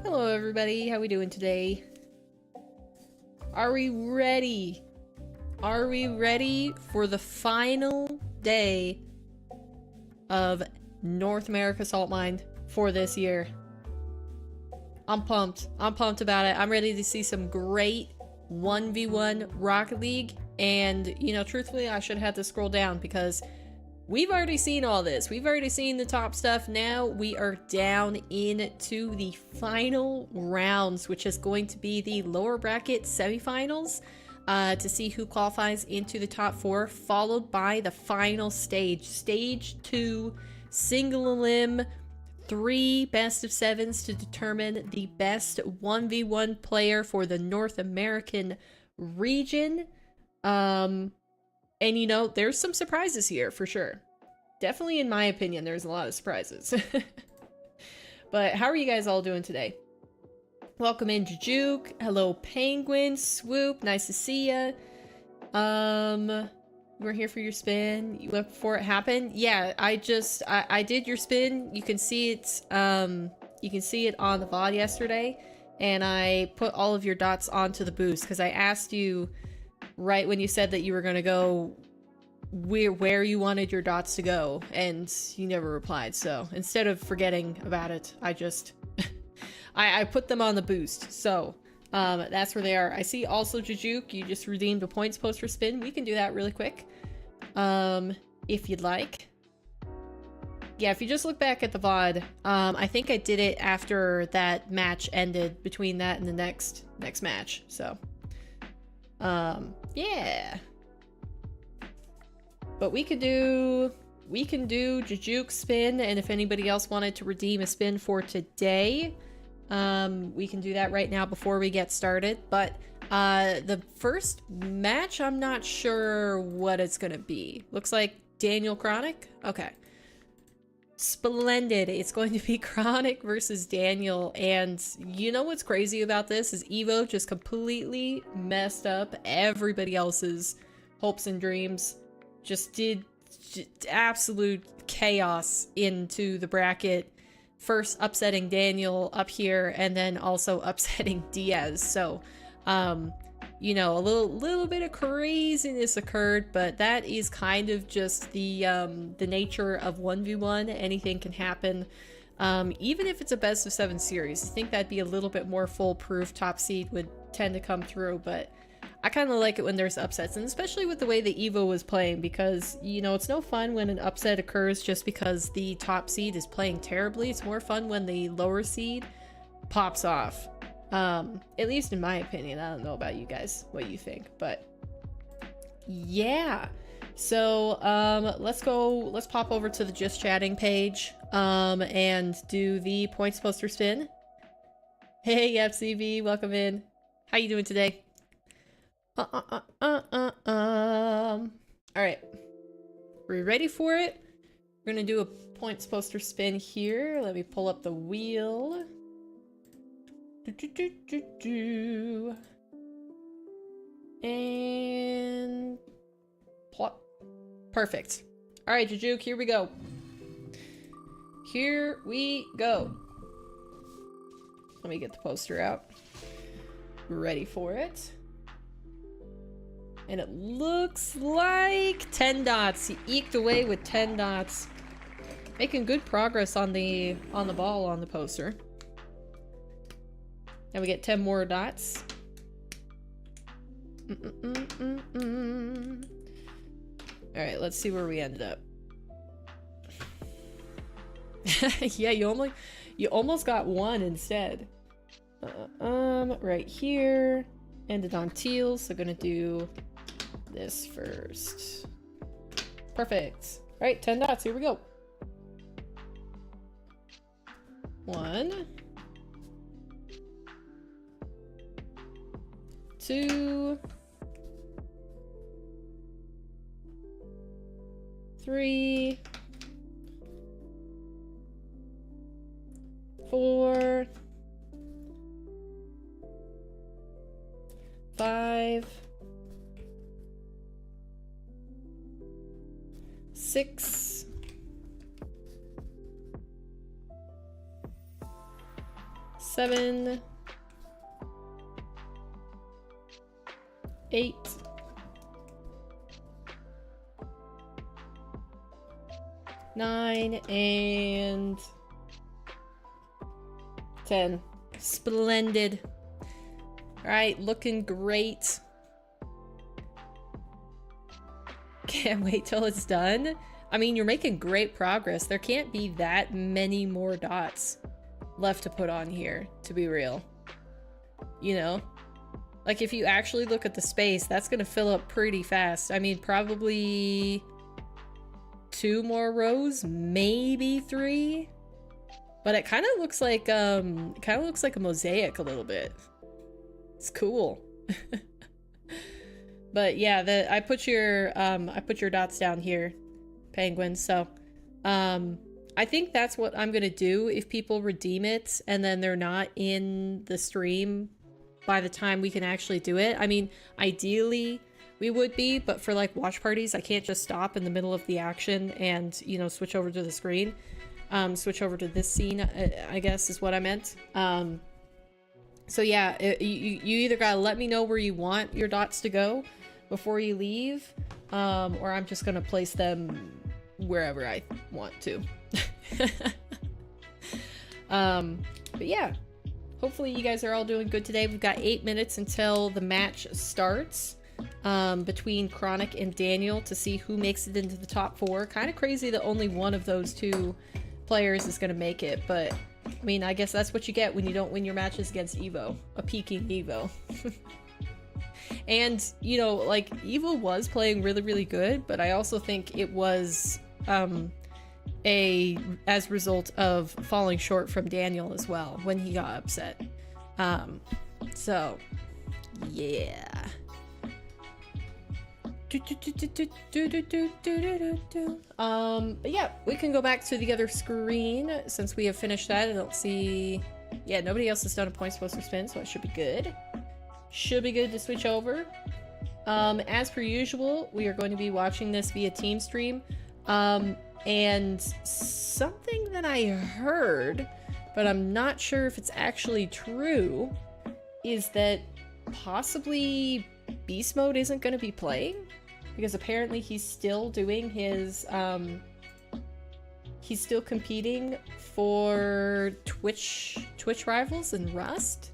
Hello everybody, how we doing today? Are we ready? Are we ready for the final day of North America Salt Mine for this year? I'm pumped. I'm pumped about it. I'm ready to see some great 1v1 Rocket League, and you know, truthfully, I should have had to scroll down because we've already seen all this. We've already seen the top stuff. Now we are down into the final rounds, which is going to be the lower bracket semifinals to see who qualifies into the top 4, followed by the final stage. Stage 2, single elim, 3 best of 7s to determine the best 1v1 player for the North American region. And you know, there's some surprises here for sure. Definitely in my opinion, there's a lot of surprises. But how are you guys all doing today? Welcome in Jujuk. Hello Penguin, Swoop, nice to see ya. We're here for your spin. You went before it happened? Yeah, I did your spin. You can see it on the VOD yesterday, and I put all of your dots onto the boost because I asked you right when you said that you were gonna go where you wanted your dots to go, and you never replied. So instead of forgetting about it, I just I put them on the boost. So that's where they are. I see also Jujuk, you just redeemed a points poster spin. We can do that really quick if you'd like. Yeah, if you just look back at the VOD, I think I did it after that match ended, between that and the next match. So yeah, but we can do Jujuk spin, and if anybody else wanted to redeem a spin for today, we can do that right now before we get started. But the first match, I'm not sure what it's gonna be. Looks like Daniel Chronic. Okay, splendid. It's going to be Chronic versus Daniel, and you know what's crazy about this is Evoh just completely messed up everybody else's hopes and dreams. Just did absolute chaos into the bracket, first upsetting Daniel up here and then also upsetting Diaz. So you know, a little bit of craziness occurred, but that is kind of just the nature of 1v1. Anything can happen. Even if it's a best of 7 series, I think that'd be a little bit more foolproof. Top seed would tend to come through, but I kind of like it when there's upsets, and especially with the way that Evoh was playing, because, you know, it's no fun when an upset occurs just because the top seed is playing terribly. It's more fun when the lower seed pops off. At least in my opinion. I don't know about you guys, what you think, but yeah. So, let's pop over to the Just Chatting page, and do the points poster spin. Hey, FCB, welcome in. How you doing today? Alright. Are we ready for it? We're gonna do a points poster spin here. Let me pull up the wheel. And plot. Perfect. Alright, Jujuk, here we go. Here we go. Let me get the poster out. Ready for it. And it looks like 10 dots. He eked away with 10 dots. Making good progress on the ball on the poster. And we get 10 more dots. Alright, let's see where we ended up. Yeah, you almost got 1 instead. Right here. Ended on teal, so gonna do this first. Perfect. All right, 10 dots, here we go. 1, 2, 3, 4, 5, 6, 7, 7, 8, 9, and 10. Splendid. Alright, looking great. Can't wait till it's done. I mean, you're making great progress. There can't be that many more dots left to put on here, to be real. You know? Like, if you actually look at the space, that's gonna fill up pretty fast. I mean, probably 2 more rows, maybe 3. But it kind of looks like a mosaic a little bit. It's cool. But yeah, I put your dots down here, Penguin. So I think that's what I'm gonna do if people redeem it and then they're not in the stream by the time we can actually do it. I mean, ideally we would be, but for like watch parties, I can't just stop in the middle of the action and, you know, switch over to the screen. Switch over to this scene, I guess is what I meant. So yeah, you either gotta let me know where you want your dots to go before you leave, or I'm just gonna place them wherever I want to. But yeah, hopefully you guys are all doing good today. We've got 8 minutes until the match starts between Chronic and Daniel to see who makes it into the top 4. Kind of crazy that only one of those 2 players is gonna make it, but I mean, I guess that's what you get when you don't win your matches against Evoh, a peaking Evoh. And, you know, like, Evoh was playing really, really good, but I also think it was as a result of falling short from Daniel as well when he got upset. So yeah. But yeah, we can go back to the other screen since we have finished that. I don't see... Yeah, nobody else has done a points poster spin, so it should be good. Should be good to switch over. As per usual, we are going to be watching this via team stream. And something that I heard, but I'm not sure if it's actually true, is that possibly Beast Mode isn't going to be playing, because apparently he's still doing his he's still competing for Twitch rivals in Rust,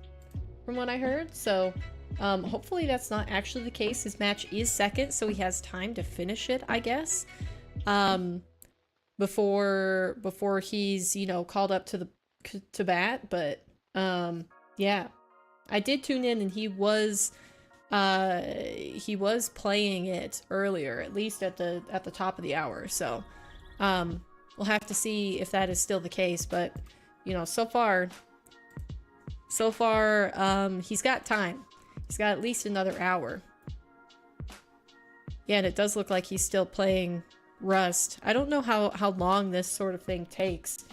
from what I heard. So hopefully that's not actually the case. His match is second, so he has time to finish it, I guess, before he's, you know, called up to bat. But yeah, I did tune in and he was playing it earlier, at least at the top of the hour. So we'll have to see if that is still the case, but you know, so far he's got time. He's got at least another hour. Yeah, and it does look like he's still playing Rust. I don't know how long this sort of thing takes.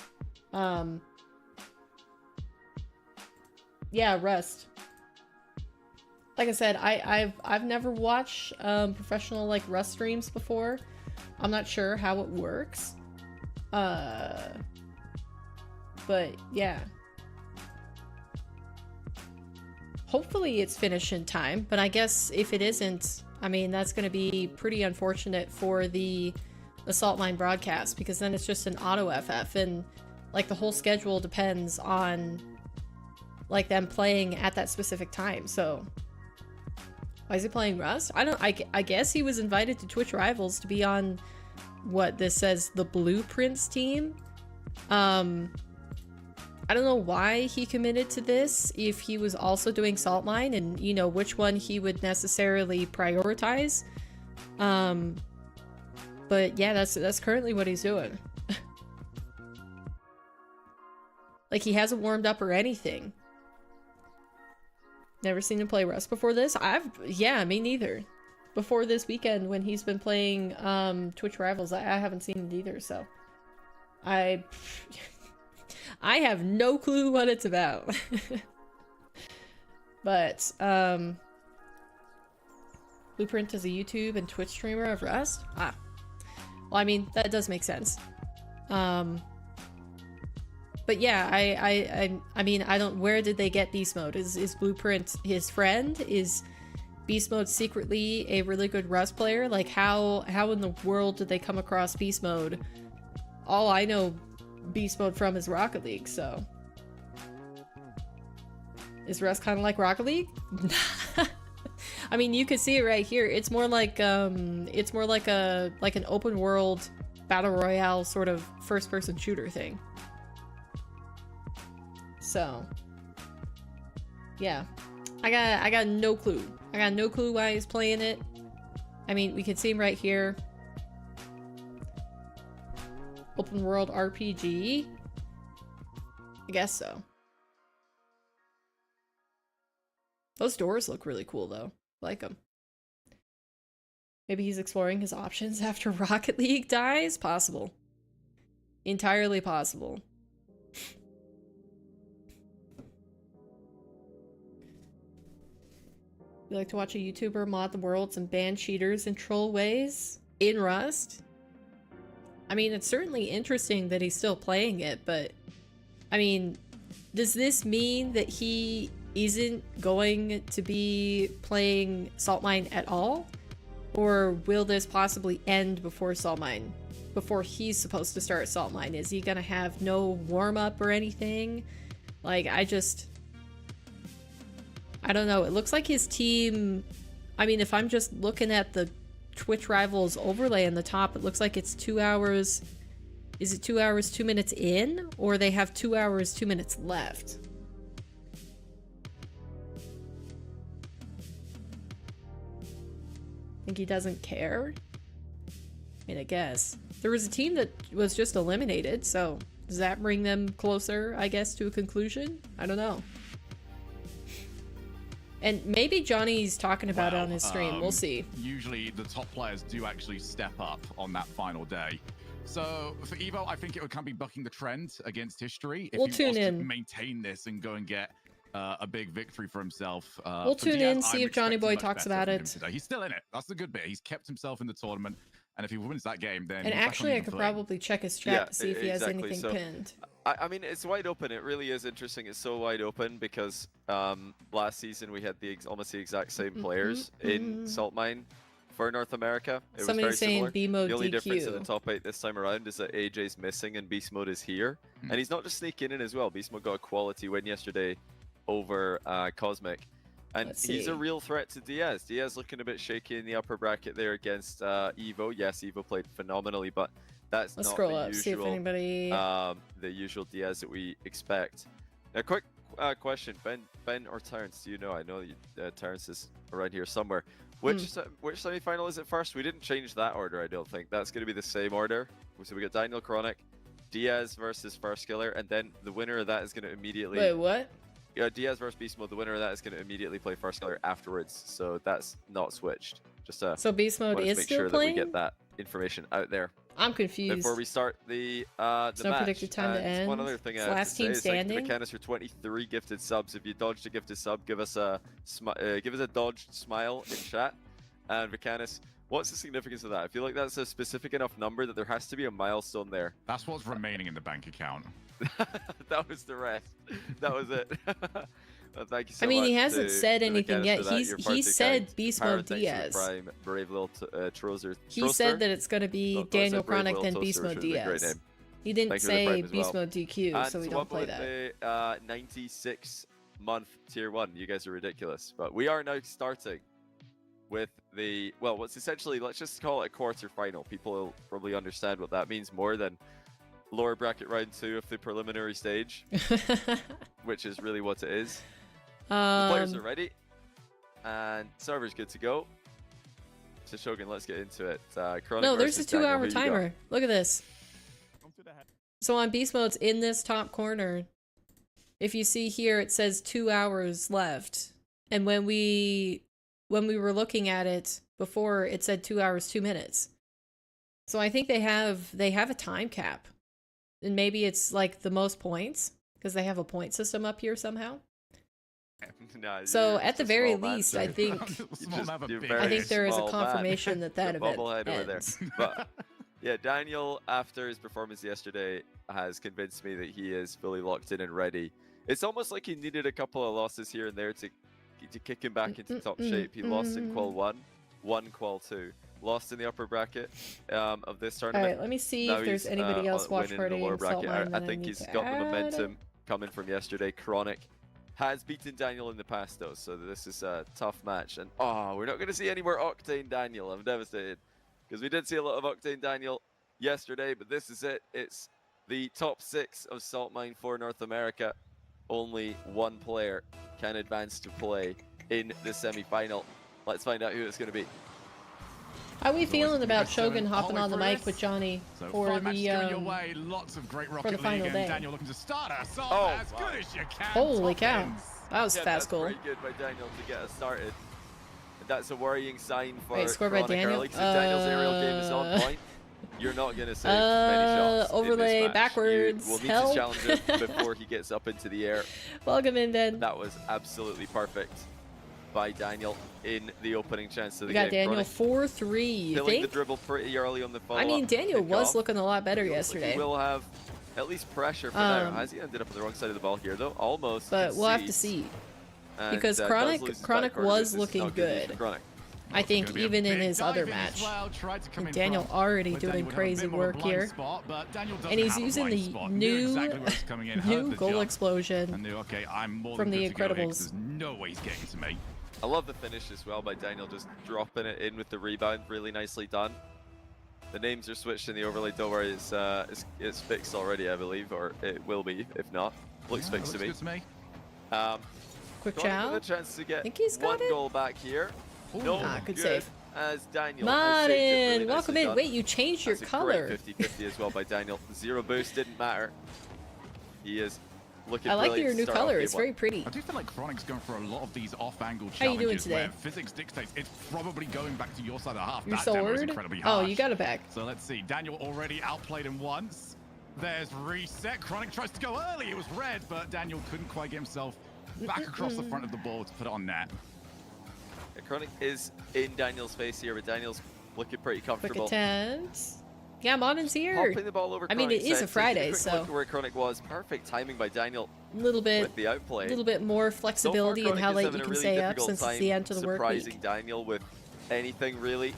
Yeah, Rust. Like I said, I've never watched professional like Rust streams before. I'm not sure how it works. But yeah. Hopefully it's finished in time, but I guess if it isn't, I mean, that's going to be pretty unfortunate for the Assault Mine broadcast, because then it's just an auto FF, and like the whole schedule depends on like them playing at that specific time. So why is he playing Rust? I guess he was invited to Twitch Rivals to be on what this says, the Blueprints team. I don't know why he committed to this if he was also doing Salt Mine, and you know which one he would necessarily prioritize. But yeah, that's currently what he's doing. Like, he hasn't warmed up or anything. Never seen him play Rust before this. Yeah, me neither. Before this weekend when he's been playing Twitch Rivals, I haven't seen it either, so I have no clue what it's about. But Blueprint is a YouTube and Twitch streamer of Rust? Ah. Well, I mean, that does make sense. But yeah, I mean, I don't. Where did they get beast mode? Is Blueprint his friend? Is beast mode secretly a really good Rust player? Like, how in the world did they come across beast mode? All I know beast mode from is Rocket League. So is Rust kind of like Rocket League? I mean, you can see it right here. It's more like an open world battle royale sort of first person shooter thing. So, yeah, I got no clue. I got no clue why he's playing it. I mean, we can see him right here. Open world RPG. I guess so. Those doors look really cool though. I like them. Maybe he's exploring his options after Rocket League dies? Possible. Entirely possible. You like to watch a YouTuber mod the worlds and ban cheaters in troll ways in Rust? I mean, it's certainly interesting that he's still playing it, but I mean, does this mean that he isn't going to be playing Salt Mine at all? Or will this possibly end before Salt Mine? Before he's supposed to start Salt Mine? Is he gonna have no warm-up or anything? Like, I don't know. It looks like his team... I mean, if I'm just looking at the Twitch Rivals overlay in the top, it looks like it's 2 hours... Is it 2 hours, 2 minutes in? Or they have 2 hours, 2 minutes left? Think he doesn't care? I mean, I guess. There was a team that was just eliminated, so does that bring them closer, I guess, to a conclusion? I don't know. And maybe Johnny's talking about it on his stream. We'll see. Usually the top players do actually step up on that final day. So for Evoh, I think it would kind of be bucking the trend against history. If we'll he tune wants in. To maintain this and go and get a big victory for himself. We'll tune in, see if Johnny Boy talks about it. He's still in it. That's the good bit. He's kept himself in the tournament. And if he wins that game, then... And actually, I could probably check his chat to see if he has anything so, pinned. I mean, it's wide open. It really is interesting. It's so wide open because last season we had almost the exact same players in Salt Mine for North America. It Somebody's was very saying similar. B mode The only DQ. difference in the top 8 this time around is that AJ's missing and Beast Mode is here. And he's not just sneaking in as well. Beast Mode got a quality win yesterday over Cosmic. And he's a real threat to Diaz. Diaz looking a bit shaky in the upper bracket there against Evoh. Yes, Evoh played phenomenally, but that's Let's not scroll the up, usual, see if anybody... the usual Diaz that we expect. Now, quick question, Ben or Terrence, do you know? I know Terrence is around here somewhere. Which semi-final is it first? We didn't change that order, I don't think. That's going to be the same order. So we got Daniel Chronic, Diaz versus Firstkiller, and then the winner of that is going to immediately... Wait, what? Yeah, Diaz versus Beast Mode. The winner of that is going to immediately play Firstkiller afterwards, so that's not switched. Just so Beast Mode is make still sure playing? that we get that information out there. I'm confused. Before we start the no match, predicted time to end. One other thing I Last have to team say standing. is, like, Mechanics for 23 gifted subs. If you dodged a gifted sub, give us a dodged smile in chat. And Mechanics, what's the significance of that? I feel like that's a specific enough number that there has to be a milestone there. That's what's remaining in the bank account. That was the rest. That was it. Well, thank you so I mean, much he hasn't said anything yet. He said Beast Mode Diaz. Prime, brave little Trozer. He said that it's going to be Daniel Chronic then Beast Mode Diaz. He didn't say Beast Mode DQ, so we don't play that. The 96-month tier 1. You guys are ridiculous. But we are now starting with the, well, what's essentially, let's just call it a quarter final. People will probably understand what that means more than lower bracket round 2 of the preliminary stage, which is really what it is. The players are ready, and server's good to go. So Shogun, let's get into it. No, there's a 2-hour timer. Look at this. So on Beast Mode's in this top corner, if you see here, it says 2 hours left. And when we were looking at it before, it said 2 hours, 2 minutes. So I think they have a time cap. And maybe it's like the most points, because they have a point system up here somehow. No, so at the very least, I think there is a confirmation that event ends. Over there. But Yeah, Daniel, after his performance yesterday, has convinced me that he is fully locked in and ready. It's almost like he needed a couple of losses here and there to kick him back into top shape. He lost in Qual 1, won Qual 2, lost in the upper bracket of this tournament. Alright, let me see Now if there's he's, anybody else watch winning in the party lower in Salt bracket. Mine I that think need he's to got the add. momentum coming from yesterday. Chronic has beaten Daniel in the past though, so this is a tough match. And we're not going to see any more Octane Daniel. I'm devastated because we did see a lot of Octane Daniel yesterday, but this is it. It's the top 6 of Salt Mine for North America. Only one player can advance to play in the semi-final. Let's find out who it's going to be. How are we feeling about Shogun all hopping the way on the through mic this. with Johnny So for 5 matches coming your the way. Lots of great Rocket final League, day? and Daniel looking to start us off Oh, as wow. good as you can. Holy Top cow. ends. That was Yeah, fast that's goal. very good by Daniel to get us started. That's a worrying sign for Wait, score by Chronic Daniel? early, 'cause if Daniel's aerial game is on point, you're not going to save many shots. overlay in this match. backwards, You will need help. to challenge him before he gets up into the air. Welcome in, then. That was absolutely perfect by Daniel in the opening chance of We the got game. Daniel Chronic 4-3, you filling the think? dribble pretty early on the follow-up. I mean, Daniel was kickoff. looking a lot better Feels like yesterday. He will have at least pressure for now. Has he ended up on the wrong side of the ball here, though? Almost. But we'll have to concedes, see. and, Because does Chronic- lose his Chronic backcourt. was This is looking not news for good. Chronic. I think Gonna be a even in big his dive other in as match. well. Tried to come in Daniel front, already but doing Daniel would have a crazy bit more of a work blind here. spot, but Daniel doesn't And he's have a using blind the spot. Knew new, exactly where it's coming in, heard new the goal jump, explosion. and knew, okay, I'm more from than The good to go here, 'cause Incredibles. there's no way he's getting to me. I love the finish as well by Daniel, just dropping it in with the rebound. Really nicely done. The names are switched in the overlay. Don't worry, it's fixed already, I believe, or it will be if not. Looks Yeah, fixed looks to me. good to me. Quick Chronic chow. with a chance to get Think he's got one it? goal back here. No, Ah, good good save. as Daniel has saved it really Martin, welcome nicely in. done. Wait, you changed your That's a color. great 50-50 as well by Daniel. Zero boost didn't matter. He is looking I like brilliant your to new start off color. game It's one. very pretty. I do feel like Chronic's going for a lot of these off-angle How you challenges doing today? where physics dictates it's probably going back to your side of the half. Your That demo is sword? incredibly Oh, harsh. you got it back. So let's see. Daniel already outplayed him once. There's reset. Chronic tries to go early. It was red, but Daniel couldn't quite get himself back across the front of the ball to put it on net. Yeah, Chronic is in Daniel's face here, but Daniel's looking pretty Quick comfortable. attempt. Yeah, Martin's here. Popping the ball over I mean, Chronic's it is head, a Friday, taking quick so look at where Chronic was. Perfect timing by Daniel little bit, with the outplay. little bit more flexibility in how late you can stay up since it's the end of the work surprising week. Daniel with anything really,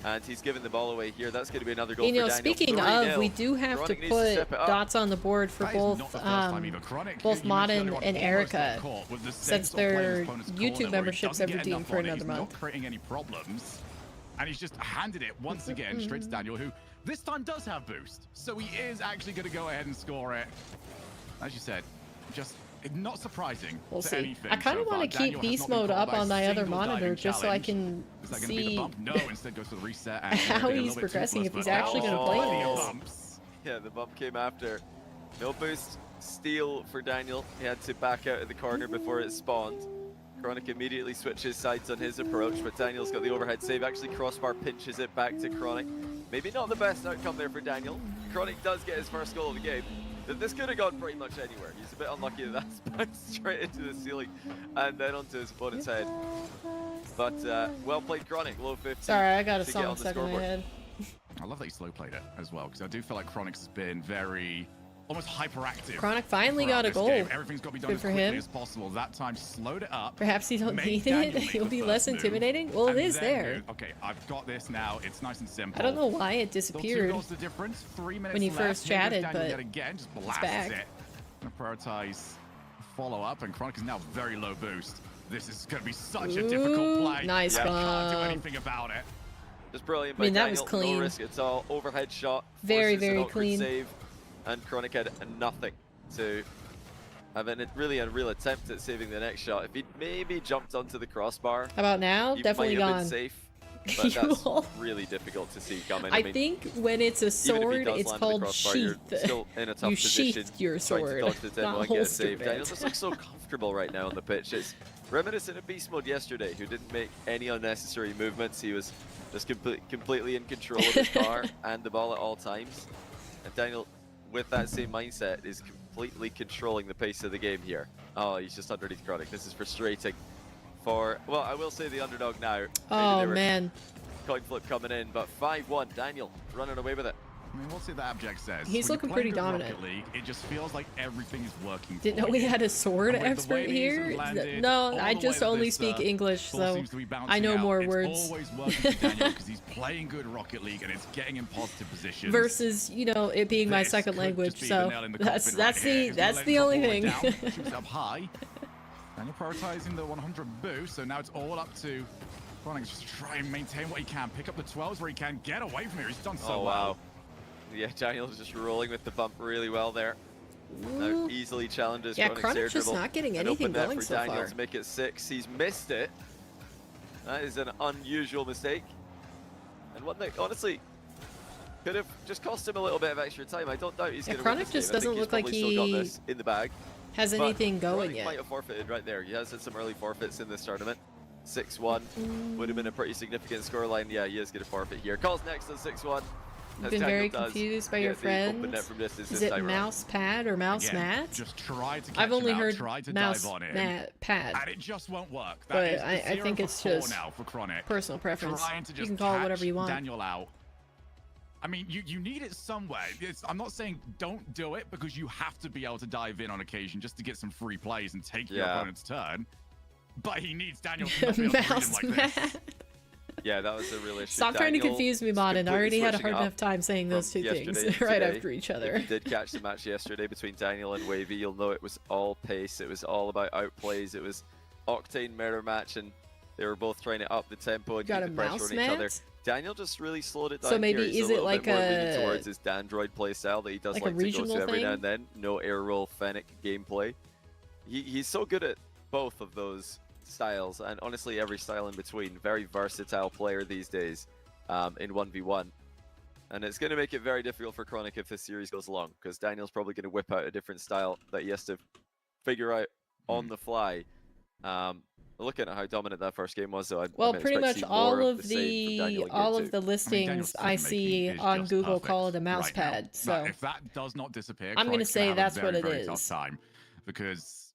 and he's given the ball away here. That's going to be another goal You know, for Daniel. speaking 3-0. of, we do have to Chronic needs to step put it up. dots on the board for That is not the both first time either. Chronic, both you Modern mentioned earlier on, and almost got Erica, caught with the same since sort of play in his their opponent's YouTube corner where he memberships doesn't have get redeemed enough for on it. another He's month. not creating any problems, and he's just handed it once again straight to Daniel, who this time does have boost, so he is actually going to go ahead and score it. As you said, just not surprising. We'll to see. anything I kind so of far. want to Daniel keep has beast not been mode caught up by a on my other single diving monitor just so I challenge. can Is that going to be the see bump? No, instead goes to the reset. And how maybe a he's little bit too progressing, close, if he's but actually gonna play plenty of this. bumps. Yeah, the bump came after. No boost. Steal for Daniel. He had to back out of the corner before it spawned. Chronic immediately switches sides on his approach, but Daniel's got the overhead save. Actually, Crossbar pinches it back to Chronic. Maybe not the best outcome there for Daniel. Chronic does get his first goal of the game. This could have gone pretty much anywhere. He's a bit unlucky that that's bounced straight into the ceiling and then onto his opponent's head. But well played, Chronic. Low 50. Sorry, I got a to get song on the stuck in my scoreboard. head. I love that he slow played it as well, because I do feel like Chronic's has been very, almost hyperactive. Chronic finally throughout got a this goal. game. Everything's got to be done Good as for quickly him. as possible. That time slowed it up. Perhaps you don't Make need Daniel it. make You'll the be first less move, intimidating. Well, it and is then there. move. Okay, I've got this now. It's nice and simple. I don't know why it Still 2 disappeared. goals the difference. 3 minutes when you left. first Here goes chatted, Daniel but yet again just blasts back. it. Gonna prioritize follow up, and Chronic is now very low boost. This is going to be such a difficult Ooh, play. nice You can't do bump. anything about it. Just brilliant I mean, by that was Daniel. clean. No risk at all. Overhead shot. Very, forces an very awkward clean. Save, and Chronic had nothing to have really a real attempt at saving the next shot. If he'd maybe jumped onto the crossbar, How about now? he Definitely might have gone. been safe. But You that's all- really difficult to see coming. I mean, think when it's a even if he sword, does it's land on the called crossbar, sheath. you're still in a tough You position. sheathed your trying to sword, dodge the demo not and get a holstered save. Daniel it. just looks so comfortable right now on the pitch. It's reminiscent of Beast Mode yesterday, who didn't make any unnecessary movements. He was just completely in control of his car and the ball at all times. And Daniel, with that same mindset, is completely controlling the pace of the game here. Oh, he's just underneath Chronic. This is frustrating for, well, I will say the underdog now. Maybe Oh they were man. coin flip coming in, but 5-1. Daniel running away with it. I mean, what's it that Abject says? He's When looking you're pretty playing good dominant. Rocket League, it just feels like everything is working. Didn't for know we you. had a sword And with the expert way these here. have landed, No, all I the just way that only this, speak English, ball so seems to be I bouncing know out. more it's words. Always working for Daniel because he's playing good Rocket League and it's getting in positive positions. Versus, you know, it being my This second could language, just be so the nail in the that's coffin right here. He's gonna that's let the him only drop all thing. the way down, shoots up high. Daniel prioritizing the 100 boost, so now it's all up to Chronic. Just try and maintain what he can, pick up the 12s where he can, get away from here. He's done so Oh, well. wow. Yeah, Daniel's just rolling with the bump really well there. Now Ooh. easily challenges Yeah, Chronic's air Chronic's just dribble. not getting An anything open net going for so Daniel far. to make it 6. He's missed it. That is an unusual mistake. And one that honestly could have just cost him a little bit of extra time. I don't doubt he's Yeah, going to win Chronic this game. just I think doesn't he's look like probably still got he this in the bag. has But anything going Chronic yet. might have forfeited right there. He has had some early forfeits in this tournament. 6-1 would have been a pretty significant scoreline. Yeah, he is going to forfeit here. Calls next on 6-1. I've been very confused by your friend. Is it mouse pad or mouse Again, mat? just try to catch I've only him out, heard try to mouse dive on him, mat pad. and it just won't work. That But is I think 0 it's for 4 just now for Chronic. Personal preference. Trying to You just can call it catch whatever you want. Daniel out. I mean, you need it somewhere. I'm not saying don't do it because you have to be able to dive in on occasion just to get some free plays and take your opponent's turn. But he needs Daniel to not be able to read him Mouse like mat. this. Yeah, that was a real issue. Stop trying to Daniel confuse me, is Modern. I completely already had a switching hard up enough time saying those from two things yesterday to right today. after each If other. you did catch the match yesterday between Daniel and Wavy, you'll know it was all pace. It was all about outplays. It was octane mirror match, and they were both trying to up the tempo and Got keep a the pressure mouse on each other. mat? Daniel just really slowed it down. So maybe here. He's is a it little like bit more leaning a- towards his Dandroid playstyle that he does like a like to go regional to every now thing? and then. No air roll Fennec gameplay. He's so good at both of those styles, and honestly every style in between. Very versatile player these days in 1v1. And it's going to make it very difficult for Chronic if this series goes long, because Daniel's probably going to whip out a different style that he has to figure out on the fly. Looking at how dominant that first game was, though, Well, I pretty expect to much see more all of of the same from Daniel in game two. the listings Daniel's I see decision-making is on just Google perfect call it a mouse right now. pad. But So if that does not disappear, I'm gonna Chronic's say have that's a what very, it very tough is. time, because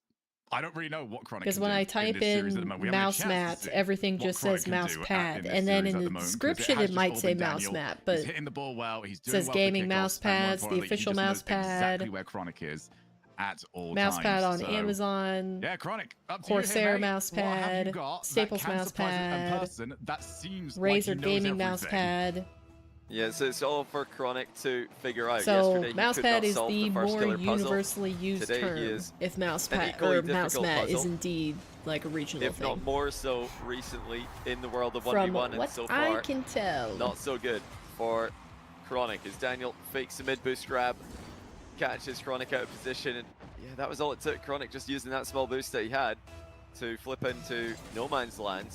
I don't really know what Chronic because can when do I type this series at the in moment. We haven't had a mouse chance to mat, see everything what just Chronic says can mouse do pad, this and then series in at the moment, 'cause description has it just might all say been mouse Daniel. mat, He's but hitting the ball well. He's it doing says well for gaming kickoffs, mouse and more pads, the importantly, he official just knows mouse pad, exactly where Chronic is at all mouse times. pad on So, Amazon, yeah, Chronic, up to you Corsair here, mate. mouse What have you pad, got that Staples can mouse surprise a pad, person that seems Razer like he knows gaming mouse everything? pad. Yeah, so it's all for Chronic to figure out. So Yesterday, he mouse could pad not is solve the more Firstkiller puzzle. universally used Today he term is if mouse an pad equally or mouse difficult mat is puzzle, indeed like a regional if thing. not more so recently in the world of From 1v1, and what so I far can tell, not so good for Chronic as Daniel fakes a mid boost grab, catches Chronic out of position, and yeah, that was all it took. Chronic just using that small boost that he had to flip into no man's land,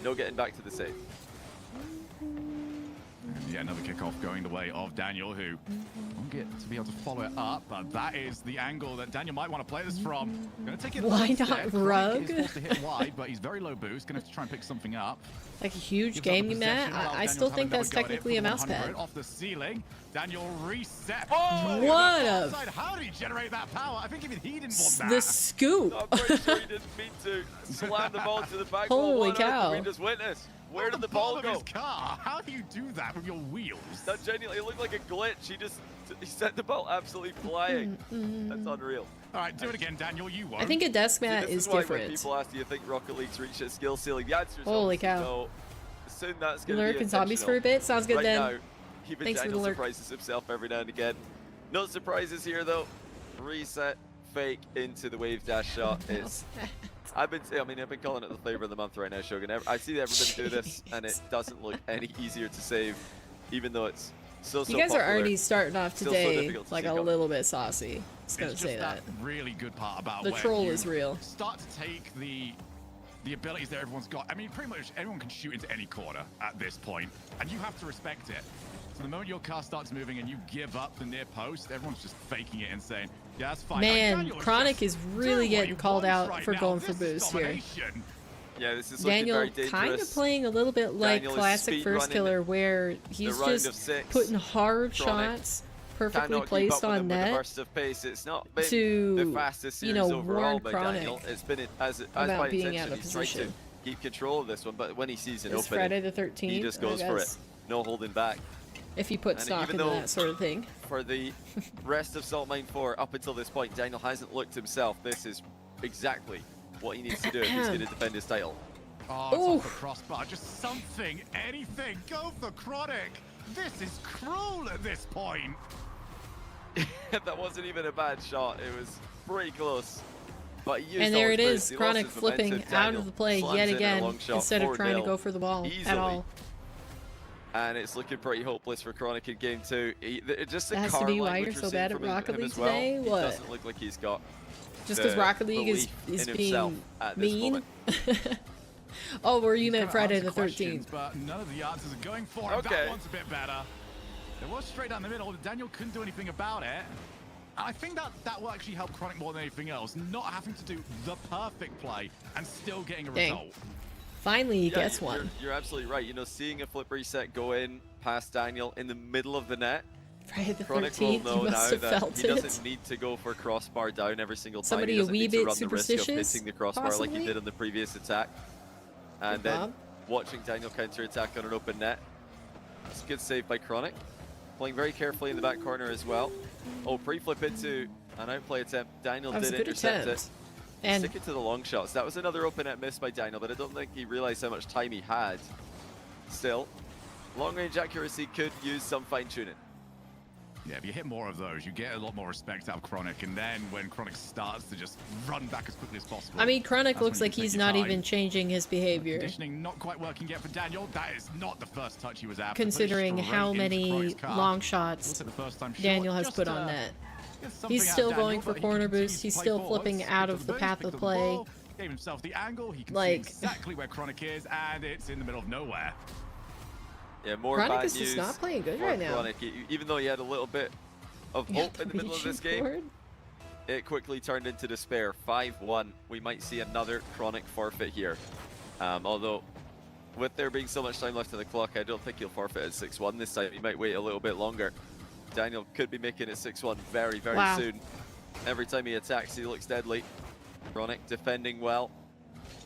no getting back to the safe. And yeah, another kickoff going the way of Daniel, who won't get to be able to follow it up, but that is the angle that Daniel might want to play this from. Going to take it. Why one not step. rug? Chronic is forced to hit wide, but he's very low boost. Going to have to try and pick something up. like a huge Gives up the gaming possession mat, while I Daniel's still having think that's another go at it technically for a the mouse 100 pad. off the ceiling. Daniel reset. Oh! What a- Outside. How did he generate that power? I think even he didn't want that. The scoop. I'm pretty sure he didn't mean to slam the ball to the back. Holy wall. What on earth cow. did we just witness? Where did the ball ball of go? his car? How do you do that with your wheels? That genuinely, it looked like a glitch. He sent the ball absolutely flying. That's unreal. All right, do it again, Daniel. You won't. I think a desk See, mat this is why when different. people ask, do you think Rocket League's reached its skill ceiling? The answer is Holy obviously cow. no. Soon that's going to Lurk be and zombies for a intentional. bit. Sounds good right then. now, even Thanks for the Daniel lurk. surprises himself every now and again. No surprises here though. Reset, fake into the wave dash shot. It's I've been calling it the flavor of the month right now, Shogun. I see everybody do this, and it doesn't look any easier to save, even though it's so You guys popular. are already starting off Still so today difficult to like see a coming. little bit saucy. Just gonna It's say just that. really good part about The when troll you is real. Start to take the abilities that everyone's got. I mean, pretty much everyone can shoot into any corner at this point, and you have to respect it. So the moment your car starts moving and you give up the near post, everyone's just faking it and saying, "Yeah, that's fine." Man, Daniel Chronic just is really doing what getting he called wants out right for now. going for This is boost here. domination. Yeah, this is looking Daniel very dangerous. kind of playing a little bit like Daniel is classic speed running Firstkiller, where he's round of just 6. putting hard Chronic shots perfectly cannot keep placed up with on him with the net burst of pace. It's not been to, the fastest you series know, overall warn by Chronic Daniel. It's been as about by being intention. out of He's trying to position. keep control of this one, but when he sees an It's opening, Friday the 13th. he just I goes for it. guess. No holding back. If you put And stock even into though- that sort of thing. For the rest of Salt Mine 4, up until this point, Daniel hasn't looked himself. This is exactly what he needs to do if he's going to defend his title. Oh, it's Oof. off the crossbar. Just something, anything. Go for Chronic. This is cruel at this point. That wasn't even a bad shot. It was pretty close. But he used And all there his it boost. is, He lost Chronic his flipping momentum. out Daniel of the play slams yet in a again long shot, instead of trying to 4-0 go for the ball easily. at all. And it's looking pretty hopeless for Chronic in game 2. Just the That has car to be why language you're we're so seeing bad at from Rocket him League as well. today? He What? doesn't look like he's got Just because the Rocket League is belief in himself being at this mean? moment. Oh, were you He's meant gonna Friday answer the questions, 13th? But none of the answers are going for him. Okay. That one's a bit better. It was straight down the middle. Daniel couldn't do anything about it. I think that will actually help Chronic more than anything else. Not having to do the perfect play and still getting a Dang. result. Finally, he Yeah, gets you're- one. You're absolutely right. You know, seeing a flip reset go in past Daniel in the middle of the net, Friday the Chronic will 13th, know you must now have that felt he it. doesn't need to go for crossbar down every single time. Somebody He a doesn't wee need to bit run the risk of superstitious, hitting the crossbar like possibly? he did on the previous attack. And Good then Bob. watching Daniel counter-attack on an open net. It's a good save by Chronic. Playing very carefully in the back corner as well. Oh, pre-flip into an outplay attempt. Daniel That was did a good intercept attempt. it. And Stick it to the long shots. That was another open net miss by Daniel, but I don't think he realized how much time he had. Still, long-range accuracy could use some fine-tuning. Yeah, if you hit more of those, you get a lot more respect out of Chronic. And then when Chronic starts to just run back as quickly as possible. I mean, Chronic that's looks when you like can he's take your not time. even changing his behavior. Conditioning not quite working yet for Daniel. That is not the first touch he was after. Put it Considering straight how into many Chronic's car. long Looks shots like the first time short, Daniel has just, put on net. get something He's out still of Daniel, going for but he corner continues boost. to He's play still forwards, flipping picked out up of the the boost, path picked of up the play. ball, gave himself the angle. He can Like- see exactly where Chronic is, and it's in the middle of nowhere. Yeah, more Chronic bad is just news not playing good for right now. Chronic. Even though he had a little bit of Yeah, hope in the middle of this reaching game, forward. it quickly turned into despair. 5-1. We might see another Chronic forfeit here. Although, with there being so much time left on the clock, I don't think he'll forfeit at 6-1 this time. He might wait a little bit longer. Daniel could be making it 6-1 very, very Wow. soon. Every time he attacks, he looks deadly. Chronic defending well.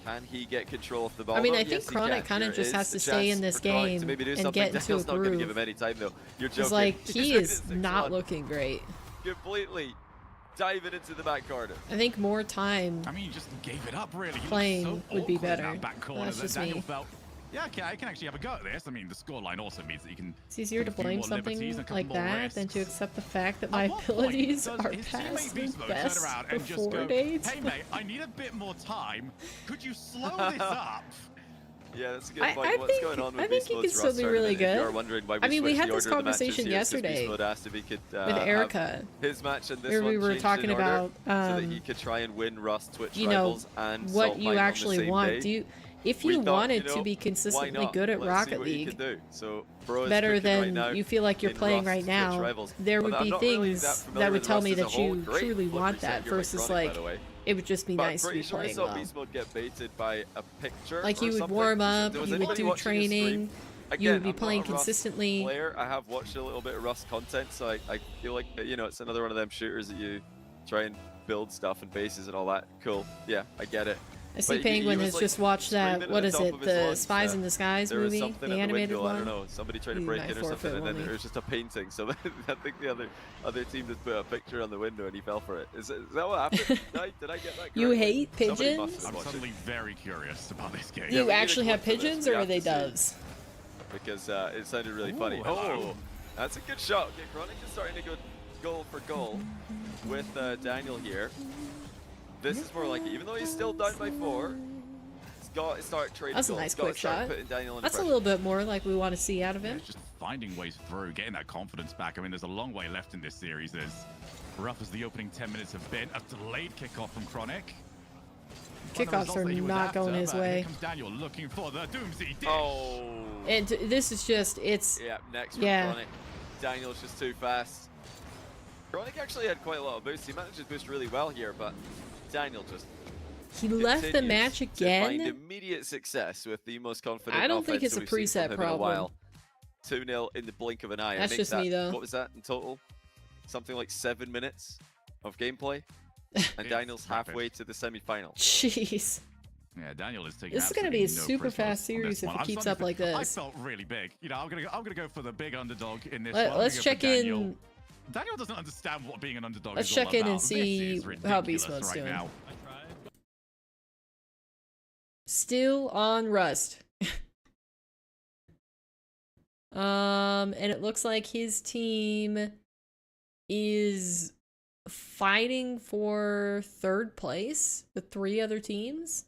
Can he get control of the ball? I mean, though? I think Yes, he Chronic can. kind of Here just is has a to stay in chance this for Chronic game to maybe do and something. get into a Daniel's not going to give groove. him any time, though. You're joking. It's like, he He's made is it not 6-1. looking great. Completely diving into the back corner. I think more time. I mean, he just gave it up, really. He looked Playing so would be awkward in better. that back corner That's that just Daniel me. felt, yeah, okay, I can actually have a go at this. I mean, the scoreline also means that you can. It's easier to take a few blame more liberties something and a couple like more that than to risks. accept the fact that At my what point abilities does are his past teammate the Beast Mode best turn around and just before go, dates? hey mate, I need a bit more time. Could you slow this up? Yeah, that's a good I point. What's think- going on with I think Beast he Mode's can still Rust be really tournament? If you good. are wondering why I mean, we switched had the this order of the matches conversation here, so Beast yesterday Mode asked if he could with have Erica, his match and this where one we were changed talking in order about so that he could try and win Rust, Twitch you know, Rivals, and what Salt you Mine on the actually same want. day. Do you, if We you thought, wanted you know, to be why consistently not? good at Let's see Rocket what he League, could do. So, Bro is better cooking right than now you feel like you're in playing Rust, right Twitch now, Rivals. there would Well, I'm be not really things familiar that would with tell Rust me as a that whole. you Great truly flip want reset that here by versus Chronic, by like the way. it would just be But nice to pretty be sure I playing saw well. Beast Mode get baited by a picture Like or you would something. warm up, Was you would anybody do watching his stream? training, Again, you would be I'm not playing a Rust consistently. player. I have watched a little bit of Rust content, so I feel like, you know, it's another one of them shooters that you try and build stuff and bases and all that. Cool. Yeah, I get it. I see But Penguin he has was, just like, watched that. screaming What at is the top it? of his The lungs Spies that in Disguise There was movie, something the at the animated window, I don't one. know, somebody tried to You break might in or something, forfeit, and then won't it we? was just a painting. So I think the other team just put a picture on the window and he fell for it. Is that what happened? Did I get that You correctly? hate Somebody must pigeons? have I'm watched it, suddenly very curious about this game. Do Yeah, you we need a actually have clip for this. pigeons We or are have they to see. doves? because it sounded really funny. Ooh, hello. Oh, that's a good shot. Okay, Chronic is starting to go goal for goal with Daniel here. This is more like it. Even though he's still down by 4, he's got to start trading That's a goals. nice He's got to quick start shot. putting Daniel under That's a pressure. little bit more like we want to see out of Yeah, him. it's just finding ways through, getting that confidence back. I mean, there's a long way left in this series. As rough as the opening 10 minutes have been, a delayed kickoff from Chronic. One of the Kickoffs results are that he was not after, going his but way. Here comes Daniel looking for the Doomsday dish. Oh. And this is just, it's, Yeah, next from Yeah. Chronic. Daniel's just too fast. Chronic actually had quite a lot of boosts. He managed to boost really well here, but Daniel just he left the continues match to find again. immediate success with the most confident I don't think offense it's a we've seen preset from him in a problem. while. 2-0 in the blink of an eye. I That's think just me, though. What was that in total? Something like 7 minutes of gameplay. And It's Daniel's rapid. halfway to the semi-final. Jeez. Yeah, Daniel is taking. This is gonna be a absolutely no super prisoners fast on this series if one. it I'm keeps starting up to like I this. felt really big. You know, I'm gonna go for the big underdog in this one. Let's check in. Daniel doesn't understand what being an underdog Let's is check all in about. and see This is how Beast ridiculous Mode's right doing. now. Still on Rust. And it looks like his team is fighting for 3rd place with 3 other teams.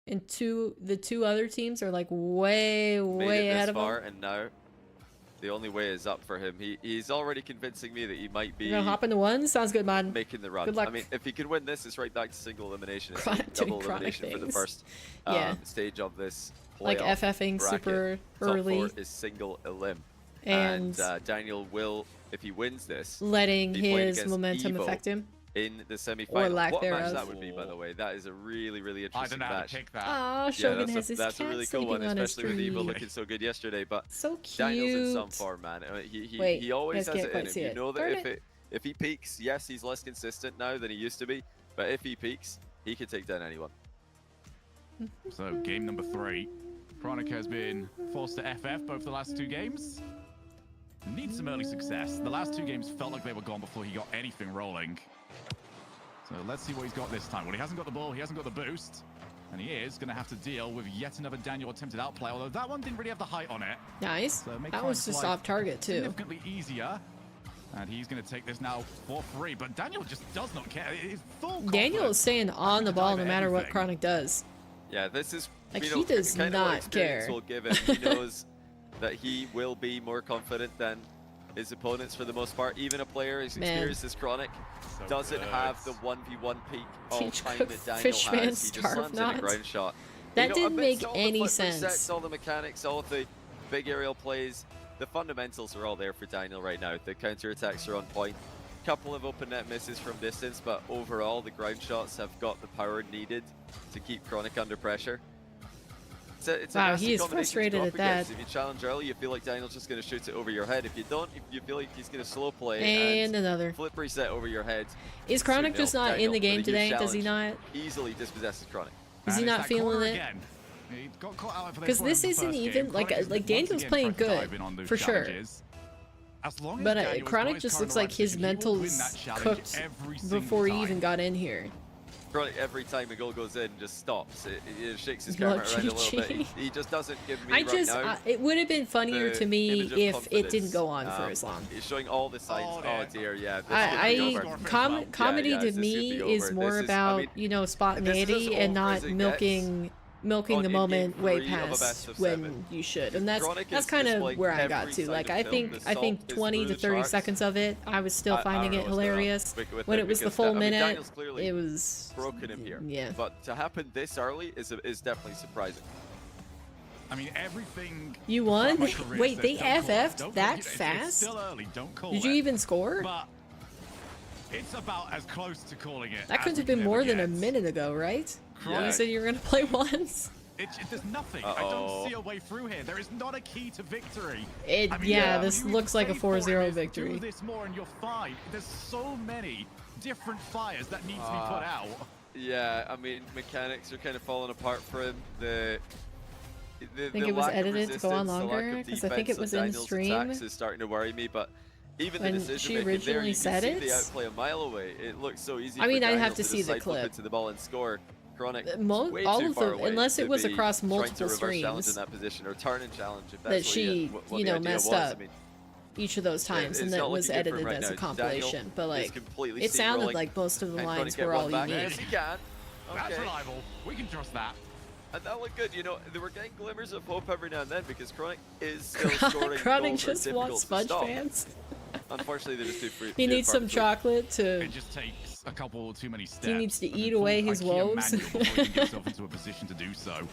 And the 2 other teams are like way ahead of him. And now the only way is up for him. He's already convincing me that he might be You're gonna hop into 1? Sounds good, man. making the run. Good luck. I mean, if he can win this, it's right back to single elimination. It's Chronic double doing chronic elimination for the things. first stage of this Like playoff FFing bracket. super Top early 4 is single elim. and Daniel will, if he wins this, letting be playing his against momentum Evoh affect him. in the semi-final. lack what thereof. match that would be, by the way? That is a really I interesting don't know how match. to pick that. Oh, Yeah, Shogun has his that's a cat really cool one, sleeping on his especially with tree. Evoh looking so good yesterday. But So cute. Daniel's in some form, man. Wait, He always you guys has can't it quite in see him. You it. know Darn that if he peaks, yes, he's less consistent now than he used to be. But if he peaks, he could take down anyone. So game number 3. Chronic has been forced to FF both the last 2 games. Needs some early success. The last 2 games felt like they were gone before he got anything rolling. So let's see what he's got this time. Well, he hasn't got the ball, he hasn't got the boost. And he is going to have to deal with yet another Daniel attempted outplay, although that one didn't really have the height on it. Nice. So it makes That was just life off target too. significantly easier. And he's going to take this now for free, but Daniel just does not care. He's full Daniel is staying on the ball no dive matter what everything. Chronic does. Yeah, this is Like, you he know, does kind of what not experience care. will give him. He knows that he will be more confident than his opponents for the most part. Even a player as experienced as Chronic doesn't have the 1v1 peak all Teach time cook that Daniel Fishman has. He just starve slams in not. a ground shot. That You know, didn't make amidst all the any flip sense. resets, all the mechanics, all of the big aerial plays, the fundamentals are all there for Daniel right now. The counter attacks are on point. Couple of open net misses from distance, but overall the ground shots have got the power needed to keep Chronic under pressure. It's a Wow, nasty he is combination to frustrated go up at that. against. If you challenge early, you feel like Daniel's just going to shoot it over your head. If you don't, if you feel like he's going to slow play And another. flip reset over your head. Is Chronic 2-0 just not in Daniel the game with a huge today? Does he challenge. not? Easily dispossesses Chronic. Is he And it's not that feeling corner it? again. He got caught out for Because this the isn't first even game. like Chronic is once Daniel's again playing trying to good dive in on those for sure. challenges. As long as But Daniel has got Chronic his just current looks like right his position, he will win mental's that challenge cooked every single before he time. even got in here. Chronic, every time a goal goes in, just stops. It shakes his Look, camera around a little bit. GG. He just doesn't give me I right just, now. it would have been funnier the to me image of if it confidence. didn't go on for as long. He's showing all the signs. Oh dear, yeah. This should be over. Comedy Yeah, to this should me be is over. more This is- about, I mean, you know, this is spontaneity as and over not as it milking the in moment game way 3 of a best past of when 7. you should. And that's Chronic is kind of displaying where I got every to. side Like of I film. think The I salt think is 20 through to the 30 charts. seconds of it, I was still I finding don't it know what's going on hilarious. with When him it was the because full I mean, minute, Daniel's clearly it was broken him here. Yeah. But to happen this early is definitely surprising. I mean, everything. You won? throughout my career Wait, says they don't call it. FF'd Don't that call it. It's fast? still early. Don't call Did you it. even score? But it's about as close to calling it. That as could we have been can more ever than a get. minute ago, right? Yeah. You said you were gonna play once. There's nothing. I don't see a way through here. There is not a key to victory. It, I mean, yeah, you this would looks like a say for 4-0 him is victory. Do this more and you're fine. There's so many different fires that need to be put out. Yeah, I mean, mechanics are kind of falling apart for him. The Think it was lack of edited to go on resistance, the lack longer? of 'Cause I think it defense was of in Daniel's stream attacks is starting to worry me, but even when the she decision making there, originally you can said see it. the outplay a mile away. It looks so easy. I mean, for I'd Daniel have to see the decide flip clip. into the ball and score. Chronic, All way of too far the, away unless to it was be across trying to multiple reverse challenge in streams that position or turn and challenge if that that's she, what you the know, idea messed was. up I mean, each of those times, and it's that not was looking good for edited him right as a now. compilation. Daniel But like, is completely it sounded steamrolling. like most of the And lines Chronic get were all one back. unique. Yes, he can. That's Okay. reliable. We can trust that. And that looked good. You know, they were getting glimmers of hope every now and then because Chronic is still scoring Chronic goals that are just difficult wants to Fudge stop. Fans. Unfortunately, they're just too free. He needs some chocolate to. It just takes a couple too many steps. He needs to and eat full away his IKEA woes. manual before he can get himself into a position to do so.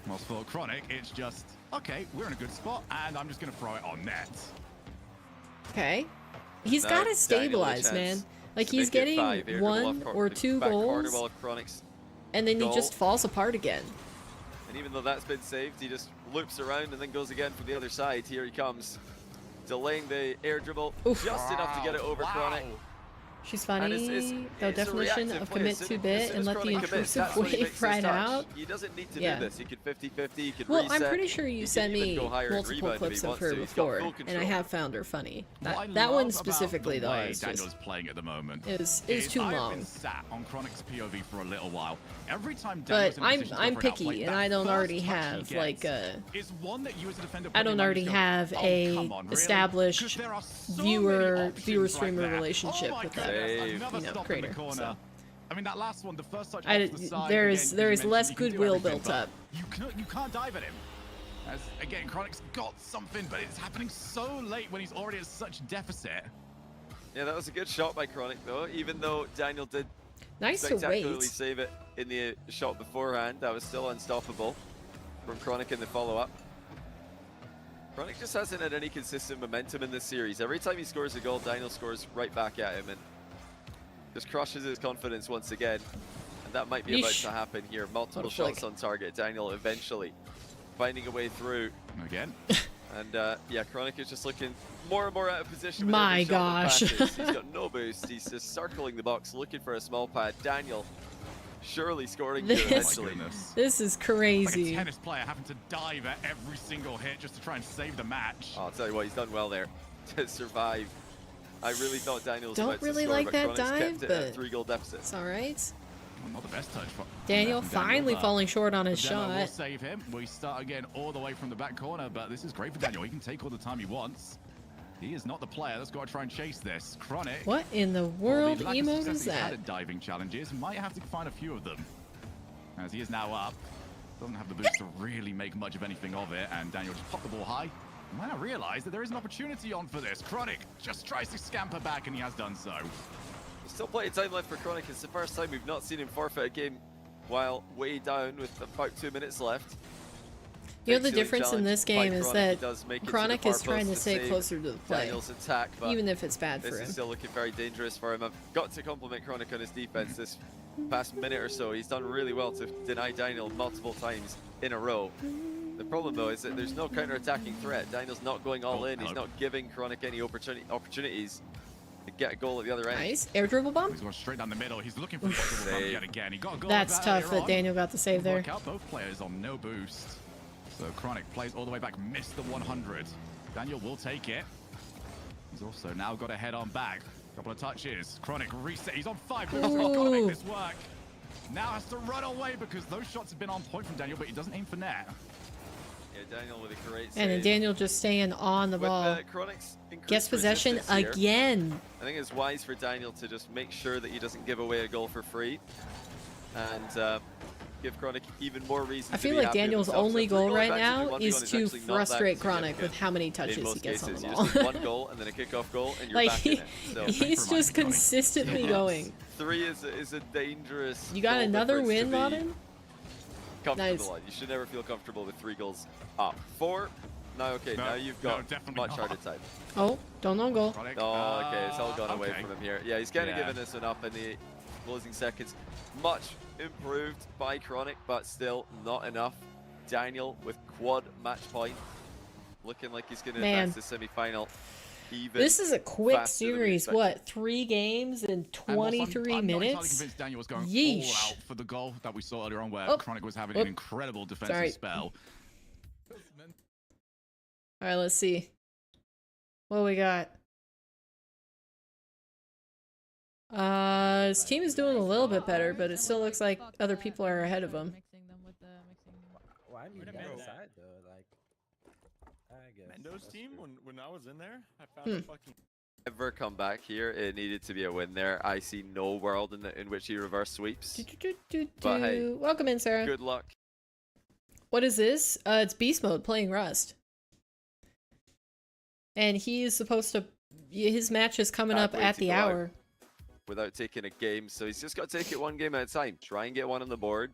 Whilst for Chronic, it's just, okay, we're in a good spot, and I'm just going to throw it on net. Okay. He's Now, got to Daniel stabilize, a man. chance Like to he's make it getting 5 here, one dribble off or the two back corner goals, while Chronic's and then he goal. just falls apart again. And even though that's been saved, he just loops around and then goes again from the other side. Here he comes, delaying the air dribble Oof. just enough to get it over Wow. Chronic. She's And funny, though it's a definition reactive of play. commit As too soon bit as and let the Chronic commits, intrusive that's when he wave makes his right touch. out. He doesn't need to Yeah. do this. He can 50-50, he can Well, reset. I'm pretty sure you he sent can even me go higher and multiple rebound if clips he of wants her to. He's got before, full and I control. have found her funny. What I That love one about specifically, the though, way is Daniel's just playing at the moment is too I've long. been sat on Chronic's POV for a little while. Every time But Daniel's in a position to go I'm for an outplay, picky, and that I don't first already touch he have gets like a. is one that you as a defender I don't probably already go, have "Oh, a come on, really?" established 'Cause there are so many viewer options streamer right there. relationship Oh my with that, goodness, another you know, stop in creator. the corner. So. I mean, that last one, the first touch off the side, there again, is as there you is mentioned, less you can do goodwill everything, built but up. You can't dive at him. As again, Chronic's got something, but it's happening so late when he's already at such deficit. Yeah, that was a good shot by Chronic, though. Even though Daniel did Nice to spectacularly wait. save it in the shot beforehand, that was still unstoppable from Chronic in the follow-up. Chronic just hasn't had any consistent momentum in this series. Every time he scores a goal, Daniel scores right back at him and just crushes his confidence once again. And that might be about Yeesh. to happen here. Multiple What a flick. shots on target. Daniel eventually finding a way through. Again. And yeah, Chronic is just looking more and more out of position. With My every shot that gosh. passes. He's got no boost. He's just circling the box, looking for a small pad. Daniel surely scoring here This- eventually. Goodness. This is Like a crazy. tennis player having to dive at every single hit just to try and save the match. Oh, I'll tell you what, he's done well there to survive. I really thought Daniel was Don't about really to score, like but that Chronic's dive, kept it at a but 3-goal deficit. It's all right. Well, not the best touch. Daniel from finally but falling short on his Demo will shot. save him. We start again all the way from the back corner, but this is great for Daniel. He can take all the time he wants. He is not the player that's got to try and chase this. Chronic. What in the Well, world the lack of emote success is he's had that? at diving challenges might have to find a few of them. As he is now up, doesn't have the boost to really make much of anything of it, and Daniel just popped the ball high. And now realize that there is an opportunity on for this. Chronic just tries to scamper back, and he has done so. Still plenty of time left for Chronic. It's the first time we've not seen him forfeit a game while way down with about 2 minutes left. You know the Excellent difference in challenge this by game is Chronic. that He does make it to the Chronic far is trying to post stay save closer to the play, Daniel's attack, but even if it's bad for this him. is still looking very dangerous for him. I've got to compliment Chronic on his defense this past minute or so. He's done really well to deny Daniel multiple times in a row. The problem, though, is that there's no counter-attacking threat. Daniel's not going all in. He's not giving Chronic any opportunities to get a goal at the other end. Nice air dribble bump. He's going straight down the middle. He's looking for the bump yet again. He got a goal. That's of tough earlier that on. Daniel got the save there. Work out both players on no boost. So Chronic plays all the way back, missed the 100. Daniel will take it. He's also now got a head on back. Couple of touches. Chronic reset. He's on 5. He's got to make this work. Now has to run away because those shots have been on point from Daniel, but he doesn't aim for net. Yeah, Daniel with a great And then save. Daniel just staying on the With ball. Chronic's increased Gets possession resistance here, again. I think it's wise for Daniel to just make sure that he doesn't give away a goal for free. And give Chronic even more reason I to feel be like happy with Daniel's himself. So only 3 goal goal right advantage in now 1v1 is to actually not that frustrate Chronic significant with how many in touches he most gets on cases. the You ball. just need 1 goal and then a kickoff goal and you're Like back in it. So he's just consistently Yes. going. 3 is a dangerous You got goal another difference win, to be Laden? comfortable Nice. on. You should never feel comfortable with 3 goals up. 4. Now, okay, No, now you've no, got definitely much not. harder time. Oh, don't know goal. Chronic, Oh, okay, it's all gone away okay. from him here. Yeah, he's kind of Yeah. given this one up in the closing seconds. Much improved by Chronic, but still not enough. Daniel with quad match point, looking like he's going to Man. advance to semi-final. Even This is a quick faster than we series. expected. What, 3 games in And whilst 23 I'm not entirely minutes? convinced Daniel was going Yeesh. all out for the goal that we saw earlier on, where Oh. Chronic was having Oh. an incredible defensive Sorry. spell. All right, let's see. What we got? His team is doing a little bit better, but it still looks like other people are ahead of him. Well, I mean, outside though, like, I guess. Mendo's that's team, true. when I was in there, I found a fucking. Ever come back here, it needed to be a win there. I see no world in which he reverse sweeps. But hey, Welcome in, Sarah. good luck. What is this? It's Beast Mode playing Rust. And he is supposed to... His match is coming up Way at to the go out hour. without taking a game, so he's just got to take it 1 game at a time. Try and get 1 on the board.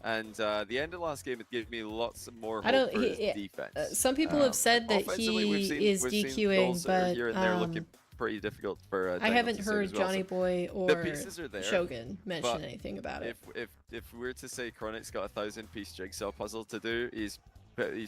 And the end of last game, it gave me lots more I hope don't- for his he- defense. Some people have said that Offensively, we've seen- he is we've seen DQing, goals that are but here and there looking pretty difficult for I Daniel haven't to save heard as well, Johnny so Boy or the pieces are there, Shogun mention but anything about it. if we were to say Chronic's got a 1,000-piece jigsaw puzzle to do, he's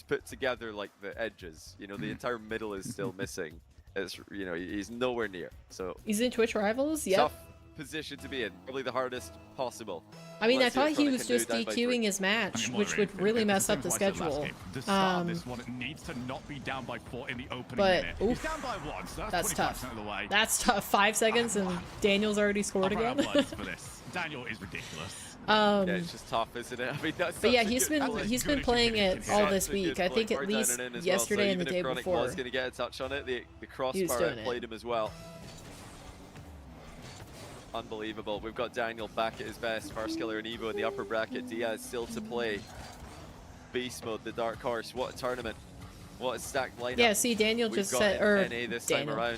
put together like the edges. You know, the entire middle is still missing. It's, you know, he's nowhere near. So He's in Twitch Rivals? Yep. tough position to be in. Probably the hardest possible. I mean, I Let's see what thought he Chronic was can do just down by DQing 3. his match, I mean, which would really mess up the schedule. The start of this one, it needs to not be down by 4 in the opening But, minute. oof, He's down by 1, so that's 25% tough. of the way. That's tough. 5 seconds and Daniel's already scored I'll again. run out words for this. Daniel is ridiculous. Yeah, it's just tough, isn't it? I mean, that's But yeah, such a he's good been play. he's good been as playing you can it get. all Such this a good week. I play. think at We're least down and in as yesterday well, so and the even day if Chronic before. was going to get a touch on it, the He was crossbar doing played him as well. Unbelievable. We've got Daniel back at his best. Firstkiller and Evoh in the upper bracket. Diaz still to play. Beast mode, the dark horse. What a tournament. What a stacked lineup. Yeah, see, Daniel We've just got said, an or NA this time Daniel. around.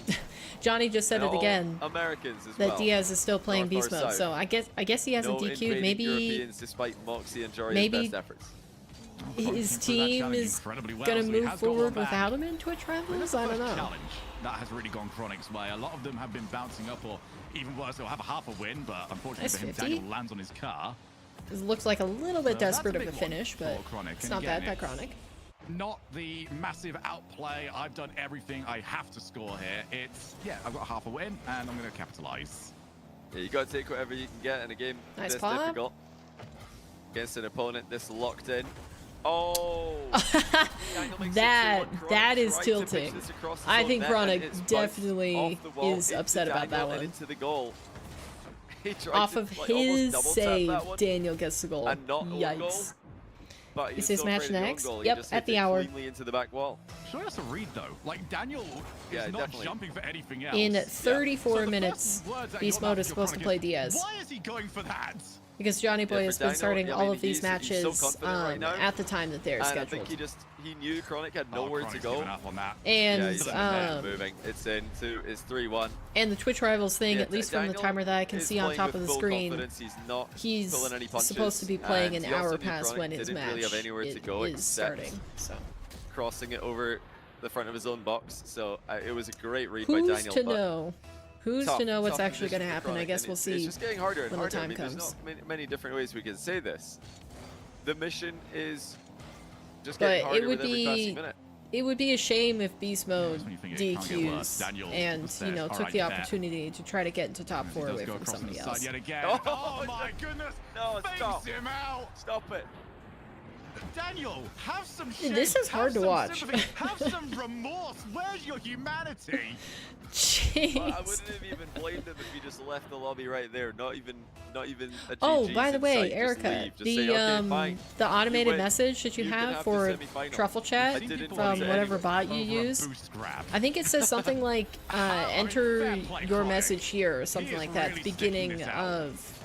Johnny just said And it all again. Americans as That well. Diaz is still playing North or beast mode. south. So I guess he hasn't No DQ'd. invading Maybe Europeans despite Moxie and Joria's maybe best efforts. his team is gonna move forward without him in Twitch Rivals. I don't know. Challenge that has really gone Chronic's way. A lot of them have been bouncing up, or even worse, they'll have a half a win, but unfortunately Nice for him, 50. Daniel lands on his car. It looks like a little bit That's desperate a of a big one finish, for but Chronic. it's And not again, bad by it's Chronic. Not the massive outplay. I've done everything I have to score here. It's, yeah, I've got half a win, and I'm going to capitalize. Yeah, you got to take whatever you can get in a game Nice this pop. difficult. Against an opponent this locked in. Oh! Daniel makes it 2-1. Chronic that is tried to pitch tilting. this across his I own think net, Chronic and it's bounced definitely off the wall is into upset about that Daniel and one. into the goal. He tried Off to, of like, almost his double tap save, that one Daniel gets the goal. and not own goal. Yikes. But Is he's his so match afraid of the own next? goal, he Yep, just at hit the it hour. cleanly into the back wall. Sure, that's a read though. Like Daniel Yeah, is not definitely. jumping for anything else. In So 34 the minutes, first words out Beast your Mode mouth is to supposed to Chronic play is, Diaz. Why is he going for that? Because Johnny Boy for has been Daniel, starting yeah, I all mean, of these he's so matches confident right now. at the time that they're And I scheduled. think he knew Chronic had Oh, nowhere to Chronic's go. given up on that. And yeah, he's moving. It's in to it's 3-1. and the Twitch Rivals thing, Yeah, at least from the Daniel timer that I can is see on playing top with of the full screen, confidence. He's not he's pulling any punches, supposed to be playing and an he also hour knew past Chronic when his didn't match really have anywhere to go is except starting. So crossing it over the front of his own box. So it was a great read by who's Daniel. to but know? Who's tough- to know what's tough actually going to position for happen? I Chronic, guess and we'll it's see. just getting harder and when the harder. I time mean, there's comes. not many different ways we can say this. The mission is just But getting it harder would with every passing be minute. It would be a shame if Beast Mode when you think it can't get worse. DQs Daniel and said, you know "All took right, the bet." opportunity to try to get into top He 4 does away go from across on somebody the side else. yet again. Oh, Oh my goodness! No, Face stop. him out! Stop it. Daniel, have some shame. This is hard have to some watch. sympathy, have some remorse. Where's your humanity? Jeez. Well, I wouldn't have even blamed him if he just left the lobby right there. Not even a Oh, GG's by the in way, sight. Just Erica, leave. Just the say, okay, fine. the automated win. message that you You can have have the for semi-final. truffle I chat didn't from want to whatever anyway. bot you Over a use, boost grab. I think it says something like enter fair play, your Chronic. message here or something is like that at really the sticking beginning this out. of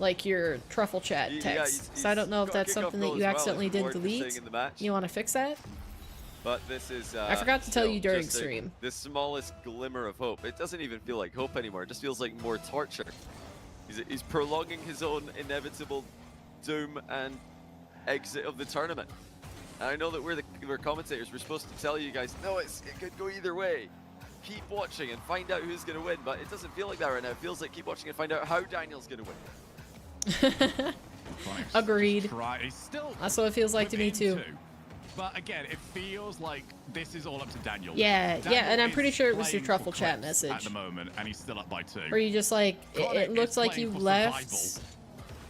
like your truffle chat Yeah, text. he's So I don't know if got a that's kickoff something goal that as you well, accidentally as did Ward was saying delete. in the match. You want to fix that? But this is I forgot to tell you still during just stream. the smallest glimmer of hope. It doesn't even feel like hope anymore. It just feels like more torture. He's prolonging his own inevitable doom and exit of the tournament. And I know that we're commentators. We're supposed to tell you guys, no, it could go either way. Keep watching and find out who's going to win. But it doesn't feel like that right now. It feels like keep watching and find out how Daniel's going to win. Chronic's Agreed. He's still That's what it feels like to me within too. 2. But again, it feels like this is all up to Daniel. Yeah, Daniel yeah, and I'm is pretty sure it was your playing truffle for chat clips at message. the moment, and he's still up by 2. Or you just like Chronic it looks is like playing you for left survival.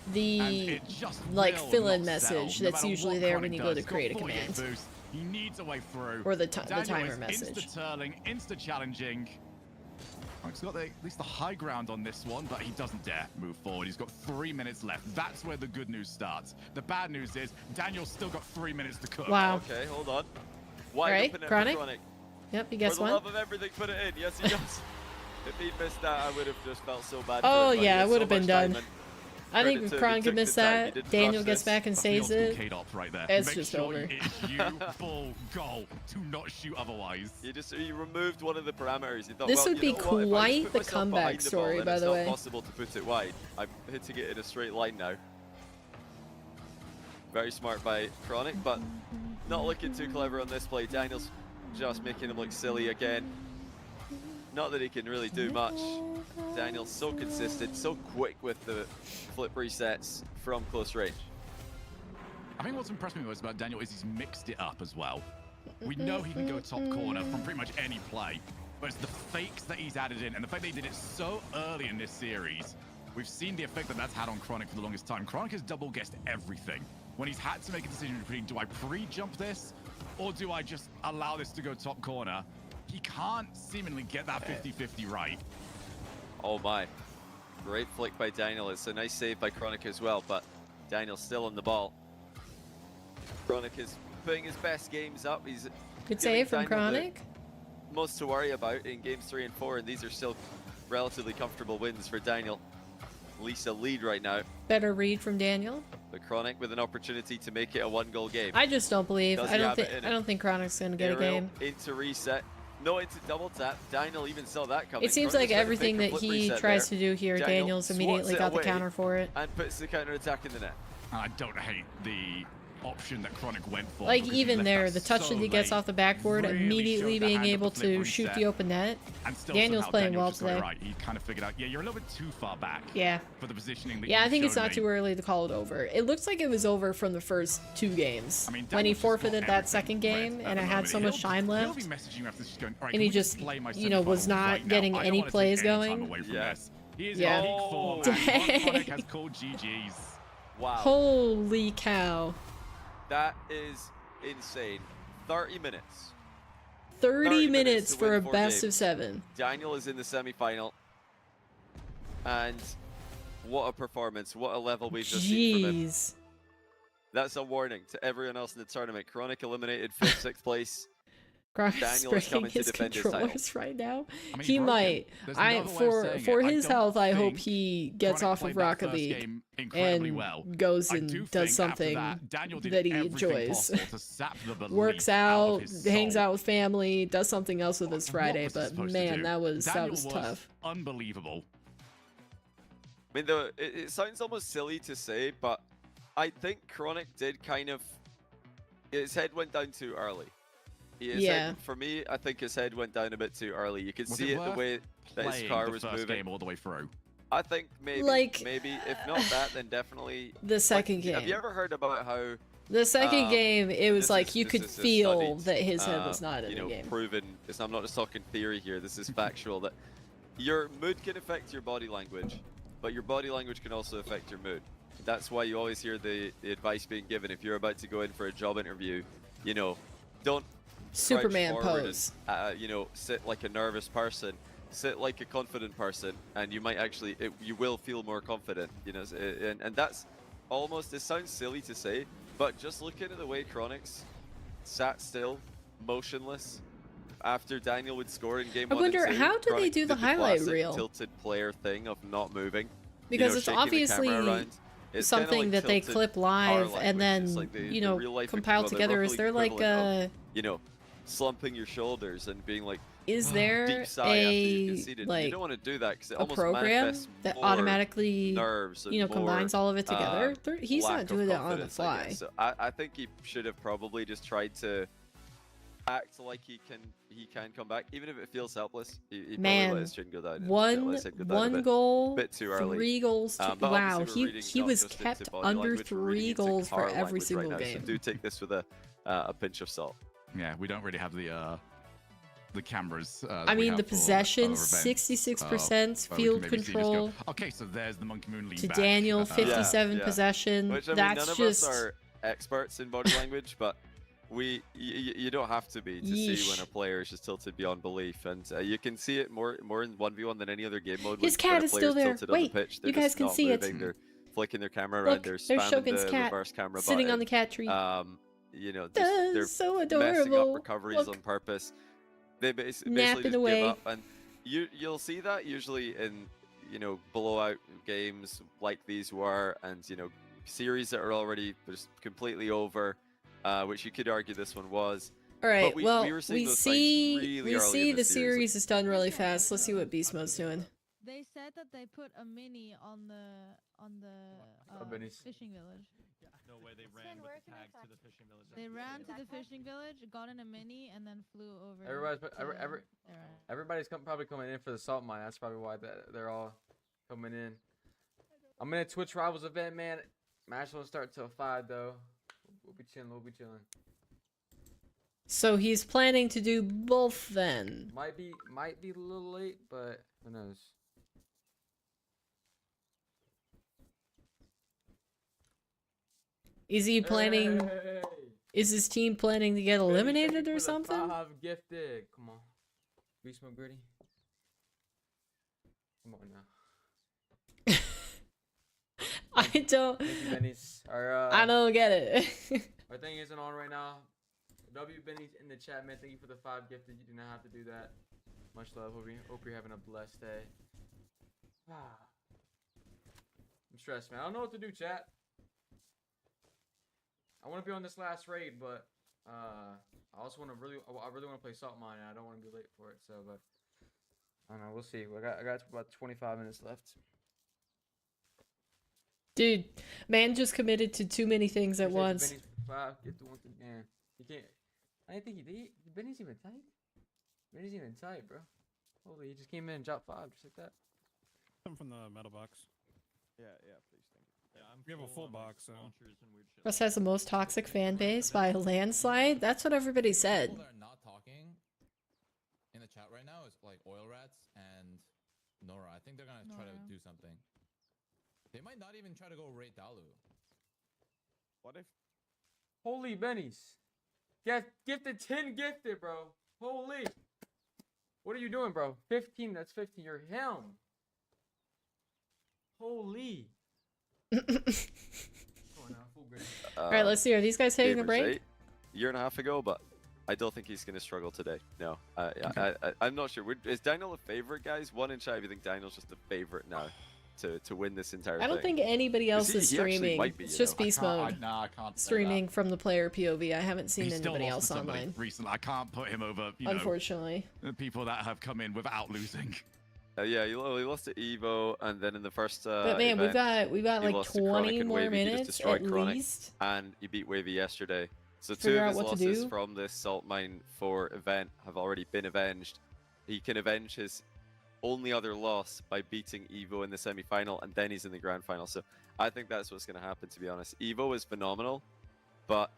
And the it just like will fill-in not settle. message No that's matter usually what there Chronic when you go does. to He's got create a 48 command. boost. He needs a way through. Or the Daniel timer is message. Insta-turling, insta-challenging. Chronic's got at least the high ground on this one, but he doesn't dare move forward. He's got 3 minutes left. That's where the good news starts. The bad news is Daniel's still got 3 minutes to cook. Wow. Okay, hold on. Wide Right, open net Chronic? for Chronic. Yep, you For guess the one. love of everything, put it in. Yes, he does. If he missed that, I would have just felt so bad. Oh, for him, but yeah, he had it would have so been much done. time and I think credit to him, he Chronic took missed the time, he that. didn't Daniel rush gets this. back and That's the saves ultimate it. K-Dop right there. It's Make just sure over. It is you, full goal. Do not shoot otherwise. You removed one of the parameters. You thought, This well, would you be know what, if I quite just put the myself comeback behind the story, ball, then by it's the not way. possible to put it wide. I'm hitting it in a straight line now. Very smart by Chronic, but not looking too clever on this play. Daniel's just making him look silly again. Not that he can really do much. Daniel's so consistent, so quick with the flip resets from close range. I think what's impressed me most about Daniel is he's mixed it up as well. We know he can go top corner from pretty much any play, but it's the fakes that he's added in, and the fact that he did it so early in this series. We've seen the effect that that's had on Chronic for the longest time. Chronic has double-guessed everything. When he's had to make a decision between, do I pre-jump this, or do I just allow this to go top corner? He can't seemingly get that 50-50 right. Oh my. Great flick by Daniel. It's a nice save by Chronic as well, but Daniel's still on the ball. Chronic is putting his best games up. He's Good save from Daniel Chronic. most to worry about in games 3 and 4, and these are still relatively comfortable wins for Daniel. At least a lead right now. Better read from Daniel. But Chronic with an opportunity to make it a 1-goal game. I just don't believe. Does I he have don't it think. in I him? don't think Chronic's gonna get a Aerial game. into reset. No, into double tap. Daniel even saw that coming. It seems Chronic like just tried to everything fake that a flip he reset tries there. to do here, Daniel Daniel's swats immediately it got the away counter for it. And puts the counter attack in the net. And I don't hate the option that Chronic went for. Like because he even left there, that the touch so that he gets late. off the backboard, Really immediately showed the being hand of able the flip to shoot reset. the open net. And still Daniel's somehow playing Daniel well just got it today. right. He kind of figured out, yeah, you're a little bit too far back Yeah. for the positioning that Yeah, I you've think it's shown not me. too early to call it over. It looks like it was over from the first 2 games. I mean, When he Daniel's just got forfeited that everything second game red and at it the had moment. so much He'll- time he'll left, be messaging you after this going, all right, and can he we just, play my you know, was semifinals not right now? getting I don't any wanna take plays any time going. away from Yeah. this. He is Yeah. in peak form, Oh. and Chronic has called GG's. Wow. Holy cow. That is insane. 30 minutes. 30 minutes minutes to for win a 4 best of games. 7. Daniel is in the semi-final. And what a performance. What a level we've just seen from him. Jeez. That's a warning to everyone else in the tournament. Chronic eliminated 5th, 6th place. Chronic's Daniel is breaking coming to his defend his title. controllers right now. I mean, He broken. might. There's no other way of saying For it. I his don't health, I hope think he gets Chronic off of played that Rocket first League game incredibly and well. goes I and do does think after something that, Daniel did that he everything enjoys. possible to sap the belief Works out out, of his hangs soul. out with family, does something else with his What Friday. was he But supposed to man, do? that was Daniel tough. unbelievable. I mean, it sounds almost silly to say, but I think Chronic did kind of... His head went down too early. For me, I think his head went down a bit too early. You could Was see it it the worth way that his Playing car the was first moving. game all the way through. I think maybe, Like- if not that, then definitely... The second like, game. Have you ever heard about how... The second game, it was this like is- you this could is a feel studied, that his head was not in you the know, game. proven. I'm not just talking theory here. This is factual. That your mood can affect your body language, but your body language can also affect your mood. That's why you always hear the advice being given if you're about to go in for a job interview. You know, don't Superman crouch forward pose. And, you know, sit like a nervous person. Sit like a confident person, and you might actually, you will feel more confident. You know, and that's almost. It sounds silly to say, but just looking at the way Chronix sat still, motionless, after Daniel would score in game I 1 and wonder, 2, how do they Chronix do the did highlight classic reel? tilted player thing of not moving. Because you know, it's shaking the obviously camera around. It's kinda something like that they tilted clip car live language. and then, It's like the you know, real life compile well, the together. Is roughly there like equivalent a... of, you know, slumping your shoulders and being like, Is there deep sigh after you've a conceded. You like don't want to do that because it a almost program manifests that more automatically nerves and you know more, combines all of it together? He's lack not of doing that on the confidence, I fly. guess. So I think he should have probably just tried to act like he can come back, even if it feels helpless. He probably Man, let his chin go down. and let One his head go down a bit. goal, bit too early. 3 goals. But Wow, obviously we're he reading not was just into kept body under language, we're reading 3 into goals for car every language single right now, game. So do take this with a pinch of salt. Yeah, we don't really have the cameras. that I we mean, have the for possession, other events, 66% where we field can maybe see just go, control. okay, so there's the Monkey Moon lean To back. Daniel, 57 yeah. possession. Which, I mean, That's none of just... us are experts in body language, but you don't have to be to see when Yeesh. a player is just tilted beyond belief, and you can see it more in 1v1 than any other game mode. His when cat a is player's still there. tilted on the Wait, pitch, you they're guys just can not see it. moving, They're flicking their camera Look, around. They're there's spamming Shogun's the cat reverse camera sitting on button. the cat tree. You know, just, That's they're so messing up adorable. recoveries Look, on purpose. They basically napping just away. give up, and you'll see that usually in, you know, blowout games like these were, and you know, series that are already just completely over, which you could argue this one was. all right, But we well, were seeing we those signs see really early see in the the series. series is done really fast. Let's see what Beast Mode's doing. They said that they put a mini on the minis? fishing village. No way they ran with the tag to the fishing village. They ran to the fishing village, got in a mini, and then flew over. Everybody's everybody's probably coming in for the salt mine. That's probably why they're all coming in. I'm in a Twitch Rivals event, man. Match won't start till 5 though. We'll be chilling. So he's planning to do both then. Might be a little late, but who knows? Is he planning? Hey! Is his team planning to get eliminated or something? Five gifted. Come on. Beast mode gritty. Come on now. I don't. Thank you, Benny's. I don't get it. Our thing isn't on right now. W Benny's in the chat, man. Thank you for the 5 gifted. You do not have to do that. Much love. Hope you're having a blessed day. I'm stressed, man. I don't know what to do, chat. I want to be on this last raid, but I also want to really want to play Salt Mine, and I don't want to be late for it. So, but I don't know. We'll see. I got about 25 minutes left. Dude, man just committed to too many things at once. Benny's 5 gifted once again. He can't. I didn't think he did. Benny's even tight. Benny's even tight, bro. Holy, he just came in and dropped 5 just like that. Come from the metal box. Yeah, please, thank you. Yeah, we have a full box, so. Russ has the most toxic fan base by a landslide. That's what everybody said. People that are not talking in the chat right now is like Oil Rats and Nora. I think they're gonna try to do something. They might not even try to go raid Dalu. What if? Holy Benny's. Gifted 10 gifted, bro. Holy. What are you doing, bro? 15, that's 15. You're him. Holy. Alright, let's see. Are these guys taking a Gamers break? 8, a year and a half ago, but I don't think he's going to struggle today. No. I'm not sure. Is Daniel a favorite, guys? One in chat, if you think Daniel's just a favorite now to win this entire thing. I don't think anybody else is he actually streaming. might be, It's you just know. beast mode. I can't say Streaming from the player POV. I haven't seen He's still anybody lost else to somebody online. recently. I can't put him over, you know, Unfortunately. the people that have come in without losing. Yeah, he lost to Evoh, and then in the first But man, event, we've got he like lost to Chronic 20 and more Wavy. He just minutes destroyed at Chronic, least. and he beat Wavy yesterday. So Figure 2 of out his what to losses do. from this Salt Mine 4 event have already been avenged. He can avenge his only other loss by beating Evoh in the semi-final, and then he's in the grand final. So I think that's what's going to happen, to be honest. Evoh is phenomenal, but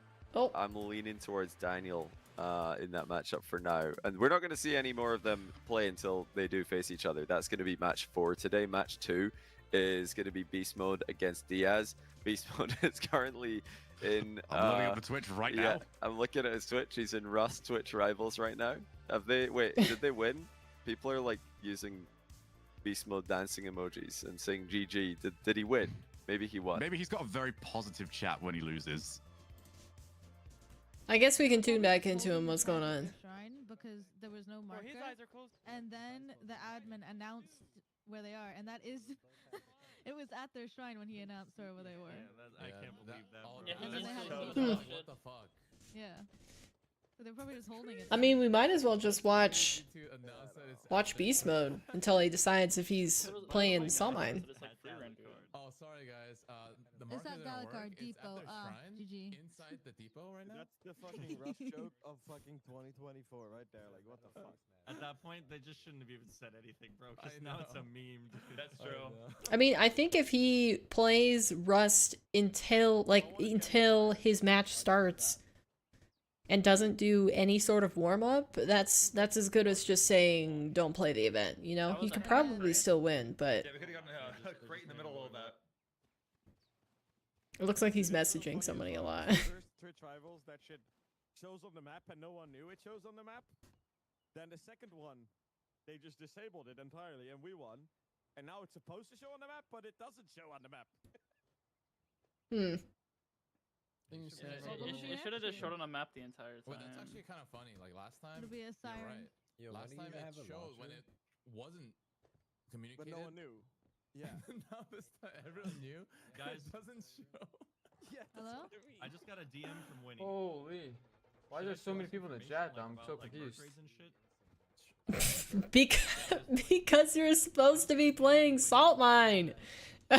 I'm leaning towards Daniel in that matchup for now. And we're not going to see any more of them play until they do face each other. That's going to be match 4 today. Match 2 is going to be Beast Mode against Diaz. Beast Mode is currently in... I'm loading up the Twitch right now. Yeah, I'm looking at his Twitch. He's in Rust Twitch Rivals right now. Have they... Wait, did they win? People are like using Beast Mode dancing emojis and saying GG. Did he win? Maybe he won. Maybe he's got a very positive chat when he loses. I guess we can tune back into him. What's going on? Shrine because there was no marker. His eyes are closed. And then the admin announced where they are, and that is. It was at their shrine when he announced where they were. I can't believe that. Yeah, bro. and then they had to What go back. the fuck? Yeah. So they're probably just holding it. I mean, we might as well just watch To announce that it's watch Beast Mode until he decides if he's playing Salt Mine. Oh, sorry guys. The It's markers at don't Gallicar work. It's at Depot. their shrine GG. inside the depot right now. That's the fucking Rust joke of fucking 2024 right there. Like, what the fuck? At that point, they just shouldn't have even said anything, bro. I Because now it's a know. meme. That's true. I mean, I think if he plays Rust until his match starts and doesn't do any sort of warm up, that's as good as just saying don't play the event. You know, he could probably still win, but Yeah, we could have gotten a crate in the middle of that. it looks like he's messaging somebody a lot. First Twitch Rivals, that shit shows on the map and no one knew it shows on the map. Then the second one, they just disabled it entirely and we won. And now it's supposed to show on the map, but it doesn't show on the map. It should have just showed on a map the entire time. Well, that's actually kind of funny. Like last time, It'll be a you're siren. right. Last time it showed when it wasn't But communicated. no one knew. Yeah. Now this time everyone knew. Guys, it doesn't show. Yeah. that's Hello? what I mean. I just got a DM from Winnie. Holy. Why is there so many people in the chat, though? I'm so confused. Because you're supposed to be playing Salt Mine. No,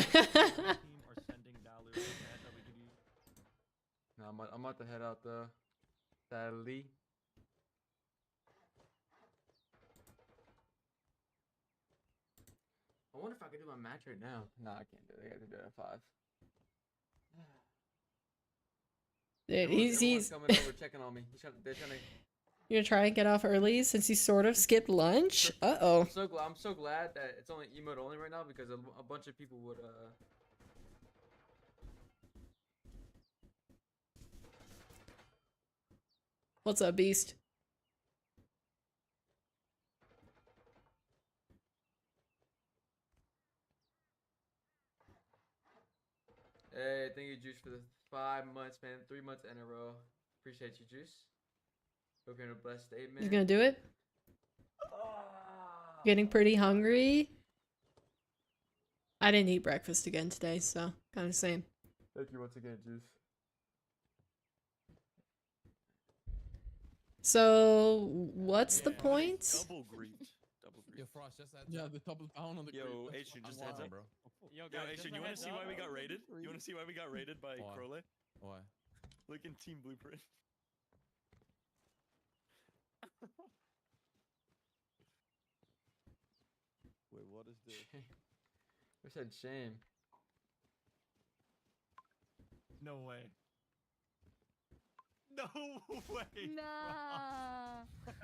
I'm about to head out though. Sadly. I wonder if I could do my match right now. No, I can't do it. I gotta do it at 5. He's coming over checking on me. They're trying to. You're gonna try and get off early since he sort of skipped lunch. Uh-oh. I'm so glad that it's only emote only right now because a bunch of people would What's up, Beast? Hey, thank you, Juice, for the 5 months, man. 3 months in a row. Appreciate you, Juice. Hope you're in a blessed state, man. He's gonna do it? Getting pretty hungry. I didn't eat breakfast again today, so kind of same. Thank you once again, Juice. So, what's the point? Double griefed. Yo, Frost, just that. Yeah, the double down on the. Yo, Asian, just heads up. bro. Yo, Asian, you want to see why we got raided? You want to see why we got raided by Why? Crowley? Why? Look in Team Blueprint. Wait, what is this? Who said shame? No way. No way. Nah. The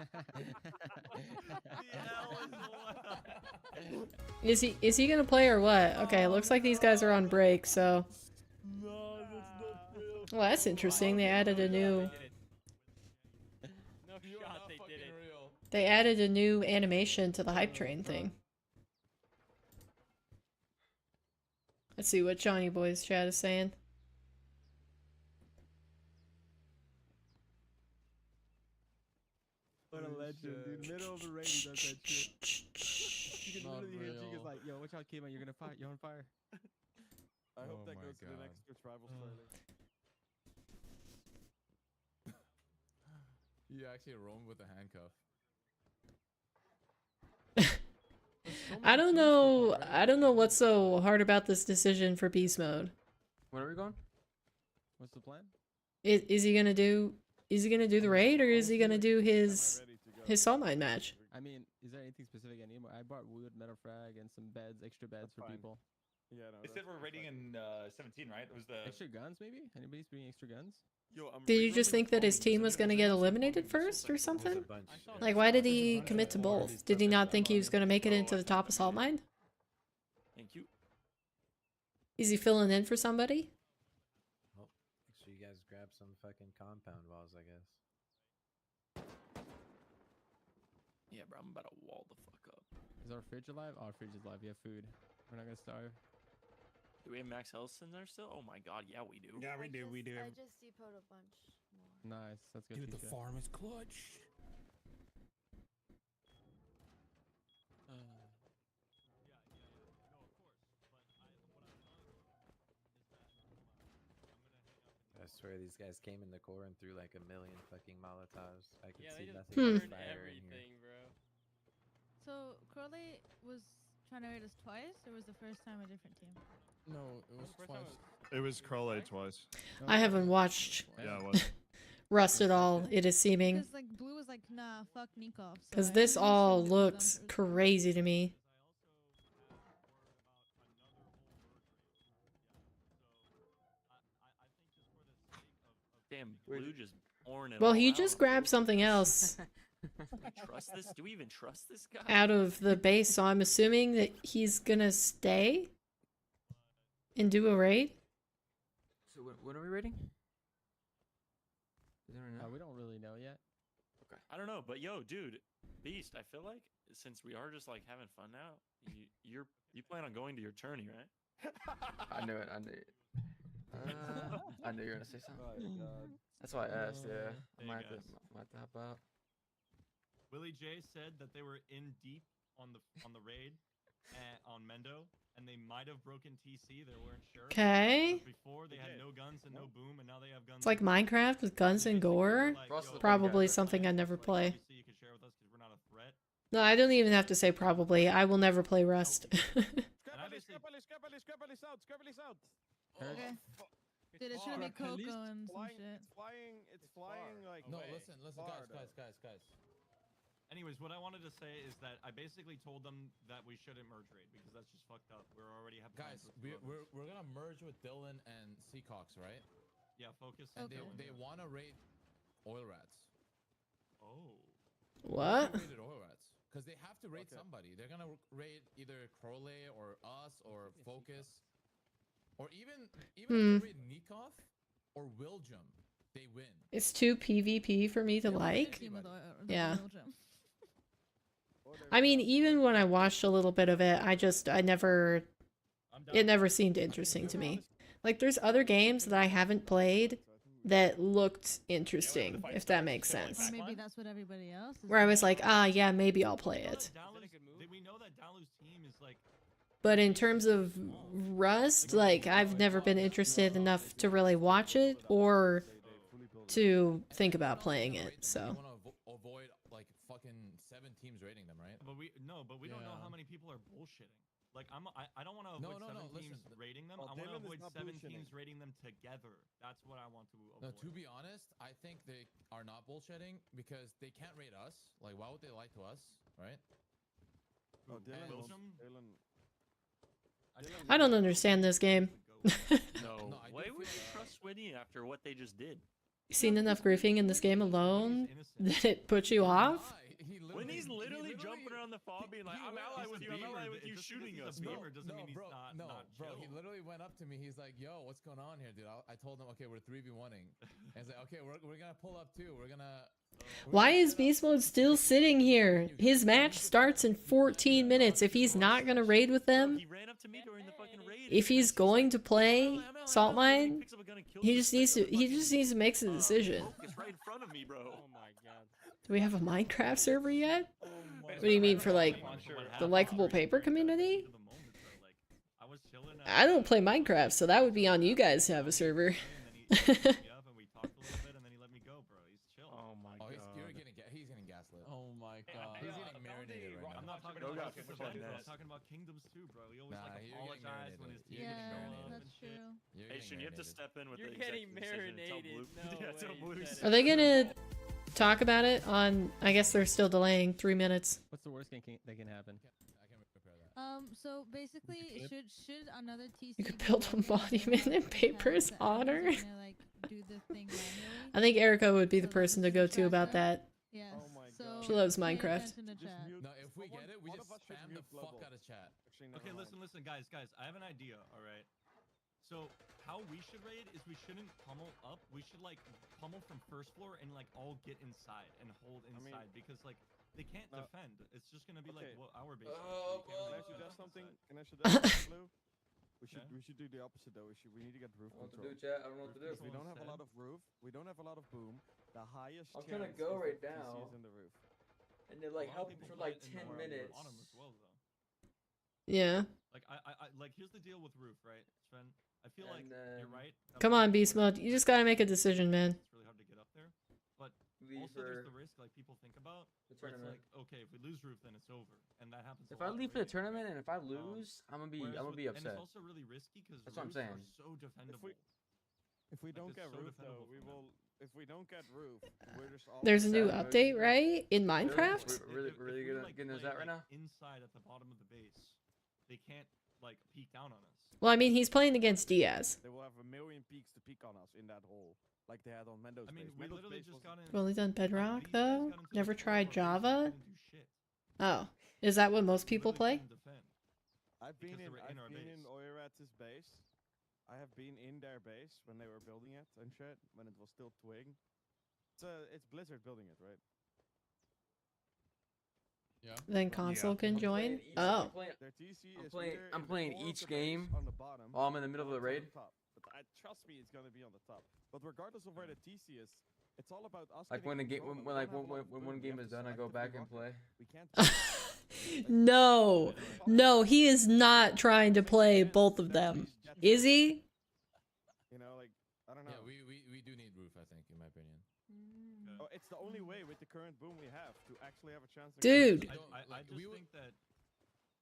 hell is allowed? Is he gonna play or what? Okay, it looks like these guys are on break, so. No, that's not real. Well, that's interesting. They added a new. No shot they did it. They added a new animation to the hype train thing. Let's see what Johnny Boy's chat is saying. What a legend, dude. Middle of the raid, he does that shit. You can Not literally hear Jig is real. like, yo, watch out, K-Man, you're gonna fire. You're on fire. I hope Oh that my goes to the God. next Twitch Rivals trailer. You actually roam with a handcuff. I don't know what's so hard about this decision for beast mode. When are we going? What's the plan? Is he gonna do the raid or is he gonna do his Am I ready to go? Soul Mine match? I mean, is there anything specific I need? I bought wood, metal frag, and some beds, extra beds for fine. people. Yeah, no. They said we're raiding in 17, right? It was the. Extra guns, maybe? Anybody's bringing extra guns? Yo, I'm Did you just re-rolling think that his phone. team Does was gonna anyone get else have eliminated phone? first or something? I saw Like, that. why did There's a he bunch commit of to them. both? Did he not think he was gonna make it Oh, into I the see top what you assault did. mine? Thank you. Is he filling in for somebody? Well, make sure you guys grab some fucking compound walls, I guess. Yeah, bro, I'm about to wall the fuck up. Is our fridge alive? Our fridge is alive. We have food. We're not gonna starve. Do we have max health in there still? Oh my god, yeah, we do. Yeah, we do. We do. I just depoted a bunch more. Nice. That's good. Dude, the Tisha. farm is clutch. I swear these guys came in the core and threw like a million fucking Molotovs. I could Yeah, see they just nothing Hmm. but fire in here. bro. So Crowley was trying to raid us twice, or was the first time a different team? No, it was first time twice. It was Crowley twice. I haven't watched Yeah, it was. Rust at all, it is seeming. Because like Blue was like, nah, fuck Nikov. So Because I this assumed all it was looks them. crazy to me. Damn, Blue just born it Well, all he out. just grabbed something else Do we trust this? Do we even trust this guy? out of the base, so I'm assuming that he's gonna stay and do a raid. So when are we raiding? Is anyone know? We don't really know yet. I don't know, but yo, dude, Beast, I feel like since we are just like having fun now, you plan on going to your tourney, right? I knew it. I knew it. I knew you were gonna say something. Oh my god. That's why I asked. Yeah, Hey, might have guys. to hop out. Willie J said that they were in deep on the raid on Mendo, and they might have broken TC. They weren't sure. Okay. But before they had no guns and no boom, and now they have guns. It's like and boom. Minecraft with guns and gore. Probably something I never play. Obviously, you can share with us because we're not a threat. No, I don't even have to say probably. I will never play Rust. Scrapalies out! Scrapalies out! Okay. Dude, it's gonna be Coco and some shit. It's flying like. No, way listen, far, guys. Anyways, what I wanted to say is that I basically told them that we shouldn't merge raid because that's just fucked up. We're already have Guys, plans with we're others. gonna merge with Dylan and Seacox, right? Yeah, focus. And Okay. they want to raid oil rats. Oh. What? They raided oil rats because they have to raid somebody. They're gonna raid either Crowley or us or Focus, or even if they raid Nikov or Wiljum, they win. It's too PvP for me to like. Yeah. I mean, even when I watched a little bit of it, it never seemed interesting to me. Like, there's other games that I haven't played that looked interesting, if that makes sense. Or maybe that's what everybody else is Where I was doing. like, yeah, maybe I'll play it. We know that Dalu's team is like. But in terms of Rust, like, I've never been interested enough to really watch it or to think about playing it, so. You want to avoid like fucking 7 teams raiding them, right? But we don't know how many people are bullshitting. Like I don't want to avoid seven teams raiding them. I want to avoid 7 teams raiding them together. That's what I want to avoid. No, to be honest, I think they are not bullshitting because they can't raid us. Like, why would they lie to us, right? Oh, I don't understand this game. No, why would you trust Swinny after what they just did? You've seen enough griefing in this game alone that it puts you off? When he's literally jumping around the fob being like, I'm allied with you, shooting us, bro. Bro, he literally went up to me. He's like, yo, what's going on here, dude? I told him, okay, we're 3v1ing. And he's like, okay, we're gonna pull up too. Why is Beast Mode still sitting here? His match starts in 14 minutes. If he's not gonna raid with them, if he's going to play Salt Mine, he just needs to make a decision. It's right in front of me, bro. Oh my god. Do we have a Minecraft server yet? What do you mean, for like the likable paper community? I don't play Minecraft, so that would be on you guys to have a server. He's getting gaslit. Oh my god. He's getting marinated right now. I'm not talking about I'm talking about Kingdoms too, bro. He always like apologized when his team was going off and shit. Hey, you have to step in with You're the getting executive decision. Tell Blue. Are they gonna talk about it on? I guess they're still delaying 3 minutes. What's the worst that can happen? So basically, should another TC You could build a monument in Paper's honor. like do the thing manually? I think Erica would be the person to go to about that. Yes. So She loves pay Minecraft. attention to chat. No, if we get it, we just spam the fuck out of chat. Okay, listen, guys. I have an idea. All right. So how we should raid is we shouldn't pummel up. We should like pummel from first floor and like all get inside and hold inside because like they can't defend. It's just gonna be like our base. Can I suggest something? Can I suggest something, Blue? We should do the opposite though. We need to get roof control. What to do, chat? I don't know what to do. If we don't have a lot of roof, we don't have a lot of boom. The highest. I'm trying to go right TC now. is in the roof. And they're like helping for like 10 minutes. Yeah. Like I like here's the deal with roof, right, Sven? I feel like you're right. Come on, Beast Mode. You just gotta make a decision, man. It's really hard to get up there, but also there's the risk like people think about. Where it's like, okay, if we lose roof, then it's over, and that happens. If I leave for the tournament and if I lose, I'm gonna be upset. And it's also really risky because that's what I'm saying. So defendable. If we don't get roof though, we will. If we don't get roof, we're just. There's a new update, right? In Minecraft? We're really gonna get into that right now. Inside at the bottom of the base, they can't like peek down on us. Well, I mean, he's playing against Diaz. They will have a million peaks to peek on us in that hole, like they had on Mendo's. I mean, we literally just got in. Well, he's done Bedrock, though? Never tried Java? Oh. Is that what most people play? I've been in Oiratz's base. I have been in their base when they were building it and shit, when it was still Twig. It's Blizzard building it, right? Yeah. Then console can join? Oh. I'm playing each game while I'm in the middle of the raid. But trust me, it's gonna be on the top. But regardless of where the TC is, it's all about us. Like when the game, when one game is done, I go back and play. We can't. No, he is not trying to play both of them. Is he? You know, like I don't know. Yeah, we do need roof, I think, in my opinion. Oh, it's the only way with the current boom we have to actually have a chance. Dude. I just think that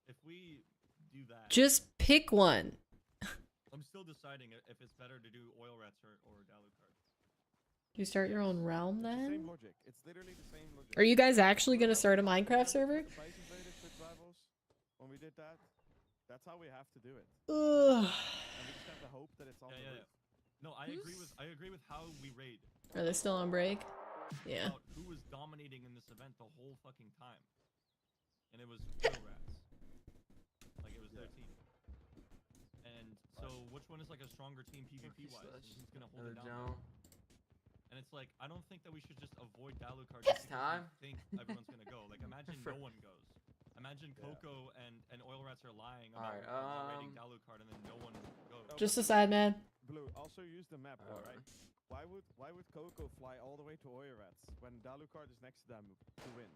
if we do that, just pick one. I'm still deciding if it's better to do oil rats or Dalucard. Do you start your own realm then? Same logic. It's literally the same logic. Are you guys actually gonna start a Minecraft server? When we did that, that's how we have to do it. Ugh. And we just have to hope that it's on the roof. No, I agree with how we raid. Are they still on break? Yeah. About who was dominating in this event the whole fucking time, and it was Oil Rats. Like it was their team. And so, which one is like a stronger team PvP wise? And who's gonna hold it down? And it's like, I don't think that we should just avoid Dalucard just because we think everyone's gonna go. Like, imagine no one goes. Imagine Coco and Oil Rats are lying about raiding Dalucard and then no one goes. Just a side, man. Blue, also use the map, right? Why would Coco fly all the way to Oil Rats when Dalucard is next to them to win?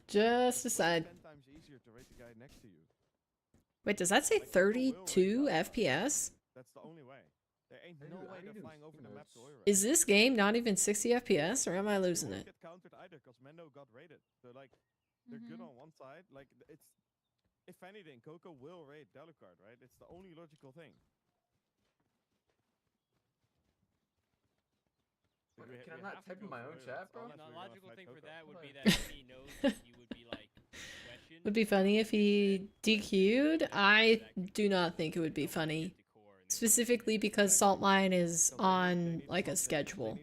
Just a side. 10 times easier to raid the guy next to you. Wait, does that say 32 FPS? That's the only way. There ain't no way they're flying over the map to Oil Rats. Is this game not even 60 FPS, or am I losing it? They won't get countered either, because Mendo got raided. So like, they're good on one side. Like, it's, if anything, Coco will raid Dalucard, right? It's the only logical thing. Can I not type in my own chat, bro? The logical thing for that would be that he knows that you would be like questioned. Would be funny if he DQ'd. I do not think it would be funny. Specifically because Saltmine is on like a schedule.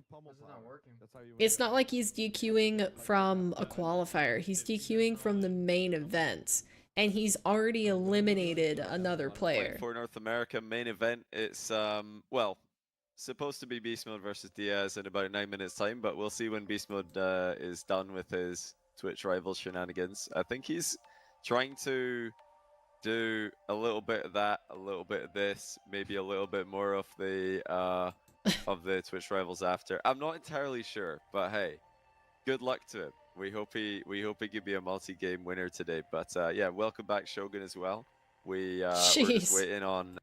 It's not like he's DQing from a qualifier. He's DQing from the main event. And he's already eliminated another player. For North America main event, it's well, supposed to be Beast Mode versus Diaz in about 9 minutes time, but we'll see when Beast Mode is done with his Twitch rivals shenanigans. I think he's trying to do a little bit of that, a little bit of this, maybe a little bit more of the Twitch rivals after. I'm not entirely sure, but hey, good luck to him. We hope he could be a multi-game winner today. But yeah, welcome back, Shogun, as well. We're just waiting on.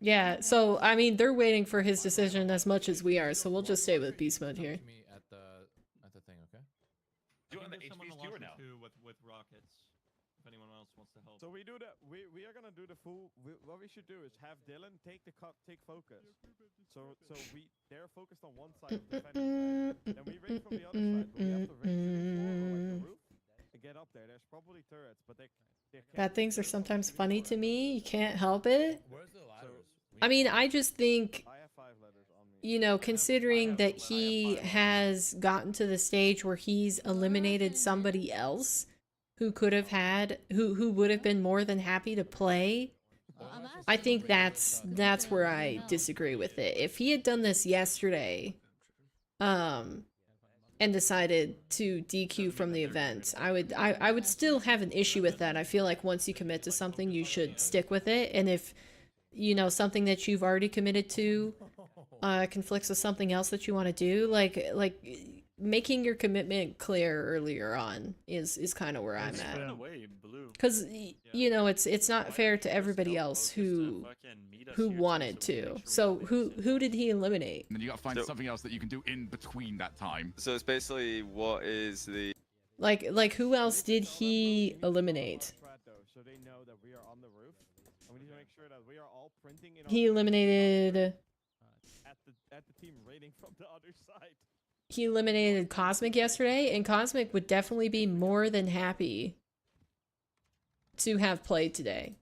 Yeah, so I mean they're waiting for his decision as much as we are, so we'll just stay with Beast Mode here. At the thing, okay? Do you want the HPs too or no? With rockets. If anyone else wants to help. So we do that. We are gonna do the full. What we should do is have Dylan take focus. So they're focused on one side of the fence, right? And we raid from the other side. But we have to raid to the floor or like the roof and get up there. There's probably turrets, but Bad things are sometimes funny to me. You can't help it. Where's the ladders? I mean, I just think, I have 5 letters on me. you know, considering that he has gotten to the stage where he's eliminated somebody else who could have had, who would have been more than happy to play, I think that's where I disagree with it. If he had done this yesterday, and decided to DQ from the event, I would still have an issue with that. I feel like once you commit to something, you should stick with it. And if, you know, something that you've already committed to conflicts with something else that you want to do, like making your commitment clear earlier on is kind of where I'm at. Because you know it's not fair to everybody else who wanted to. So who did he eliminate? And then you got to find something else that you can do in between that time. So it's basically what is the like who else did he eliminate? So they know that we are on the roof, and we need to make sure that we are all printing in. He eliminated at the team raiding from the other side. He eliminated Cosmic yesterday, and Cosmic would definitely be more than happy to have played today.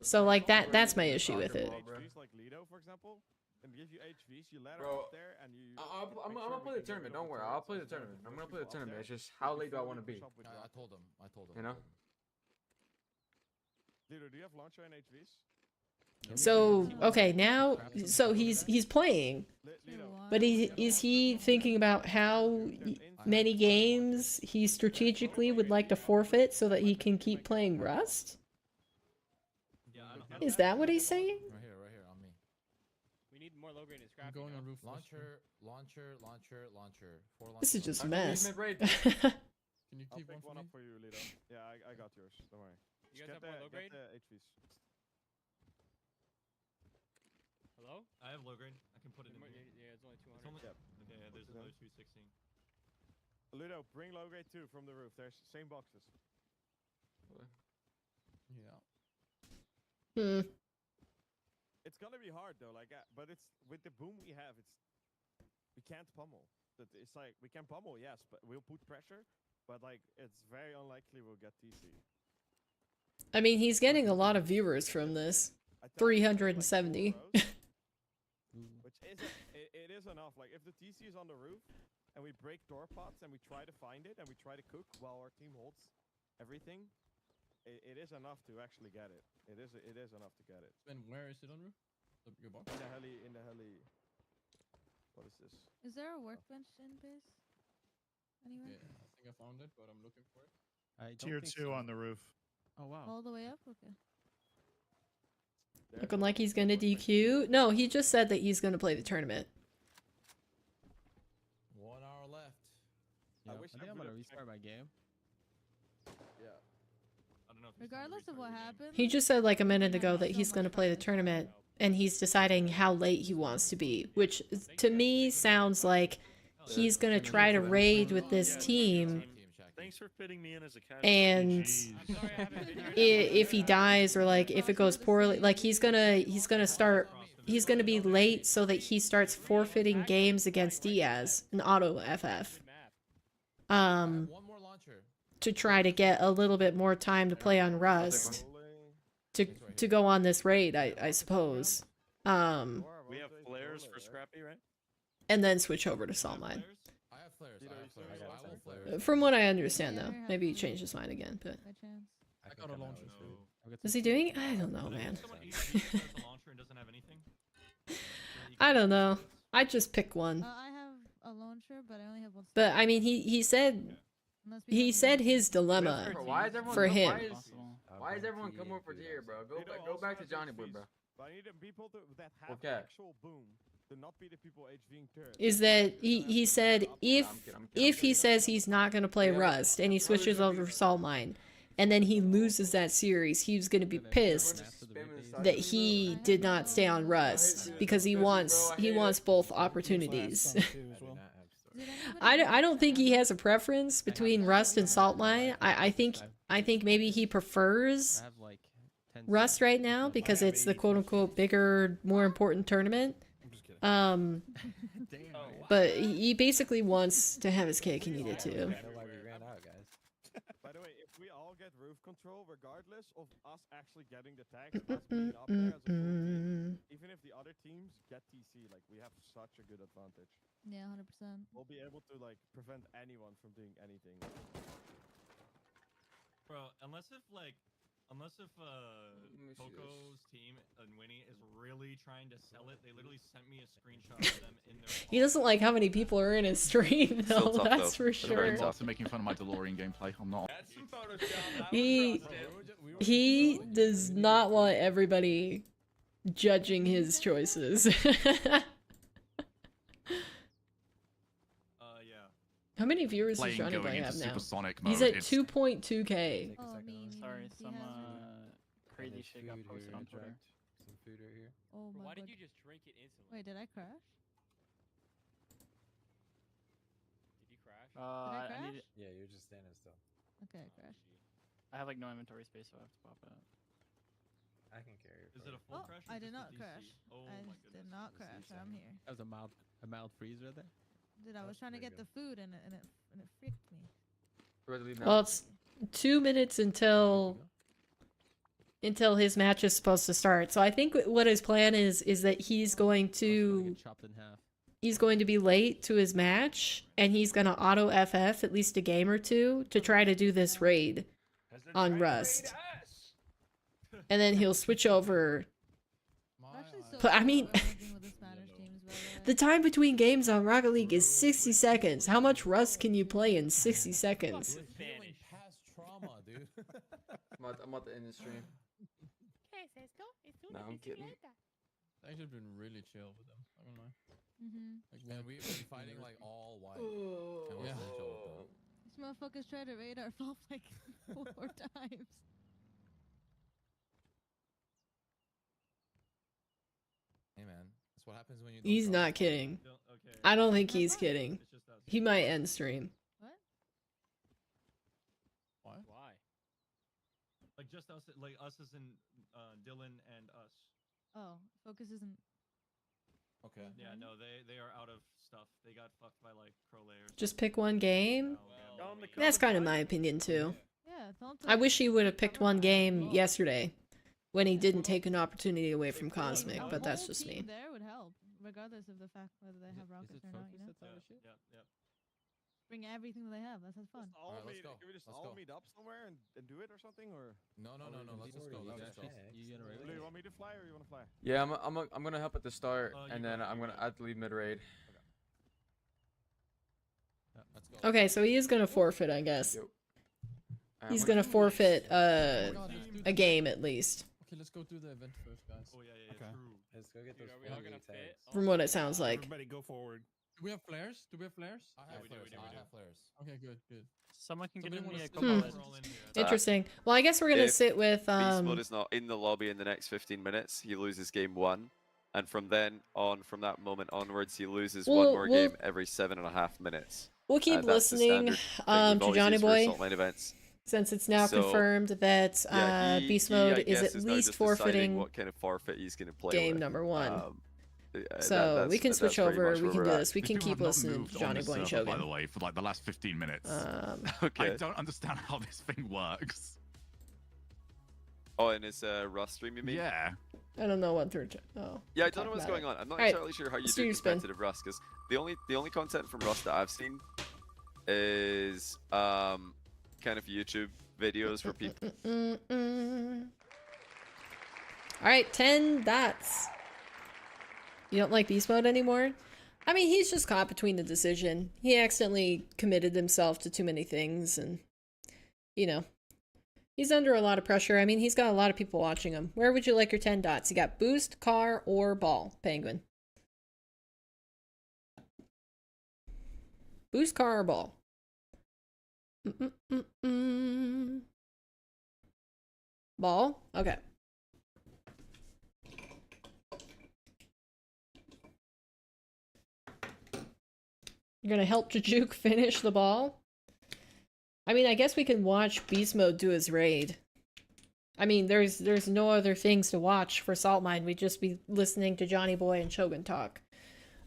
So like that's my issue with it. HVs like Lido, for example, and give you HVs, you ladder up there, and you. I'm gonna play the tournament. Don't worry, I'll play the tournament. I'm gonna play the tournament. It's just how late do I want to be? I told him. You know. Lido, do you have launcher and HVs? So okay, now so he's playing, but is he thinking about how many games he strategically would like to forfeit so that he can keep playing Rust? Is that what he's saying? Right here on me. We need more low grade and scrappy. Going on roof. Launcher. 4 launchers. This is just a mess. Can you keep one up for you, Lido? Yeah, I got yours. Don't worry. You guys have more low grade? HVs. Hello? I have low grade. I can put it in. Yeah, it's only 200. Yeah, there's another 216. Ludo, bring low grade 2 from the roof. There's same boxes. Yeah. It's gonna be hard though, like, but it's with the boom we have. We can't pummel. It's like we can pummel, yes, but we'll put pressure. But like, it's very unlikely we'll get TC. I mean, he's getting a lot of viewers from this. 370. With It is enough. Like if the TC is on the roof and we break door pots and we try to find it and we try to cook while our team holds everything, it is enough to actually get it. It is enough to get it. And where is it on roof? Your box? In the heli. What is this? Is there a workbench in base? Anywhere? Yeah, I think I found it, but I'm looking for it. Tier 2 on the roof. Oh wow. All the way up? Okay. Looking like he's gonna DQ. No, he just said that he's gonna play the tournament. 1 hour left. I think I'm gonna restart my game. Yeah. I don't know if Regardless of what happened. He just said like a minute ago that he's gonna play the tournament, and he's deciding how late he wants to be, which to me sounds like he's gonna try to raid with this team. Thanks for fitting me in as a casual. And if he dies or like if it goes poorly, like he's gonna be late so that he starts forfeiting games against Diaz and auto FF. One more launcher. To try to get a little bit more time to play on Rust. To go on this raid, I suppose. We have flares for Scrappy, right? And then switch over to Salt Mine. I have flares. I will flares. From what I understand, though, maybe he changed his mind again. But I got a launcher. is he doing it? I don't know, man. Someone easily has a launcher and doesn't have anything. I don't know. I just pick one. I have a launcher, but I only have one. But I mean, he said his dilemma Why is everyone for him. Why is everyone coming over here, bro? Go back to Johnny Boy, bro. But I need the people that have Okay. actual boom to not be the people HVing turrets. Is that he said if he says he's not gonna play Rust and he switches over to Salt Mine, and then he loses that series, he's gonna be pissed that he did not stay on Rust because he wants both opportunities. I don't think he has a preference between Rust and Salt Mine. I think maybe he prefers Rust right now because it's the quote unquote bigger, more important tournament. But he basically wants to have his cake and eat it too. By the way, if we all get roof control, regardless of us actually getting the tags, us being up there as a full team, even if the other teams get TC, like we have such a good advantage. Yeah, 100%. We'll be able to like prevent anyone from doing anything. Bro, unless if Poco's team and Winnie is really trying to sell it, they literally sent me a screenshot of them in their. He doesn't like how many people are in his stream, though. Still tough, That's though. for Still very sure. tough. Making fun of my DeLorean gameplay. I'm not. That's some Photoshop. He does not want everybody judging his choices. Yeah. How many viewers does Playing Johnny going Boy into have now? supersonic He's mode, at it's- 2.2k. Sorry, some crazy shit got posted on Twitter. Some food right here. Oh my Why god. did you just drink it instantly? Wait, did I crash? Did you crash? Did I I crash? need Yeah, you're just standing still. Okay, I crashed. I have like no inventory space, so I have to pop out. I can carry it. Is it a Oh, full crash? I or did just a not DC? crash. Oh I my did goodness. not crash. I'm here. That was a mild freeze right there. Dude, I was trying to there get you the food and it freaked me. Well, it's 2 minutes until his match is supposed to start. So I think what his plan is that he's going to be late to his match, and he's gonna auto FF at least a game or two to try to do this raid on Rust, and then he'll switch over. But I mean, the time between games on Rocket League is 60 seconds. How much Rust can you play in 60 seconds? Trauma, dude. I'm at the end of the stream. No, I'm kidding. I've actually been really chill with them. I don't know. And we've been fighting like all white. Oh. And we're still chill with them. These motherfuckers tried to raid our flop like 4 times. Hey man, that's what happens when you. He's not kidding. I don't think he's kidding. He might end stream. What? Why? Like just us, like us as in Dylan and us. Oh, Focus isn't. Okay. Yeah, no, they are out of stuff. They got fucked by like Crowley or Just pick one game? That's kind of my opinion too. Yeah, don't I wish he would have picked one game yesterday when he didn't take an opportunity away from Cosmic, but that's just me. There would help. regardless of the fact whether they have rockets or not. You know, Yep. bring everything that they have. That's fun. All Alright, let's meet, go. Can we just Let's all go. meet up somewhere and do it or something? Or No, let's just go. Let's just go. Blue, you want me to fly or you want to fly? Yeah, I'm gonna help at the start, and then I'm gonna add lead mid raid. Let's go. Okay, so he is gonna forfeit, I guess. He's gonna forfeit a game at least, Okay, let's go do the event first, guys. Oh yeah, Okay. true. Let's go get Dude, those are we all friendly gonna fit? tags. from what it sounds like. Everybody go forward. Do we have flares? I have we do, flares. we do, I we do. have flares. Okay, good. Someone can Somebody give me wanna a split couple the of rest? Interesting. Well, I guess we're gonna If sit with Beast Mode is not in the lobby in the next 15 minutes, he loses game 1. And from then on, from that moment onwards, he loses one more We'll- game every 7.5 minutes. we'll keep That's the listening standard thing we've to always Johnny used for Boy, Assault Main events. since it's now So, confirmed that Yeah, Beast he, Mode I is guess, at now least just deciding forfeiting what kind of forfeit he's going to play game with. number 1. So So we can switch over. We can do this. We These can people keep have not listening moved to on Johnny this Boy and server, by the Shogun. way, for like the last 15 minutes. Okay. I don't understand how this thing works. Oh, and it's Rust stream, you mean? Yeah. I don't know what they're. Oh. Yeah, I talk don't know what's about going it. on. I'm not Alright, entirely sure how you let's do do your spin. competitive Rust, because the only content from Rust that I've seen is kind of YouTube videos where people. All right, 10 dots. You don't like Beast Mode anymore? I mean, he's just caught between the decision. He accidentally committed himself to too many things, and you know, he's under a lot of pressure. I mean, he's got a lot of people watching him. Where would you like your 10 dots? You got boost, car, or ball, Penguin. Boost, car, or ball. Ball? Okay. You're gonna help Jujuk finish the ball? I mean, I guess we can watch Beast Mode do his raid. I mean, there's no other things to watch for Salt Mine. We'd just be listening to Johnny Boy and Shogun talk.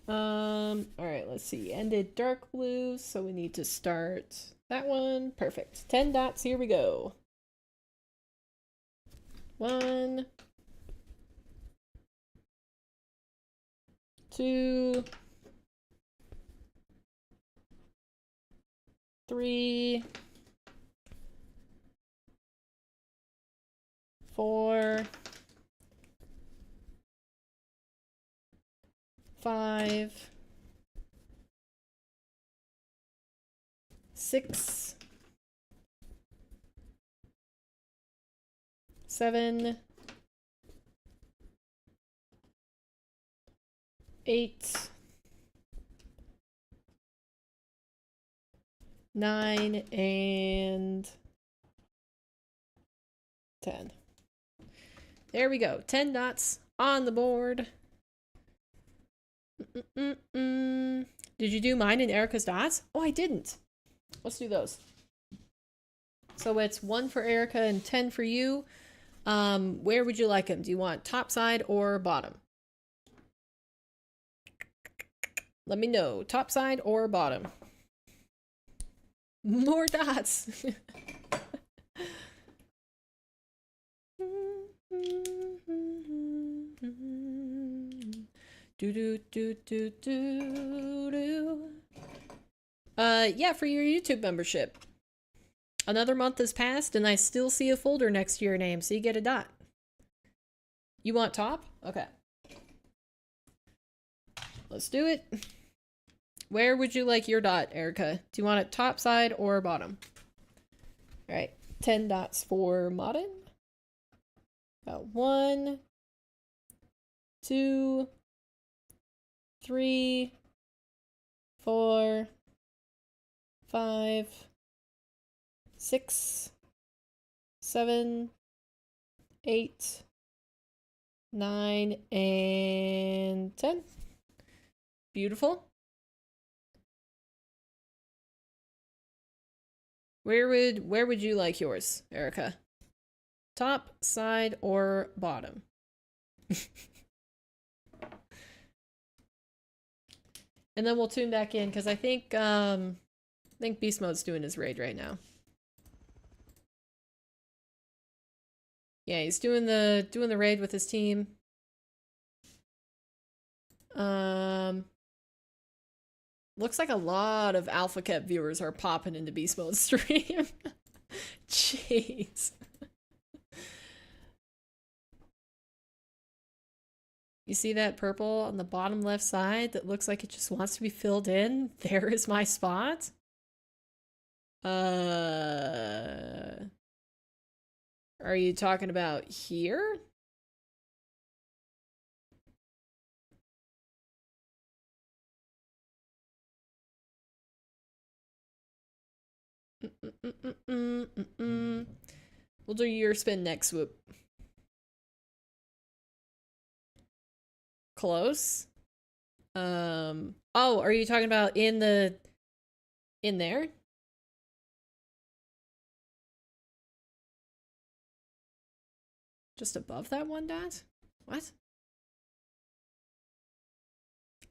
Alright, let's see. Ended dark blue, so we need to start that one. Perfect. 10 dots, here we go. 1, 2, 3, 4, 5, 6, 7, 8, 9, and 10. There we go. 10 dots on the board. Did you do mine and Erica's dots? Oh, I didn't. Let's do those. So it's 1 for Erica and 10 for you. Where would you like them? Do you want top side or bottom? Let me know. Top side or bottom? More dots. Yeah, for your YouTube membership. Another month has passed and I still see a folder next to your name, so you get a dot. You want top? Okay. Let's do it. Where would you like your dot, Erica? Do you want it top side or bottom? Alright, 10 dots for Modern. Got 1, 2, 3, 4, 5, 6, 7, 8, 9, and 10. Beautiful. Where would you like yours, Erica? Top, side, or bottom? And then we'll tune back in because I think Beast Mode's doing his raid right now. Yeah, he's doing the raid with his team. Looks like a lot of Alpha Cat viewers are popping into Beast Mode stream. Jeez. You see that purple on the bottom left side that looks like it just wants to be filled in? There is my spot. Are you talking about here? We'll do your spin next, Swoop. Close. Oh, are you talking about in there? Just above that one dot? What?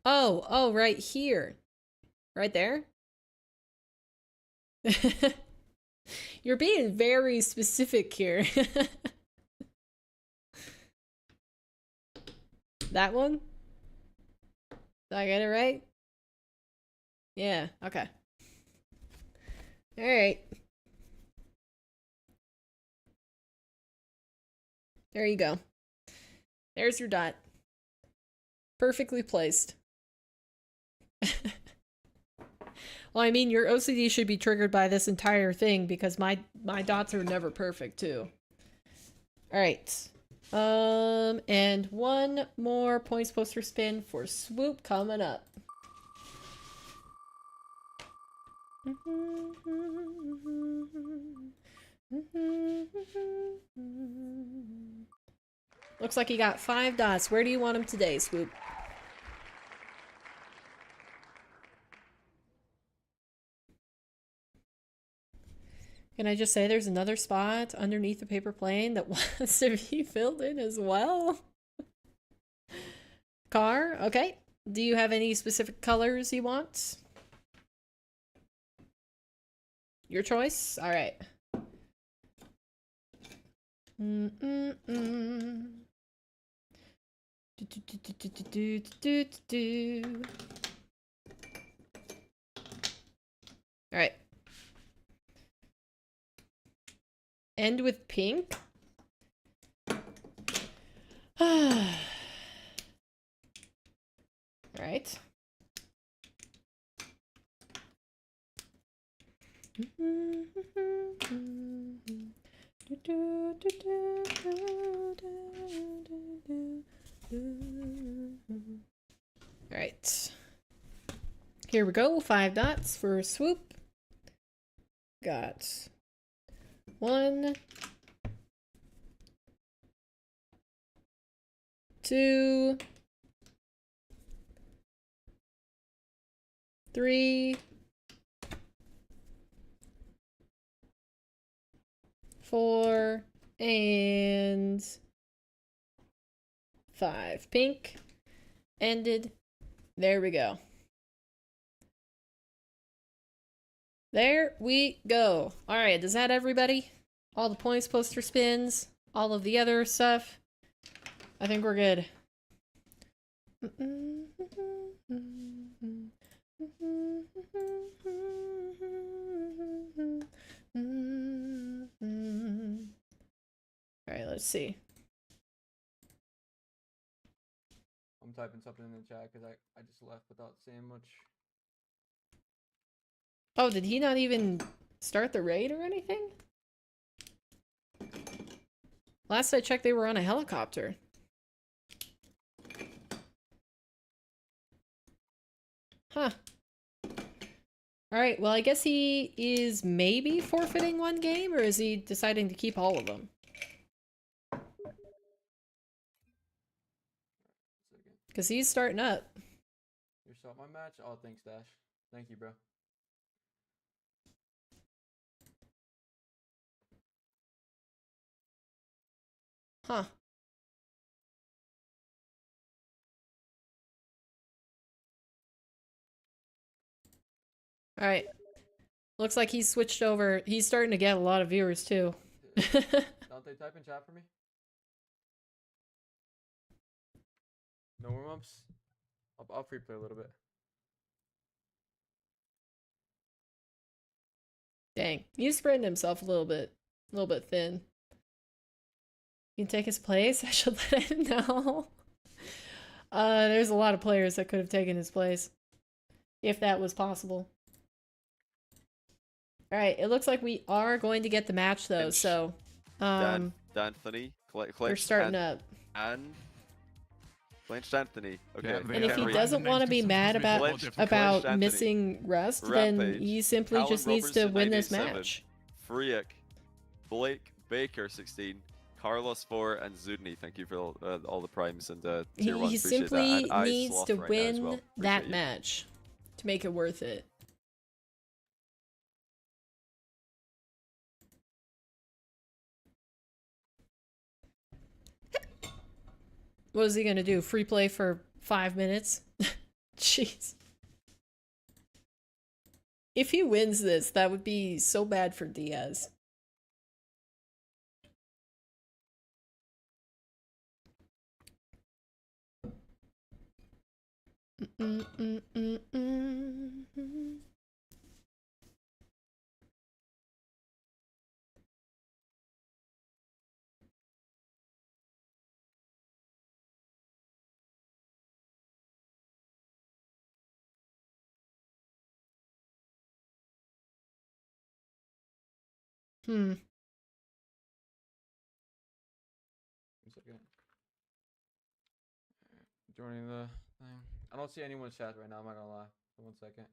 Oh, right here. Right there? You're being very specific here. That one? Did I get it right? Yeah, okay. Alright. There you go. There's your dot. Perfectly placed. Well, I mean, your OCD should be triggered by this entire thing because my dots are never perfect too. All right. And one more points poster spin for Swoop coming up. Looks like you got 5 dots. Where do you want them today, Swoop? Can I just say there's another spot underneath the paper plane that wants to be filled in as well? Car, okay. Do you have any specific colors you want? Your choice? All right. All right. End with pink. Right. Right. Here we go. 5 dots for Swoop. Got 1, 2, 3, 4, and 5. Pink. Ended. There we go. There we go. All right, is that everybody? All the points poster spins, all of the other stuff. I think we're good. All right, let's see. I'm typing something in the chat because I just left without saying much. Oh, did he not even start the raid or anything? Last I checked, they were on a helicopter. Huh. Alright, well, I guess he is maybe forfeiting one game, or is he deciding to keep all of them? Because he's starting up. You saw my match? Oh, thanks, Dash. Thank you, bro. Huh. Alright. Looks like he's switched over. He's starting to get a lot of viewers, too. Don't they type in chat for me? No warm-ups? I'll free play a little bit. Dang, he's spreading himself a little bit thin. You can take his place? I should let him know. There's a lot of players that could have taken his place. If that was possible. Alright, it looks like we are going to get the match though, so... D'Anthony, we're starting up. And... Clenched Anthony. Okay. Yeah, and if he doesn't want to be mad about missing Rust, then he simply just needs to win this match. Friak, Blake, Baker 16, Carlos 4, and Zudny. Thank you for all the primes and tier 1. He simply needs to win that match to make it worth it. What is he gonna do? Free play for 5 minutes? Jeez. If he wins this, that would be so bad for Diaz. One second. Joining the thing. I don't see anyone's chat right now, I'm not gonna lie. 1 second.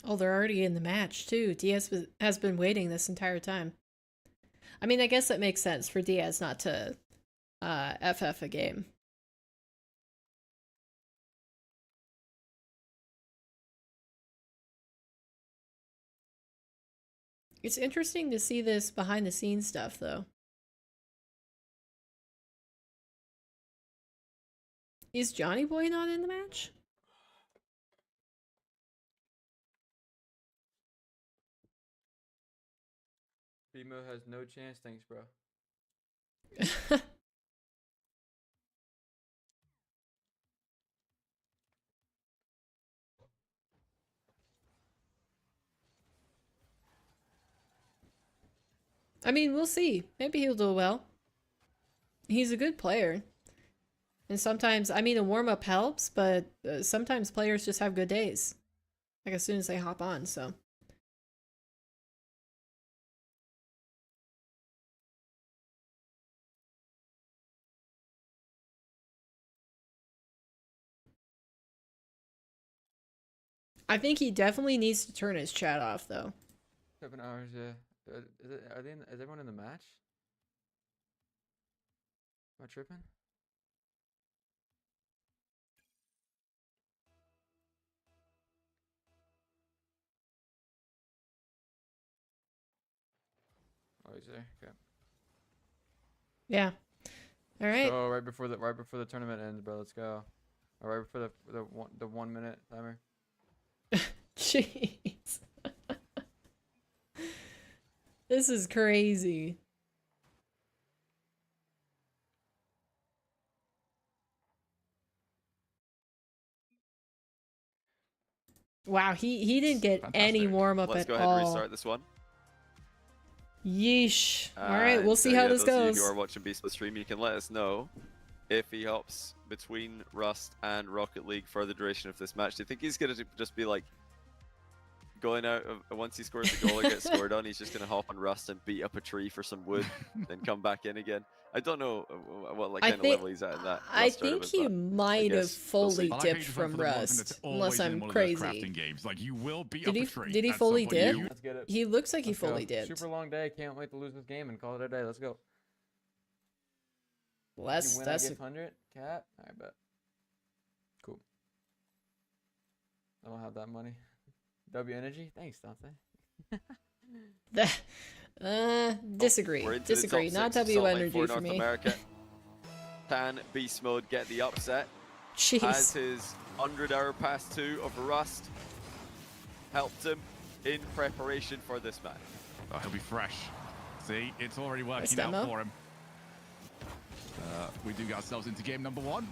Oh, they're already in the match, too. Diaz has been waiting this entire time. I mean, I guess that makes sense for Diaz not to FF a game. It's interesting to see this behind-the-scenes stuff, though. Is Johnny Boy not in the match? BMO has no chance, thanks, bro. I mean, we'll see. Maybe he'll do well. He's a good player. And sometimes, I mean, a warm-up helps, but sometimes players just have good days. Like as soon as they hop on, so... I think he definitely needs to turn his chat off, though. 7 hours, yeah. Is everyone in the match? Am I tripping? Oh, he's there. Okay. Yeah. All right. So right before the tournament ends, bro. Let's go. All right before the 1 minute timer. Jeez. This is crazy. Wow, he didn't get any warm up Let's at go ahead all. and restart this one. Yeesh. All right, we'll see how this those of goes. you who are watching Beast the stream, you can let us know if he hops between Rust and Rocket League for the duration of this match. Do you think he's gonna just be like going out once he scores the goal or gets scored on? He's just gonna hop on Rust and beat up a tree for some wood, then come back in again. I don't know what kind of level he's at in that. I think he might have fully we'll dipped from Rust, unless I'm crazy. Games. Like, you will beat did up a tree he at fully some point. dip? Let's get it. He looks like he Let's go. fully dipped. Super long day. Can't wait to lose this game and call it a day. Let's go. Well, that's you win, I give 100 cap. All right, bet. Cool. I don't have that money. W Energy. Thanks, Dante. Disagree. We're into Disagree. the top Not six, W Salt Lake Energy for for North me. America. Can Beast Mode get the upset? Jeez. Has his 100-hour pass 2 of Rust helped him in preparation for this match? Oh, he'll be fresh. See, it's already working Nice out demo. for him. We do get ourselves into game number 1.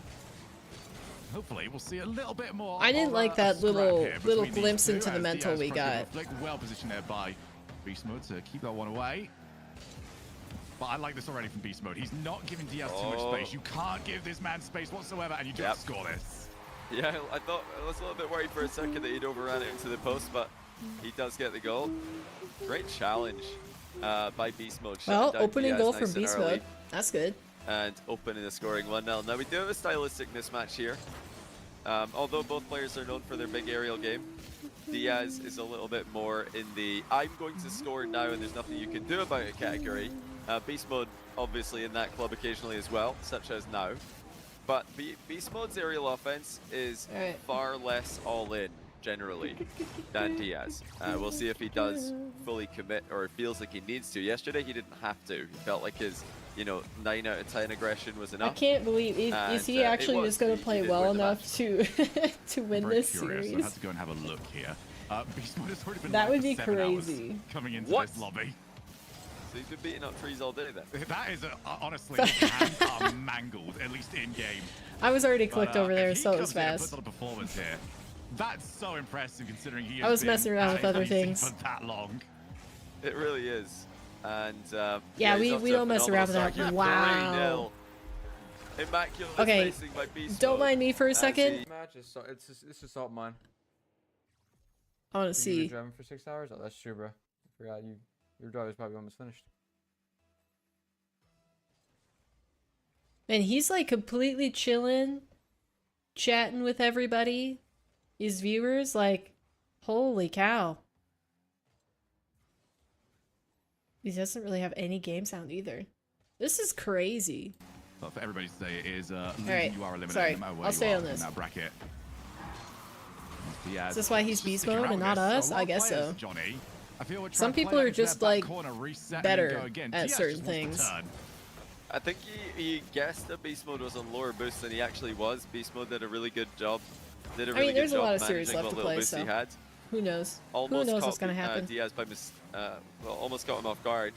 Hopefully, we'll see a little bit more. I didn't of, like a that scrap little here little between these glimpse two, into the as mental Diaz we tries to got. reflect. Well positioned there by Beast Mode to keep that one away. But I like this already from Beast Mode. He's not giving Diaz too much space. You can't give this man space whatsoever, and you just score this. Yeah, I thought I was a little bit worried for a second that he'd overran it into the post, but he does get the goal. Great challenge by Beast Mode. Well, down opening Diaz goal nice from and Beast early, Mode. That's good. and opening the scoring 1-0. Now we do have a stylistic mismatch here. Although both players are known for their big aerial game, Diaz is a little bit more in the I'm going to score now and there's nothing you can do about it category. Beast Mode obviously in that club occasionally as well, such as now. But Beast Mode's aerial offense is far less all-in, generally, than Diaz. We'll see if he does fully commit or feels like he needs to. Yesterday he didn't have to. He felt like his 9 out of 10 aggression was enough. I can't believe is he actually just going to play well enough to to win Very this curious. series? I had to go and have a look here. Beast Mode has already been That live would for be 7 hours crazy. coming into What? this lobby. So he's been beating up trees all day then. That is honestly, his hands are mangled, at least in game. I was already clicked over there, if he so it comes was in and fast. puts on a performance here, that's so impressive considering he I has was been messing around with at other AFC things. for that long. It really is. And Yeah, he's off we to a don't mess around with phenomenal that. start. Wow. 3-0. Immaculate Okay, spacing by Beast don't Mode mind me for a as second. he- Match is so it's just salt mine. I want to You've see. been driving for 6 hours? Oh, that's true, bro. I forgot your drive is probably almost finished. And he's like completely chilling, chatting with everybody, his viewers. Like, holy cow. He doesn't really have any game sound either. This is crazy. But for everybody to say, it is Alright, you are eliminated sorry, no matter where I'll you stay are on this. in that bracket. Is this why he's beast mode and not us? I guess so. Johnny. I feel we're Some trying to play people that are into their just back like corner, reset and better go again. at Diaz certain just wants to things. turn. I think he guessed that Beast Mode was on lower boost than he actually was. Beast Mode did a really good job. I mean, there's a lot of series left to play, He so had. who knows? Almost Who knows caught what's gonna happen? Diaz by almost caught him off guard.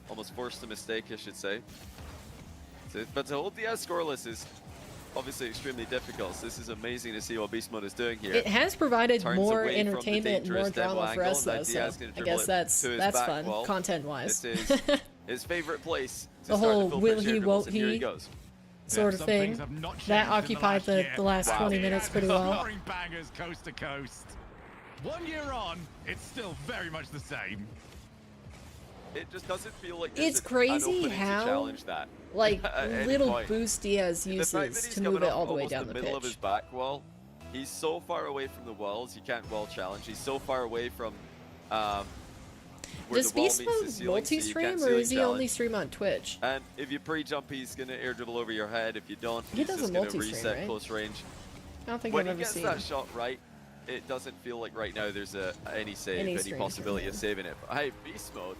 Almost forced a mistake, I should say. But to hold Diaz scoreless is obviously extremely difficult. So this is amazing to see what Beast Mode is doing here. It has provided Turns more away from the entertainment and more dangerous demo drama for angle, us, and now though. So Diaz can I dribble guess it that's to his that's back fun, wall. content-wise. This is his favorite place to The start whole to fill will pitch he, air dribbles, won't and here he he goes. sort of some thing. things have not changed That in the occupied last year. the last 20 minutes pretty well. Scoring bangers coast to coast. 1 year on, it's still very much the same. It just doesn't feel like there's It's an crazy opening to how challenge that. like at any little point. boost Diaz The fact that uses he's to coming move it up all the way almost down the the middle of his pitch. back wall. He's so far away from the walls, he can't wall challenge. He's so far away from where Does the wall Beast meets the Mode ceiling, so you multi-stream can't or ceiling is he only challenge. stream on Twitch? And if you pre-jump, he's going to air dribble over your head. If you don't, He he's doesn't just going to multi-stream, reset right? close range. I don't think When I've he ever gets seen. that shot right, it doesn't feel like right now there's any save, Any any stream possibility from of saving it. But hey, Beast Mode,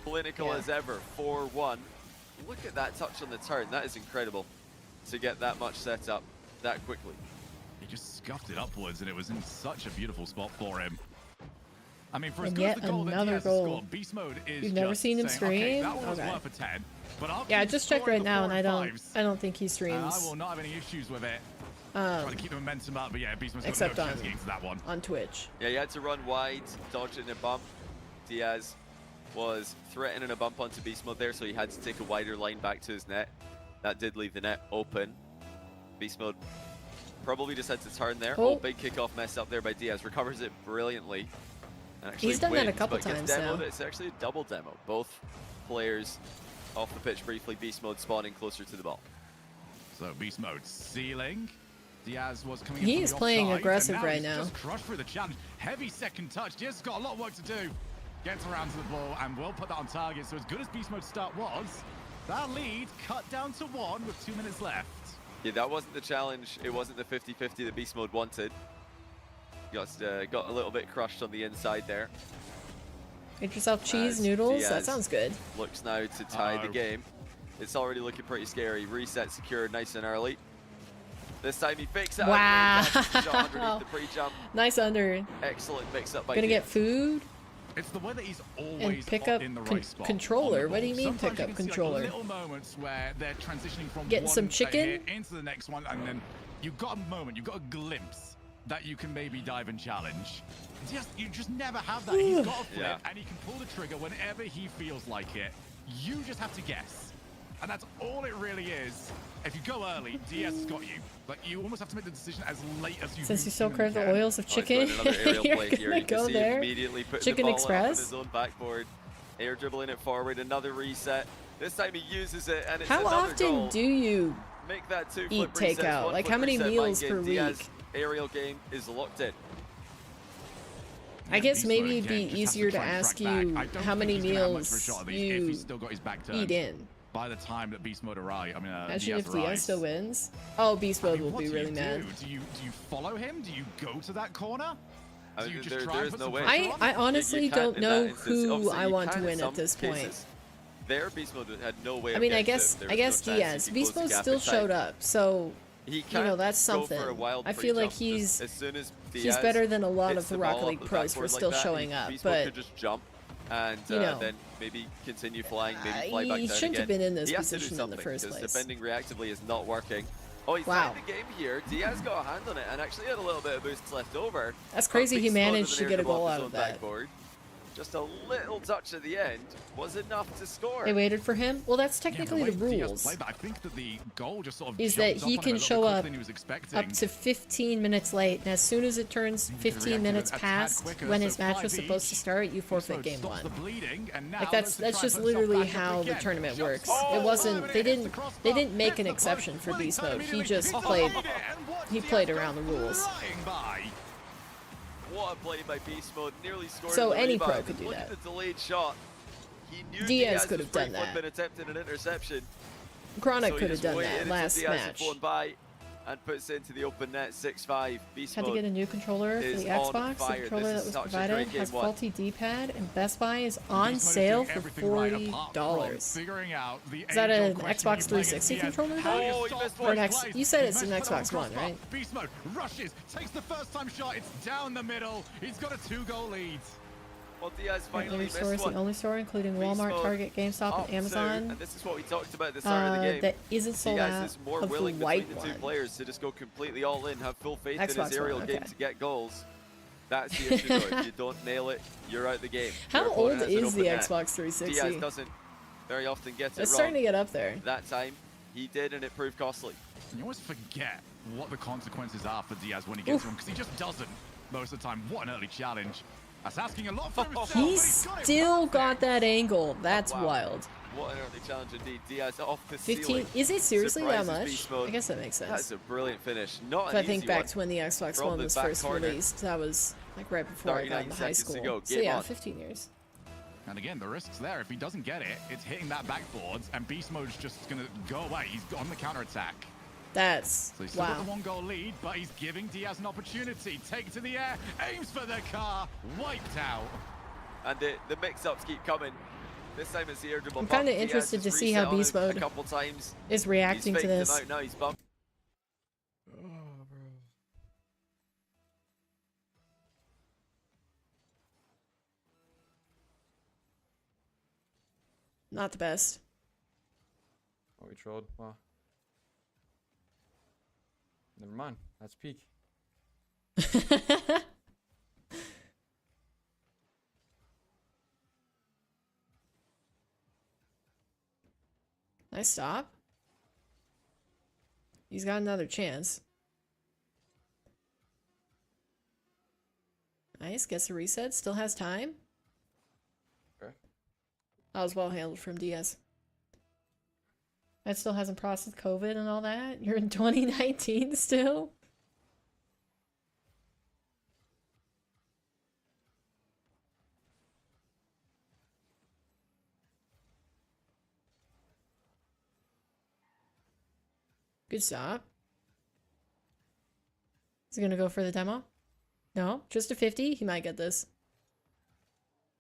clinical Yeah. as ever, 4-1. Look at that touch on the turn. That is incredible to get that much set up that quickly. He just scuffed it upwards, and it was in such a beautiful spot for him. I mean, for as And good as yet the goal that another Diaz has goal. scored, Beast Mode is You've never just seen him saying, okay, stream? that one was Okay. worth a 10, but I'll Yeah, I keep just checked scoring right the now, 4 and I and don't think he streams. I will not have any issues with it. Trying to keep the momentum up, but yeah, Beast Mode's got Except no on chance of getting to that one. Twitch. Yeah, he had to run wide, dodge it in a bump. Diaz was threatening a bump onto Beast Mode there, so he had to take a wider line back to his net. That did leave the net open. Beast Mode probably just had to turn there. Oh. Oh, big kickoff messed up there by Diaz. Recovers it brilliantly. And actually He's done that a wins, couple but gets times demoed. now. It's actually a double demo. Both players off the pitch briefly. Beast Mode spawning closer to the ball. So Beast Mode ceiling. Diaz was coming in He from is the playing offside, aggressive and right he's now. Just crushed through the challenge. Heavy second touch. Diaz has got a lot of work to do. Gets around to the ball and will put that on target. So as good as Beast Mode's start was, that lead cut down to 1 with 2 minutes left. Yeah, that wasn't the challenge. It wasn't the 50-50 that Beast Mode wanted. Got a little bit crushed on the inside there. Get yourself cheese As noodles. That Diaz sounds good. Looks now to tie the game. It's already looking pretty scary. Reset secured nice and early. This time he fakes it. Wow. Shot underneath the pre-jump. Nice under. Excellent mix-up by Gonna Diaz. get food. It's the way that he's And always pick up in the right spot. controller. on the What do you ball. mean Sometimes pick up you can see, controller? Like, little moments where they're transitioning from Getting one some hit chicken? into the next one, and then you've got a moment, you've got a glimpse that you can maybe dive and challenge. You just never have that. He's got a flip, Yeah. and he can pull the trigger whenever he feels like it. You just have to guess. And that's all it really is. If you go early, Diaz has got you. But you almost have to make the decision as late as you Since you still humanly crave the can. oils of Oh, he's chicken, got another aerial you're play here. gonna You can go see there. immediately putting Chicken the ball up on Express. his own backboard. Air dribbling it forward. Another reset. This time he uses it, and it's How another often goal. do you Make that two eat flip resets, takeout? one Like, flip how many reset meals mind per game. Diaz week? aerial game is locked in. I guess Beast maybe mode it'd be again, just has to easier to try and ask track back. you I don't how think many he's gonna have much of a meals shot at these if you he's still got his back turned eat in. by the time that beast mode arrives. Imagine Diaz if Diaz arrives. still wins. Oh, Beast Mode will what be do really you mad. Do you follow him? Do you go to that corner? I Do mean, you just there try and is put no some way. pressure on? I honestly You can't don't in that know instance. who Obviously, I you want to can in win at some this point. cases. Their beast mode had no way I of mean, I getting to guess him. There I was guess no chance he Diaz. could Beast close Mode the gap still in time. showed up, so He you know that's go for a something. wild I feel like pre-jump. he's As soon as he's Diaz better than a lot hits of the ball Rocket off League the pros for backboard still like that, showing up, Beast Mode but could just jump and you know, then maybe continue flying, maybe fly back he down shouldn't again. have been in this he has to do position in the something, first because place. defending reactively is not working. Oh, he's Wow. tied the game here. Diaz got a hand on it and actually had a little bit of boost left over. That's But crazy he Beast Mode managed with to an get a air dribble goal off out his of own that. backboard. Just a little touch at the end was enough to score. They waited for him. Well, that's Yeah, technically the the way Diaz rules. played that, I think that the goal just sort of Is that jumped he up on him can a little show bit quicker up than he was expecting. up to 15 minutes late, and as soon as it turns 15 minutes a tad past quicker, when so his match 5 was supposed to each. start, you forfeit So game stops the one. bleeding, and now Like looks that's to try just and put himself literally back up how the again. tournament Shots works. fired. It wasn't. They Hits the didn't. crossbar, They didn't make hits an the post. exception for Will he Beast turn Mode. He immediately? just He's played. behind it, and watch He Diaz played go around the rules. flying by. What a play by Beast Mode. Nearly scored. So the any pro rebound. could do Look that. at the delayed shot. He knew Diaz could was have done free flip that. and attempted an interception. Chronic So he could have just done waited that until last Diaz had match. flown by and puts it into the open net 6-5. Beast Had to Mode get a new controller for is the on Xbox. The fire. controller This that is was such a great provided game has one. faulty D-pad, and Best Buy is on Beast Mode is sale doing for everything right, apart from $40. figuring out the Is that age-old an question Xbox when you're playing 360 against controller, Diaz. though? How do Oh, stop he missed first one. Or an X- place? you said He's it's an managed to put it Xbox on One, crossbar. right? Beast Mode rushes, takes the first time shot. It's down the middle. He's got a 2-goal lead. Well, Diaz Partner finally missed store is the one. only store, including Beast Walmart, Mode Target, GameStop, up and to- Amazon. and this is what we talked about at the start of the game. That isn't sold Diaz out is more of the willing white between the two one. players to just go completely all in, have full faith in Xbox his aerial One, game okay. to get goals. That's the issue though. If you don't nail it, you're out the game. How Your old opponent has an is the open net. Xbox 360? Diaz doesn't very often get it It's wrong. starting to get up there. That time, he did, and it proved costly. You always forget what the consequences are for Diaz when he gets them, because he just doesn't most of the time. What an early challenge. That's asking a lot for himself. but He's got it still perfect. got that angle. That's Wow. wild. What an early challenge indeed. Diaz off the 15. ceiling. Is it seriously that Surprises much? Beast Mode. I guess that makes sense. That's a brilliant finish. Not If an I think easy back one. to when the Xbox From One the was back first corner. released, that was like right before I got 39 into high seconds to school. go. So Game yeah, on. 15 years. And again, the risk's there. If he doesn't get it, it's hitting that backboard, and Beast Mode's just going to go away. He's on the counter-attack. That's So he's still wow. got the 1-goal lead, but he's giving Diaz an opportunity. Take it to the air, aims for the car, wiped out. And the mix-ups keep coming. This time it's the air dribble. I'm bump. kinda Diaz interested has to see how reset on Beast him Mode a couple times. is reacting He's to faked this. him out now. He's bumped. Not the best. Oh, we trolled. Wow. Never mind. That's peak. Nice stop. He's got another chance. Nice, gets a reset, still has time. Okay. That was well handled from Diaz. That still hasn't processed COVID and all that. You're in 2019 still? Good stop. Is he gonna go for the demo? No, just a 50. He might get this.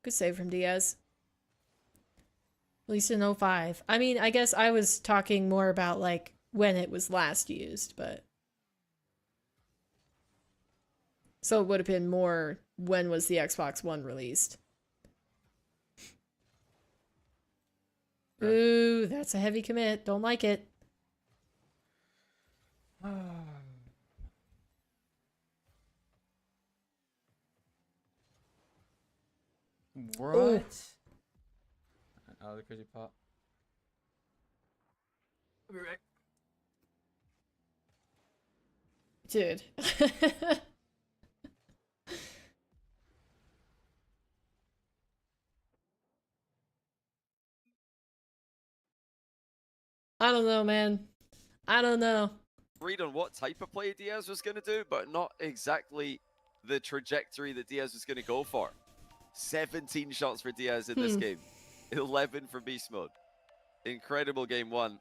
Good save from Diaz. At least in 05. I mean, I guess I was talking more about like when it was last used, but So it would have been more, when was the Xbox One released? Ooh, that's a heavy commit. Don't like it. What? Ooh. Oh, the crazy pop. I'll be right. Dude. I don't know, man. I don't know. Read on what type of play Diaz was going to do, but not exactly the trajectory that Diaz was going to go for. 17 shots for Diaz in this game. 11 for Beast Mode. Incredible game one.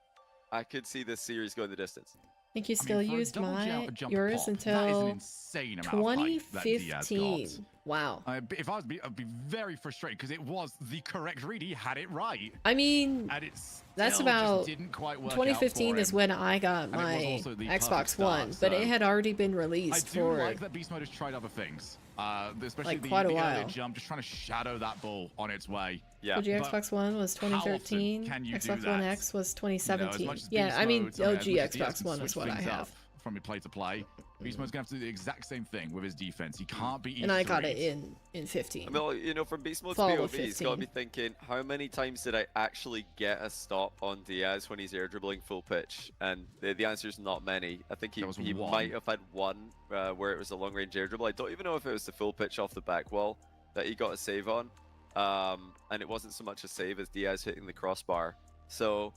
I could see this series going the distance. I think you still used jump yours pop, that is an until insane amount of height that Diaz 2015. got. Wow. If I was, I'd be very frustrated because it was the correct read. He had it right. I mean, and it's that's about 2015 is when I got my Xbox One, but it had already been released I do for like that Beast Mode has tried other things, especially like the quite a earlier while. jump, just trying to shadow that ball on its way. Yeah. OG Xbox One was 2013. can you do Xbox One that? X was You know, 2017. as much as Yeah, Beast I mean, Mode's- OG as much as Diaz Xbox can One is switch what I things have. up from play to play, Beast Mode's gonna have to do the exact same thing with his defense. He can't beat And I got it in 15. I mean, you know, from Beast Mode's Fall of POV, he's got to 15. be thinking, how many times did I actually get a stop on Diaz when he's air dribbling full pitch? And the answer is not many. I think he one. might have had one where it was a long range air dribble. I don't even know if it was the full pitch off the back wall that he got a save on. And it wasn't so much a save as Diaz hitting the crossbar. So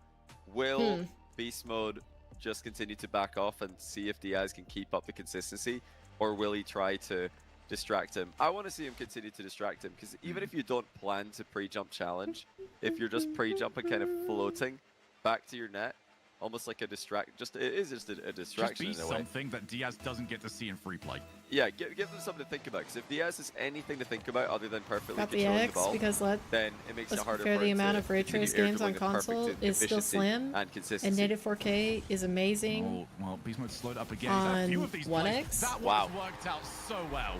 will Beast Mode just continue to back off and see if Diaz can keep up the consistency, or will he try to distract him? I want to see him continue to distract him, because even if you don't plan to pre-jump challenge, if you're just pre-jump and kind of floating back to your net, almost like a distract, it is just a distraction Just be in a way. something that Diaz doesn't get to see in free play. Yeah, give them something to think about, because if Diaz has anything to think about other than perfectly Got the controlling X the ball, because then it makes it let's harder compare for the him amount to of ray continue trace air games on dribbling with perfect console is still efficiency slim, and consistency. and native 4K is amazing. Oh, well, Beast Mode slowed up again. He's had a few of these On plays. 1X? That one worked out so well.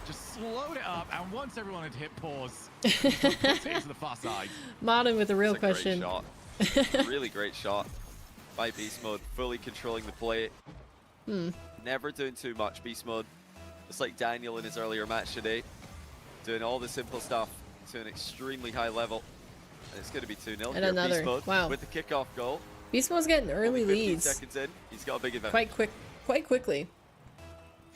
Just slowed it up, and once everyone had hit pause, he puts it into the far side. Modern with the real It's a great question. shot. Really great shot by Beast Mode, fully controlling the play. Never doing too much. Beast Mode, just like Daniel in his earlier match today, doing all the simple stuff to an extremely high level. And it's going to be 2-0 And here. another. Beast Mode Wow. with the kickoff goal. Beast Mode's getting early Only 15 leads seconds in, he's got a big advantage. quite quickly.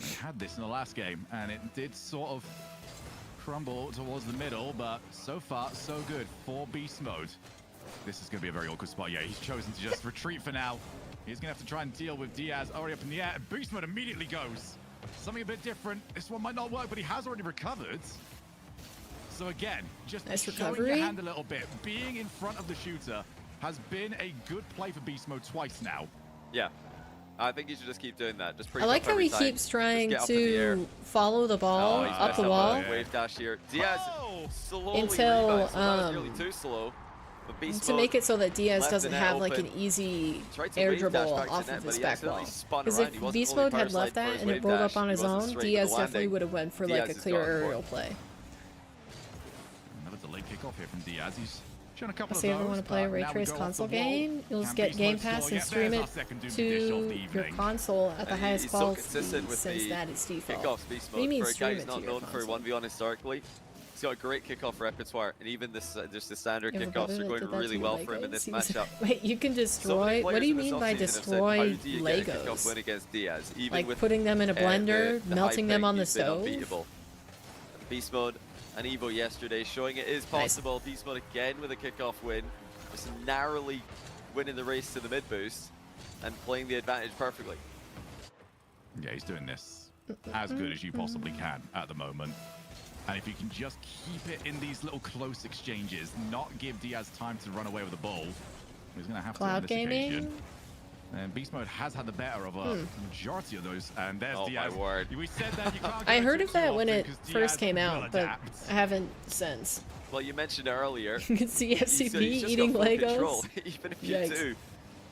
They had this in the last game, and it did sort of crumble towards the middle, but so far, so good for Beast Mode. This is going to be a very awkward spot. Yeah, he's chosen to just retreat for now. He's going to have to try and deal with Diaz already up in the air. And Beast Mode immediately goes. Something a bit different. This one might not work, but he has already recovered. So again, just Nice showing recovery. your hand a little bit. Being in front of the shooter has been a good play for Beast Mode twice now. Yeah. I think he should just keep doing that. Just I like how he keeps trying to follow the ball he's up messed the up wall a wave dash here. Diaz slowly until rebounds, so that was nearly too slow. But Beast to Mode make it so that Diaz left doesn't the net have like open. an easy Tried to air wave dash dribble back to off net, of but his he back accidentally wall. spun Because around. He if wasn't Beast fully Mode had power slide left for that his and it wave rolled dash. up on He his wasn't own, straight with Diaz the definitely landing. would have went for Diaz like a has clear gone for it. aerial play. Another delayed kickoff here from Diaz. He's shown a couple If of you ever those, want to play a but Ray now we Trace go off console the wall. game, you'll just Can get Beast Game Mode Pass score? and Yeah, stream there's it our second Doom dish of the to your evening. console at the And highest he's so quality consistent with since the that is default. kickoffs, Beast What do you Mode. mean For a guy stream who's it to not your known for console? 1v1 historically, he's got a great kickoff repertoire, and even this just the standard You have a kickoffs brother are that going did that really to well for him in this Legos? He was- matchup. Wait, you can So many destroy? What do players you in this mean by offseason have said, destroy how do you get a kickoff Legos? win against Diaz? Even Like with putting them in a blender, the melting high them pick, on the he's been stove? unbeatable. Beast Mode and Evoh yesterday showing it is possible. Beast Mode again with a kickoff win, just narrowly winning the race to the mid boost and playing the advantage perfectly. Yeah, he's doing this as good as you possibly can at the moment. And if you can just keep it in these little close exchanges, not give Diaz time to run away with the ball, he's going to have to on Cloud this gaming? occasion. And Beast Mode has had the better of a majority of those. And there's Oh Diaz. my word. We said that you can't I go heard too of that when often it 'cause first Diaz came will out, but adapt. I haven't since. Well, you mentioned it earlier. You can see He's FCP just eating got full Legos. control. Even if you Yikes. do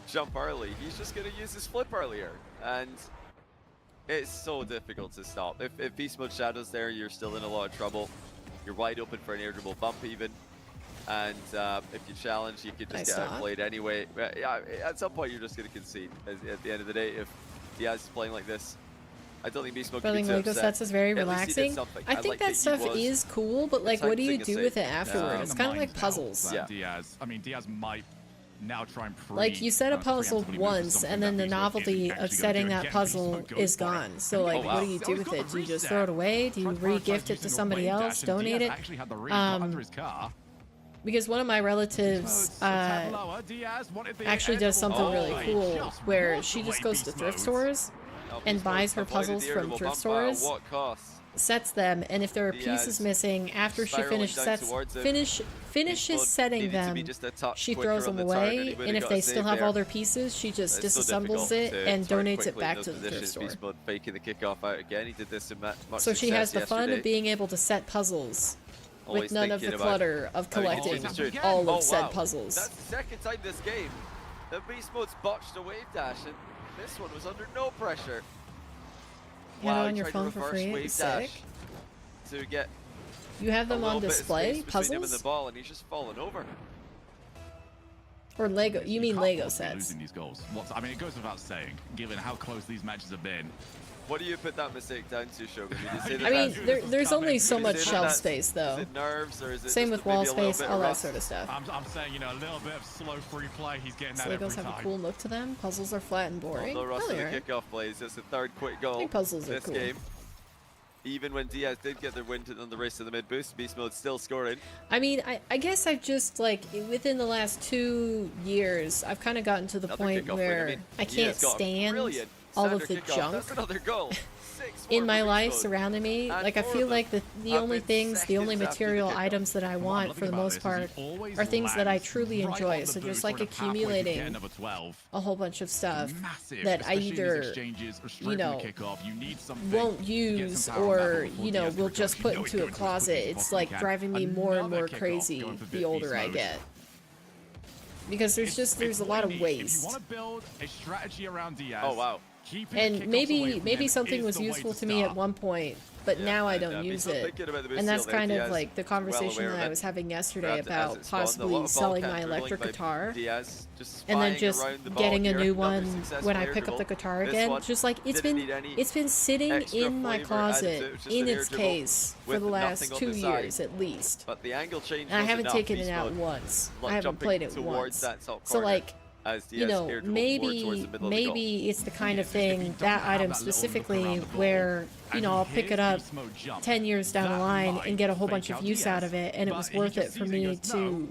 jump early, he's just going to use his flip earlier. And It's so difficult to stop. If Beast Mode Shadow's there, you're still in a lot of trouble. You're wide open for an air dribble bump even. And if you challenge, you could just get outplayed anyway. Yeah, at some point, you're just going to concede. At the end of the day, if Diaz is playing like this, I don't think Beast Mode can be Building too Lego upset. sets is very At least he did relaxing. something. I think like that he stuff was is cool, but like, what do you do with it afterward? In It's the kind of mind like puzzles. now that Diaz, I mean, Diaz might now try and Like, you set a puzzle preemptively move to once, something and then that the Beast Mode novelty isn't of actually setting gonna that do. Again, puzzle Beast Mode goes is for it. gone. So like, what do you do with it? Do you just throw it away? Do you re-gift it to somebody else? Donate it? Because one of my relatives actually does something really cool, where she just goes to thrift stores and buys her puzzles from thrift stores, sets them, and if there are pieces missing after she finishes setting them, she throws them away, and if they still have all their pieces, she just disassembles it and donates it back to the thrift store. Faking the kickoff out again. He did this in much So she has the fun yesterday. of being able to set puzzles Always with none of the thinking about clutter of how he can collecting change it. all Oh, of said wow. puzzles. That's the second time this game that Beast Mode's botched a wave dash, and this one was under no pressure. You have it Wow, on he your tried phone to for reverse free? wave Sick. dash to get You have a them little on bit of display? space between him and Puzzles? the ball, and he's just fallen over. Or Lego? You mean Lego Can't be sets? losing these goals. I mean, it goes without saying, given how close these matches have been. What do you put that mistake down to, Shogun? Would you say that I mean, that's- there's only so would you much say shelf that's- space, though. Is it nerves, or is it Same just with wall maybe a little space, bit all of that rust? sort of stuff. I'm saying, you know, a little bit of slow free play. He's getting that So every Legos have time. a cool look to them. Puzzles are flat and boring. No rust No, in they the aren't. kickoff plays. That's the third quick goal. I think puzzles are this cool. game. Even when Diaz did get the win on the race to the mid boost, Beast Mode still scoring. I mean, I guess I've just, like, within the last 2 years, I've kind of gotten to the Another point kickoff win. where I mean, I he can't has got a stand brilliant all center of the kickoff. junk That's another goal. in my life surrounding me. And Like, I more feel of like the have only been things, the only seconds after the material kickoff. items that I want for the most part are things that I truly enjoy. So just like accumulating a whole bunch of stuff that I either, you know, won't use or, you know, will just put into a closet. It's like driving me more and more crazy the older I get. Because there's a lot of waste. If you want to build a strategy around Diaz, oh wow. And maybe something was useful to me at one point, but now I don't use it. And that's kind of like the conversation that I was having yesterday about possibly selling my electric guitar and then just getting a new one when I pick up the guitar again. Just like it's been sitting in my closet in its case for the last 2 years at least. But the angle change And I haven't enough. taken Beast it out Mode, once. like, I haven't jumping played it towards once. that top So corner like, as you Diaz know, airdribbled more towards the middle of the goal. maybe it's the kind of thing, that item specifically, where, you know, I'll pick it up 10 years down the line and get a whole bunch of use out of it, and it was worth it for me to,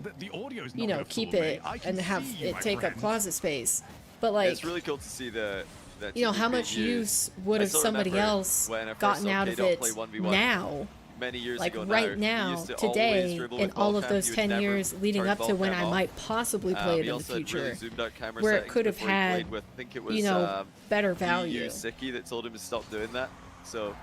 you know, keep it and have it take up closet space. But like, it's really cool to see the you know, how much use would have somebody else gotten out of it now? Many years like ago right now, today, in all of those 10 years leading up to when I might possibly play it in the future, where it could have had, you know, better value. Siki that told him to stop doing that. So,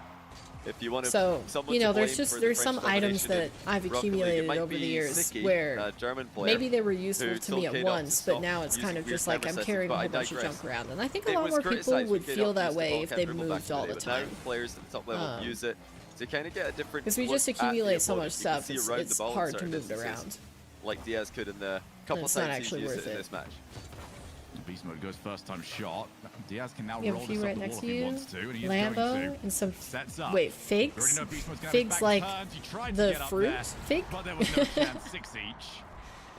if you want to, so you know, there's some items that I've accumulated over the years where maybe they were useful to me at once, but now it's kind of just like I'm carrying a whole bunch of junk around, and I think a lot more people would feel that way if they moved all the time. Players at the top level use it. To kind of get a different, because we just accumulate so much stuff, it's hard to move it around. Like Diaz could in the couple it's times not actually he's used worth it in it. this match. Beast Mode goes first time shot. Diaz can now You have roll a few this up right the next wall to if he you, wants to, and he is going Lambo, to. and some, Sets up. wait, figs? Figs like the fruit fig? But there was no chance, 6 each.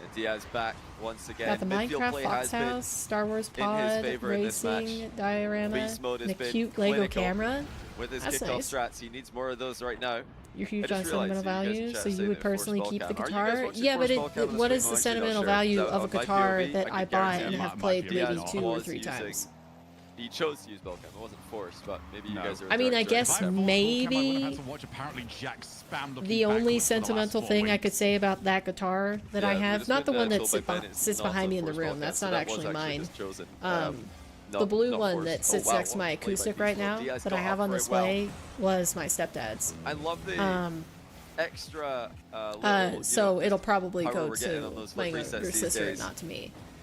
And Diaz back once again. Got the Midfield Minecraft play Fox has been House, Star Wars in his Pod, favor in this match. racing diorama, Beast Mode has and a been cute Lego clinical camera. with his That's kickoff nice. strats. He needs more of those right now. You're huge I on just realized sentimental that you guys value, in chat so you saying would that personally Force keep Ball the Cam. Are you guitar. guys watching Yeah, but Force Ball Cam on the what stream? is the I'm actually not sentimental sure. value Is that of a on my guitar POV? that I I could buy guarantee and you have might played be maybe on 2 or was 3 using- times? He chose to use Bellcam. It wasn't forced, but maybe you guys are. I mean, I direct guess direct. maybe the only sentimental thing I could say about that guitar that I have, not the one that sits behind me in the room, that's not actually mine. The blue one that sits next to my acoustic right now that I have on display was my stepdad's. I love the extra. Little, so you know, it'll probably however go we're getting to on those my flip resets younger these sister, days. not to me.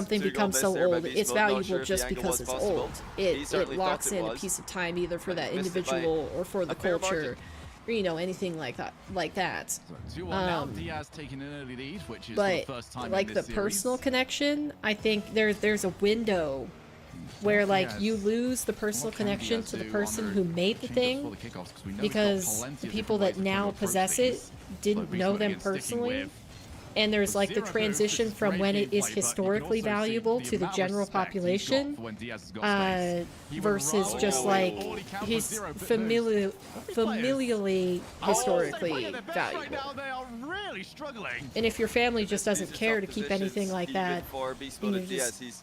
something 2 gold becomes miss so there by old, Beast it's Mode. Not valuable sure if the just angle because was it's possible. old. He It certainly thought locks it in a was, piece of time either for but that he missed it by individual or for the a fair culture, margin. or, you know, anything like that. So 2-1 now. Diaz taking an early lead, which is But for the first time like in the this series. personal connection, I think there's a window where like you lose the personal What can connection Diaz to the do person on who the made the change-ups thing, for the kickoffs? 'Cause we know he's got because plenty the of people different that ways to now approach possess things. it didn't But know Beast them Mode again sticking personally. with And there's like the zero boost. transition It's from great when it gameplay, is but you can historically also see valuable the to the amount of general respect he's got population, for when Diaz has got space. He would versus rather just already like count for he's zero boost. familially Oh, historically playing their best right valuable. now, they are really struggling. And if your family just These doesn't are care tough to keep positions anything like even that, for Beast then Mode you're and Diaz. just He's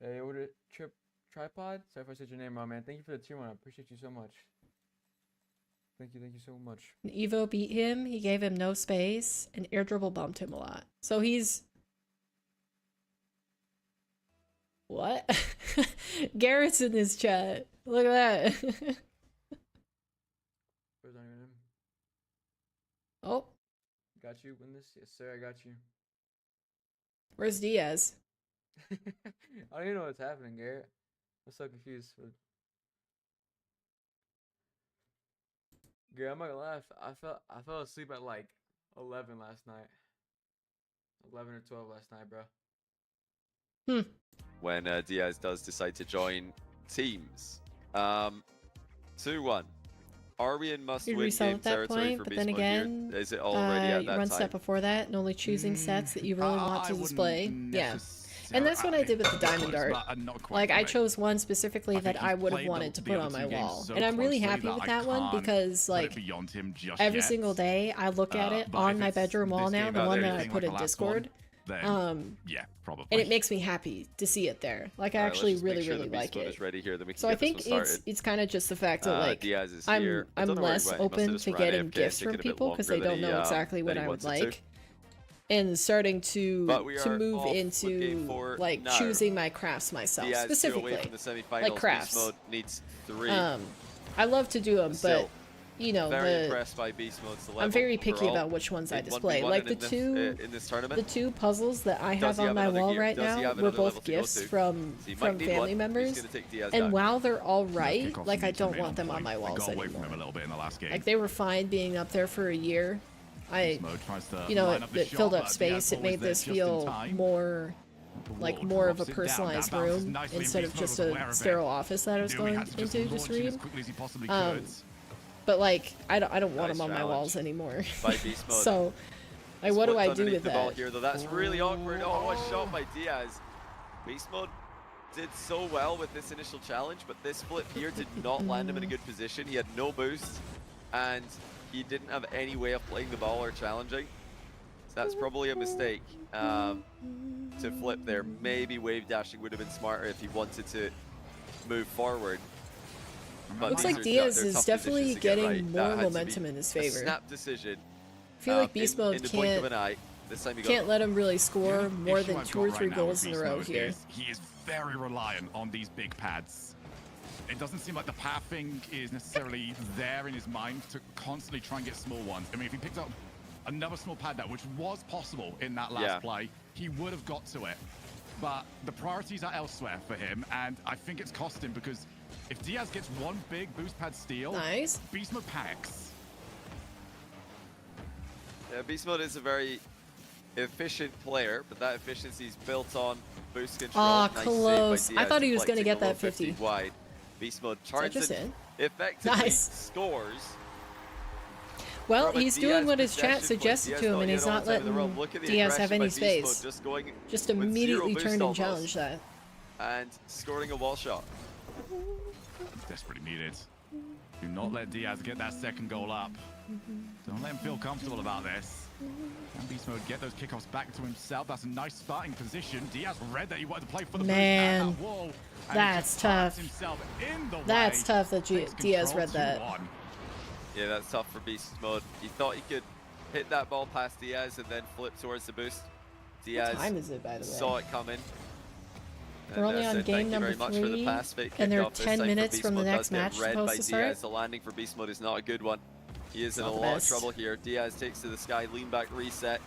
Hey, what it tripod? Sorry if I said your name wrong, man. Thank you for the tier 1. I appreciate you so much. Thank you so much. When Evoh beat him, he gave him no space and air dribble bumped him a lot. So he's What? Garrett's in this chat. Look at that. Where's on him? Oh, Got you win this? Yes, sir. I got you. where's Diaz? I don't even know what's happening, Garrett. I'm so confused. Garrett, I'm not gonna lie. I fell asleep at like 11 last night. 11 or 12 last night, bro. When Diaz does decide to join teams. 2-1. Are we in You'd must-win resell game at that territory point, for but then Beast Mode again, here? Is it already at you that run time? step before that and only choosing sets that you really want I to wouldn't display. Yeah. And that's what I did with the Diamond necessarily- Dart. but not quite Like, for I me. chose one specifically I that think I he's would have played wanted to the put other on my two games wall. so And I'm really closely happy that with I that one can't because, put it like, beyond him just every yet. single day I look at it But on if my it's bedroom wall this now, game the out one there, that I anything put like in the last one, Discord. then, yeah, probably. And it makes me happy to see it there. Like, I Alright, let's actually just make really, sure really the Beast like Mode it. is ready here, then we can So I get this think one it's started. kind of just the fact that, like, Diaz is I'm here. I don't know where he less went. He must have open just to ran getting AFK, gifts taking from a bit people because they longer don't than know he, exactly what than he I would wanted to. like. And starting But we to are move off with game into, 4 like, now. choosing my crafts myself, Diaz 2 specifically. away from the semifinals. Like crafts. Beast Mode needs 3. I love to do them, but Still, you know, very impressed by Beast Mode's level I'm very picky overall. about which ones I In display. 1v1 Like and the in this tournament. two puzzles that I Does have he on have my another wall gear? right Does he now have were another level both to go gifts to? from So he might need family one. He's members. gonna take Diaz And down. while they're all right, Kickoff like I seems to don't remain want them on point. my They walls got away from anymore. him a little bit in the last game. Like they were fine being up there for a year. Beast Mode tries to You know, line up the it shot, filled up but space. Diaz It made always there this just in feel time. more like Wall more of a drops it down. That personalized bounces room nicely, and instead Beast of Mode just was aware a of it. sterile office that I was Knew he going had to just into to launch it stream. as quickly as he possibly could. But like I don't want Nice them on my challenge walls anymore. by Beast Mode. So like what do I Flipped do underneath with the ball that? here, though. That's really awkward. Oh, what a shot by Diaz. Beast Mode did so well with this initial challenge, but this flip here did not land him in a good position. He had no boost, and he didn't have any way of playing the ball or challenging. So that's probably a mistake to flip there. Maybe wave dashing would have been smarter if he wanted to move forward. But Looks these like are Diaz they're is tough definitely positions to get getting right. more That had to be momentum in his a favor. snap decision. I feel like Beast Mode in the blink of an eye. This time he got can't let him really score more issue than I've 2 got or right 3 now goals with in a Beast row Mode here. is he is very reliant on these big pads. It doesn't seem like the pathing is necessarily there in his mind to constantly try and get small ones. I mean, if he picked up another small pad that, which was possible in that last play, he would have got to it. But the priorities are elsewhere for him, and I think it's cost him because if Diaz gets one big boost pad steal, Beast Mode panics. Yeah, Beast Mode is a very efficient player, but that efficiency is built on boost control. Aw, Nice close. save by I thought he Diaz, was gonna deflecting get the low that 50. wide. Beast Mode that charges just it, in? effectively Nice. scores. Well, From a he's Diaz doing what his chat possession point. suggested Diaz to him, thought and he he's had all not the time in the letting world. Look at the Diaz have aggression any by Beast Mode, space. just going Just with zero immediately boost turned and almost, challenged that. and scoring a wall shot. Desperately needed. Do not let Diaz get that second goal up. Don't let him feel comfortable about this. And Beast Mode get those kickoffs back to himself. That's a nice starting position. Diaz read that he wanted to play for the Man, boost at that wall. And that's he just tough. parks himself in the That's way. tough that Takes Diaz control read that. 2-1. Yeah, that's tough for Beast Mode. He thought he could hit that ball past Diaz and then flip towards the boost. Diaz time is it, by the way? saw it coming. We're only on said, game "Thank you number very much for the 3, pass." Fake and they're kickoff this 10 time for minutes Beast from the Mode next does get match read supposed by to start. Diaz. The landing for Beast Mode is not a good one. He is in a Not the lot of best. trouble here. Diaz takes to the sky, lean back, reset.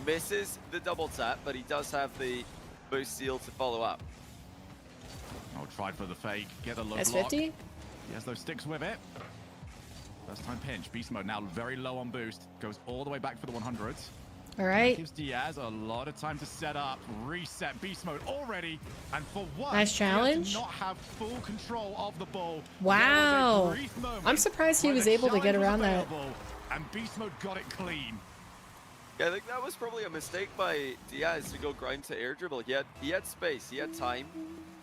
Misses the double tap, but he does have the boost steal to follow up. Oh, tried for the fake. Get the low That's block. 50? He has those sticks with it. First time pinch. Beast Mode now very low on boost. Goes all the way back for the 100s. All right. Gives Diaz a lot of time to set up, reset Beast Mode already, and for once, Nice Diaz challenge. did not have full control of the ball. Wow. There was a brief moment I'm surprised he where was the able to get challenge was around that. available, and Beast Mode got it clean. Yeah, I think that was probably a mistake by Diaz to go grind to air dribble. He had space, he had time,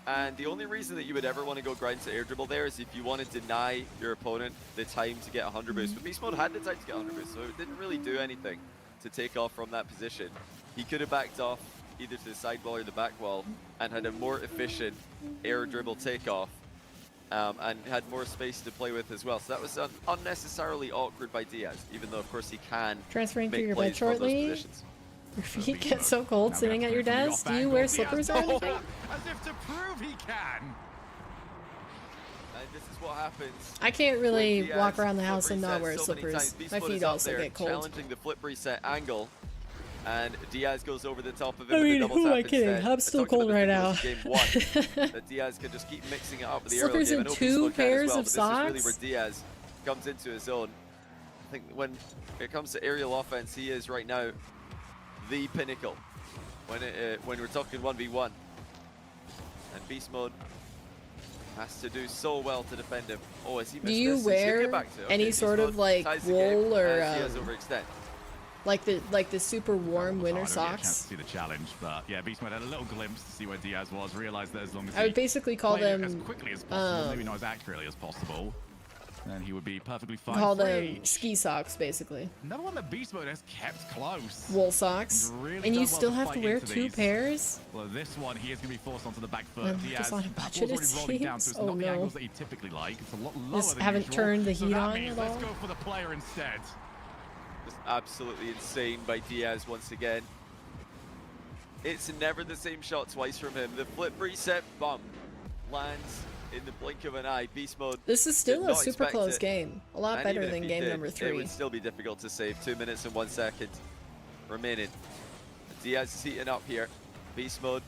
and the only reason that you would ever want to go grind to air dribble there is if you want to deny your opponent the time to get 100 boost. But Beast Mode had the time to get 100 boost, so it didn't really do anything to take off from that position. He could have backed off either to the side wall or the back wall and had a more efficient air dribble takeoff, and had more space to play with as well. So that was unnecessarily awkward by Diaz, even though of course he can Transferring to make your plays bed from those shortly. positions. Your feet get so cold sitting at your desk. Do you wear slippers or anything? As if to prove he can. And this is what happens. I can't really with Diaz. walk around the house Flip and not reset wear so many slippers. times. Beast My Mode feet is up also there, get cold. challenging the flip reset angle. And Diaz goes over the top of it I with mean, the double who am tap I kidding? instead. I'm still talked about cold this right before, now. this is Game 1, that Diaz can just keep mixing it up with the aerial Slippers game. I and know two Beast Mode can as pairs well, of but this is really where socks? Diaz comes into his own. I think when it comes to aerial offense, he is right now the pinnacle. When we're talking 1v1. And Beast Mode has to do so well to defend him. Oh, has he missed Do you this? He's gonna wear get back to it. Okay, any Beast sort of Mode like ties the game wool or as he has overextend. like the super warm winter I don't get a chance socks? to see the challenge, but yeah, Beast Mode had a little glimpse to see where Diaz was. Realized that as long as I would he basically call played it them as quickly as possible, maybe not as accurately as possible, then he would be perfectly fine. call for them each. ski socks, basically. Another one that Beast Mode has kept close. Wool socks. Really And done you well still to have to fight wear into 2 these. pairs? Well, this one he is going to be forced onto the back foot. I'm Diaz just on a was budget, already it rolling down, so seems. it's not Oh, the no. angles that he typically like. It's a lot lower Just than haven't usual. turned the So heat that on means at let's all. go for the player instead. Just absolutely insane by Diaz once again. It's never the same shot twice from him. The flip reset bump lands in the blink of an eye. Beast Mode. This is still did a not super expect close it. game. A lot And better even if than he game did, number It 3. would still be difficult to save. 2 minutes and 1 second remaining. Diaz is heating up here. Beast Mode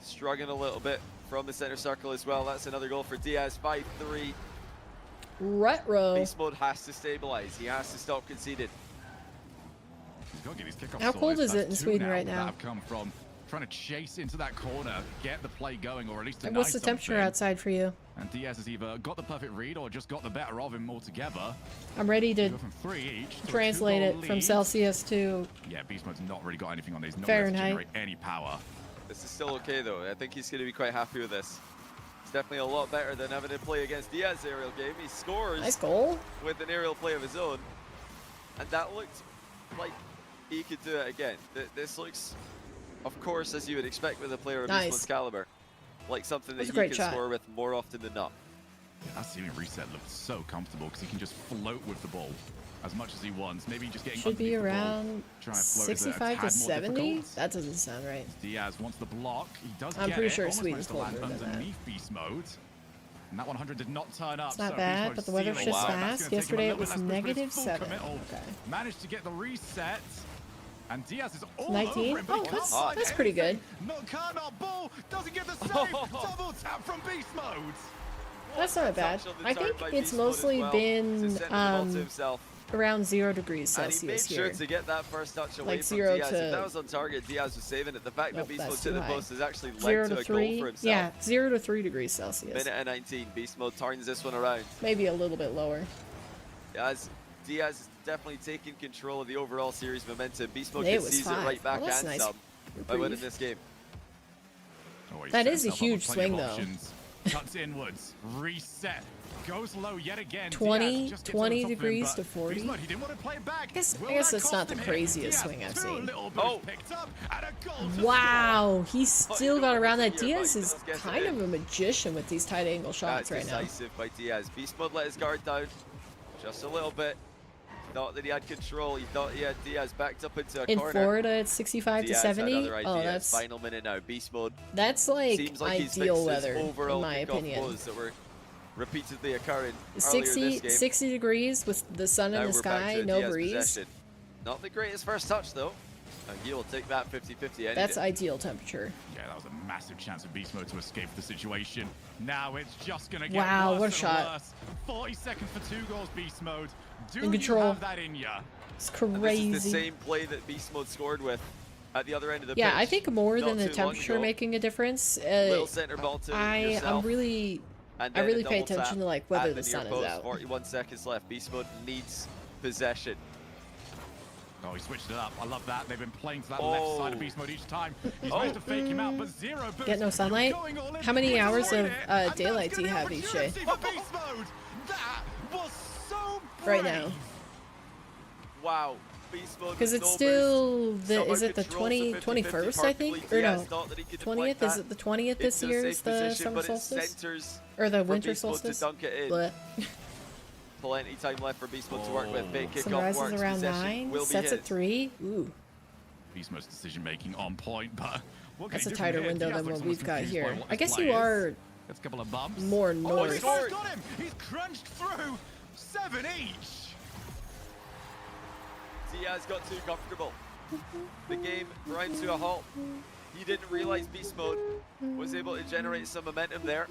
struggling a little bit from the center circle as well. That's another goal for Diaz. 5-3. Retro. Beast Mode has to stabilize. He has to stop conceding. He's got to get his kickoff How cold sorted. is it That's in 2 Sweden right that now? have come from trying to chase into that corner, get the play going, or at least And deny what's the temperature something. outside for you? And Diaz has either got the perfect read or just got the better of him altogether. I'm ready to Go from 3 each to a translate 2-goal it from lead. Celsius to Yeah, Beast Mode's not really got anything on these. Not able to Fahrenheit. generate any power. This is still okay though. I think he's going to be quite happy with this. It's definitely a lot better than having to play against Diaz's aerial game. He scores nice goal. with an aerial play of his own. And that looked like he could do it again. This looks, of course, as you would expect with a player of Nice. Beast Mode's caliber, like something that That's a he great can shot. score with more often than not. Yeah, that ceiling reset looked so comfortable because he can just float with the ball as much as he wants. Maybe just getting Should be underneath the ball, around trying to float is a 65 tad to more 70? difficult. That doesn't sound right. Diaz wants the block. He does I'm get pretty it. sure Almost Sweden's managed to land colder than that. underneath Beast Mode. And that 100 did not turn up. It's not so bad, Beast but Mode's the weather's ceiling, just wow, that's fast. gonna take him a Yesterday it little was bit less, but it's negative full 7. committal. Okay. Managed to get the reset. And Diaz is all 19? over him, but he Oh, can't that's- find that's pretty good. anything. No, cannot ball. Doesn't get the save. Double tap from Beast Mode. That's not bad. Touch on the I turn think by it's Beast Mode as mostly well, been to send the ball to himself. around 0 degrees And he made Celsius sure here. to get that first touch away Like from 0 Diaz. to- If that was on target, Diaz was saving it. The fact Nope, that Beast Mode that's to too the high. post has actually 0 led to to a 3. goal for himself. Yeah, 0 to 3 degrees Celsius. Minute and 19, Beast Mode turns this one around. Maybe a little bit lower. As Diaz is definitely taking control of the overall series momentum. Beast Mode It can was seize it 5. right back Oh, that's and nice some by reprieve. winning this game. Oh, he's That set is a himself up with huge plenty swing, of though. options. Cuts inwards, reset, goes low yet again. 20 Diaz just gets on the top of him, degrees but to 40. Beast Mode, he didn't want to play it back. I guess Will it's that not cost the him here? craziest Diaz, swing I've 2 seen. little boosts picked up and a goal to Wow, he Oh, still you got know around what, that. yeah, Diaz but is he does get it kind in. of a magician with these tight angle shots That's right now. decisive by Diaz. Beast Mode let his guard down just a little bit. Thought that he had control. He thought he had Diaz backed up into a In corner. Florida, it's 65 Diaz to had 70. other Oh, ideas. that's Final minute now. Beast Mode that's like seems like he's ideal fixed weather, his overall in my kickoff opinion. woes that were repeatedly occurring earlier 60, this game. 60 degrees with the sun Now in the we're back sky, to a no Diaz breeze. possession. Not the greatest first touch though. And he will take that 50-50 any That's day. ideal temperature. Yeah, that was a massive chance for Beast Mode to escape the situation. Now it's just going to get Wow, worse what a and shot. worse. 40 seconds for 2 goals, Beast Mode. Do In you control. have that in ya? It's And crazy. this is the same play that Beast Mode scored with at the other end of the Yeah, pitch. I think more not than the too long temperature ago. making a difference. Little center ball to I'm yourself. really, And I then a really pay double tap attention to like at whether the the sun near is post. out. 41 seconds left. Beast Mode needs possession. Oh, he switched it up. I love that. They've been playing to that left side of Beast Mode each time. He's managed to fake him out, but 0 boost. Get no sunlight? Going all in. How many He's hours avoided of it, and that's daylight do gonna you be have each day? opportunity for Beast Mode. That was so Right brave. now. Wow. Beast Mode Because with it's no still boost. the Somehow is it the controls the 21st 50-50 I think, perfectly. or no, Diaz thought that he could 20th? deflect Is that it the 20th this into a year? safe Is the position, summer but it solstice centers or the for winter Beast Mode solstice? to dunk it in. Blech. Plenty time left for Beast Mode to work with. Big kickoff Sunrise works. is around Possession 9. will be Sets his. at 3. Ooh. Beast Mode's decision making on point, but what That's can a he do from tighter here? window Diaz than looks what almost we've got confused by here. what I this guess play you is. are Gets a couple of bumps. more Oh, north. he's got him! He's crunched through 7 each. Diaz got too comfortable. The game ground to a halt. He didn't realize Beast Mode was able to generate some momentum there.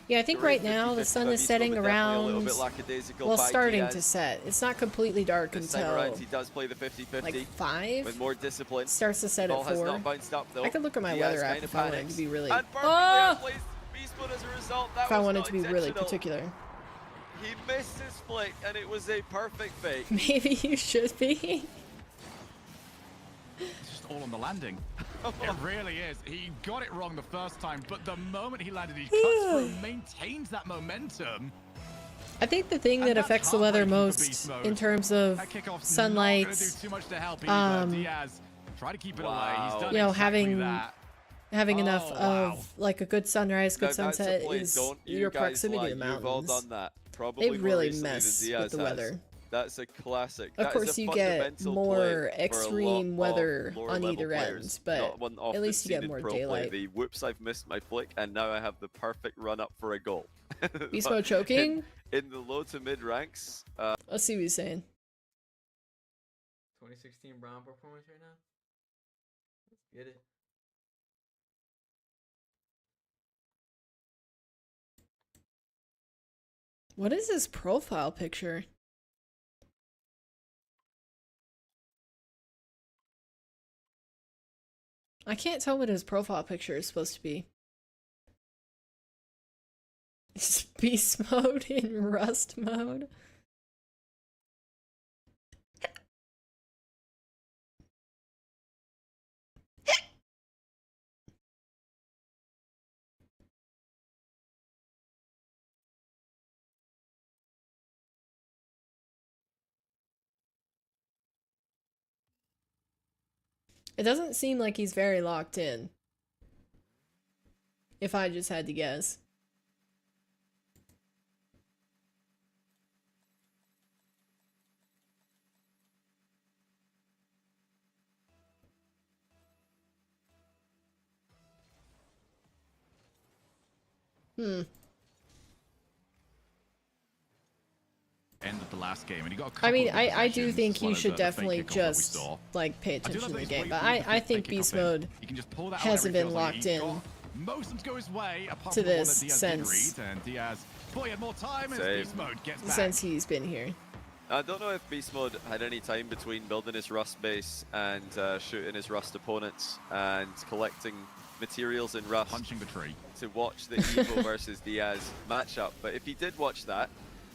Yeah, I think The right rate now 50-50, the sun but is Beast Mode setting definitely a little around, bit lackadaisical well, by starting Diaz. to set. It's not completely dark This time until around, he does play the 50-50 like 5. with more discipline. Starts to set Ball at has 4. not bounced up though. I could look at my Diaz weather app kinda if I wanted panics. to be really. And perfectly Oh! outplaced Beast Mode as a result. That If I was wanted not to be really intentional. particular. He missed his flick and it was a perfect fake. Maybe you should be. It's just all on the landing. It really is. He got it wrong the first time, but the moment he landed, he cuts through, maintains that momentum. I think the thing And that that's affects the weather heartbreaking for most Beast Mode. in terms of That kickoff's sunlight, not gonna do too much to help either. Diaz, try to keep it away. He's done you know, exactly having that. enough of like a good sunrise, good Now, that's a sunset play. is Don't you your guys proximity lie. to the You've all mountains. done that. Probably They more really recently than mess Diaz with the has. weather. That's a classic. Of That course, is a you get fundamental more play for a extreme lot of weather lower on level either players. end, but Not one at often least you get seen in more pro play. daylight. The whoops, I've missed my flick, and now I have the perfect run up for a goal. Beast But Mode choking? in the low to mid ranks. Let's see what he's saying. 2016 Brown performance right now. Let's get it. What is his profile picture? I can't tell what his profile picture is supposed to be. It's beast mode in rust mode. It doesn't seem like he's very locked in. If I just had to guess. End of the last game, and he got a I couple mean, of good I do possessions, think as well he as should the fake definitely kickoff that we just saw. like pay I do attention love to that the he's game, waiting but for the I fake think kickoff beast in. mode He can just pull that out hasn't whenever been he feels like locked he's in got most of them go his way, apart to from the one this that Diaz since- didn't read, and Diaz, boy, he had more time, and Same. Beast Mode gets back. since he's been here. I don't know if Beast Mode had any time between building his Rust base and shooting his Rust opponents and collecting materials in Rust. Punching the tree. To watch the Evoh versus Diaz matchup. But if he did watch that,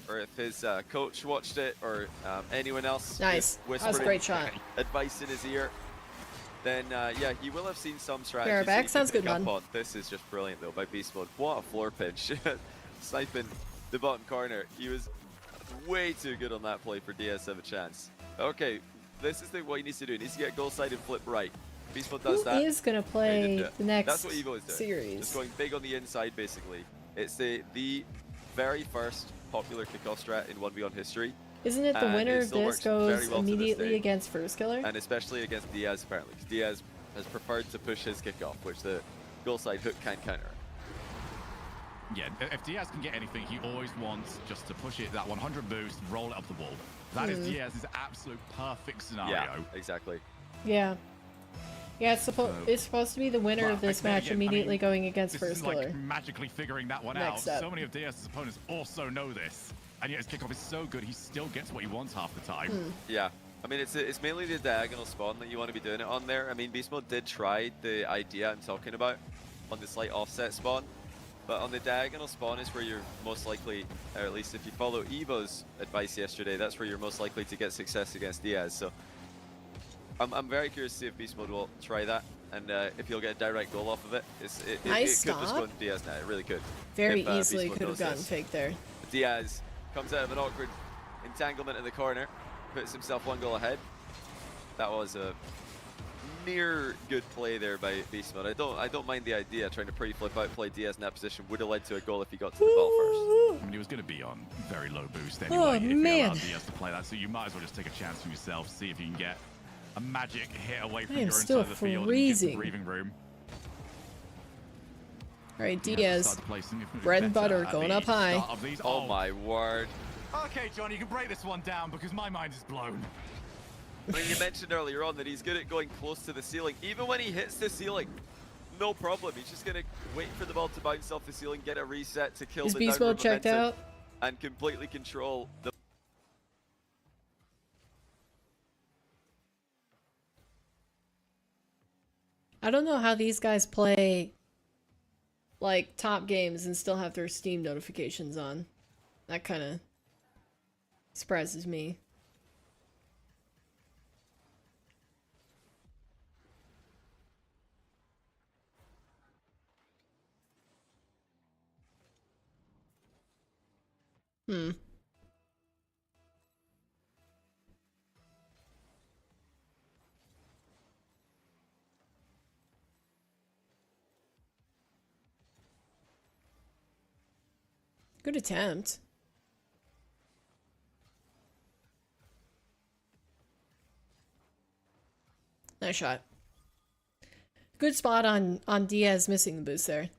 or if his coach watched it, or anyone else Nice. That was a whispered great shot. advice in his ear, then yeah, he will have seen some Fair strategies. back. that he Sounds can good, pick up man. on. This is just brilliant though by Beast Mode. What a floor pinch. Sniping the bottom corner. He was way too good on that play for Diaz to have a chance. Okay, this is what he needs to do. He needs to get goal side and flip right. Beast Mode does Who that. is gonna He did play that. the next That's what Evoh is doing. series? Just going big on the inside, basically. It's the very first popular kickoff strat in 1v1 history. Isn't it the and winner it of still this works very goes well to this immediately day. against Firstkiller? And especially against Diaz, apparently. 'Cause Diaz has preferred to push his kickoff, which the goal side hook can counter. Yeah, if Diaz can get anything, he always wants just to push it, that 100 boost, roll it up the wall. That is Diaz's absolute perfect scenario. Yeah, exactly. Yeah. Yeah, it's supposed to be the winner Well, of this then match again, I immediately mean, going against This is Firstkiller. like magically figuring that one Next out. up. So many of Diaz's opponents also know this. And yet his kickoff is so good, he still gets what he wants half the time. Yeah. I mean, it's mainly the diagonal spawn that you want to be doing it on there. I mean, Beast Mode did try the idea I'm talking about on the slight offset spawn. But on the diagonal spawn is where you're most likely, or at least if you follow Evoh's advice yesterday, that's where you're most likely to get success against Diaz. So I'm very curious to see if Beast Mode will try that. And if he'll get a direct goal off of it. It Nice could just stop. go into Diaz now, it really could. Very if, Beast easily Mode could have knows gotten this. fake there. Diaz comes out of an awkward entanglement in the corner, puts himself 1 goal ahead. That was a near good play there by Beast Mode. I don't mind the idea. Trying to pre-flip out play Diaz in that position would have led to a goal if he got to the ball first. I mean, he was going to be on very low boost anyway Oh, if you man. allowed Diaz to play that. So you might as well just take a chance for yourself, see if you can get a magic hit away from I am your still inside the field and get freezing. some breathing room. All right, You have to Diaz. start placing it Bread and better butter at going the up high. start of these. Oh my word. Okay, John, you can break this one down because my mind is blown. I mean, you mentioned earlier on that he's good at going close to the ceiling. Even when he hits the ceiling, no problem. He's just going to wait for the ball to bounce off the ceiling, get a reset to kill Is the beast downward mode checked momentum, out? and completely control the... I don't know how these guys play like top games and still have their Steam notifications on. That kind of surprises me. Hmm. Good attempt. Nice shot. Good spot on Diaz missing the boost there.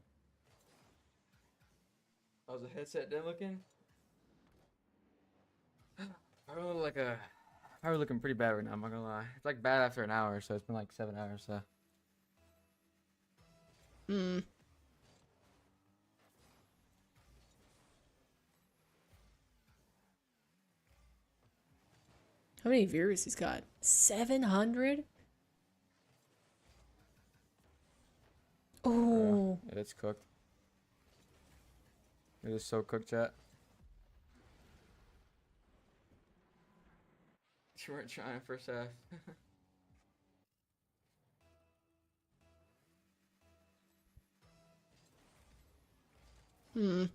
How's the headset then looking? Probably looking pretty bad right now, I'm not gonna lie. It's like bad after an hour, so it's been like 7 hours, so. Hmm. How many viewers he's got? 700? Oh. Yeah, it's cooked. It is so cooked, chat. You weren't trying first half. Hmm.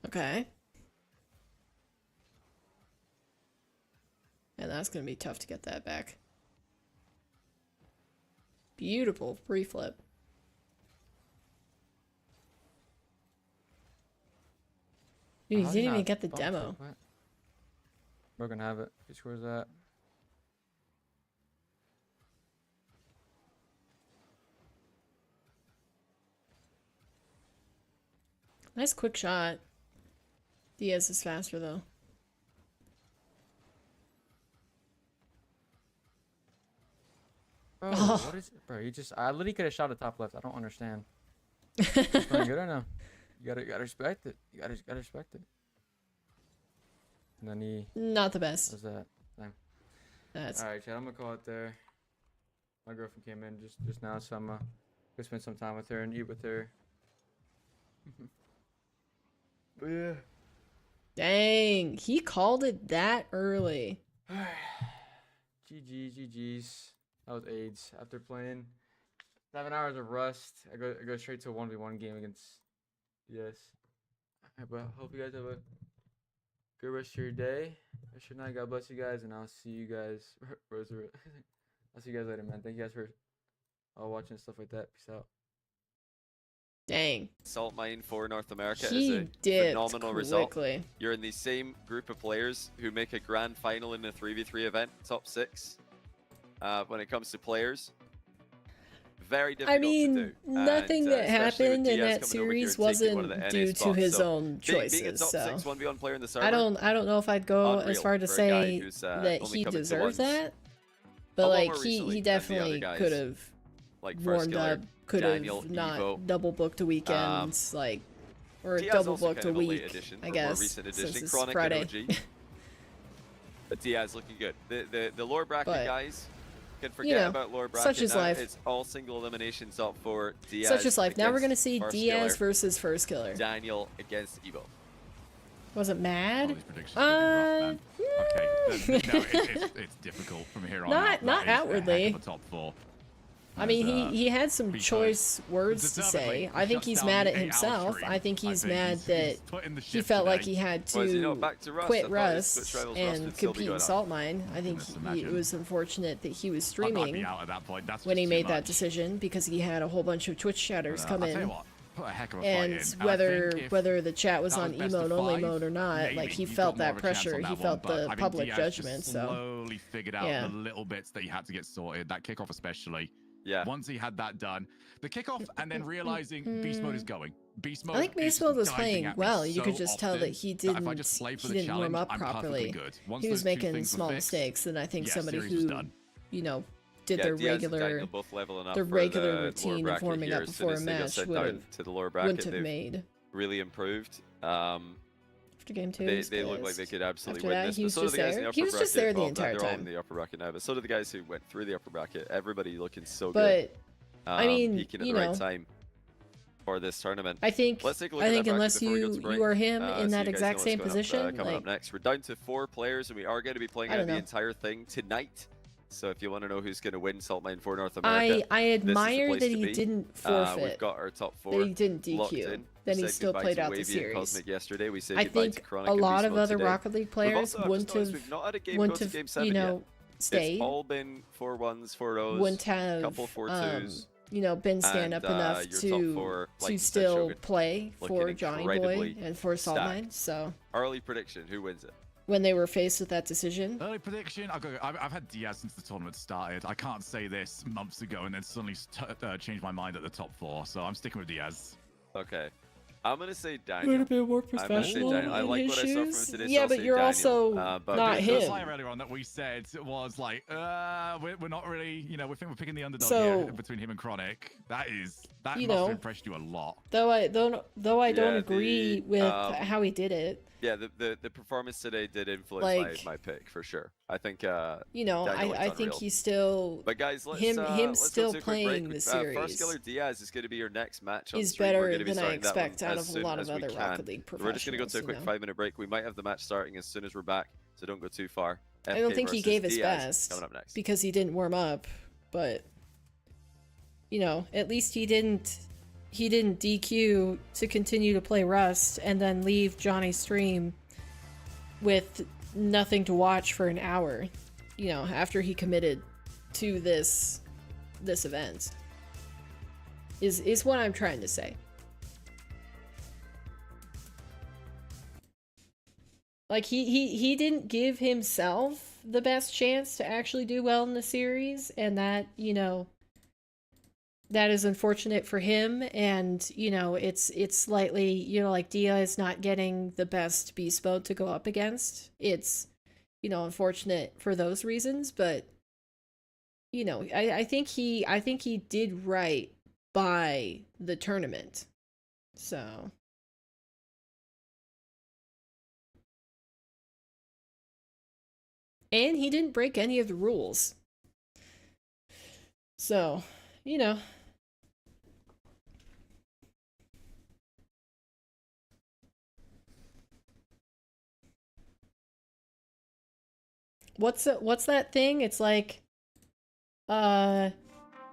Okay. And that's gonna be tough to get that back. Beautiful free flip. Dude, he How's didn't even not get the bump demo. flip? We're gonna have it. He scores that. Nice quick shot. Diaz is faster though. Bro, Oh. what is it? Bro, I literally could have shot a top left. I don't understand. It's playing good or no? You gotta respect it. You gotta respect it. And then he Not the best. does that. Damn. That's Alright, Chad, I'm gonna call it there. My girlfriend came in just now, so I'm gonna spend some time with her and eat with her. But yeah. dang. He called it that early. GG's. That was AIDS. After playing 7 hours of Rust, I go straight to a 1v1 game against DS. But hope you guys have a good rest of your day. Rest of your night. God bless you guys, and I'll see you guys. I'll see you guys later, man. Thank you guys for all watching and stuff like that. Peace out. Dang. Salt Mine for North America He is a dipped phenomenal result. quickly. You're in the same group of players who make a grand final in a 3v3 event, top 6. When it comes to players, very difficult I mean, to do. nothing that especially with happened in Diaz that coming over here series and taking one of wasn't the NA due to spots. his So own being a choices. top So 6 1v1 player in the server, I don't know if I'd go as unreal far to for a guy say who's, that only he come into deserves ones that, a but lot like more he recently than the definitely other guys, could have like warmed Firstkiller, up, could Daniel, have not Evoh. double booked a weekend, like or Diaz double also booked kind a of late week, addition, I or guess, more recent since addition, it's Chronic Friday. and OG. But Diaz looking good. The lower bracket But, guys can you forget know, about lower bracket. such is now. life. It's all single eliminations up for Diaz. Such is life. Now we're gonna against see Firstkiller, Diaz versus Firstkiller. Daniel against Evoh. Wasn't mad. These predictions are gonna be rough, man. Okay, no, it's difficult from here on out. Not That is a heck outwardly. of a top 4. I mean, as, he had some because choice words to deservedly say. I think shuts he's down mad the at 8-hour himself. stream. I think he's mad he's that putting the he shift felt like today. he had Well, is he to not back to Rust? I quit thought his Rust Twitch rivals Rust and would still be compete in going on. Salt Mine. I think Goodness, it imagine. was unfortunate that he was I might be streaming out at that point. That's when just he too made that much. decision because he had a whole bunch of Twitch chatters come I'll tell you in. what, put a heck of a fight And in. And I whether think if whether the chat was that on best of emote only 5, mode or not, maybe like he you've felt got more that of a chance pressure. on He that felt one, but the I think public Diaz judgment. just So slowly figured out yeah. the little bits that he had to get sorted. That kickoff especially. Yeah. Once he had that done, the kickoff and then realizing beast mode is going. Beast mode. I think Beast is Mode was diving playing at me well. You could so just tell that often he that if I just play for the didn't warm challenge, up I'm perfectly properly. good. Once He was those two making things were small fixed, mistakes, and I think yeah, somebody series was who, done. you know, did Yeah, their Diaz and regular Daniel both leveling up their for regular the lower routine of bracket warming here. up As soon before a as they got match sent would down have to the lower wouldn't bracket, have they've made. really improved. After game two, They look like they could absolutely After win that, this. he But was so do just the guys in there. the upper He was bracket. just there the Well, entire they're all in time. the upper bracket now, but so do the guys who went through the upper bracket. Everybody looking so But good. I mean, peaking at you the right know, time for this tournament. I think Let's take a look I at think that bracket unless before we go to you break. are him So in that you guys exact know same what's position, coming up like next. We're down to 4 players, and we are going to be playing I out don't the know. entire thing tonight. So if you want to know who's going to win Salt Mine for North America, I this is the admire place that to he be. didn't We've forfeit. got our top 4 That he didn't locked DQ. in. Then he Said still goodbye played to out the Wavy and series. Cosmic yesterday. We say I goodbye think to Chronic a and lot Beast of Mode other today. Rocket League We've players also I've wouldn't just noticed have we've not had a game go wouldn't to have game 7 you know yet. stayed. It's all been 4-1s, 4-0s, Wouldn't have couple 4-2s. you know been stand up and, enough your top to 4, like to you said, still Shogun, play looking for Johnny Boy incredibly and for Salt stacked. Mine. So Early prediction, who wins it? when they were faced with that decision, Early prediction. I've had Diaz since the tournament started. I can't say this months ago and then suddenly change my mind at the top 4. So I'm sticking with Diaz. Okay. I'm going to say would Daniel. have been more I'm gonna say professional Daniel. I in like his what I saw from him shoes. today, so Yeah, I'll but say you're Daniel. also But not There was a him. line earlier on that we said was like, we're not really, you know, we think we're picking the underdog So- here between him and Chronic. That You must know, have impressed you a lot. Though I don't Yeah, agree the, with how he did it. Yeah, the performance today did influence Like- my pick for sure. I think You know, Daniel looked I think unreal. he's still But guys, let's him let's go still to a quick break. playing the series Firstkiller Diaz is going to be your next match on is stream. We're better going to be than I starting that one expect out as of a soon lot as of we other can. Rocket League We're just going to go professionals. to a You quick know? 5-minute break. We might have the match starting as soon as we're back, so don't go too far. I don't FK think he versus gave his Diaz best coming up next. because he didn't warm up, but you know, at least he didn't DQ to continue to play Rust and then leave Johnny's stream with nothing to watch for an hour, you know, after he committed to this event. Is what I'm trying to say. Like he didn't give himself the best chance to actually do well in the series, and that, you know, that is unfortunate for him. And you know, it's slightly, you know, like Diaz not getting the best beast mode to go up against. It's, you know, unfortunate for those reasons, but you know, I think he did right by the tournament. So and he didn't break any of the rules. So, you know, what's that thing? It's like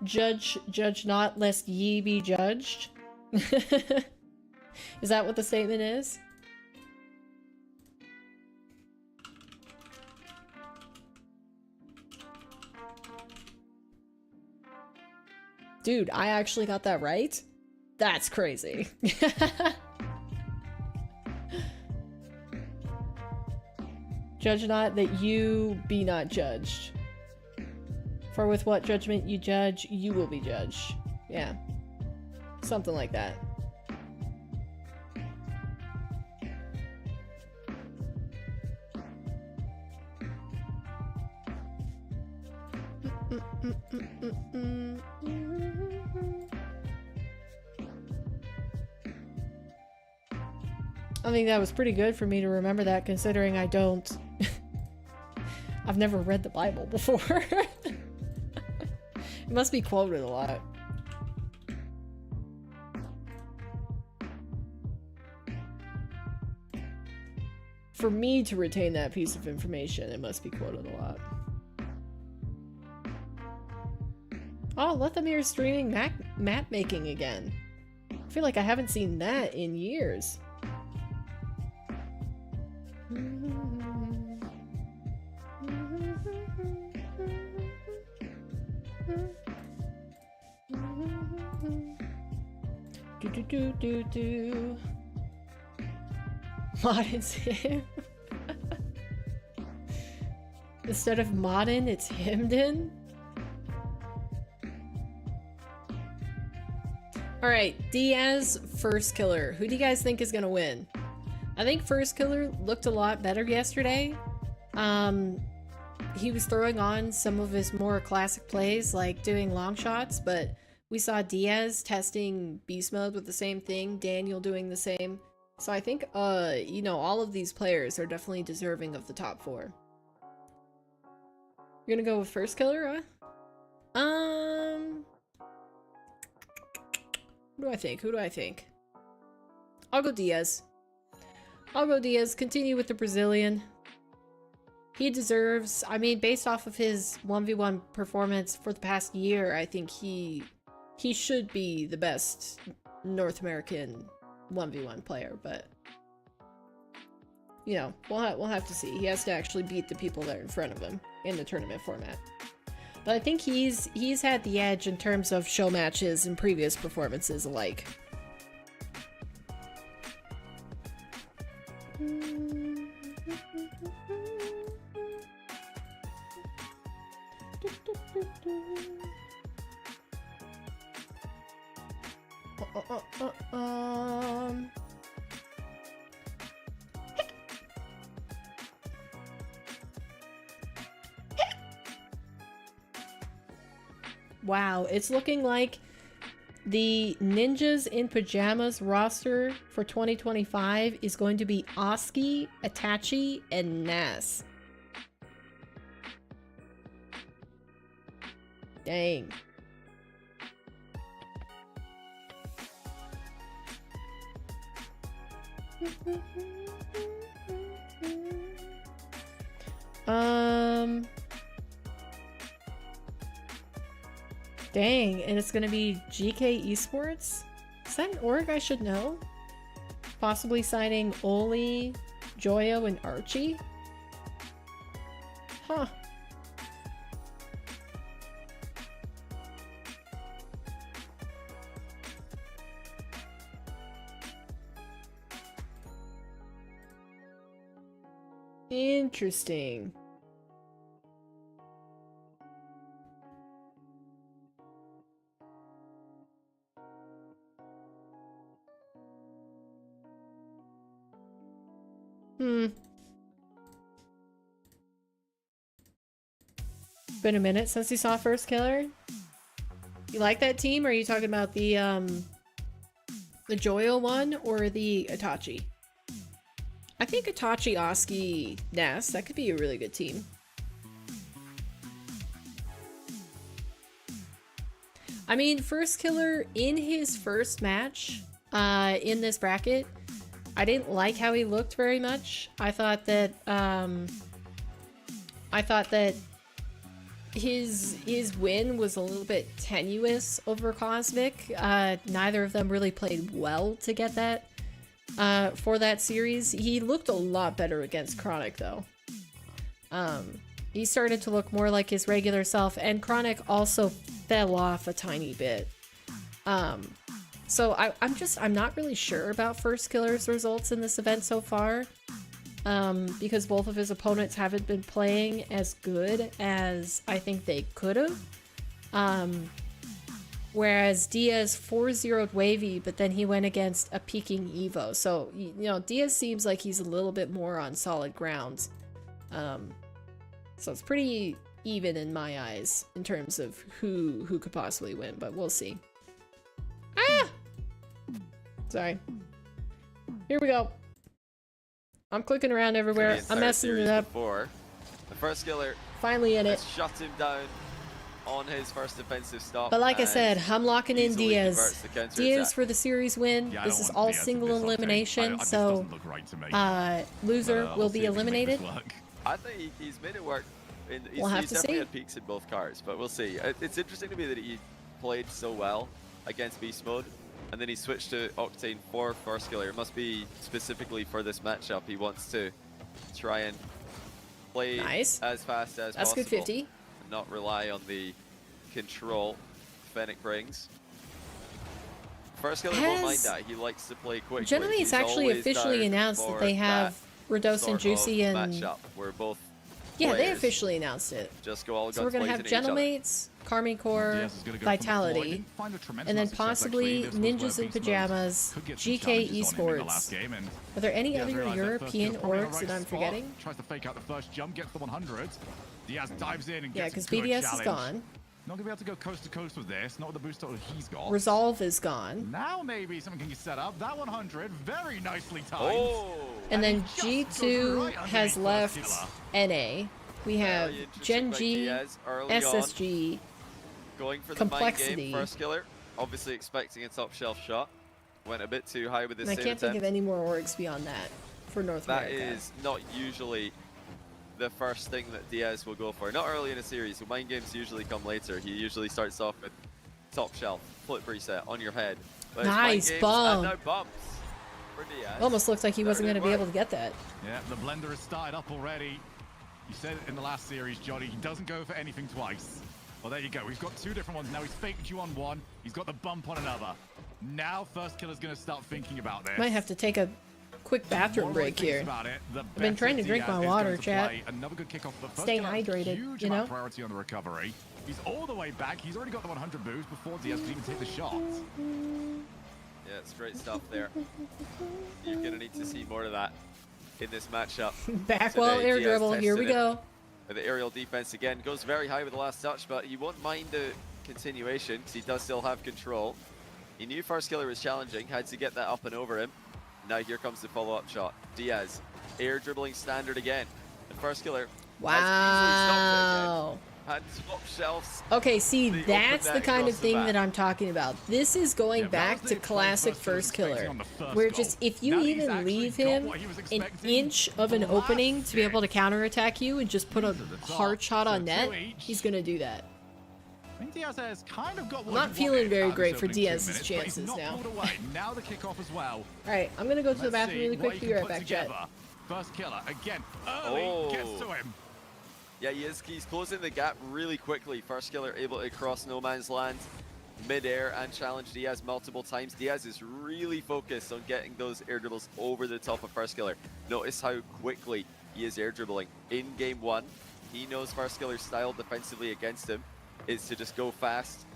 judge not lest ye be judged. Is that what the statement is? Dude, I actually got that right? That's crazy. Judge not that you be not judged. For with what judgment you judge, you will be judged. Yeah. Something like that. I think that was pretty good for me to remember that, considering I don't... I've never read the Bible before. It must be quoted a lot. For me to retain that piece of information, it must be quoted a lot. Oh, Lethamir streaming map making again. I feel like I haven't seen that in years. Do. Modin's him. Instead of Modin, it's Himden. Alright, Diaz, Firstkiller. Who do you guys think is gonna win? I think Firstkiller looked a lot better yesterday. He was throwing on some of his more classic plays, like doing long shots, but we saw Diaz testing beast mode with the same thing, Daniel doing the same. So I think, you know, all of these players are definitely deserving of the top 4. You're gonna go with Firstkiller, huh? Who do I think? Who do I think? I'll go Diaz. I'll go Diaz. Continue with the Brazilian. He deserves, I mean, based off of his 1v1 performance for the past year, I think he should be the best North American 1v1 player, but you know, we'll have to see. He has to actually beat the people that are in front of him in the tournament format. But I think he's had the edge in terms of show matches and previous performances alike. Wow, it's looking like the Ninjas in Pajamas roster for 2025 is going to be Oski, Itachi, and Nas. Dang. Dang, and it's gonna be GK Esports? Is that an org I should know? Possibly signing Oli, Joyo, and Archie? Huh. Interesting. Been a minute since you saw Firstkiller. You like that team, or are you talking about the Joyo one or the Itachi? I think Itachi, Oski, Nas, that could be a really good team. I mean, Firstkiller in his first match in this bracket, I didn't like how he looked very much. I thought that his win was a little bit tenuous over Cosmic. Neither of them really played well to get that for that series. He looked a lot better against Chronic though. He started to look more like his regular self, and Chronic also fell off a tiny bit. So I'm not really sure about Firstkiller's results in this event so far. Because both of his opponents haven't been playing as good as I think they could have. Whereas Diaz 4-0'd Wavy, but then he went against a peaking Evoh. So, you know, Diaz seems like he's a little bit more on solid ground. So it's pretty even in my eyes in terms of who could possibly win, but we'll see. Ah! Sorry. Here we go. I'm clicking around everywhere. I'm messing it up. Before, the Firstkiller finally in it. Shut him down on his first defensive stop. But like I said, I'm locking in Diaz. Diaz for the the series win. Yeah, this is all single elimination, so loser will be eliminated. I think he's made it work We'll have he's to definitely see. had peaks in both cars, but we'll see. It's interesting to me that he played so well against Beast Mode, and then he switched to Octane for Firstkiller. It must be specifically for this matchup. He wants to try and play Nice. as fast as That's possible. good 50. And not rely on the control Fennec brings. Firstkiller won't mind that. He likes to play quick. Generally, it's actually officially announced that they have Redos and Juicy and matchup where both yeah, they players officially announced it. just go all So we're gonna have Gentlemates, Carmine Core, Diaz is gonna go Vitality, from the floor. He didn't find a tremendous and then amount of success, possibly actually. This was where Ninjas in Beast Mode Pajamas, could get some GK challenges on him in the last Esports. game, and Are there any Diaz other realized that European Firstkiller's probably in the orgs right that I'm spot. forgetting? Tries to fake out the first jump, gets the 100. Diaz dives in and Yeah, gets because a good BDS challenge. is gone. Not gonna be able to go coast to coast with this. Not with the boost that he's got. Resolve is gone. Now maybe something can get set up. That 100, very nicely timed. Oh! And then he just goes G2 right has underneath left Firstkiller. NA. We have Very interesting Gen by G, Diaz early SSG, going for the Complexity. mind game. Firstkiller, obviously expecting a top shelf shot. Went a bit too high with his and I save can't think attempt. of any more orgs beyond that for North That America. is not usually the first thing that Diaz will go for. Not early in a series, so mind games usually come later. He usually starts off with top shelf, flip reset on your head. But it's mind Nice games bump. and now bumps for Diaz. Almost looked like he wasn't going to be work. able to get that. Yeah, the blender has started up already. You said it in the last series, Johnny. He doesn't go for anything twice. Well, there you go. We've got two different ones now. He's faked you on one. He's got the bump on another. Now Firstkiller's going to start thinking about this. Might have to take a quick bathroom More break he thinks here. about it, the I've been better trying to drink Diaz my is water, going to chat. play. Another good kickoff. But Stay Firstkiller has hydrated, huge you amount know? of priority on the recovery. He's all the way back. He's already got the 100 boost before Diaz could even take the shot. Yeah, it's great stuff there. You're going to need to see more of that in this matchup. Back wall Today, air Diaz dribble. Here we tested it go. with the aerial defense again. Goes very high with the last touch, but he won't mind the continuation because he does still have control. He knew Firstkiller was challenging, had to get that up and over him. Now here comes the follow-up shot. Diaz, air dribbling standard again. And Firstkiller Wow. had top shelves. Okay, see, They that's opened the that kind of across the thing map. that I'm talking about. This is going Yeah, that back was to the play classic Firstkiller was expecting Firstkiller, on the first where goal. just if you Now he's even actually leave got him what he was an expecting. inch of an opening to be able to Blasted. counterattack you and just put a These are the top. hard shot So on net, two each. he's gonna do that. I think Diaz has kind of got what Not he feeling wanted very out of great this for opening 2 Diaz's minutes, but he's chances not now. pulled away. Now the kickoff as well. Alright, I'm gonna go to the Let's bathroom see really what quick. he Be can right put back, chat. together. Firstkiller again. Early gets to him. Yeah, he's closing the gap really quickly. Firstkiller able to cross no man's land mid-air and challenge Diaz multiple times. Diaz is really focused on getting those air dribbles over the top of Firstkiller. Notice how quickly he is air dribbling. In game one, he knows Firstkiller's style defensively against him is to just go fast.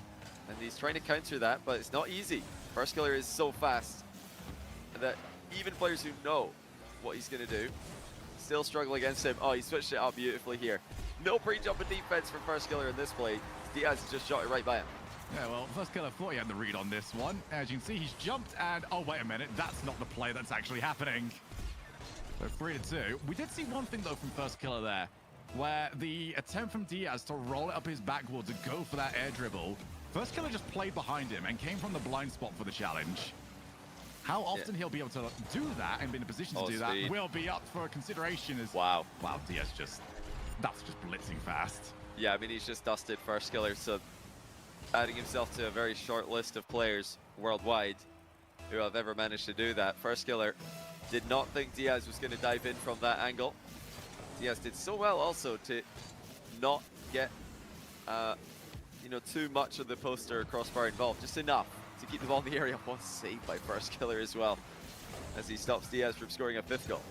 And he's trying to counter that, but it's not easy. Firstkiller is so fast that even players who know what he's going to do still struggle against him. Oh, he switched it up beautifully here. No pre-jump in defense from Firstkiller in this play. Diaz just shot it right by him. Yeah, well, Firstkiller thought he had the read on this one. As you can see, he's jumped and, oh, wait a minute, that's not the play that's actually happening. So 3-2. We did see one thing, though, from Firstkiller there, where the attempt from Diaz to roll it up his backboard to go for that air dribble, Firstkiller just played behind him and came from the blind spot for the challenge. How often he'll be able to do that and be in a position to do that will be up for consideration as... Wow, Diaz that's just blitzing fast. Yeah, I mean, he's just dusted Firstkiller, so adding himself to a very short list of players worldwide who have ever managed to do that. Firstkiller did not think Diaz was going to dive in from that angle. Diaz did so well also to not get, too much of the poster crossbar involved, just enough to keep the ball in the area. One save by Firstkiller as well, as he stops Diaz from scoring a 5th goal.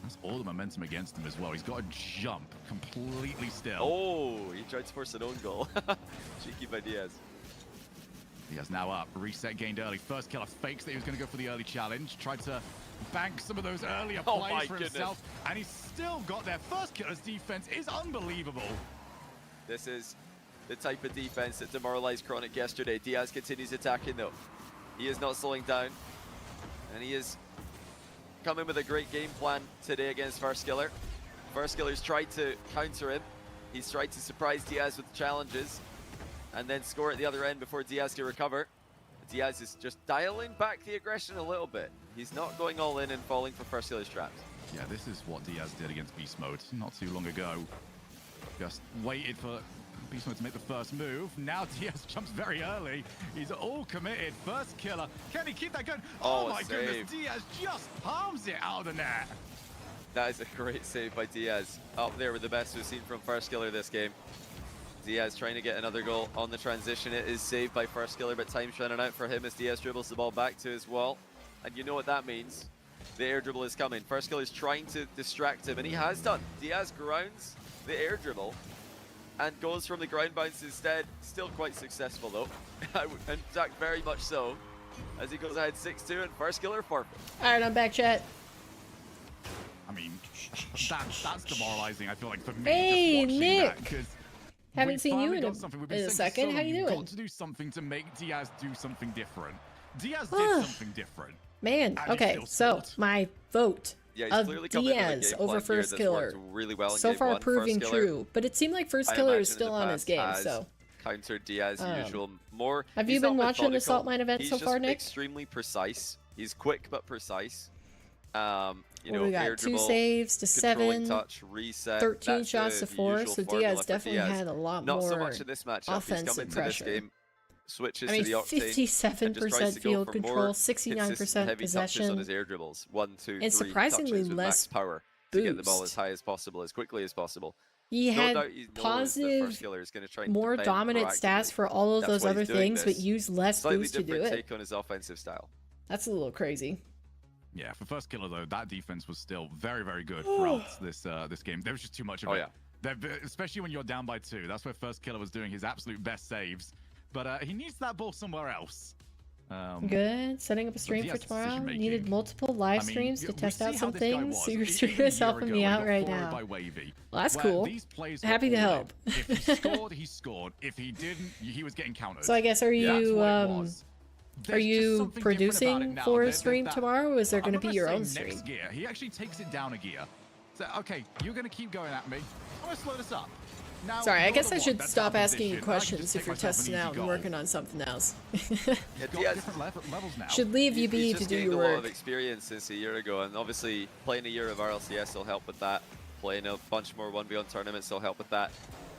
That's all the momentum against him as well. He's got to jump completely still. Oh, he tried to force an own goal. Cheeky by Diaz. Diaz now up. Reset gained early. Firstkiller fakes that he was going to go for the early challenge. Tried to bank some of those earlier plays for himself. And he's still got there. Firstkiller's defense is unbelievable. This is the type of defense that demoralized Chronic yesterday. Diaz continues attacking though. He is not slowing down. And he is coming with a great game plan today against Firstkiller. Firstkiller's tried to counter him. He's tried to surprise Diaz with challenges and then score at the other end before Diaz can recover. Diaz is just dialing back the aggression a little bit. He's not going all in and falling for Firstkiller's traps. Yeah, this is what Diaz did against Beast Mode not too long ago. Just waited for Beastman to make the first move. Now Diaz jumps very early. He's all committed. Firstkiller. Can he keep that going? Oh my goodness. Diaz just palms it out of the net. That is a great save by Diaz. Up there with the best we've seen from Firstkiller this game. Diaz trying to get another goal on the transition. It is saved by Firstkiller, but time's running out for him as Diaz dribbles the ball back to his wall. And you know what that means. The air dribble is coming. Firstkiller is trying to distract him, and he has done. Diaz grounds the air dribble and goes from the ground bounce instead. Still quite successful though. In fact, very much so. As he goes ahead 6-2 and Firstkiller forfeit. Alright, I'm back, chat. I mean, that's demoralizing, I feel like, for me. Hey, just watching Nick! That, 'cause Haven't seen you finally in got something. We've been a saying for second. so How long, you you've doing? got to do something to make Diaz do something different. Diaz did something different. Man, And he okay, still so scored. my vote Yeah, he's of clearly coming in with a Diaz game over plan here that's Firstkiller. worked really well in So game far one. proving Firstkiller, true, but it seemed like I Firstkiller imagine is in still the on his past game, has so. countered Diaz usual. More. Have you he's not been watching the methodical. Salt Mine event He's so just far, Nick? extremely precise. He's quick but precise. You Well, know, we air got 2 dribble, saves to controlling 7, touch, reset. 13 That's shots the to 4, usual so formula Diaz for definitely Diaz. had a lot Not more so much in this matchup. He's come offensive into pressure. this game, switches I mean, to the octane, and just tries 57% to go field for control, more 69% consistent heavy touches on possession, his air dribbles. 1, 2, 3 and surprisingly touches with less max power to get the ball as boost. high as possible, as quickly as possible. He No had doubt he knows that positive, Firstkiller is going to try and more defend dominant stats proactively. for all of That's those why other he's doing things, but this. used less Slightly boost to do different it. take on his offensive style. That's a little crazy. Yeah, for Firstkiller though, that defense was still very, very good throughout this game. There was just too much of it. Yeah. Especially when you're down by 2. That's where Firstkiller was doing his absolute best saves. But he needs that ball somewhere else. Good. Setting up a stream for Diaz's tomorrow. decision-making. Needed multiple live I mean, streams to we test see out how some this guy things. was. So you're Even streaming a yourself year helping ago me when he out got right forwarded now. by Wavy, Well, that's where cool. These plays were Happy to all help. in. If he scored, he scored. If he didn't, he was getting countered. So I guess are That's you what it was. are There's just you something different about it producing now. for a There's stream that- tomorrow, or is there I'm going to not be gonna your say own next stream? gear. He actually takes it down a gear. So okay, you're gonna keep going at me. I'm gonna slow this up. Now, Sorry, I you're guess the I one should that's stop out of asking you position. I can questions just if take you're myself an testing easy out and goal. working on something else. He's got different levels now. Should leave He's UB to just do gained your a lot work. of experience since a year ago, and obviously playing a year of RLCS will help with that. Playing a bunch more 1v1 tournaments will help with that.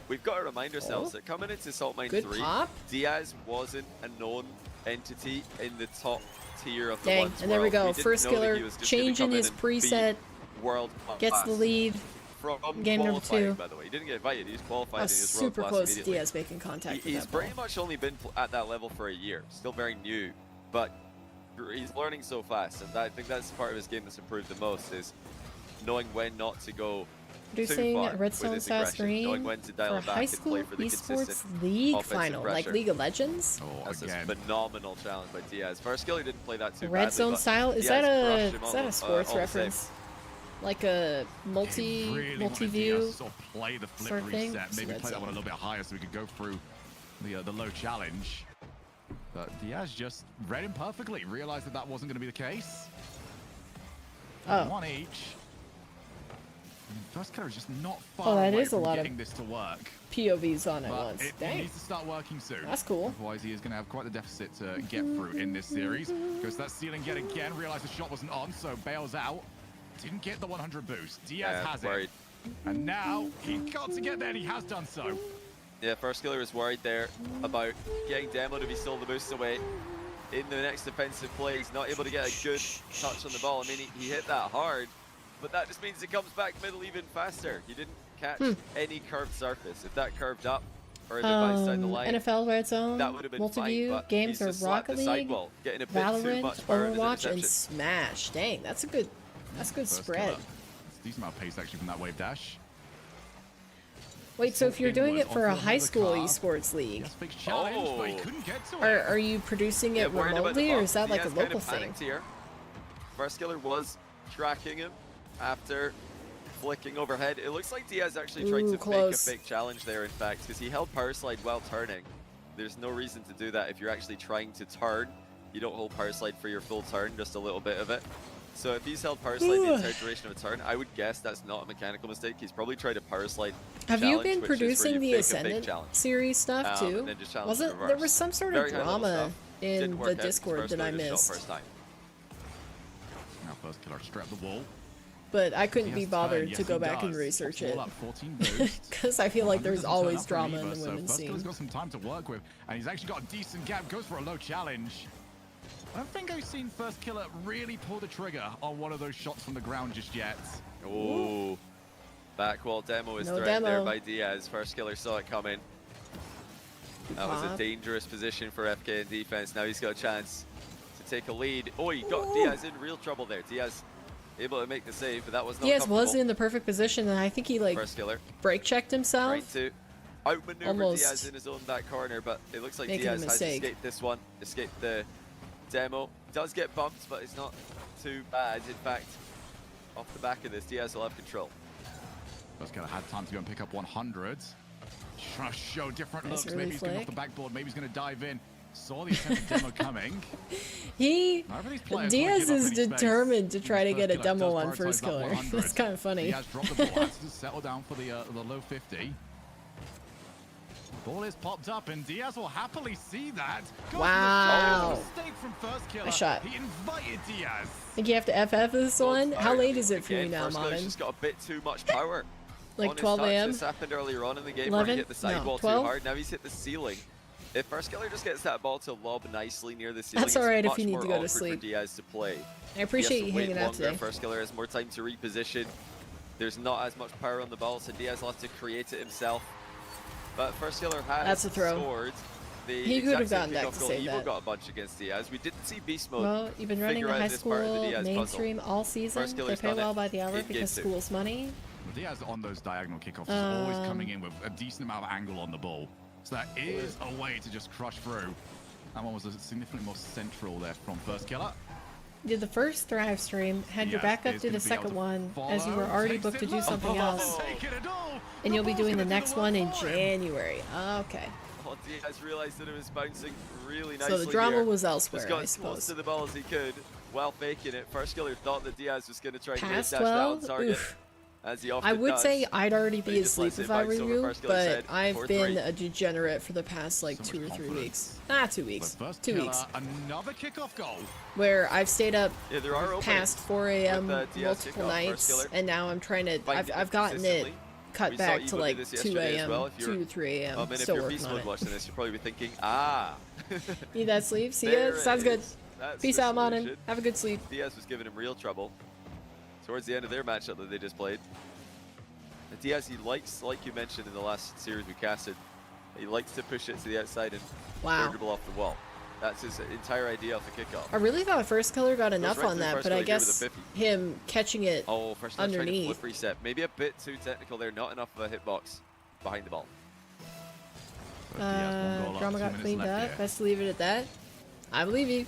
We've got to remind ourselves that coming into Salt Mine Good 3, pop. Diaz wasn't a known entity in the top tier of the Dang, ones and there we world. go. didn't know that he Firstkiller was just gonna changing come in his and be preset, world gets the class. lead. From Game number qualifying, 2. by the way. He didn't get invited, he was I qualified was and he was world super class close to immediately. Diaz making contact with He's that ball. pretty much only been at that level for a year. Still very new, but he's learning so fast, and I think that's the part of his game that's improved the most, is knowing when not to go too Producing far a with Redstone his style aggression, knowing stream when to for dial a it back high and school play for the esports consistent league offensive final, like pressure. League of Legends. Oh, That's again. a phenomenal challenge by Diaz. Firstkiller didn't play that too badly, Redstone but style? Is Diaz that crushed him a on sports all the reference? same. Like a Really wanted multi-view? Diaz to sort of play the flip sort of thing? reset. Maybe Red play that zone. one a little bit higher so we could go through the low challenge. But Diaz just read him perfectly. Realized that that wasn't going to be the case. Oh. One each. Firstkiller is just not far Oh, that away is a from lot of getting this to work. POVs on at But once. it Dang. needs to start working soon. That's cool. Otherwise, he is going to have quite the deficit to get through in this series. Goes to that ceiling yet again. Realized the shot wasn't on, so bails out. Didn't get the 100 boost. Diaz has worried. it. And now he got to get there, and he has done so. Yeah, Firstkiller was worried there about getting demoed if he stole the boost away. In the next defensive play, he's not able to get a good touch on the ball. I mean, he hit that hard, but that just means it comes back middle even faster. He didn't catch any curved surface. If that curved up, or if it bounced down the line, NFL Red Zone, that would have been multi-view, fine, but games he's are just slapped Rocket the League, sidewall, getting a bit too Valorant, much power in his Overwatch, and interception. Smash. Dang, that's a good spread. It's a decent amount of pace actually from that wave dash. Wait, so if you're doing it for a high school car. esports league, Big challenge, but he couldn't get to it. are you producing it worried about the remotely, or bump. is that like a Diaz local kind of thing? panicked here. Firstkiller was tracking him after flicking overhead. It looks like Diaz actually tried Ooh, to close. fake a fake challenge there, in fact, because he held power slide while turning. There's no reason to do that if you're actually trying to turn. You don't hold power slide for your full turn, just a little bit of it. So if he's held power slide the entire duration of a turn, I would guess that's not a mechanical mistake. He's probably tried a power slide Have you challenge, been which is where producing you the fake a fake Ascendant challenge. series stuff And too? then just challenge Wasn't in there reverse. was some sort Very of high-level drama stuff. in Didn't the work out because Discord that I Firstkiller just shot missed? first time. Now Firstkiller straight up the wall. but I couldn't be Yes, bothered yes, to go he back and does. research Pops it. all up, 14 boost. Because I feel like there's Doesn't turn always up from drama in either, the so women's Firstkiller's scene. got some time to work with, and he's actually got a decent gap. Goes for a low challenge. I don't think I've seen Firstkiller really pull the trigger on one of those shots from the ground just yet. Oh, back wall demo is No threatened there demo. by Diaz. Firstkiller saw it coming. That was a Pop. dangerous position for FK in defense. Now he's got a chance to take a lead. Oh, he got Diaz in real trouble there. Diaz able to make the save, but that was not Diaz was comfortable. in the perfect position, and I think he like Firstkiller brake checked himself. trying to outmaneuver Almost Diaz in his own back corner, but it looks like making a Diaz has mistake. escaped this one, escaped the demo. Does get bumped, but it's not too bad. In fact, off the back of this, Diaz will have control. Firstkiller had time to go and pick up 100. Trying to show different Nice looks. early Maybe he's going off flick. the backboard. Maybe he's going to dive in. Saw the attempted demo coming. He None of these players Diaz wanna give up is any space. determined to try to get a Firstkiller demo does on prioritize that Firstkiller. 100. That's kind of funny. Diaz dropped the ball. Has to settle down for the low 50. Ball is popped up, and Diaz will happily see that. Goes for the Wow. shot. Mistake from Firstkiller. Nice shot. He invited Diaz. Think you have to FF this one? How late is it for you Again, now, Firstkiller's Modern? just got a bit too much power. Like on his 12 touch. a.m.? This happened earlier on in the game where 11? he hit the No, sidewall 12? too hard. Now he's hit the ceiling. If Firstkiller just gets that ball to lob nicely near the ceiling, That's alright it's if you much need more to go to awkward sleep. for Diaz to play. I appreciate He you has to wait hanging out longer. today. Firstkiller has more time to reposition. There's not as much power on the ball, so Diaz will have to create it himself. But Firstkiller has That's a throw. scored. The He could have exact same gotten back kickoff to goal. save Evoh that. got a bunch against Diaz. We didn't see beast mode. Well, you've been running figure the out high this part of the school Diaz puzzle. mainstream all season. They Firstkiller's pay done well it by the hour in game because 2. school's money. Diaz on those diagonal kickoffs is always coming in with a decent amount of angle on the ball. So that is a way to just crush through. That one was significantly more central there from Firstkiller. Did the first Thrive stream, had your Yes, backup is do gonna the be able second to one, as you were follow, already takes booked to it do low. something else. Taking it all. And you'll be ball's doing the gonna do next work one in for him. January. Okay. Oh, Diaz realized that it was bouncing really nicely. So the drama here. was elsewhere, Just got I as close suppose. to the ball as he could while faking it. Firstkiller thought that Diaz was going to try and get Past dash down 12? target, Oof. as he often I would does. say I'd already But be he just asleep lets it if I were bounce over you, Firstkiller's but head I've for been 3. a degenerate for the past like So 2 or much 3 confidence. weeks. Ah, 2 weeks. But 2 Firstkiller, weeks. another kickoff goal. Where I've stayed up Yeah, there are past openings 4 a.m. with, Diaz multiple kickoff, nights, Firstkiller. and now I'm trying to. Finding I've gotten it consistently. cut We saw back Evoh to do like this 2 yesterday as a.m. well. If you're- 2 to 3 a.m. And if Still you're working beast on mode it. watching this, you're probably thinking, ah. Need that sleep? See There ya? it Sounds good. is. That's Peace the out, Monin. solution. Have a good sleep. Diaz was giving him real trouble towards the end of their matchup that they just played. And Diaz, he likes, like you mentioned in the last series we casted, he likes to push it to the outside and Wow. dribble off the wall. That's his entire idea of the kickoff. I really thought Firstkiller got enough right on through that, but I Firstkiller here with a guess 50. him catching it Oh, first trying to underneath. flip reset. Maybe a bit too technical there, not enough of a hitbox behind the ball. So Diaz, one goal up, Drama 2 got minutes cleaned left up. here. Best to leave it at that. I believe you.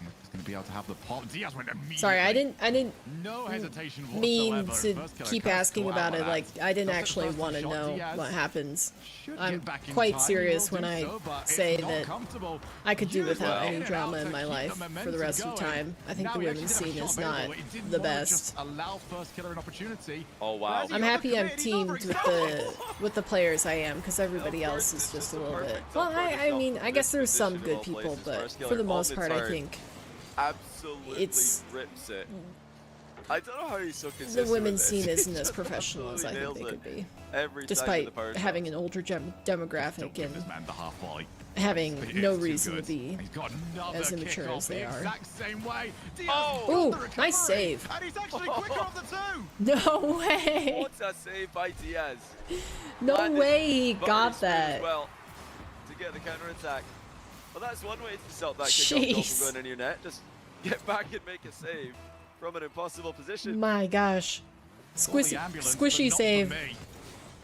He's going to be able to have the pop. Diaz went immediately. Sorry, I didn't No hesitation mean whatsoever. to Firstkiller keep cuts asking go out about like it. that. Like, I didn't Does it actually first want to shot, know Diaz what happens. should I'm get back in quite time. He serious will when do I so, but it's say not that comfortable. I could do Diaz without will any get it drama out in to my keep life the for the momentum rest of the going. time. I think Now the he women's actually scene did have a is shot not available. He didn't the wanna best. just allow Firstkiller an opportunity. Oh, wow. Whereas he I'm got happy the I'm commit, he's over, teamed he's with the players I am, because everybody Of else course, is it's just just a the little bit. perfect Well, opportunity I mean, I guess there's some position of good all people, places. but Firstkiller for the on most the part, I turn. think Absolutely it's- rips it. I don't know how he's so the consistent women's with this. scene He isn't as just professional as I think absolutely they could be, nails it every time despite with the power having shot. an older demographic Don't give and this man the half volley. having It no is too reason to good. be He's got another as immature kickoff as they the are. exact same way. Diaz Oh! got Ooh, the nice recovery, save. And he's actually quicker of the two. No way! What a save by Diaz. No Landed way he very got smooth as that. well to get the counter attack. Well, that's one way to stop that kickoff goal Jeez. from going in your net. Just get back and make a save from an impossible position. My gosh. Call the ambulance, but Squishy not for save, me.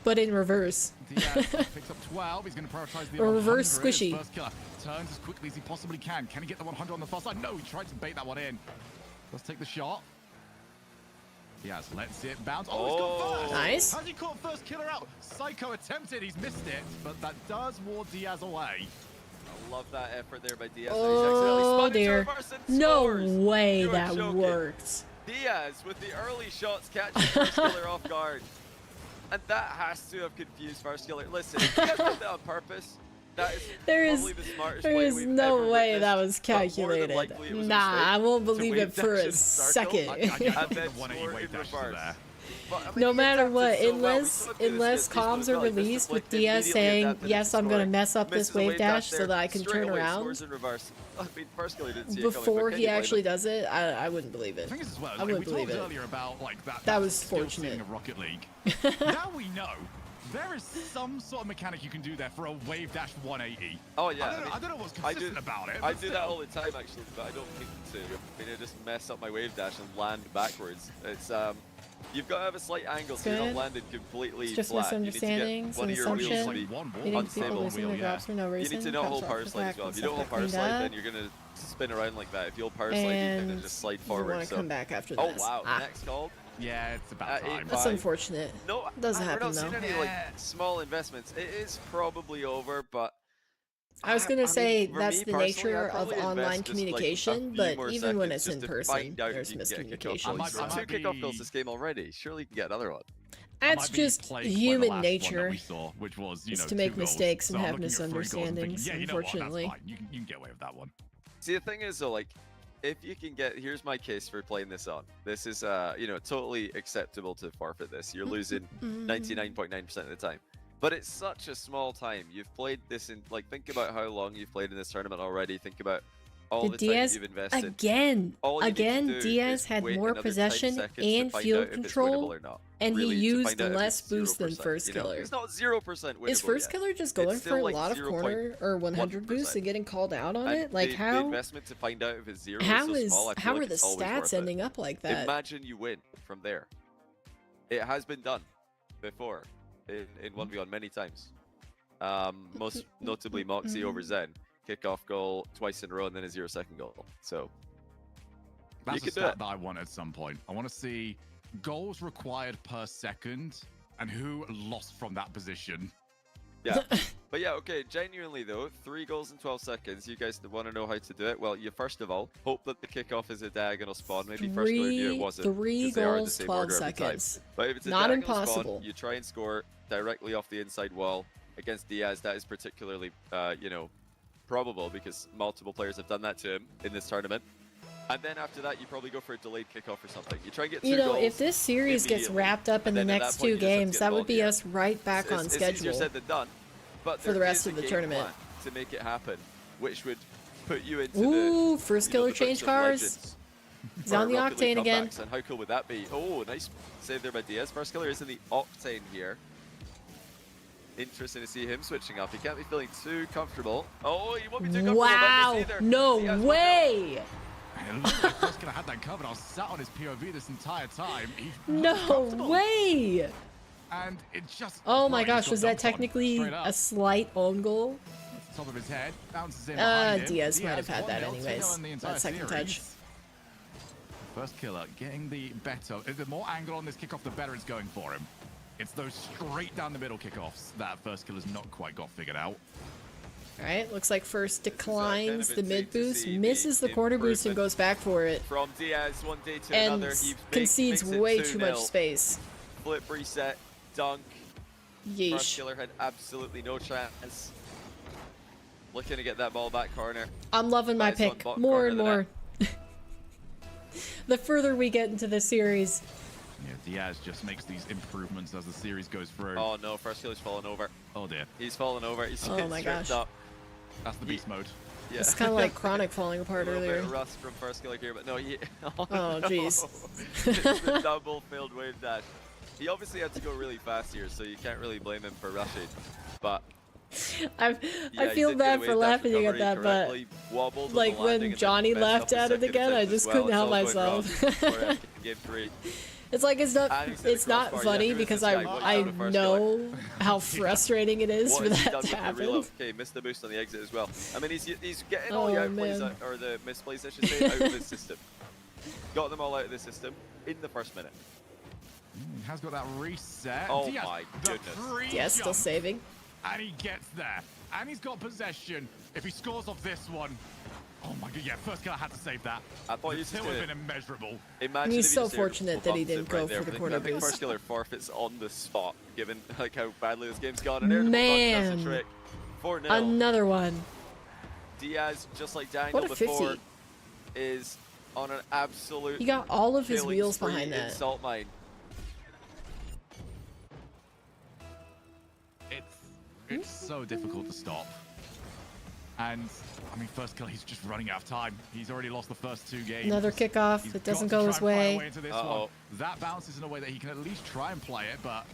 but in reverse. Diaz picks up 12. He's going to prioritize the A reverse 100. squishy. Firstkiller turns as quickly as he possibly can. Can he get the 100 on the far side? No, he tried to bait that one in. Let's take the shot. Diaz lets it bounce. Oh, he's got first. Nice. Has he caught Firstkiller out? Psycho attempted. He's missed it, but that does ward Diaz away. I love that effort there by Diaz. Oh dear. No way You are that joking. worked. Diaz with the early shots catching Firstkiller off guard. And that has to have confused Firstkiller. Listen, Diaz did that on purpose. That is There is, probably the smartest there play is we've no ever way that witnessed, was but more than calculated. likely it was a Nah, mistake I won't to believe wave it for dash a in circle second. I get and the then 180 score wave in dash reverse. there. But, I mean, No he matter adapted what, so well. We unless saw him do this unless against Evoh comms as are well. He released with misdeflected, Diaz immediately saying, adapted yes, into I'm gonna scoring. mess up this Misses a wave dash so there, that I can straight turn away around scores in reverse. I mean, Firstkiller didn't see it coming, but before can he you blame actually him? does it, I wouldn't believe it. The thing is as well, I like, wouldn't we believe talked it. earlier about like That was skill fortunate. ceiling of Rocket League. Now we know there is some sort of mechanic you can do there for a wave dash 180. Oh yeah, I don't know what's consistent about it. I but do still. that all the time actually, but I don't mean to. I mean, I just mess up my wave dash and land backwards. It's you've got to have a slight angle so you're not Good. landed completely It's just flat. You need to misunderstandings get one and of your wheels to assumption. be One wall. Meaning people unstable. losing their drops for no You reason. need to not drops hold off power the slide as back well. and If you don't stuff hold power that slide, cleaned then up. you're gonna spin around like that. If you hold power slide, you can And just slide you forward. want to So, come back after oh this. wow, Ah, next call. Yeah, it's about time. that's unfortunate. No, Doesn't we're happen not seeing though. any like small investments. It is probably over, but I was gonna mean, say for that's me the personally, nature I'd of probably invest online just, like, a communication, few but more even when seconds it's just in to person, find out there's if you can get a kickoff. miscommunication. You've got so. two kickoff kills this game already. Surely you can get another one. That's just human nature. We saw, which was, you is know, to make 2 goals. mistakes and So I'm have looking at 3 goals and thinking, misunderstandings, yeah, you know what, that's unfortunately. fine. You can get away with that one. See, the thing is though, like, if you can get, here's my case for playing this on. This is, you know, totally acceptable to forfeit this. You're losing 99.9% of the time. But it's such a small time. You've played this in, like, think about how long you've played in this tournament already. Think about all the time Diaz you've invested. again, All you need to do Diaz is had wait more another 10 possession seconds to and find field out if it's control, winnable or not. and Really, he to used find out if less it's boost than 0%, you know? Firstkiller. It's not 0% winnable Is Firstkiller yet. just going It's for still a like lot of corner or 100 boosts and getting called out on And it? Like the how? investment to find out if it's zero How is so is small, I feel how like are the it's always stats worth it. ending up like that? Imagine you win from there. It has been done before in 1v1 many times. Most notably Moxie over Zen. Kickoff goal twice in a row and then a 0-second goal. So That's you a could do stat it. that I want at some point. I want to see goals required per second and who lost from that position. Yeah. But yeah, okay, genuinely though, 3 goals in 12 seconds. You guys want to know how to do it? Well, you first of all hope that the kickoff is a diagonal spawn. Maybe Firstkiller knew it wasn't. Three 'cause they are the goals, same 12 order every time. seconds. But if it's a Not diagonal impossible. spawn, you try and score directly off the inside wall against Diaz. That is particularly, you know, probable because multiple players have done that to him in this tournament. And then after that, you probably go for a delayed kickoff or something. You try and get 2 You know, goals if this series gets immediately, wrapped up in and the then at next that point, 2 you just have to games, get that the would ball be in the us right back on it's easier schedule. said than done, but for the there rest is of a the game tournament. plan to make it happen, which would put you into Ooh, the Firstkiller the change books of cars. legends He's for on the Rocket League octane again. comebacks. And how cool would that be? Oh, nice save there by Diaz. Firstkiller is in the octane here. Interesting to see him switching up. He can't be feeling too comfortable. Oh, he won't be too comfortable. Wow! No Diaz will way! And it looked like Firstkiller had that covered. I was sat on his POV this entire time. He No way! And it just. Oh my Right, he's gosh, got was that dunked on, technically straight up. a slight own goal? Top of his head, bounces in behind him. Diaz might have had 1-0, that 2-0 anyways. in the entire That second series. touch. Firstkiller getting the better. The more angle on this kickoff, the better it's going for him. It's those straight down the middle kickoffs that Firstkiller's not quite got figured out. Alright, looks like First declines the insane mid to boost, see misses the the corner boost and improvement goes back for it. From Diaz one day to And another, he concedes makes it way 2-0. too much space. Flip reset, dunk. Yeesh. Firstkiller had absolutely no chance. Looking to get that ball back corner. I'm loving my Nice one, pick bottom more corner and of the more. The further we get into the series. Yeah, Diaz just makes these improvements as the series goes through. Oh no, Firstkiller's fallen over. Oh dear. He's fallen over. He's Oh getting my stripped gosh. up. That's the beast mode. Yeah. It's kind of like Chronic falling apart A little bit earlier. of rust from Firstkiller here, but no, he. Oh, no. jeez. It's the double failed wave dash. He obviously had to go really fast here, so you can't really blame him for rushing. But I yeah, feel he did get bad a for wave dash laughing at recovery that, but correctly, wobbled on like the landing, when and then Johnny messed laughed up his at it second again, I attempt just as couldn't well. help It's all going myself. wrong for Game 3. It's like it's not And he's hit the it's not crossbar. funny Yeah, because this guy, what I you done to Firstkiller? know how frustrating it is What for has he that done to with the happen. reload? Okay, missed the boost on the exit as well. I mean, he's getting all Oh, the outplays, man. or the misplays, I should say, out of his system. Got them all out of the system in the first minute. Has got that reset. Oh Diaz, my the goodness. free Yeah, still jump, saving. and he gets there. And he's got possession. If he scores off this one, oh my god, yeah, Firstkiller had to save that. I thought The you just tilt would have did. been immeasurable. Imagine He's if he so just fortunate that he didn't go there. for the I corner think boost. Firstkiller forfeits on the spot, given like how badly this game's gone. And air double Man. dodge, that's a trick. 4-0. Another one. Diaz, just like Daniel What a before, 50. is on an absolute. He got all of his killing wheels spree behind in that. Salt Mine. It's so difficult to stop. And I mean, Firstkiller, he's just running out of time. He's already lost the first 2 games. Another kickoff. He's It doesn't got to go try his and find a way. into this Uh-oh. one. That bounces in a way that he can at least try and play it, but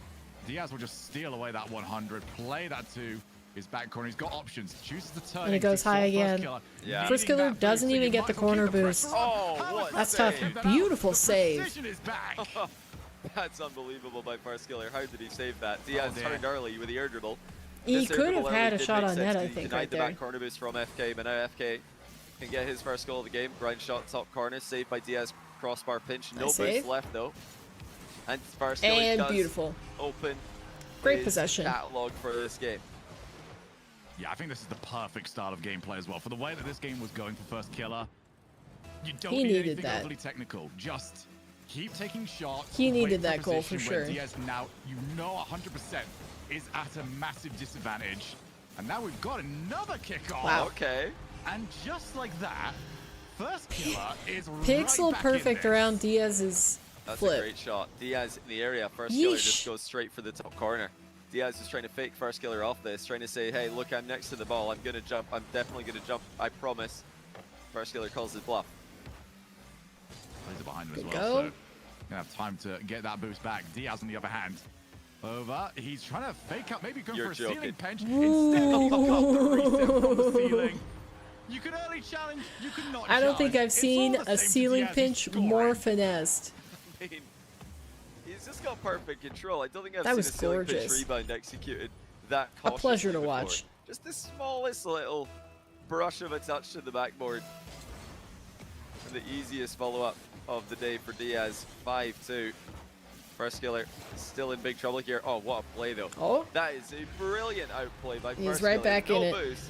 Diaz will just steal away that 100, play that to his back corner. He's got options. Chooses to turn. And it goes high again. Yeah. Firstkiller doesn't even get the corner boost. Oh, what That's tough. save. Beautiful save. Precision is back. That's unbelievable by Firstkiller. How did he save that? Diaz dear. turned early with the air dribble. He This air could dribble have had early a did shot make on sense net, 'cause I he think, denied right the there. back corner boost from FK, but now FK can get his first goal of the game. Grind shot, top corner, saved by Diaz, crossbar pinch. No Nice boost save. left though. And Firstkiller And does beautiful. open Great his possession. catalog for this game. Yeah, I think this is the perfect style of gameplay as well. For the way that this game was going for Firstkiller, you don't He need needed anything that. overly technical. Just keep taking shots. He wait needed for that goal for position where sure. Diaz now, 100% is at a massive disadvantage. And now we've got another kickoff. Wow. Okay. And just like that, Firstkiller is Pixel right back perfect in this. around Diaz's That's flip. a great shot. Diaz in the area. Firstkiller Yeesh. just goes straight for the top corner. Diaz is trying to fake Firstkiller off this, trying to say, hey, look, I'm next to the ball. I'm going to jump. I'm definitely going to jump. I promise. Firstkiller calls his bluff. Plays it behind him Good as well, go. so gonna have time to get that boost back. Diaz on the other hand. Over. He's trying to fake up, maybe going You're for a joking. ceiling pinch. Instead, he got the reset from the ceiling. You can early challenge, you can not I don't think challenge. I've It's seen all the a same to ceiling Diaz, pinch he's more scoring. finessed. I mean, he's just got perfect control. I don't think I've That seen was a ceiling pitch gorgeous. rebound executed that A pleasure cautiously to before. watch. Just the smallest little brush of a touch to the backboard. And the easiest follow-up of the day for Diaz. 5-2. Firstkiller still in big trouble here. Oh, what a play though. Oh. That is a brilliant outplay by Firstkiller. He's right back no in it. boost,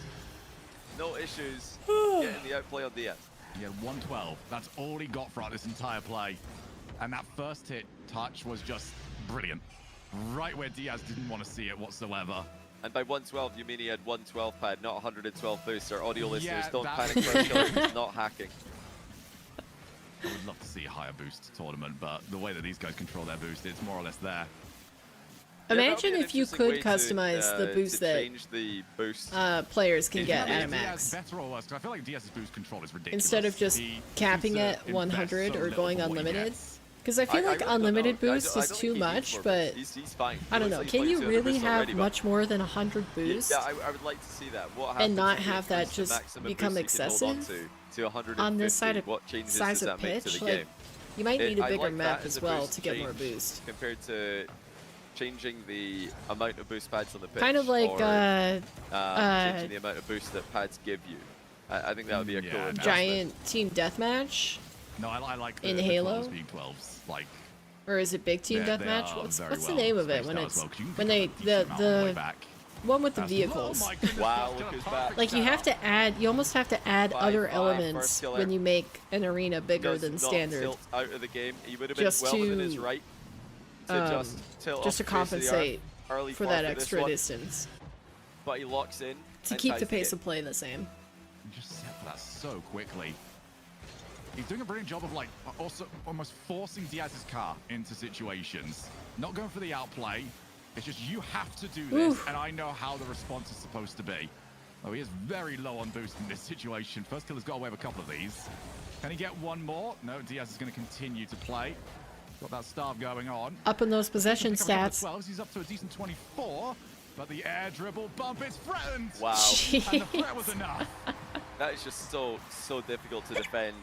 no issues getting the outplay on Diaz. He had 112. That's all he got throughout this entire play. And that first hit touch was just brilliant. Right where Diaz didn't want to see it whatsoever. And by 112, you mean he had 112 pad, not 112 boost. Our audio listeners, Yeah, don't that- panic. Firstkiller is not hacking. I would love to see a higher boost tournament, but the way that these guys control their boost, it's more or less there. Yeah, that would be Imagine an if you interesting way could customize the to boost that change the boost. players can Is get Diaz at a max. better or worse? 'Cause I feel like Diaz's boost control is ridiculous. Instead of just He capping seems to at invest 100 so or little going for what he unlimited. gets. Because I feel like really don't unlimited know. boost I is don't too think he needs much, more but boost. He's fine. He I don't looks know. like he's Can playing you 200 really boost have already, but- much more than 100 boost? Yeah, I would like to see that. What happens And not if you have that boost the just maximum become boost you can hold on excessive to 150? on this side of What changes size does of that make to pitch? the Like, game? you might need a I bigger like map that as a well boost to get more change boost. compared to changing the amount of boost pads on the pitch. Kind of like or, changing the amount of boost that pads give you. I think that would be a cool advancement. giant team deathmatch, No, I like in the Halo? 12s being 12s. Like, or is it big team they deathmatch? are What's very the well name of it spaced when out it's as well, 'cause you can when pick they up a decent amount on the way the back. one with the That's- vehicles? Oh my goodness, Wow, Firstkiller look who's perfect back. Like you have to add, you almost have to add 5-5 other elements Firstkiller. when you make an arena bigger Does than not standard, tilt out of the game. He would have been Just well within to, his right to just tilt just to off the face of the arc compensate early for far that this extra one, distance But he locks in to and keep ties the pace game. of play the same. You just set for that so quickly. He's doing a brilliant job of like also almost forcing Diaz's car into situations. Not going for the outplay. It's just you have to do this, Oof. and I know how the response is supposed to be. Oh, he is very low on boost in this situation. Firstkiller's got away with a couple of these. Can he get one more? No, Diaz is going to continue to play. Got that starve going on. Up in those possession Pick up a couple of stats. 12s. He's up to a decent 24, but the air dribble bump is threatened. Wow. And the threat was enough. That is just so difficult to defend.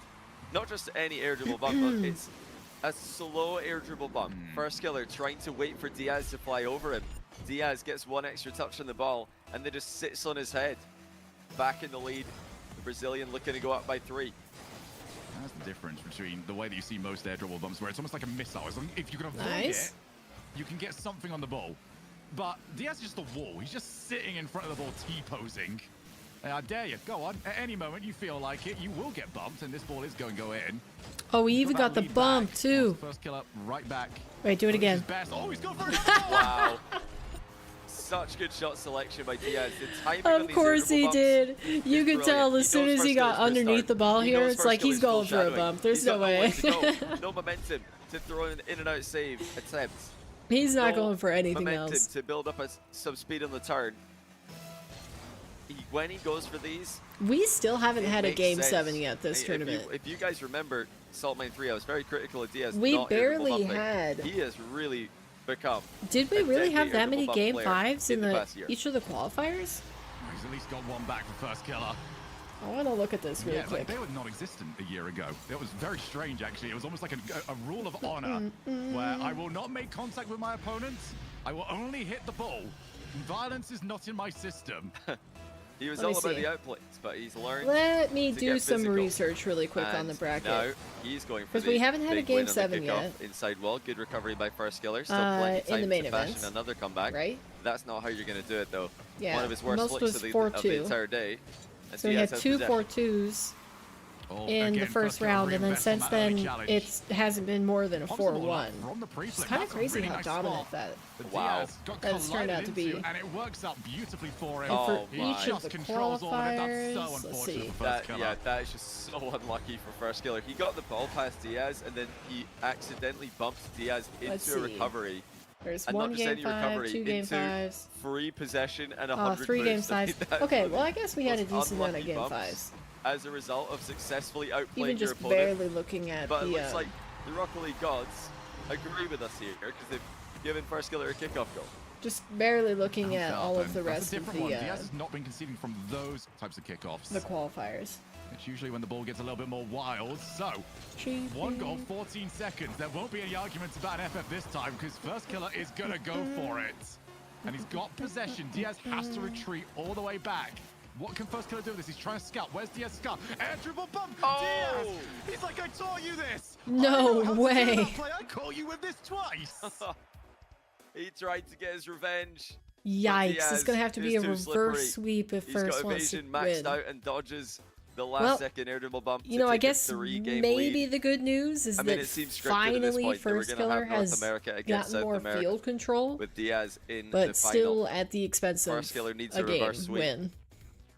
Not just any air dribble bump, but it's a slow air dribble bump. Firstkiller trying to wait for Diaz to fly over him. Diaz gets one extra touch on the ball and then just sits on his head. Back in the lead. The Brazilian looking to go up by 3. That's the difference between the way that you see most air dribble bumps, where it's almost like a missile. As long, if you can avoid Nice. it, you can get something on the ball. But Diaz is just a wall. He's just sitting in front of the ball, T-posing. I dare you, go on. At any moment you feel like it, you will get bumped, and this ball is going to go in. Oh, we even got the lead bump back. too. Firstkiller right back. Wait, do it Goes his again. best. Oh, he's going for another one. Wow. such good shot selection by Diaz. The timing on Of these course he bumps did. You is could tell brilliant. as soon as he got underneath the ball He here, knows it's like Firstkiller he's is full going for a shadowing. bump. There's He's no got way. to go. No momentum to throw an in and out save attempts. He's not No going for anything momentum else. to build up some speed on the turn. When he goes for these, We still haven't it had a makes game sense. 7 yet this If tournament. if you guys remember Salt Mine 3, I was very critical of Diaz. We not irritable barely bumping. had. He has really become. Did we a really deadly have that many irritable game bump player 5s in the the past year. each of the qualifiers? He's at least got one back for Firstkiller. I want to look at this really Yeah, quick. like they were non-existent a year ago. It was very strange, actually. It was almost like a rule of honor, where I will not make contact with my opponents. I will only hit the ball. Violence is not in my system. He was Let me all about see. the outplays, but he's learned. Let me to do get some physical. research really quick on the And bracket. Now he's going for Because the we haven't had a big game win on the 7 kickoff. yet. Inside wall, good recovery by Firstkiller. Still In plenty of the time main to fashion event, another comeback. right? That's not how you're going to do it, though. Yeah, One of his worst most flicks was of the 4-2. entire day. And So we Diaz had has 2 possession. 4-2s Oh, in the again, first Firstkiller round, and then reinvests since on that early then challenge. it hasn't been more than a Pops the ball 4-1. up from the pre-flip. It's kind of That's a crazy really how nice dominant spot. that. Wow. Diaz got That's turned out to collided be. into, and it works out beautifully for him. And for Oh He my. each of just the controls all of it. That's so qualifiers, let's unfortunate see. for That, Firstkiller. yeah, that is just so unlucky for Firstkiller. He got the ball past Diaz, and then he accidentally bumped Diaz Let's into a see. recovery. There's And one not just game any 5, recovery, 2 game into 5s. free possession and 100 3 game boost. I mean, 5s. that's Okay, one well of I guess we had a most decent amount of unlucky game bumps 5s. as a result of successfully outplaying Even your just opponent. barely looking at But it the. looks like the Rocket League gods agree with us here because they've given Firstkiller a kickoff goal. Just barely looking at That'll all of happen. the That's rest a of different one. the Diaz has not been conceding from those types of kickoffs. qualifiers. It's usually when the ball gets a little bit more wild. So, one goal, 14 seconds. There won't be any arguments about an FF this time because Firstkiller is going to go for it. And he's got possession. Diaz has to retreat all the way back. What can Firstkiller do with this? He's trying to scout. Where's Diaz's scout? Air dribble bump! Oh! Diaz! He's like, I taught you this! No I know how to do way. that play. I caught you with this twice! He tried to get his revenge. Yikes! Diaz It's gonna have to be is a too reverse slippery. sweep if He's First got wants to evasion maxed win. out and dodges the Well, last second air dribble bump. You to know, I take a guess 3-game maybe lead. the good news is I mean, that it seems scripted at this finally point that we're gonna Firstkiller have North has America against gotten South more America field control, with Diaz in but the still final. at the expense of Firstkiller needs a a game reverse sweep. win.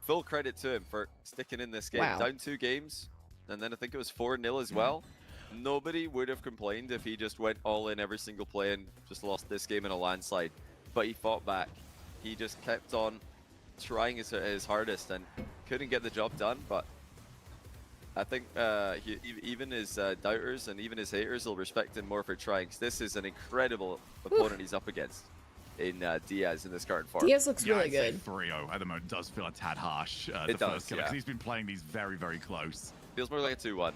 Full credit to him for sticking in this game. Wow. Down 2 games, and then I think it was 4-0 as well. Nobody would have complained if he just went all in every single play and just lost this game in a landslide. But he fought back. He just kept on trying his hardest and couldn't get the job done. But I think even his doubters and even his haters will respect him more for trying. 'Cause this is an incredible opponent he's up against in Diaz in this current form. Diaz looks really I'd say good. 3-0 at the moment does feel a tad harsh. It does, Firstkiller, 'cause yeah. he's been playing these very, very close. Feels more like a 2-1.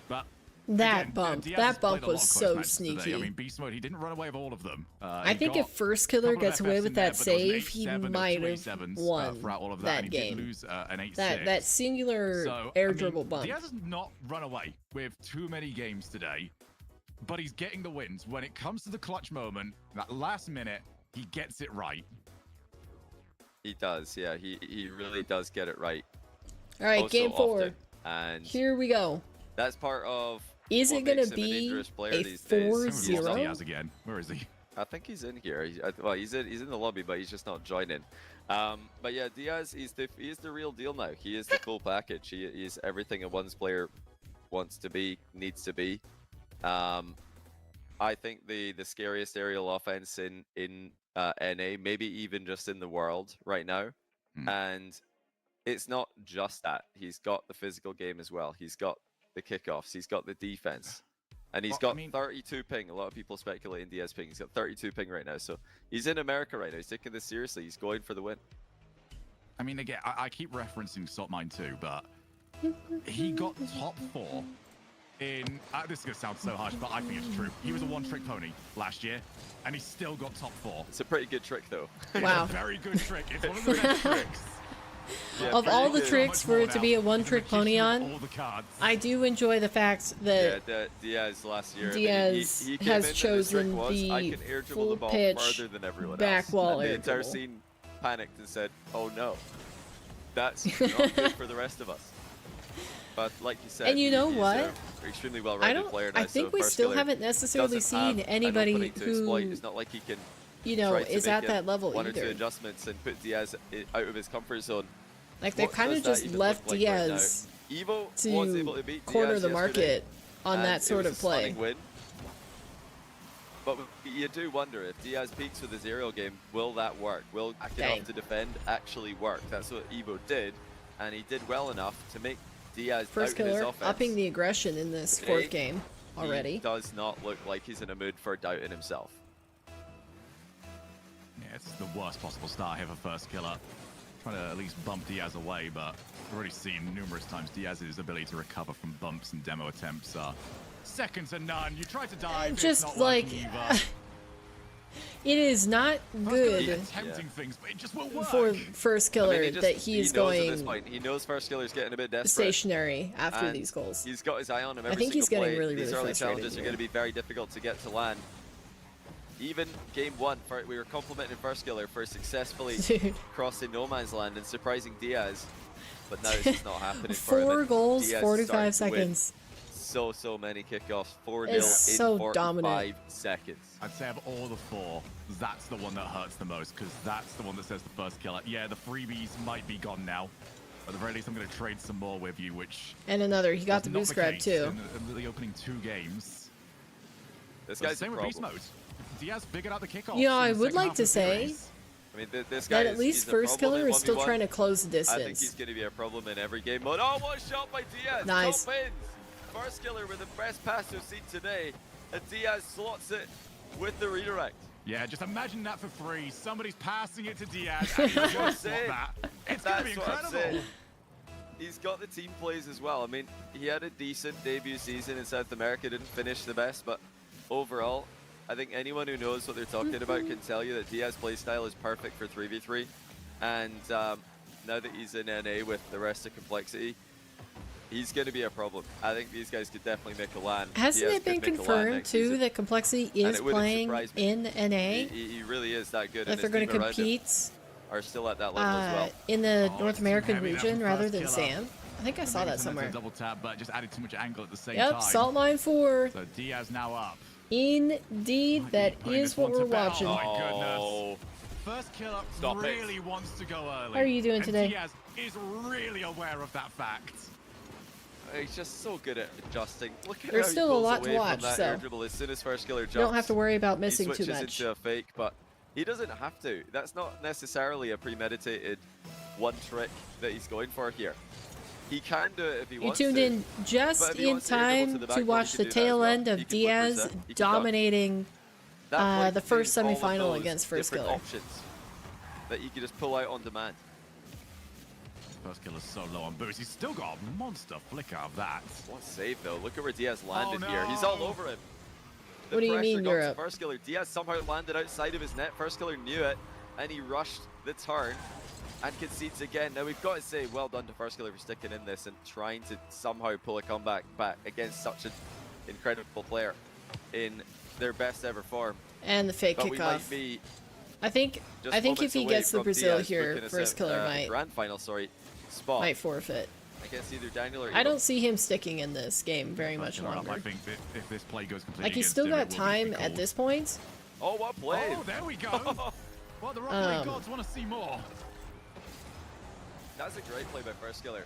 But That again, bump, Diaz that has bump played a lot was of close so matches today. sneaky. I mean, beast mode, he didn't run away with all of them. I He think got if Firstkiller a couple of gets away FFs with in there, that but there was an save, he 8-7 and might 2 have 8-7s, won throughout all of that, that and he game. did lose an 8-6. That singular So, air I mean, dribble bump. Diaz has not run away with too many games today, but he's getting the wins. When it comes to the clutch moment, that last minute, he gets it right. He does, yeah. He really does get it right. All right, Oh, game so 4. often. And Here we go. that's part of Is what it gonna makes him a be dangerous player a these days. 4-0? Diaz again. Where is he? I think he's in here. Well, he's in the lobby, but he's just not joining. But yeah, Diaz, he is the real deal now. He is the full package. He is everything a one's player wants to be, needs to be. I think the scariest aerial offense in NA, maybe even just in the world right now. And it's not just that. He's got the physical game as well. He's got the kickoffs. He's got the defense. And he's got 32 ping. A lot of people speculate in Diaz ping. He's got 32 ping right now. So he's in America right now. He's taking this seriously. He's going for the win. I mean, again, I keep referencing Salt Mine 2, but he got top 4 in... this is going to sound so harsh, but I think it's true. He was a one-trick pony last year, and he still got top 4. It's a pretty good trick, though. Wow. It's a very good trick. It's one of the best tricks. Yeah, Of all the good. tricks for it to be a one-trick pony on, All the cards. I do enjoy the fact that Yeah, Diaz last year. Diaz he came has in and his chosen trick was, I the can air dribble the full ball pitch farther than everyone back else. wall And the air entire dribble. scene panicked and said, "Oh no, that's not good for the rest of us." But like you said, And you know he's what? an extremely well-rounded player now. I think so we still Firstkiller haven't necessarily doesn't have seen an anybody opening to exploit. who It's not like he can you know, tried to is make at it that level one or two either. adjustments and put Diaz out of his comfort zone. Like they've What kind of does that just even left look like right now? Diaz Evoh was able to to beat corner Diaz the yesterday, market on and that sort it of was a play. stunning win. But you do wonder if Diaz peaks with his aerial game, will that work? Will back Dang. enough to defend actually work? That's what Evoh did, and he did well enough to make Diaz doubt his Firstkiller offense. upping the aggression in this Today, fourth game already. He does not look like he's in a mood for doubting himself. Yeah, it's the worst possible start here for Firstkiller. Trying to at least bump Diaz away, but we've already seen numerous times Diaz's ability to recover from bumps and demo attempts are second to none. You try to dive, it's Just not like working either. it is not good Attempting things, but it just won't work. for Firstkiller I mean, that he he's knows at this going point. He knows Firstkiller's getting a bit desperate. stationary after and these goals. He's got his eye on him every I think he's single getting play. really, These really early frustrated challenges are here. going to be very difficult to get to land. Even game one, we were complimenting Firstkiller for successfully Dude. crossing no man's land and surprising Diaz, but now it's just not happening for him. 4 and goals, Diaz is 45 starting to win seconds. So many kickoffs, 4-0 in It's so 45 dominant. seconds. I'd say of all the four, that's the one that hurts the most, because that's the one that says the Firstkiller. Yeah, the freebies might be gone now. At the very least, I'm going to trade some more with you, which And another, he got was the not boost grab case too. in the opening 2 games. This But guy's same a with beast problem. mode. Diaz figured out the kickoff. You know, I would like to say I mean, this guy that at least he's a problem in Firstkiller is still 1v1. trying to close the I think distance. he's going to be a problem in every game mode. Oh, what a shot by Diaz! Nice. Top wins. Firstkiller with the best pass we've seen today, and Diaz slots it with the redirect. Yeah, just imagine that for free. Somebody's passing it to Diaz, and he's going to swap that. It's going to be That's what I'm incredible. saying. He's got the team plays as well. I mean, he had a decent debut season in South America, didn't finish the best, but overall, I think anyone who knows what they're talking about can tell you that Diaz's playstyle is perfect for 3v3. And now that he's in NA with the rest of Complexity, he's going to be a problem. I think these guys could definitely make a LAN. Hasn't Diaz it been could make a LAN confirmed next too season. that Complexity And is it wouldn't playing surprise me. in NA? He really is that good. That and they're his going to team around him compete are still at that level as well. in the Oh, North it's too American heavy there region for rather than Firstkiller. Sam. I think I saw Maybe that someone somewhere. said double tap, but just added too much angle at the same Yep, time. salt line 4. So Diaz now up. Indeed, Might be that putting is this what one to we're bed. watching. Oh my Oh, goodness. Firstkiller Stop it. really wants to go early. How are you doing and today? Diaz is really aware of that fact. he's just so good at adjusting. Look at There's how still a he pulls lot to away watch, from that so air dribble as soon as Firstkiller jumps. You don't have to worry about missing he too switches much. into a fake, but he doesn't have to. That's not necessarily a premeditated one trick that he's going for here. He can do it if he You wants tuned to. in just But if he in wants to air dribble time to the to backboard, watch he the can do that as tail well. end He of can flip Diaz reset, he can dunk. dominating That play the first contains all of semifinal those against different Firstkiller. options that you can just pull out on demand. Firstkiller's so low on boost. He's still got a monster flicker of that. What save though? Look at where Diaz landed Oh, here. He's all no. over him. The What do you pressure mean, got to Europe? Firstkiller. Diaz somehow landed outside of his net. Firstkiller knew it, and he rushed the turn and concedes again. Now we've got to say, well done to Firstkiller for sticking in this and trying to somehow pull a comeback back against such an incredible player in their best ever form. And the fake But we might kickoff. be I think just if moments he away gets the from Brazil Diaz here, booking us Firstkiller a grand final, spot might forfeit. against either Daniel or I Evoh. don't see him sticking in this game very much Firstkiller up. longer. I think that if this play goes completely Like he's against still him, got it will be time difficult. at this point. Oh, what play! Oh, there we go. Well, the Rocket League gods want to see more. That's a great play by Firstkiller.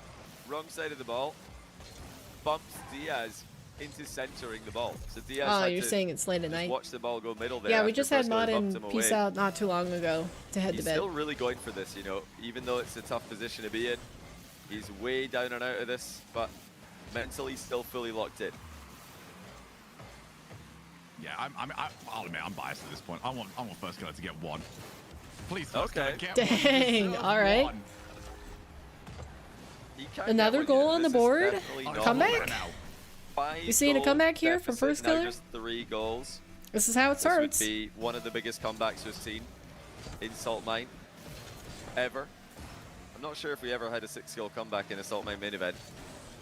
Wrong side of the ball. Bumps Diaz into centering the ball. So Diaz Oh, had you're to saying it's late at just night? watch the ball go middle there. Yeah, we after just had Firstkiller Mod bumped and him Peace away. Out not too long ago to head He's to bed. still really going for this, you know, even though it's a tough position to be in. He's way down and out of this, but mentally still fully locked in. Yeah, I'll admit I'm biased at this point. I want Firstkiller to get one. Please, Okay. Firstkiller, get one. You Dang, deserve alright. one. He can Another get one, goal you know, on the this is board? definitely Oh, not Comeback? now. 5 You seeing a goal comeback here from deficit, now Firstkiller? just 3 goals. This is how it This would starts. be one of the biggest comebacks we've seen in Salt Mine ever. I'm not sure if we ever had a 6-goal comeback in a Salt Mine main event.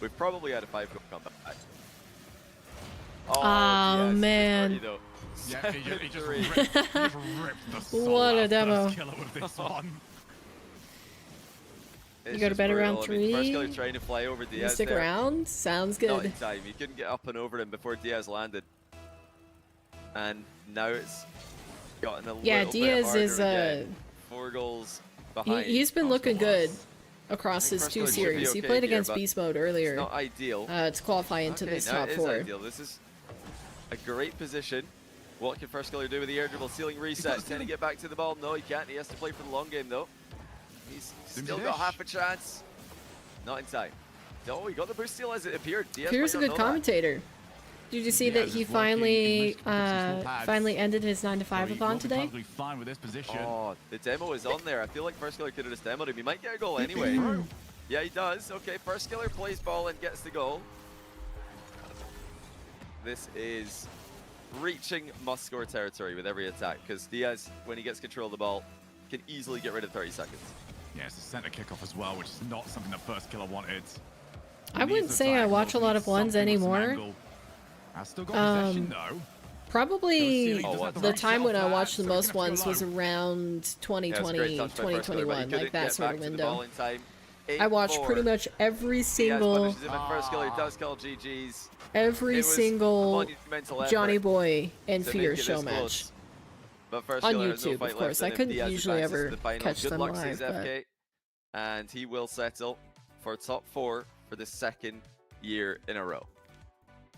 We've probably had a 5-goal comeback. Oh, yes, man. dirty though. Yeah, he just 7-3. ripped the soul What out a of demo. Firstkiller with this one. It's go to just bed around brutal. I mean, 3. Firstkiller trying to fly over You Diaz stick there. around? Sounds Not in good. time. He couldn't get up and over him before Diaz landed. And now it's gotten a Yeah, little Diaz bit is harder again. 4 goals behind. he's been looking good across his Firstkiller two should be series. He okay played here, against but Beast Mode It's earlier not ideal. to qualify into Okay, this now top it is 4. ideal. This is a great position. What can Firstkiller do with the air dribble? Ceiling reset. Can he get back to the ball? No, he can't. He has to play for the long game, though. He's still got half a chance. Not in time. No, he got the boost steal as it appeared. Diaz Pierre's a might not good know that. commentator. Did you see that Diaz he is working. finally He's managed to put some finally ended his 9 to 5 So he athon will be today? perfectly fine with this position. Oh, the demo is on there. I feel like Firstkiller could have just demoed him. He might get a goal anyway. Yeah, he does. Okay, Firstkiller plays ball and gets the goal. This is reaching must-score territory with every attack, because Diaz, when he gets control of the ball, can easily get rid of 30 seconds. Yeah, it's a center kickoff as well, which is not something that Firstkiller wanted. I wouldn't say I watch a lot of ones anymore. I still got possession though. Probably Oh, the time when I watched the so most he's gonna ones feel was low. around Yeah, 2020, it's a great touch by Firstkiller, but he 2021, couldn't like that get sort back of to the ball window. in time. I watched 8-4. pretty much every Diaz single punishes him, and Firstkiller does call GG's. every It was a single monumental effort Johnny Boy and to Fear make it show this match. close. But On Firstkiller has no YouTube, fight of course. left in I him. couldn't Diaz usually advances to ever the final. catch Good them luck to live, his but FK. And he will settle for top 4 for the 2nd year in a row.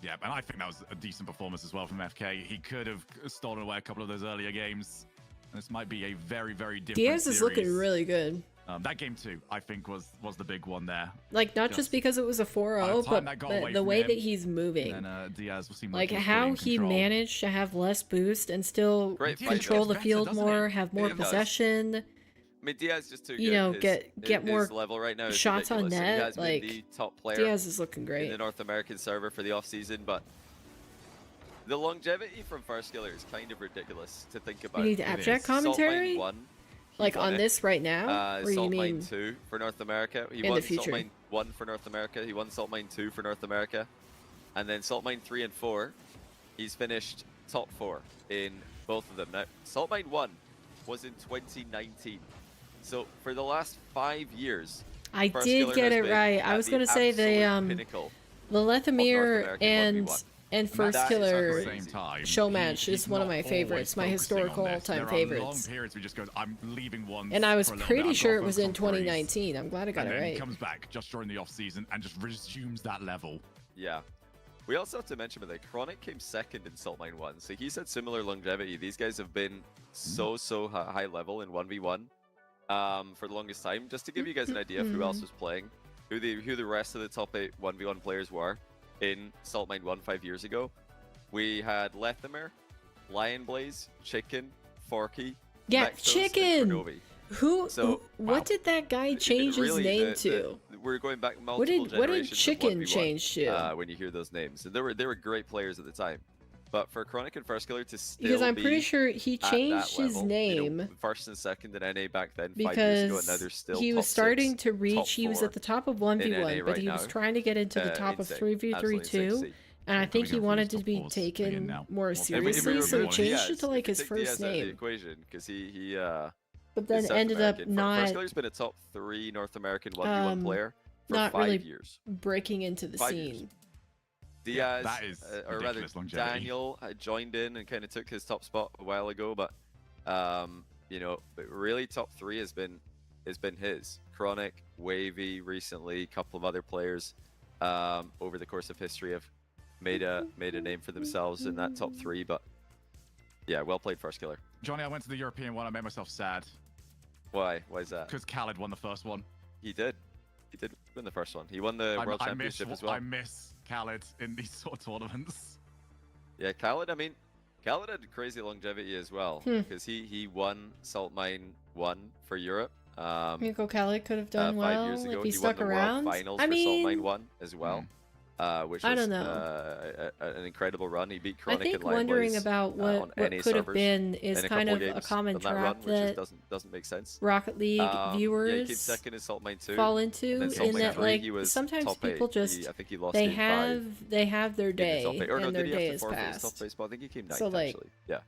Yeah, and I think that was a decent performance as well from FK. He could have stolen away a couple of those earlier games. This might be a very, very different Diaz is looking series. really good. That game too, I think, was the big one there. Like, not just because it was a 4-0, time that but got away the from way him, that he's moving. And Diaz will seem Like he was how fully in he control. managed to have less boost and still Great fight. control It the gets field better, doesn't more, it? have more It does. possession. I mean, Diaz just too You good. know, His- get his more level right now is shots on ridiculous, and he net, has been like, the top player Diaz is looking in great. the North American server for the off-season, but the longevity from Firstkiller is kind of ridiculous to think about. need abject commentary? Saltmine 1, he Like won on it. this right now? Or you Saltmine mean 2 for North America. He in won the future? Saltmine 1 for North America. He won Saltmine 2 for North America. And then Saltmine 3 and 4, he's finished top 4 in both of them. Now, Saltmine 1 was in 2019. So for the last 5 years, I Firstkiller did get has it been right. I at was the gonna say the absolute pinnacle the of North Lethamyr American and 1v1. and That First is Killer at the same time, show match he's is one of not my always favorites, my focusing on historical this. all-time There are favorites. long periods where he just goes, I'm leaving one. And I was for a little pretty bit, I've sure got it was focus in on threes." 2019. I'm glad I got And it then right. he comes back just during the off season and just resumes that level. Yeah. We also have to mention that Chronic came second in Saltmine 1, so he's had similar longevity. These guys have been so high level in 1v1 for the longest time. Just to give you guys an idea of who else was playing, who the rest of the top 8 1v1 players were in Saltmine 1 5 years ago. We had Lethamyr, Lionblaze, Chicken, Forky, Yeah, Vectos, and Chicken! Fornovi. What wow. did that guy change Really, his name to? we're going back multiple What did generations of Chicken 1v1, change to? when you hear those names, and they were great players at the time. But for Chronic and Firstkiller to still Because I'm be pretty sure he at that changed his level, you know, name first and second in NA back then, 5 years ago, and now they're because still he top was starting 6, to top reach. He was 4 at the top of in 1v1, NA but right he was now. trying to get into the top of Insane. 3v3 Absolutely insane to too. see. And I think he Coming up wanted with to his be top fours again taken now. more If we seriously, remember so he Diaz, changed it to like if you his take first Diaz out of the name. equation, because he But is then South ended up American. not Firstkiller's been a top 3 North American 1v1 player for not 5 really years. breaking into the 5 years. scene. Diaz, that is or rather ridiculous longevity. Daniel, joined in and kind of took his top spot a while ago, but you know, but really top 3 has been his. Chronic, Wavy, recently, a couple of other players over the course of history have made a name for themselves in that top 3. But yeah, well played, Firstkiller. Johnny, I went to the European one. I made myself sad. Why? Why is that? Because Khaled won the first one. He did. He did win the first one. He won the World Championship as well. I miss Khaled in these sort of tournaments. Yeah, Khaled, I mean, Khaled had crazy longevity as well, because he won Saltmine 1 for Europe. Miko Khaled could have done 5 well years ago. if he He stuck won the around. World Finals I for Saltmine mean, 1 as well, which I was don't know. an incredible run. He beat I Chronic think and Lionblaze wondering about on what NA could have servers been is in a kind couple of a games common on that trap run, which that just doesn't make sense. Rocket League Yeah, he viewers came second in Saltmine 2. fall and then into, in Saltmine that 3, like he was sometimes top people 8. just I think he lost they game 5 have their in the day top 8. Or no, and their did he day have to is forfeit his top past. 8 spot? I think he came 9th, So, like, actually. Yeah.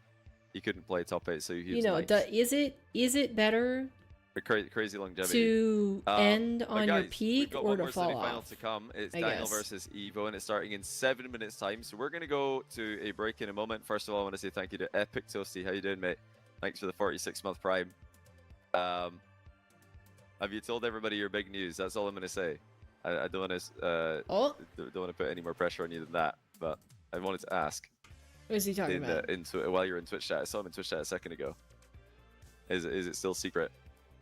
He couldn't play top 8, so he You was know, 9th. is it better But crazy longevity. to end but on guys, your we've peak got or one to more fall semi-final off? to come. It's I Daniel guess. versus Evoh, and it's starting in 7 minutes time. So we're gonna go to a break in a moment. First of all, I want to say thank you to Epic Toasty. How you doing, mate? Thanks for the 46-month Prime. Have you told everybody your big news? That's all I'm going to say. I don't want to don't want to put any more pressure on you than that, but I wanted to ask. What is he talking about? While you're in Twitch chat, I saw him in Twitch chat a second ago. Is it still secret?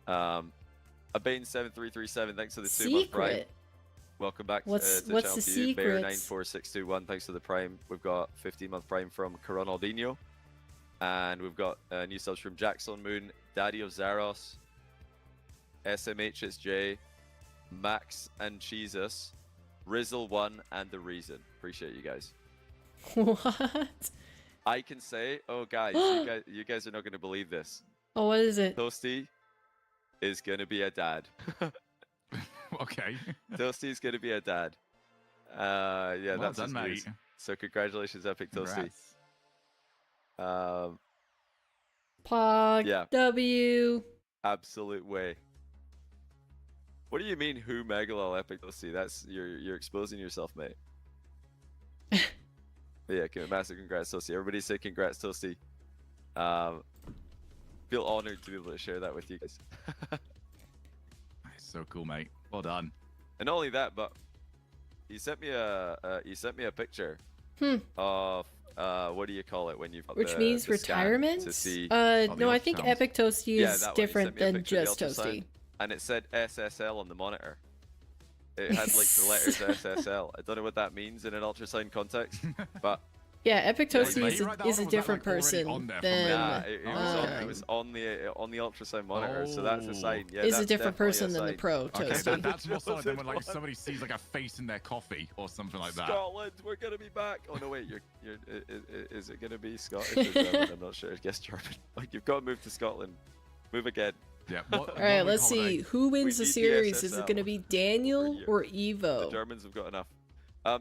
Abane7337, thanks for the 2-month Prime. Welcome back to channel the to you. secrets? Bear94621, thanks for the Prime. We've got 15-month Prime from Coronaldinho. And we've got new subs from Jackson Moon, Daddy of Zaros, SMHSJ, Max and Jesus, Rizzle1, and The Reason. Appreciate you guys. What? I can say, oh guys, you guys are not going to believe this. Oh, what is it? Toasty is going to be a dad. Okay. Toasty's going to be a dad. Yeah, Well that's done, his mate. news. So congratulations, Epic Toasty. Congrats. Pog Yeah. W. Absolute way. What do you mean, who Megalol Epic Toasty? That's you're exposing yourself, mate. But yeah, massive congrats, Toasty. Everybody say congrats, Toasty. Feel honored to be able to share that with you guys. So cool, mate. Well done. And not only that, but he sent me a picture of what do you call it when you've got Which the, means the scan retirement? to see No, I think ultrasounds. Epic Toasty Yeah, is that one. He different sent me a than picture of just the Toasty. ultrasound, and it said SSL on the monitor. It had like the letters SSL. I don't know what that means in an ultrasound context, but Yeah, Epic Toasty Did is you a, write that is one, a or was that, different like, already person on there from than yeah, it was on the ultrasound monitor, so that's a sign. Yeah, is a that's different definitely person than the sign. pro Okay, Toasty. that's more solid than when like somebody sees like a face in their coffee or something like that. Scotland, we're gonna be back. Oh no, wait, is it gonna be Scottish or German? I'm not sure. I guess German. Like you've got to move to Scotland. Move again. Yeah. All right, let's see. Who wins the need the series? Is it SSL going to be Daniel or The Evoh? Germans have got enough.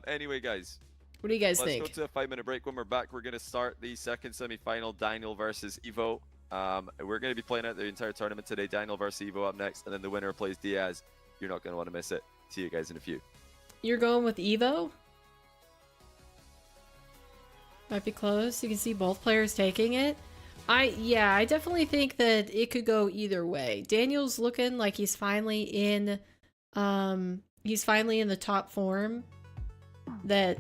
Anyway, guys. What do you guys Let's think? go to a 5-minute break. When we're back, we're going to start the second semi-final, Daniel versus Evoh. We're going to be playing out the entire tournament today. Daniel versus Evoh up next, and then the winner plays Diaz. You're not going to want to miss it. See you guys in a few. You're going with Evoh? Might be close. You can see both players taking it. Yeah, I definitely think that it could go either way. Daniel's looking like he's finally in the top form that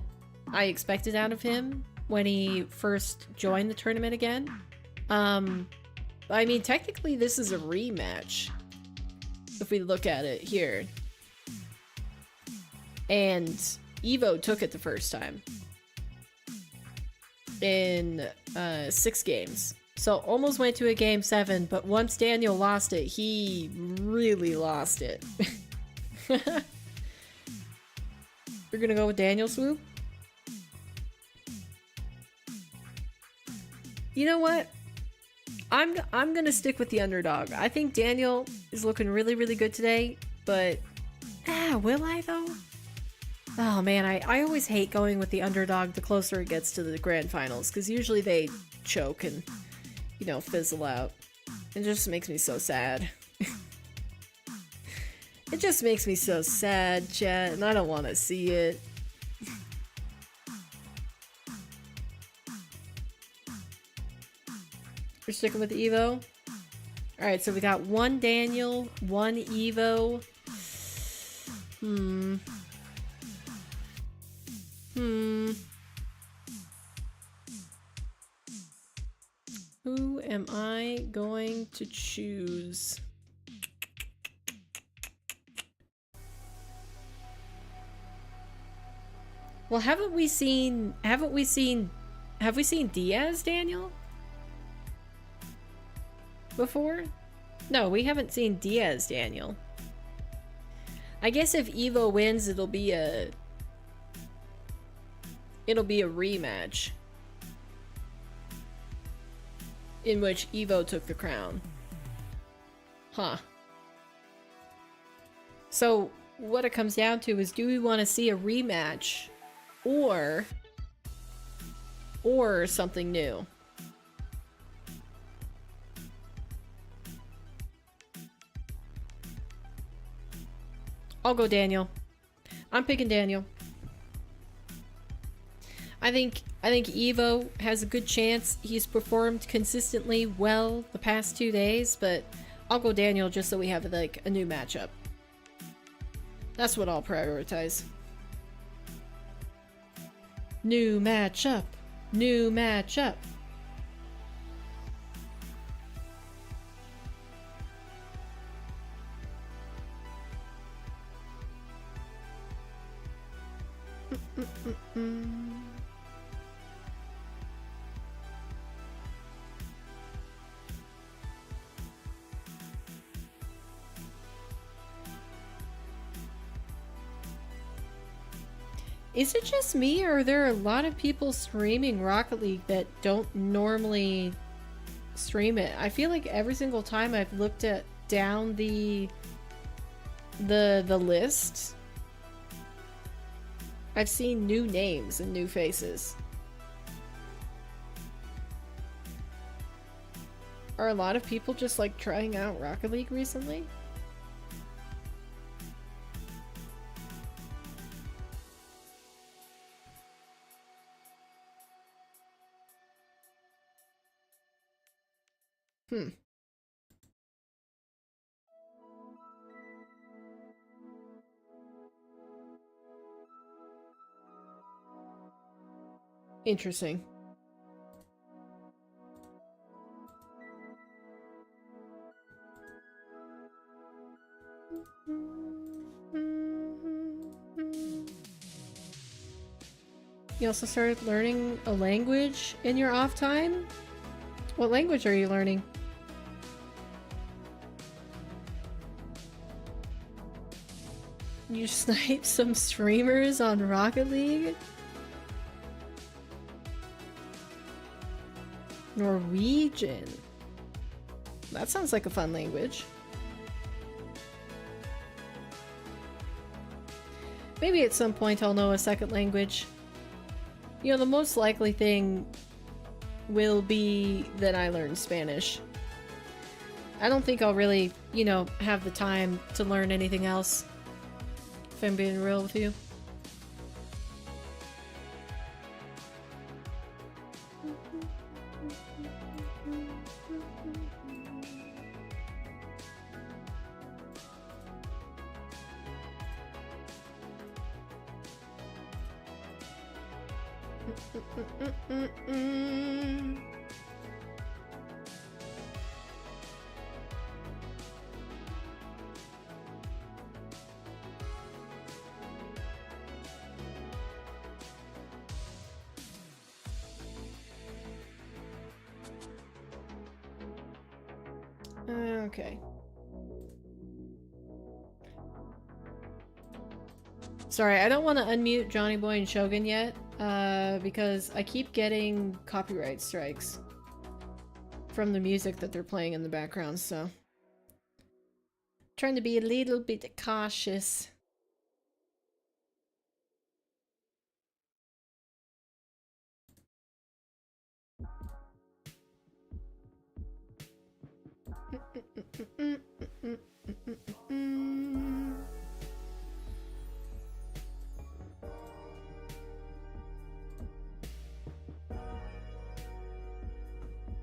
I expected out of him when he first joined the tournament again. I mean, technically this is a rematch if we look at it here. And Evoh took it the first time in 6 games. So almost went to a game 7, but once Daniel lost it, he really lost it. We're gonna go with Daniel Swoop. You know what? I'm gonna stick with the underdog. I think Daniel is looking really, really good today, but will I though? Oh man, I always hate going with the underdog the closer it gets to the grand finals, because usually they choke and, you know, fizzle out. It just makes me so sad. It just makes me so sad, chat, and I don't want to see it. We're sticking with Evoh. Alright, so we got 1 Daniel, 1 Evoh. Who am I going to choose? Well, have we seen Diaz, Daniel? Before? No, we haven't seen Diaz, Daniel. I guess if Evoh wins, it'll be a rematch in which Evoh took the crown. Huh. So what it comes down to is, do we want to see a rematch or something new? I'll go Daniel. I'm picking Daniel. I think Evoh has a good chance. He's performed consistently well the past 2 days, but I'll go Daniel just so we have like a new matchup. That's what I'll prioritize. New matchup. New matchup. Is it just me, or are there a lot of people streaming Rocket League that don't normally stream it? I feel like every single time I've looked at down the list, I've seen new names and new faces. Are a lot of people just like trying out Rocket League recently? Interesting. You also started learning a language in your off time? What language are you learning? You sniped some streamers on Rocket League? Norwegian. That sounds like a fun language. Maybe at some point I'll know a second language. You know, the most likely thing will be that I learn Spanish. I don't think I'll really, you know, have the time to learn anything else, if I'm being real with you. Okay. Sorry, I don't want to unmute Johnny Boy and Shogun yet, because I keep getting copyright strikes from the music that they're playing in the background, so trying to be a little bit cautious.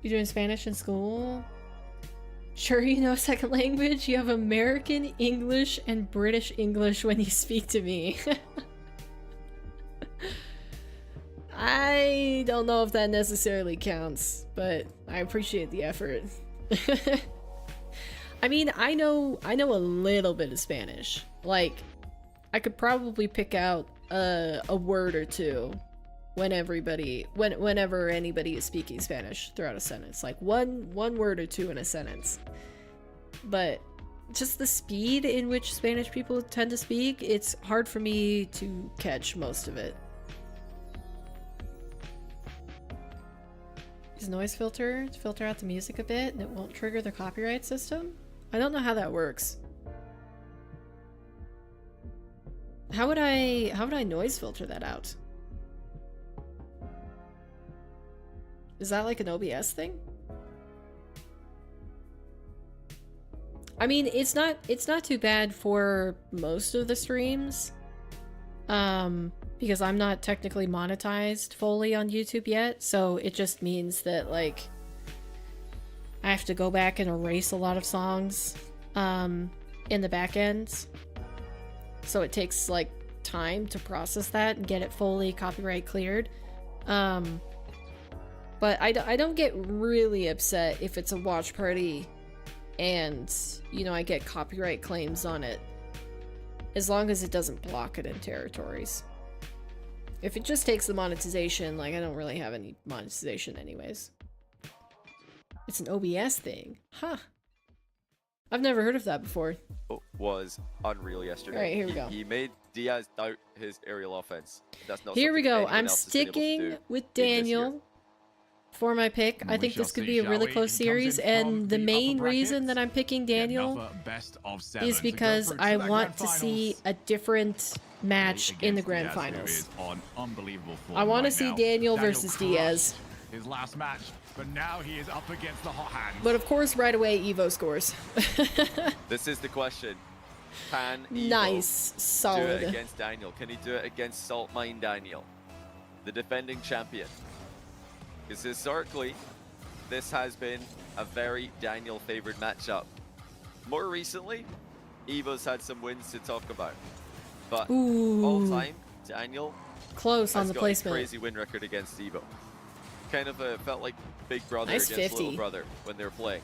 You doing Spanish in school? Sure you know a second language? You have American English and British English when you speak to me. I don't know if that necessarily counts, but I appreciate the effort. I mean, I know a little bit of Spanish. Like, I could probably pick out a word or two whenever anybody is speaking Spanish throughout a sentence. Like one word or two in a sentence. But just the speed in which Spanish people tend to speak, it's hard for me to catch most of it. Use noise filter to filter out the music a bit and it won't trigger the copyright system? I don't know how that works. How would I noise filter that out? Is that like an OBS thing? I mean, it's not too bad for most of the streams. because I'm not technically monetized fully on YouTube yet, so it just means that, like, I have to go back and erase a lot of songs in the back end. So it takes, like, time to process that and get it fully copyright cleared. But I don't get really upset if it's a watch party and, you know, I get copyright claims on it, as long as it doesn't block it in territories. If it just takes the monetization, like, I don't really have any monetization anyways. It's an OBS thing. Huh. I've never heard of that before. Was unreal yesterday. Alright, here we go. He made Diaz doubt his aerial offense. That's not Here we something go. anyone I'm else has been able to sticking do with in this year. Daniel for my pick. I think shall this could see, be a shall really we? close He comes in series, from and the the main upper reason bracket. that I'm picking Daniel Another best of 7 is to go because through to I that want grand to see finals. a different match in the Against grand Diaz, who finals. is on unbelievable form I want to right see now. Daniel versus crushed Diaz. his last match, but now he is up against the hot hand. But of course, right away, Evoh scores. This is the question. Can Evoh Nice. do it Solid. against Daniel? Can he do it against Salt Mine Daniel, the defending champion? Because historically, this has been a very Daniel-favored matchup. More recently, Evo's had some wins to talk about. But all Ooh. time, Daniel Close on has the got placement. a crazy win record against Evoh. Kind of felt like big brother Nice against 50. little brother when they were playing.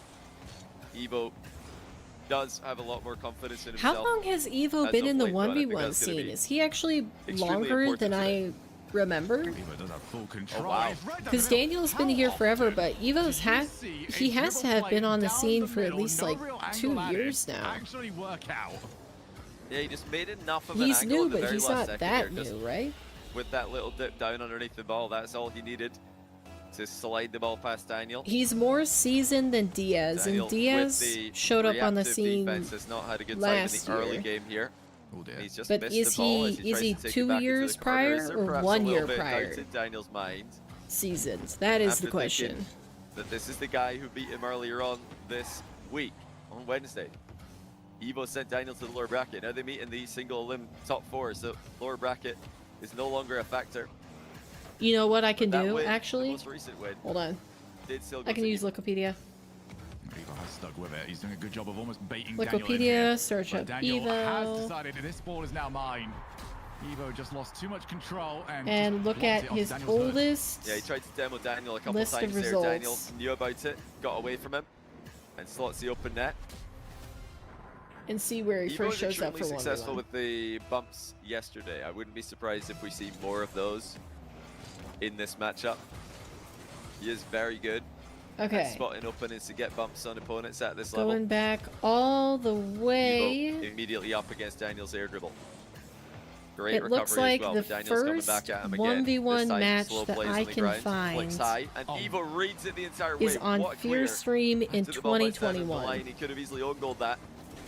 Evoh does have a lot more confidence in How himself. long has Evoh as been of in the late, but I think 1v1 that's gonna scene? be Is he actually extremely longer important than today. I remember? Evoh does have full control. Oh, wow. He's right down Because the middle. Daniel's been How here forever, often but Evo's do you had see he a has to dribble have been play on the down scene the for at middle, least no like real 2 angle at it, years now. actually work out? Yeah, he just made enough of an He's angle new, in the but very he's last not second that here, just new, right? with that little dip down underneath the ball. That's all he needed to slide the ball past Daniel. He's more seasoned than Diaz, Daniel, and Diaz with the showed up on the reactive scene defense, has not had a good time in last the early year. game here. Oh dear. He's just But missed is the ball he as he tries to take it 2 back into years the corner. Is prior there or perhaps 1 a year little bit of prior? doubt in Daniel's mind Seasons. That is after the question. thinking that this is the guy who beat him earlier on this week on Wednesday. Evoh sent Daniel to the lower bracket. Now they meet in the single elim top 4, so lower bracket is no longer a factor. You know what I can That do, win, the actually? most recent win, Hold on. did still go I can to use Evoh. Wikipedia. Evoh has stuck with it. He's doing a good job of almost baiting Daniel in here. Wikipedia, search But up Daniel has Evoh. decided that this ball is now mine. Evoh just lost too much control and And just look blocked at it off his Daniel's hood. oldest Yeah, he tried to demo Daniel a couple list of times there. results. Daniel knew about it, got away from him, and slots the open net. and see where he Evoh first was shows up extremely for successful 1v1. with the bumps yesterday. I wouldn't be surprised if we see more of those in this matchup. He is very good at Okay. spotting openings to get bumps on opponents at this level. Going back all the Evoh way. immediately up against Daniel's air dribble. Great It recovery looks like as well, the but Daniel's coming first back at him again. 1v1 This time, match slow that plays I on the can ground, find flicks high, and Evoh reads it the entire is way. on What a clear. Fierce Stream in To the ball by Stan on the 2021. line. He could have easily own goaled that.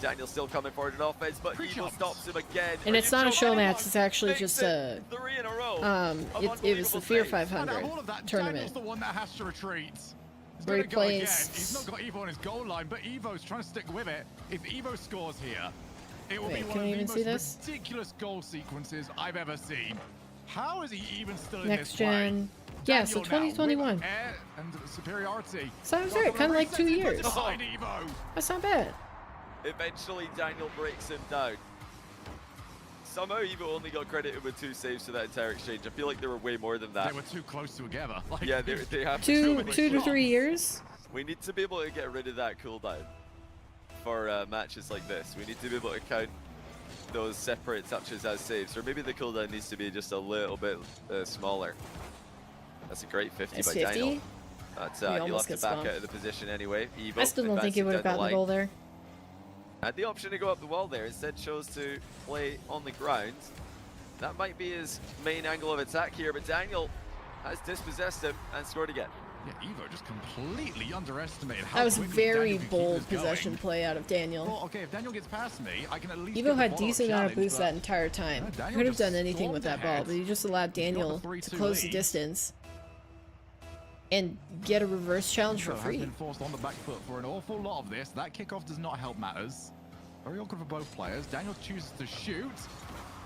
Daniel still coming forward in offense, but Evoh stops him again. And Are it's you not a show joking? match, it's actually Makes just it a 3 in a row. it of was the unbelievable Fear saves. 500 And all of that, tournament. Daniel's the one that has to retreat. He's Where he gonna go again. plays- He's not got Evoh on his goal line, but Evo's trying to stick with it. If Evoh scores here, it will Wait, be can one we of even the see most this? ridiculous goal sequences I've ever seen. How is he even still in Next this play? gen. Yeah, so Daniel now with 2021. air and superiority. So I was Got right, the kind of like reset 2 in years. behind Evoh. That's not bad. Eventually, Daniel breaks him down. Somehow, Evoh only got credited with 2 saves for that entire exchange. I feel like there were way more than that. They were too close together. Like, Yeah, they have Two so to many 3 shots. years. We need to be able to get rid of that cooldown for matches like this. We need to be able to count those separate touches as saves, or maybe the cooldown needs to be just a little bit smaller. That's a great 50 It's by 50. Daniel. But We you'll almost have to get back spun. out of the position anyway. Evoh I still don't think he advancing would have down gotten the line. goal there. Had the option to go up the wall there, instead chose to play on the ground. That might be his main angle of attack here, but Daniel has dispossessed him and scored again. Yeah, Evoh just completely underestimated how That was quickly very Daniel could keep bold this going. possession play out of Daniel. Well, okay, if Daniel gets past me, I can at least Evoh get the had ball decent amount of challenge, boost but that entire time. Yeah, Daniel Could have just done anything with stormed that ball, ahead. but he just allowed He's got the Daniel 3-2 to close the lead. distance and get a reverse challenge for Evoh has free. been forced on the back foot for an awful lot of this. That kickoff does not help matters. Very awkward for both players. Daniel chooses to shoot.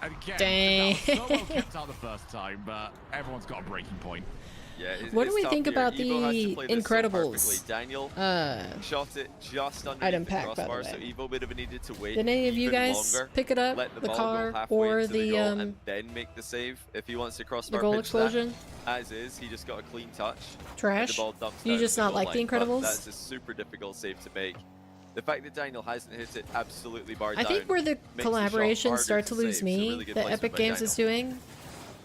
Again, Dang. that was so well kept out the first time, but everyone's got a breaking point. Yeah, What do it's we tough think here. about Evoh has to the play this so Incredibles? perfectly. Daniel shot it just underneath Item the pack, by the crossbar, so way. Evoh would have needed to wait Did any of you even guys longer, pick it up? let the The ball car go halfway or into the the goal and then make the save if he wants to crossbar goal pinch explosion? that. As is, he just got a clean touch. Trash? And the ball dumps You down just the not goal like the line, but Incredibles? That's a super difficult save to make. The fact that Daniel hasn't hit it absolutely bar I down think where the makes the shot collaborations harder start to lose save. So me, really good that placement Epic by Games Daniel. is doing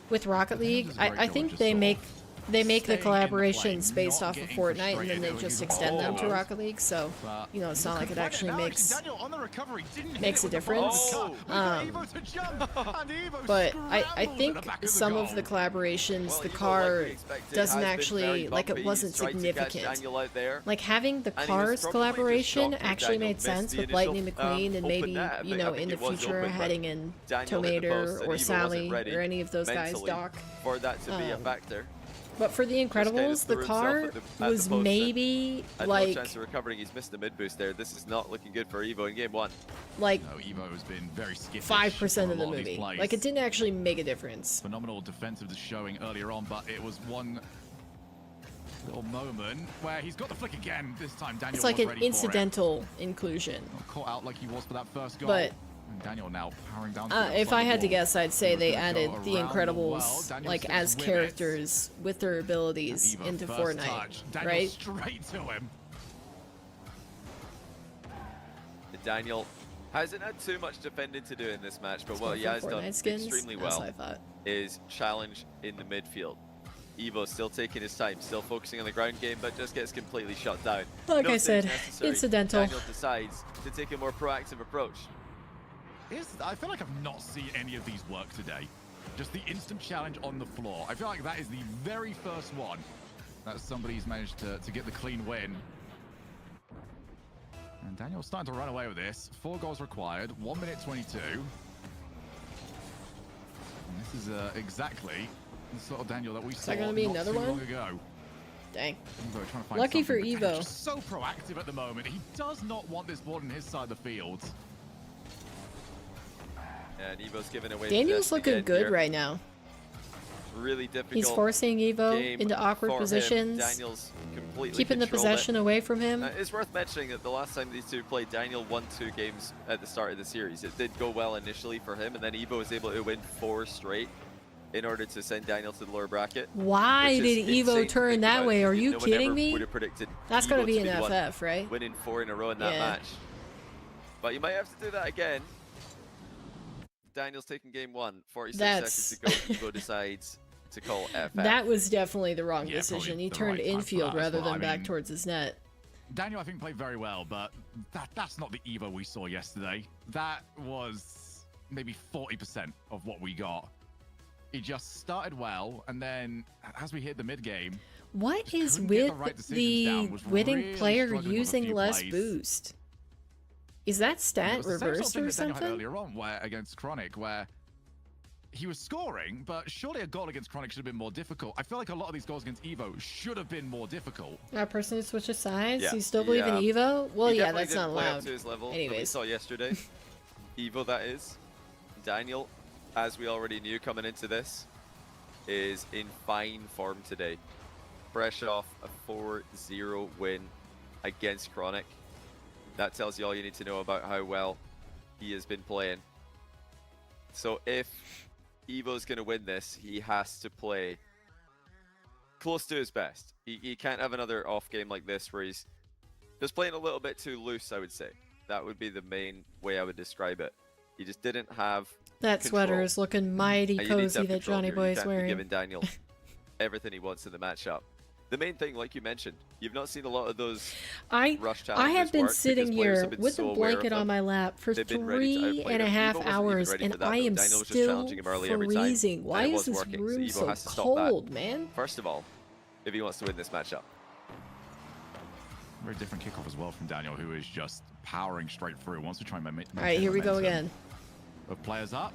with Rocket League, is very I think gorgeous they sort make of the staying in the collaborations plane, based not off of getting Fortnite, and then frustrated they when just you extend them to almost- Rocket League. So But you know, it's not like it actually makes Daniel on the recovery didn't makes hit a it with the ball. difference. We got Evoh to jump, and Evoh But I scrambled at think the back of the some goal. of the collaborations, Well, the Evoh, car like we expected, doesn't has been actually, very like, bumpy. it wasn't He's tried to catch significant. Daniel out there. Like having the And he was Cars probably just collaboration shocked when actually Daniel made missed sense the with initial, Lightning McQueen, and open maybe, net. you I know, think in the it was future open, but heading in Daniel hit the Tomater post and or Evoh wasn't Sally ready or any of those guys, mentally Doc. for that to be a Um, factor. But for the Just kind of Incredibles, the threw himself car at the was post and maybe had like no chance of recovering. He's missed the mid boost there. This is not looking good for Evoh in game one. like No, Evoh has been very skittish 5% for of a the lot these movie. plays. Like it didn't actually make a difference. Phenomenal defensive showing earlier on, but it was one little moment where he's got the flick again. This time, Daniel It's like was an ready for it. incidental inclusion. Not caught out like he was for that first goal. But And Daniel now powering down. to the if outside I had to ball. guess, I'd say He was they gonna added go the around Incredibles well. Daniel like sticks as with it. characters with their abilities Evoh into first Fortnite, touch. Daniel right? straight to him. Daniel hasn't had too much defending to do in this match, but Let's what go he for has done Fortnite skins. extremely That's well what I thought. is challenge in the midfield. Evoh still taking his time, still focusing on the ground game, but just gets completely shut down. Like No I saves said, necessary. incidental. Daniel decides to take a more proactive approach. I feel like I've not seen any of these work today. Just the instant challenge on the floor. I feel like that is the very first one that somebody's managed to get the clean win. And Daniel's starting to run away with this. 4 goals required, 1 minute 22. And this is exactly the sort of Daniel that we saw that gonna be not another too one? long ago. Dang. Evoh trying to find Lucky something, for but Daniel's Evoh. just so proactive at the moment. He does not want this ball in his side of the field. And Evo's giving away Daniel's possession looking again good here. right now. Really difficult. He's forcing Evoh game into awkward for him. positions, Daniel's completely keeping the controlled it. possession away from him. It's worth mentioning that the last time these two played, Daniel won 2 games at the start of the series. It did go well initially for him, and then Evoh was able to win 4 straight in order to send Daniel to the lower bracket. Why which is did Evoh insane to turn think that about. way? Are you No one kidding ever me? would have predicted That's gotta Evoh be to an the one FF, right? winning 4 in a row in that Yeah. match. But you might have to do that again. Daniel's taking game 1, 46 seconds to go. Evoh decides to call FF. That was definitely the wrong Yeah, decision. probably He the turned right time for infield that as rather well. than I back mean, towards his net. Daniel, I think, played very well, but that's not the Evoh we saw yesterday. That was maybe 40% of what we got. He just started well, and then as we hit the mid-game, What is couldn't get with the right decisions the down, was winning really player struggling with a using few less plays. boost? Is that It stat was the same sort of reversed thing or that Daniel had something? earlier on, where against Chronic, where he was scoring, but surely a goal against Chronic should have been more difficult. I feel like a lot of these goals against Evoh should have been more difficult. Our person who switches sides? Yeah. You still believe in Yeah. Evoh? Well, He yeah, definitely that's didn't not play allowed. up to his level that we Anyways. saw yesterday. Evoh, that is. Daniel, as we already knew coming into this, is in fine form today. Fresh off a 4-0 win against Chronic. That tells you all you need to know about how well he has been playing. So if Evo's going to win this, he has to play close to his best. He can't have another off game like this where he's just playing a little bit too loose, I would say. That would be the main way I would describe it. He just didn't have That sweater control. is looking mighty And you need to cozy have that control Johnny here. Boy You is can't be wearing. giving Daniel everything he wants in the matchup. The main thing, like you mentioned, you've not seen a lot of those rush challenges I have been work sitting because players here have been with so a aware of blanket on them. my lap for They've been ready to 3 outplay and a them. half Evoh wasn't even hours, ready and for that, I though. am Daniel was just still challenging him early every time, freezing. and Why it is was this working, so room Evoh so has to stop that. cold, man? First of all, if he wants to win this matchup. Very different kickoff as well from Daniel, who is just powering straight through. Wants to try and All right, here we go again. With players up,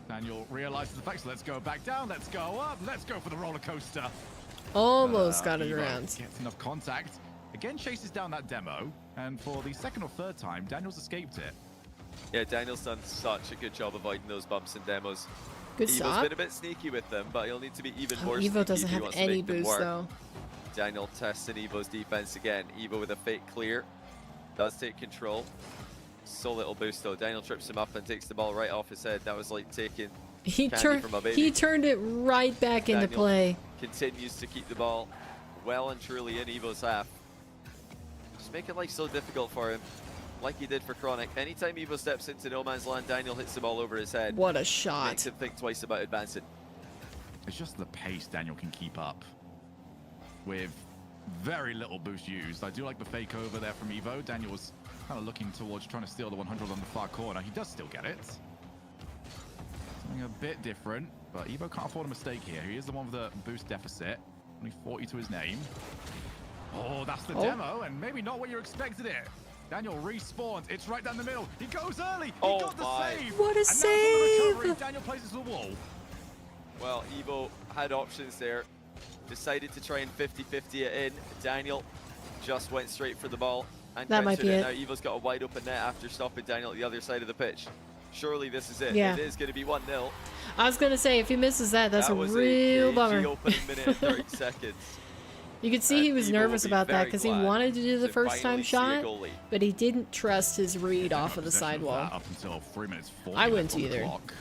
Daniel realizes the fact, so let's go back down, let's go up, let's go for the roller coaster. Almost got it Evoh around. Gets enough contact. Again, chases down that demo, and for the second or third time, Daniel's escaped it. Yeah, Daniel's done such a good job avoiding those bumps and demos. Good Evo's stop. been a bit sneaky with them, but he'll need to be even Oh, more Evoh sneaky doesn't if he have wants to any make them boost work. though. Daniel testing Evo's defense again. Evoh with a fake clear. Does take control. So little boost though. Daniel trips him up and takes the ball right off his head. That was like taking candy from a baby. He turned it right back into Daniel play. Continues to keep the ball well and truly in Evo's half. Just making life so difficult for him, like he did for Chronic. Anytime Evoh steps into no man's land, Daniel hits the ball over his head. What a shot. Makes him think twice about advancing. It's just the pace Daniel can keep up with very little boost used. I do like the fake over there from Evoh. Daniel was kind of looking towards trying to steal the 100 on the far corner. He does still get it. Something a bit different, but Evoh can't afford a mistake here. He is the one with the boost deficit. Only 40 to his name. Oh, that's the demo, and maybe not what you expected it. Daniel respawns. It's right down the middle. He goes early. He got the save. What a and save! Now for the recovery. Daniel places the wall. Well, Evoh had options there. Decided to try and 50-50 it in. Daniel just went straight for the ball and That might countered be it. it. Now Evo's got a wide open net after stopping Daniel at the other side of the pitch. Surely this is it. Yeah. It is going to be 1-0. I was gonna say, if he misses that, that's That a was real a bummer. cagey opening minute and 30 seconds. You could see he And was Evoh will nervous be about that very because he glad wanted to do the to first time finally see a shot, goal lead. but he didn't trust his read off of the Possession sidewall. that Up until 3 minutes 40 I left wouldn't on the either. clock.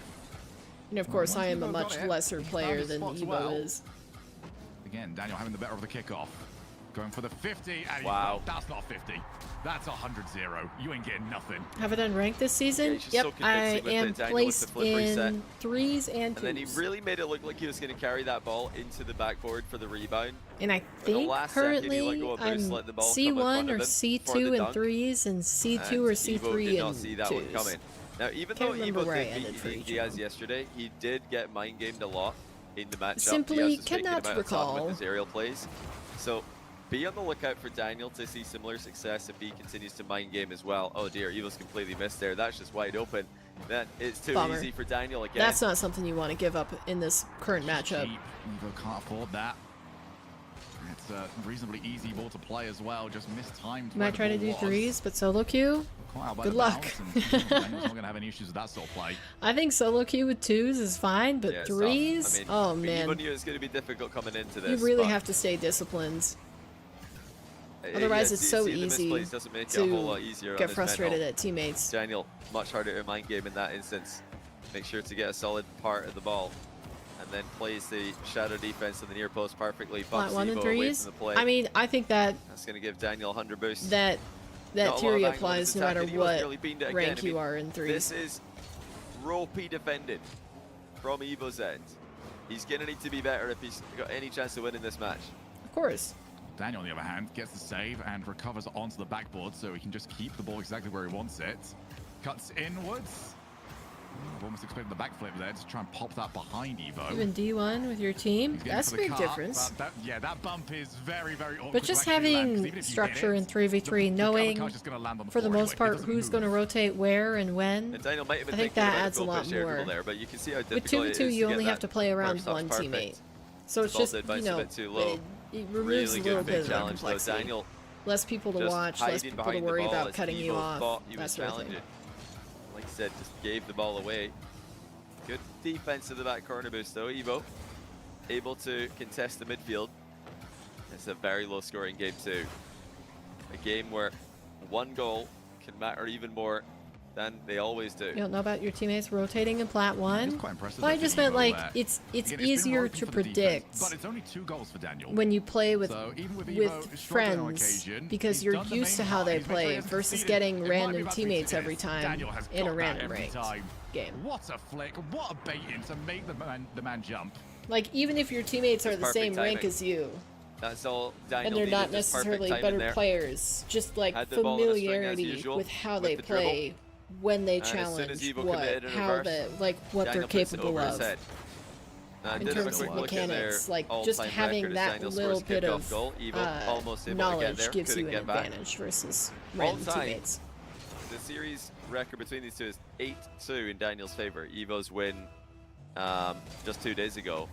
And of course, I am a Evoh much got it, lesser he found player his than spots Evoh well. is. Again, Daniel having the better of the kickoff. Going for the 50, and Wow. that's not 50. That's 100-0. You ain't getting nothing. Have I done ranked this season? he's just Yep, so I convincing with am it. Daniel with the placed flip reset. in 3s and 2s. And then he really made it look like he was going to carry that ball into the backboard for the rebound. And I At the think last second, he let currently go of I'm boost, let the ball come in C1 front or of him for C2 the in dunk. 3s and C2 And or Evoh C3 did not in see that one 2s. coming. Now, even Can't though remember Evoh where I did ended beat for Unique each Diaz one. yesterday, he did get mind gamed a lot in the matchup. Simply Diaz was making cannot him out of time recall. with his aerial plays. So be on the lookout for Daniel to see similar success if he continues to mind game as well. Oh dear, Evo's completely missed there. That's just wide open. Then it's too Bummer. easy for Daniel again. That's not something you want to give up in this current matchup. Cheap. Evoh can't afford that. It's a reasonably easy ball to play as well. Just mistimed. Might try to do 3s, but solo queue? Caught out by Good the luck. bounce, and Daniel's not going to have any issues with that sort of play. I think solo queue with 2s is fine, but Yeah, it's tough. 3s? I mean, Oh we man. even knew it was going to be difficult coming into You this. really but have to stay disciplined. yeah, Otherwise, it's so seeing the easy misplays doesn't make it a whole lot to easier on get his frustrated mental. at teammates. Daniel, much harder to mind game in that instance. Make sure to get a solid part of the ball. And then plays the shadow defense in the near post perfectly. Flat Bumps 1 and Evoh away 3s? from the play. I mean, I think that That's going to give Daniel 100 boost. that Not a lot of theory angle on applies his no matter attack, and Evo's what nearly beamed it again. rank I mean, you are in 3s. This is ropey defending from Evo's end. He's going to need to be better if he's got any chance to win in this match. Of course. Daniel, on the other hand, gets the save and recovers onto the backboard, so he can just keep the ball exactly where he wants it. Cuts inwards. I've almost expected the backflip there to try and pop that behind Evoh. Even D1 with your team? He's getting That's a for the big cut, difference. but yeah, that bump is very, very awkward. But just to actually land, 'cause having even if you structure hit in it, 3v3, the knowing coverage is gonna land on the for the floor most anyway. It part doesn't who's move. going to rotate where and when, And Daniel might have been I think thinking that about adds a the goal lot push air more. dribble there, but you can see how With difficult 2v2, it is to you get only that have to play around first touch one perfect. teammate. So it's Ball just, did bounce you a know, bit too low. it removes Really a good little big bit of the challenge though. complexity. Daniel Less people to just watch, less hiding people behind to the worry ball about as cutting you Evoh off, thought he that was sort of thing. challenging. Like I said, just gave the ball away. Good defense to the back corner boost though. Evoh able to contest the midfield. It's a very low scoring game too. A game where one goal can matter even more than they always do. You don't know about your teammates rotating in plat 1? quite impressive Well, I though just for meant Evoh like there. it's Again, been easier working to for the defense, predict but it's only 2 goals for Daniel. when you play with So even with Evoh struggling on friends occasion, because he's you're done the used to main how part. they He's made sure he play hasn't versus conceded. getting It might be random about 3 teammates to every his. time Daniel has in a got that random every ranked time. game. What a flick! What a bait-in to make the man jump. Like even if your teammates are Just the same perfect rank timing. as you, That's all Daniel and they're needed, not just perfect necessarily timing better there. players, just like Had the ball in a string as familiarity usual with how with they the dribble. play when they And as soon as challenge Evoh what, committed in how reverse, the what Daniel they're puts it capable over his of. head. In Did have a terms of quick look at their mechanics, like just all-time having record as that Daniel little scores bit kickoff of goal. Evoh almost able to get knowledge there, gives you couldn't an get back. advantage versus All random time, teammates. the series record between these two is 8-2 in Daniel's favor. Evo's win just 2 days ago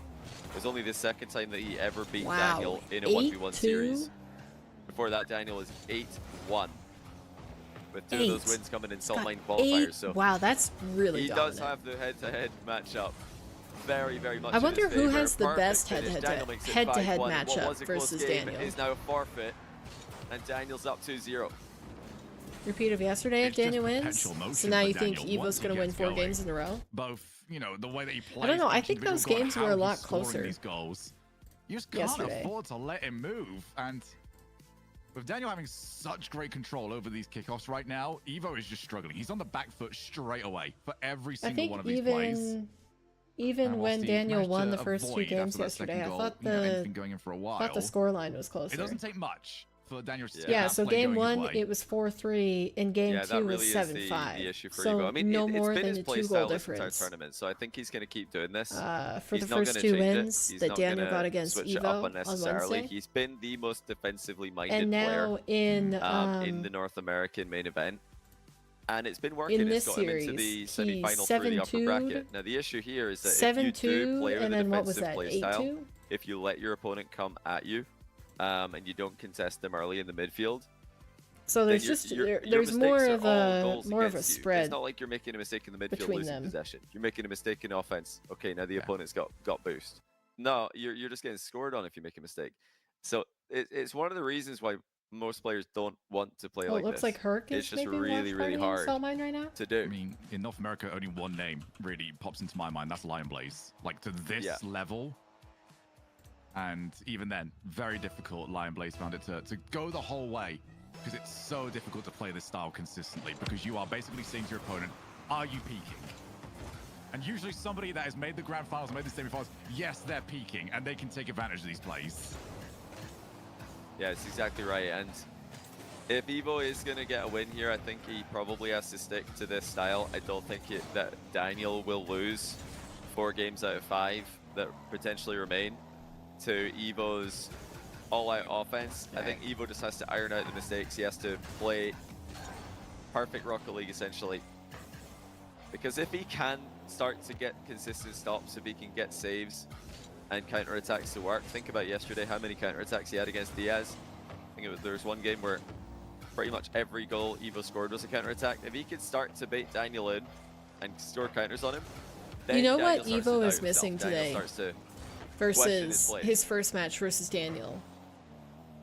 was only the second time that he ever beat Wow. Daniel in a 1v1 8-2? series. Before that, Daniel was 8-1 with with 2 of those wins coming in Salt Mine got qualifiers. 8. So Wow, that's really he dominant. does have the head-to-head matchup. Very, very much. I in wonder his who favor. has the Perfect best finish. Daniel makes it head-to-head 5-1. What matchup was a close versus game Daniel. is now a forfeit, and Daniel's up 2-0. Repeat of yesterday if It's just Daniel wins. perpetual motion So now for you think Daniel. Evo's Once he going to win gets 4 going, games in a row? Both, you know, the way that he plays. I don't know. I each think those individual goal, games were how a he's lot scoring closer These goals. You just can't yesterday. afford to let him move. And with Daniel having such great control over these kickoffs right now, Evoh is just struggling. He's on the back foot straight away for every I single think one of these plays. even And when whilst he Daniel managed won to the first 2 avoid games after that yesterday, second I goal, thought you know, the anything going in for a while, scoreline was closer. it doesn't take much for Daniel to Yeah, get so that play game going 1 his way. it was 4-3, and game Yeah, 2 that really was is 7-5. the issue for So Evoh. I mean, no it's more been than his a play 2-goal style this entire difference. tournament, so I think he's going to keep doing this. For He's the not first gonna 2 change it. wins He's that not Daniel gonna got against switch it Evoh up on unnecessarily. Wednesday. He's been the most defensively minded And player now in the North American main event. And it's been working. in It's this got him into the series, semi-final he's through the upper 7-2, bracket. Now the issue here is that if you do 7-2, play with and a then what was defensive that, play style, 8-2? if you let your opponent come at you, and you don't contest them early in the midfield, So then there's your- just your there's mistakes more are of all a goals more of a against you. spread It's not like you're making a mistake in the midfield, between losing them. possession. You're making a mistake in offense. Okay, now the opponent's got boost. No, you're just getting scored on if you make a mistake. So it's one of the reasons why most players don't want to play Oh, like it looks this. like Herc It's is just maybe really, really hard Salt Mine right now. to do. I mean, in North America, only one name really pops into my mind. That's Lion Blaze. Like, to this level. And even then, very difficult. Lion Blaze found it to go the whole way. Because it's so difficult to play this style consistently. Because you are basically saying to your opponent, are you peaking? And usually somebody that has made the grand finals, made the semi-finals, yes, they're peaking. And they can take advantage of these plays. Yeah, it's exactly right. And if Evoh is going to get a win here, I think he probably has to stick to this style. I don't think that Daniel will lose 4 games out of 5 that potentially remain to Evoh's all-out offense. I think Evoh just has to iron out the mistakes. He has to play perfect Rocket League, essentially. Because if he can start to get consistent stops, if he can get saves and counterattacks to work. Think about yesterday, how many counterattacks he had against Diaz. I think there was one game where pretty much every goal Evoh scored was a counterattack. If he could start to bait Daniel in and score counters on him, then You know Daniel what starts to Evoh doubt is missing himself. Daniel today starts to question his versus play. his first match versus Daniel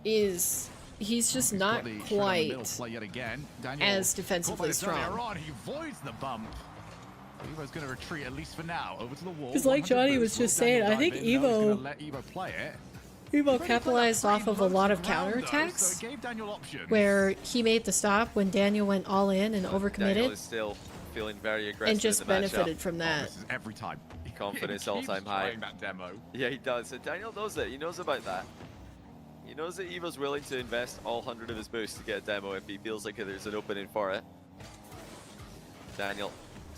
is he's just He's not got the shot in the middle quite play yet again. Daniel, as caught by defensively the turn earlier strong. on, he avoids the bump. Evo's going to retreat, at least for now, over to the wall. Because like 100 Johnny boost. was just Will saying, Daniel I think dive in? No, he's gonna Evoh let Evoh play it. Evoh capitalized off of a lot of Ground, though, counterattacks so it gave Daniel options. where he made the stop when Daniel went all in and Daniel overcommitted is still feeling very aggressive and just in the matchup. benefited from that. This is every time. Confidence He keeps all-time high. trying that demo. Yeah, he does. And Daniel knows it. He knows about that. He knows that Evo's willing to invest all 100 of his boosts to get a demo if he feels like there's an opening for it. Daniel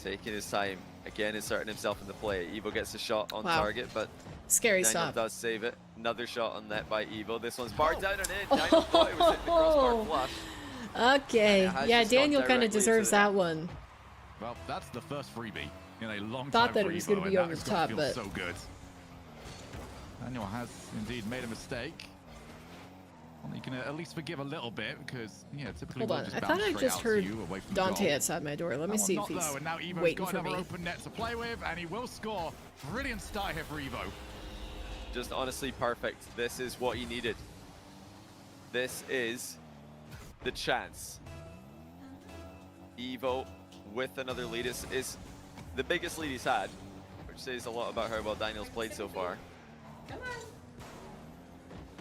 taking his time, again inserting himself in the play. Evoh gets a shot on Wow. target, but Scary Daniel stop. does save it. Another shot on net by Evoh. This one's barred down and in. Daniel thought it was hitting the crossbar flush. Okay, And it has yeah, just gone Daniel kind of directly to deserves the that one. Well, that's the first freebie in a long Thought time that for it was Evoh, gonna be and over that the has got to top, feel but- so good. Daniel has indeed made a mistake. Well, you can at least forgive a little bit because, yeah, typically Hold we'll on, just I bounce thought I straight just out to heard you away from Dante goal. outside my door. Let me That see one if not he's though, and now Evo's waiting got for another me. open net to play with, and he will score. Brilliant start here for Evoh. Just honestly perfect. This is what he needed. This is the chance. Evoh with another lead is the biggest lead he's had, which says a lot about how well Daniel's played so far. Come on.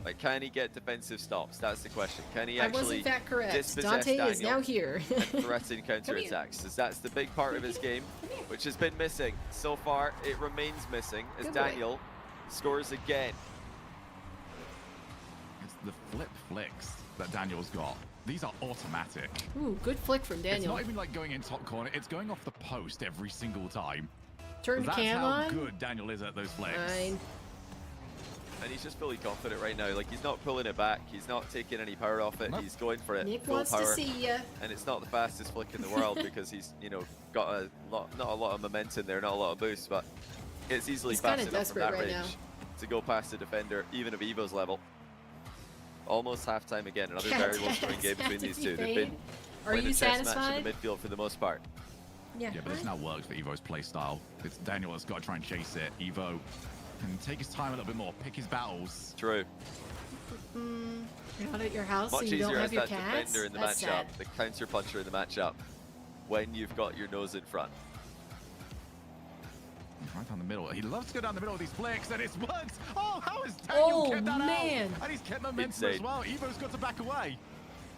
Like, can he get defensive stops? That's the question. Can he I actually wasn't that correct. dispossess Dante Daniel is now here. and threaten counterattacks? As that's the big part of his game, which has been missing. So far, it remains missing as Good boy. Daniel scores again. It's the flip flicks that Daniel's got. These are automatic. Ooh, good flick from It's Daniel. not even like going in top corner. It's going off the post every single time. Turn the That's cam how on. good Daniel is at those flicks. Fine. And he's just fully confident right now. Like, he's not pulling it back. He's not taking any power off it. Nope. He's going for it. Nick full wants power. to see ya. And it's not the fastest flick in the world because he's, you know, got a lot, not a lot of momentum there, not a lot of boost, but it's easily He's fast kinda enough from desperate that right range now. to go past the defender, even of Evo's level. Almost halftime again. Another very low scoring game between these two. They've been Are playing you a chess match satisfied? in the midfield for the most part. Yeah. Yeah, but this now works for Evo's playstyle. It's Daniel has got to try and chase it. Evo can take his time a little bit more, pick his battles. True. You're not at your house, Much so you don't easier have as your that cats? defender in the That's matchup, sad. the counter puncher in the matchup, when you've got your nose in front. Right down the middle. He loves to go down the middle of these flicks, and it's worked. Oh, how has Daniel kept that man. out? And he's kept momentum Insane. as well. Evo's got to back away.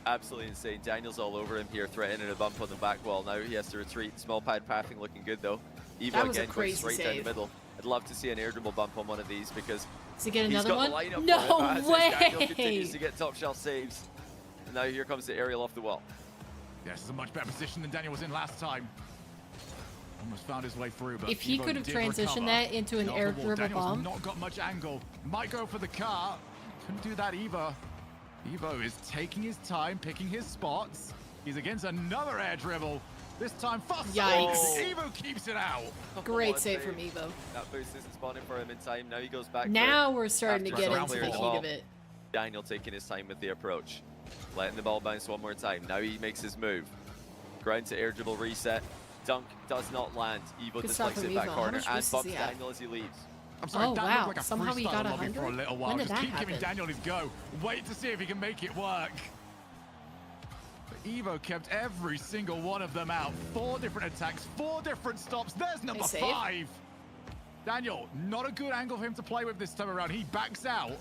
Absolutely insane. Daniel's all over him here, threatening a bump on the back wall. Now he has to retreat. Small pad pathing looking good though. Evo That was a again going crazy straight down the save. middle. I'd love to see an air dribble bump on one of these because Does he get he's another got one? the lineup No for it, but as Daniel continues way! to get top shelf saves. And now here comes the aerial off the wall. Yeah, this is a much better position than Daniel was in last time. Almost found his way through, but If he Evo could have did transitioned recover. that into an Get off air the wall. dribble Daniel's bomb. not got much angle. Might go for the car. Couldn't do that either. Evo is taking his time, picking his spots. He's against another air dribble. This time, fast. Yikes. Evo keeps it out. Great What a save from Evo. That boost isn't spawning for him in time. Now he goes back. Now for we're starting to after get some into clear the the heat ball. of it. Daniel taking his time with the approach. Letting the ball bounce one more time. Now he makes his move. Ground to air dribble reset. Dunk does not land. Evo Good stuff deflects from it back Evo. How corner much and boost does bumps he have? Daniel as he leaves. I'm sorry, Oh, that wow. looked like a Somehow he freestyle got lobby for a 100? little while. When did Just that keep giving happen? Daniel his go. Wait to see if he can make it work. But Evo kept every single one of them out. 4 different attacks, 4 different stops. There's number Nice save. 5. Daniel, not a good angle for him to play with this time around. He backs out.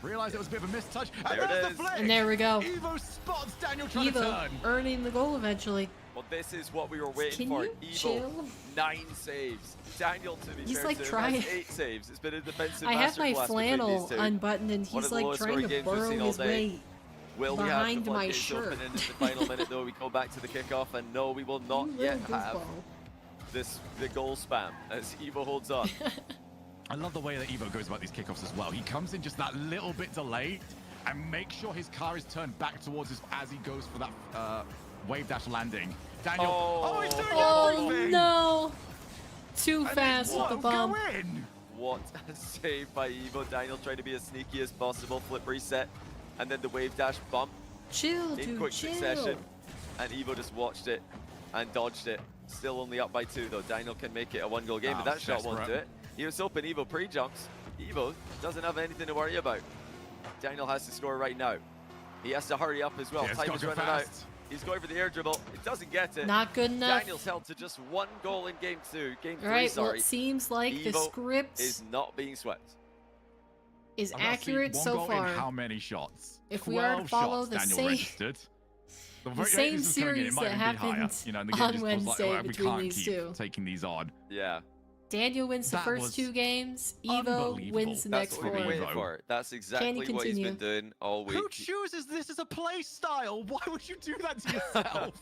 Realized it was a bit of a mistouch. And There it there's the is. flick. And there we go. Evo spots Daniel trying to Evo turn. earning the goal eventually. Well, this is what we were waiting Can for. you Evo, chill? 9 saves. Daniel, to be He's fair like to him, trying- has 8 saves. It's been a defensive I have my masterclass between flannel these two. unbuttoned and One he's of the like lowest trying scoring to games we've burrow seen all his day. way Will we have the behind my floodgates shirt. open into the final minute though? We go back to the kickoff and no, we will not You yet little have goofball. the goal spam as Evo holds on. I love the way that Evo goes about these kickoffs as well. He comes in just that little bit delayed and makes sure his car is turned back towards us as he goes for that wave dash landing. Daniel, oh, he's doing Oh everything! no! Too And fast it with the won't bump. go in. What a save by Evo. Daniel trying to be as sneaky as possible. Flip reset and then the wave dash bump Chill, in dude, quick chill. succession. And Evo just watched it and dodged it. Still only up by 2 though. Daniel can make it a 1-goal game, Wow, but that shot won't desperate. do it. He was hoping Evo pre-jumps. Evo doesn't have anything to worry about. Daniel has to score right now. He has to hurry up as well. Yeah, it's Time gotta is go running fast. out. He's going for the air dribble. It doesn't get it. Not good enough. Daniel's held to just 1 goal in game 2. Game 3, Alright, well sorry. it seems like the Evo script is not being swept. is I've got to see accurate one so goal far. in how many shots? If we are to 12 follow shots the Daniel same- registered. The same this is coming in, it series might that even be higher. happened You know, and the on game just goes Wednesday like, we between can't these keep two. taking these on. Yeah. Daniel wins the That first was 2 games. Evo unbelievable. wins the That's next what we've 4. been waiting for. That's exactly what he's been doing all week. Who chooses this as a play style? Why would you do that to yourself?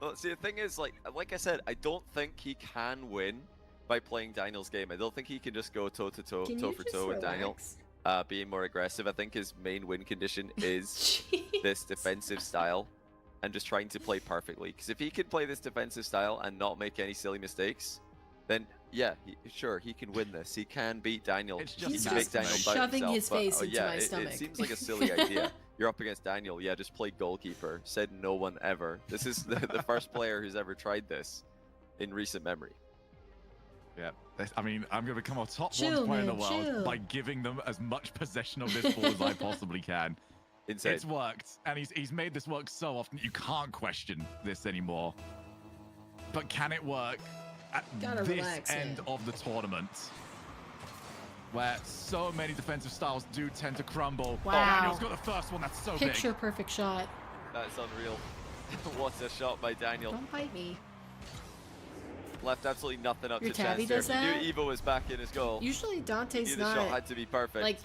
Well, see, the thing is, like I said, I don't think he can win by playing Daniel's game. I don't think he can just go toe-to-toe, Can you toe-for-toe just with Daniel, relax? being more aggressive. I think his main win condition is this defensive style and just trying to play perfectly. Because if he can play this defensive style and not make any silly mistakes, then yeah, sure, he can win this. He can beat Daniel. It's He just can make Daniel bite shoving himself, his but, face into yeah, my it stomach. seems like a silly idea. You're up against Daniel. Yeah, just play goalkeeper. Said no one ever. This is the first player who's ever tried this in recent memory. Yeah, I mean, I'm going to become a top Chill, one player in the man, world chill. by giving them as much possession of this ball as I possibly can. Insane. It's worked, and he's made this work so often you can't question this anymore. But can it work at Gotta this relax, end man. of the tournament, where so many defensive styles do tend to crumble? Wow. Oh, Daniel's got the first one. That's so Picture perfect shot. That's unreal. What a shot by Daniel. Don't bite me. Left absolutely nothing up Your to tabby chance there. does If you knew Evo was back in his goal, Usually you Dante's knew the not. shot had to be perfect. Like,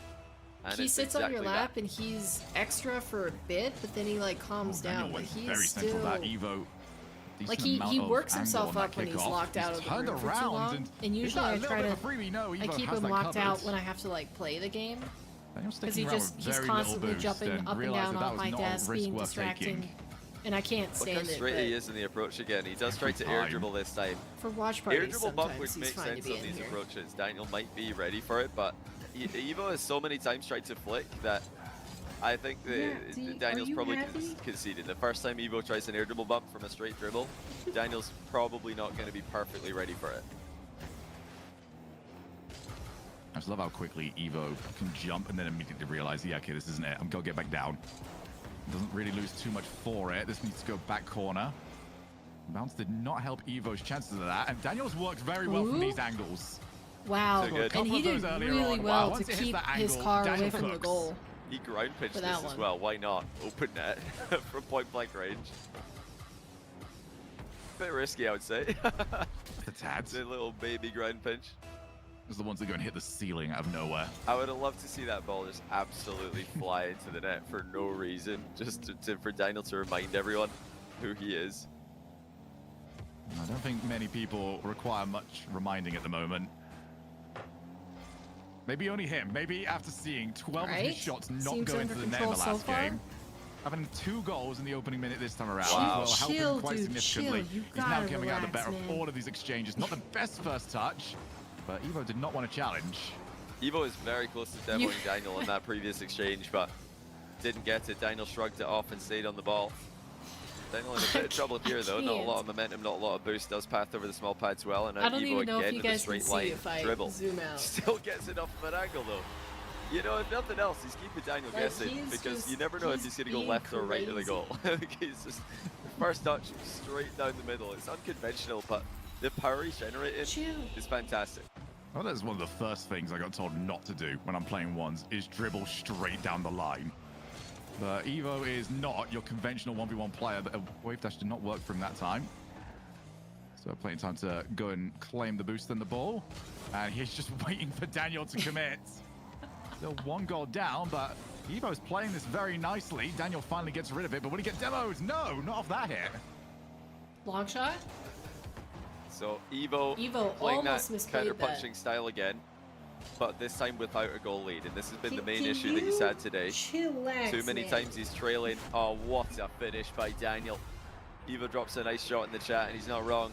and he it's sits on your exactly lap that. and he's extra for a bit, but then he like calms Daniel down. But went he's very still central that Evo. like decent amount he of works angle himself on that up when he's kickoff. locked out of the turned room for too around long. and And he's usually got a I little try bit to of a freebie. No, I Evo keep has him that locked out covered. when I have to like play the game. Daniel's Because he sticking around just with he's very little constantly boost jumping and up and realised down that off was my not a desk, risk being worth distracting. taking. And I can't Look how stand it. straight he But is in the approach again. He does try Every to air time. dribble this time. for watch Air parties, dribble bump would sometimes make he's fine to sense be on in these here. approaches. Daniel might be ready for it, but Evo has so many times tried to flick that I think Daniel's probably conceded. The first time Evoh tries an air dribble bump from a straight dribble, Daniel's probably not going to be perfectly ready for it. I just love how quickly Evoh can jump and then immediately realize, yeah, okay, this isn't it. I'm going to get back down. Doesn't really lose too much for it. This needs to go back corner. Bounce did not help Evo's chances of that, and Daniel's worked very well from these angles. Wow, So good. and he did really well to keep his car away from the goal. He ground pinched this as well. Why not? Open net from point blank range. Bit risky, I would say. The tads. The little baby ground pinch. Those are the ones that go and hit the ceiling out of nowhere. I would have loved to see that ball just absolutely fly into the net for no reason, just for Daniel to remind everyone who he is. I don't think many people require much reminding at the moment. Maybe only him. Maybe after seeing 12 of his shots not go into the net in the last game. Having 2 goals in the opening minute this time around will help him quite significantly. He's now coming out the better of all of these exchanges. Not the best first touch, but Evoh did not want to challenge. Evoh is very close to demoing Daniel in that previous exchange, but didn't get it. Daniel shrugged it off and stayed on the ball. Daniel in a bit of trouble here, though. Not a lot of momentum, not a lot of boost. Does path over the small pads well, and now Evoh again with a straight line dribble. Still gets it off of an angle, though. You know, if nothing else, he's keeping Daniel guessing, because you never know if he's going to go left or right of the goal. He's just first touch straight down the middle. It's unconventional, but the power he's generating is fantastic. Well, that's one of the first things I got told not to do when I'm playing ones, is dribble straight down the line. But Evoh is not your conventional 1v1 player, but a wave dash did not work for him that time. So plenty of time to go and claim the boost and the ball. And he's just waiting for Daniel to commit. Still 1 goal down, but Evoh's playing this very nicely. Daniel finally gets rid of it, but when he gets demoed, no, not off that hit. Long shot? So Evoh playing that counter-punching style again, but this time without a goal lead, and this has been the main issue that he's had today. Too many times he's trailing. Oh, what a finish by Daniel. Evoh drops a nice shot in the chat, and he's not wrong.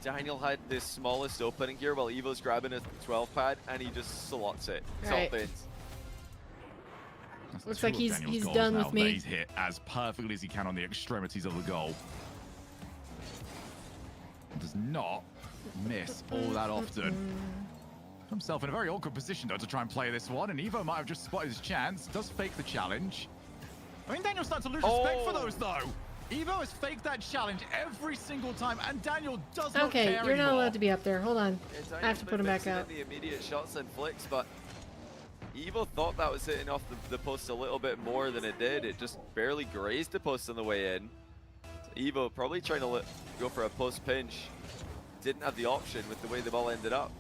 Daniel had the smallest opening here while Evoh's grabbing a 12 pad, and he just slots it. Top ends. Looks like he's done with me. He's hit as perfectly as he can on the extremities of the goal. Does not miss all that often. Himself in a very awkward position though to try and play this one, and Evoh might have just spotted his chance. Does fake the challenge. I mean, Daniel's starting to lose respect for those though. Evoh has faked that challenge every single time, and Daniel does not care anymore. Okay, you're not allowed to be up there. Hold on. I have to put him back out. The immediate shots and flicks, but Evoh thought that was hitting off the post a little bit more than it did. It just barely grazed the post on the way in. So Evoh probably trying to go for a post pinch. Didn't have the option with the way the ball ended up.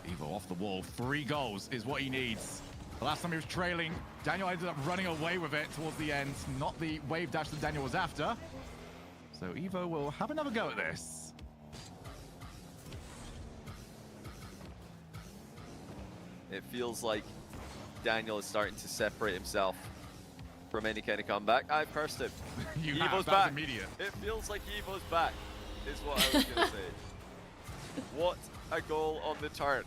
Evoh off the wall. 3 goals is what he needs. The last time he was trailing, Daniel ended up running away with it towards the end. Not the wave dash that Daniel was after. So Evoh will have another go at this. It feels like Daniel is starting to separate himself from any kind of comeback. I've cursed him. Evoh's back. Immediate. It feels like Evoh's back, is what I was going to say. What a goal on the turn.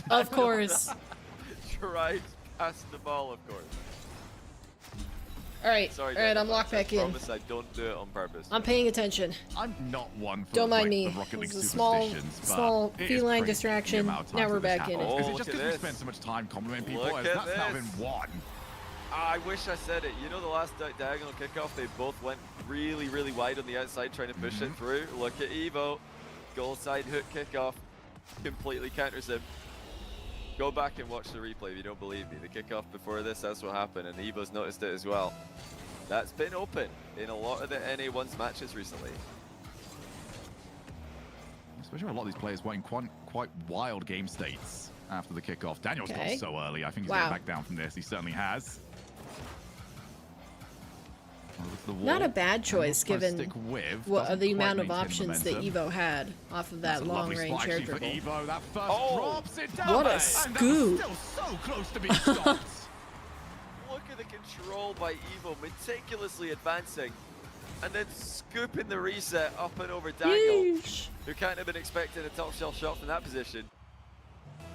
Of course. Tried past the ball, of course. Alright, sorry, alright, I'm locked back in. I promise I don't do it on purpose. I'm paying attention. I'm not one for don't mind like, me. the Rocket League It was a small feline distraction. Now we're back in it. Is it just because we spend so much time complimenting people? That's now been one. I wish I said it. You know, the last diagonal kickoff, they both went really, really wide on the outside trying to push it through. Look at Evoh. Goal side hook kickoff. Completely counters him. Go back and watch the replay if you don't believe me. The kickoff before this, that's what happened, and Evoh's noticed it as well. That's been open in a lot of the NA1's matches recently. Especially with a lot of these players wanting quite wild game states after the kickoff. Daniel's gone so early. I think he's getting back down from this. He certainly has. Not a bad choice given the amount of options that Evoh had off of that long-range air dribble. Evoh, that first drops it down. What a scoop! Still so close to being stopped. Look at the control by Evoh, meticulously advancing, and then scooping the reset up and over Daniel, who can't have been expecting a top shelf shot from that position.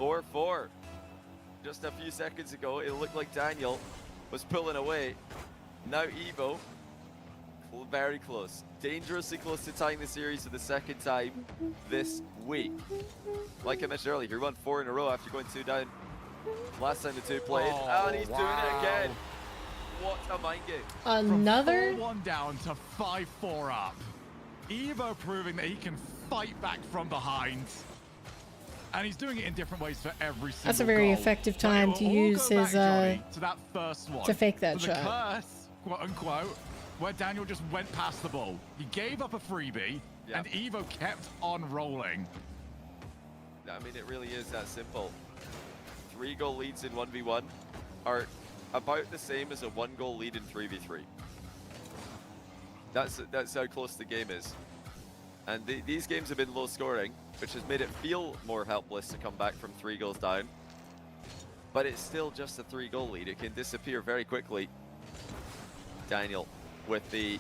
4-4. just a few seconds ago, it looked like Daniel was pulling away. Now Evoh, very close. Dangerously close to tying the series for the second time this week. Like I mentioned earlier, he won 4 in a row after going 2 down last time the two played. And he's doing it again. What a mind game. Another? From 4-1 down to 5-4 up. Evoh proving that he can fight back from behind. And he's doing it in different ways for every single That's a very goal. effective But time it to will all use go his, back, Johnny, to that first one. to fake that the shot. Curse, quote unquote, where Daniel just went past the ball. He gave up a freebie, and Evoh kept on rolling. I mean, it really is that simple. 3 goal leads in 1v1 are about the same as a 1 goal lead in 3v3. That's how close the game is. And these games have been low scoring, which has made it feel more helpless to come back from 3 goals down. But it's still just a 3 goal lead. It can disappear very quickly. Daniel with the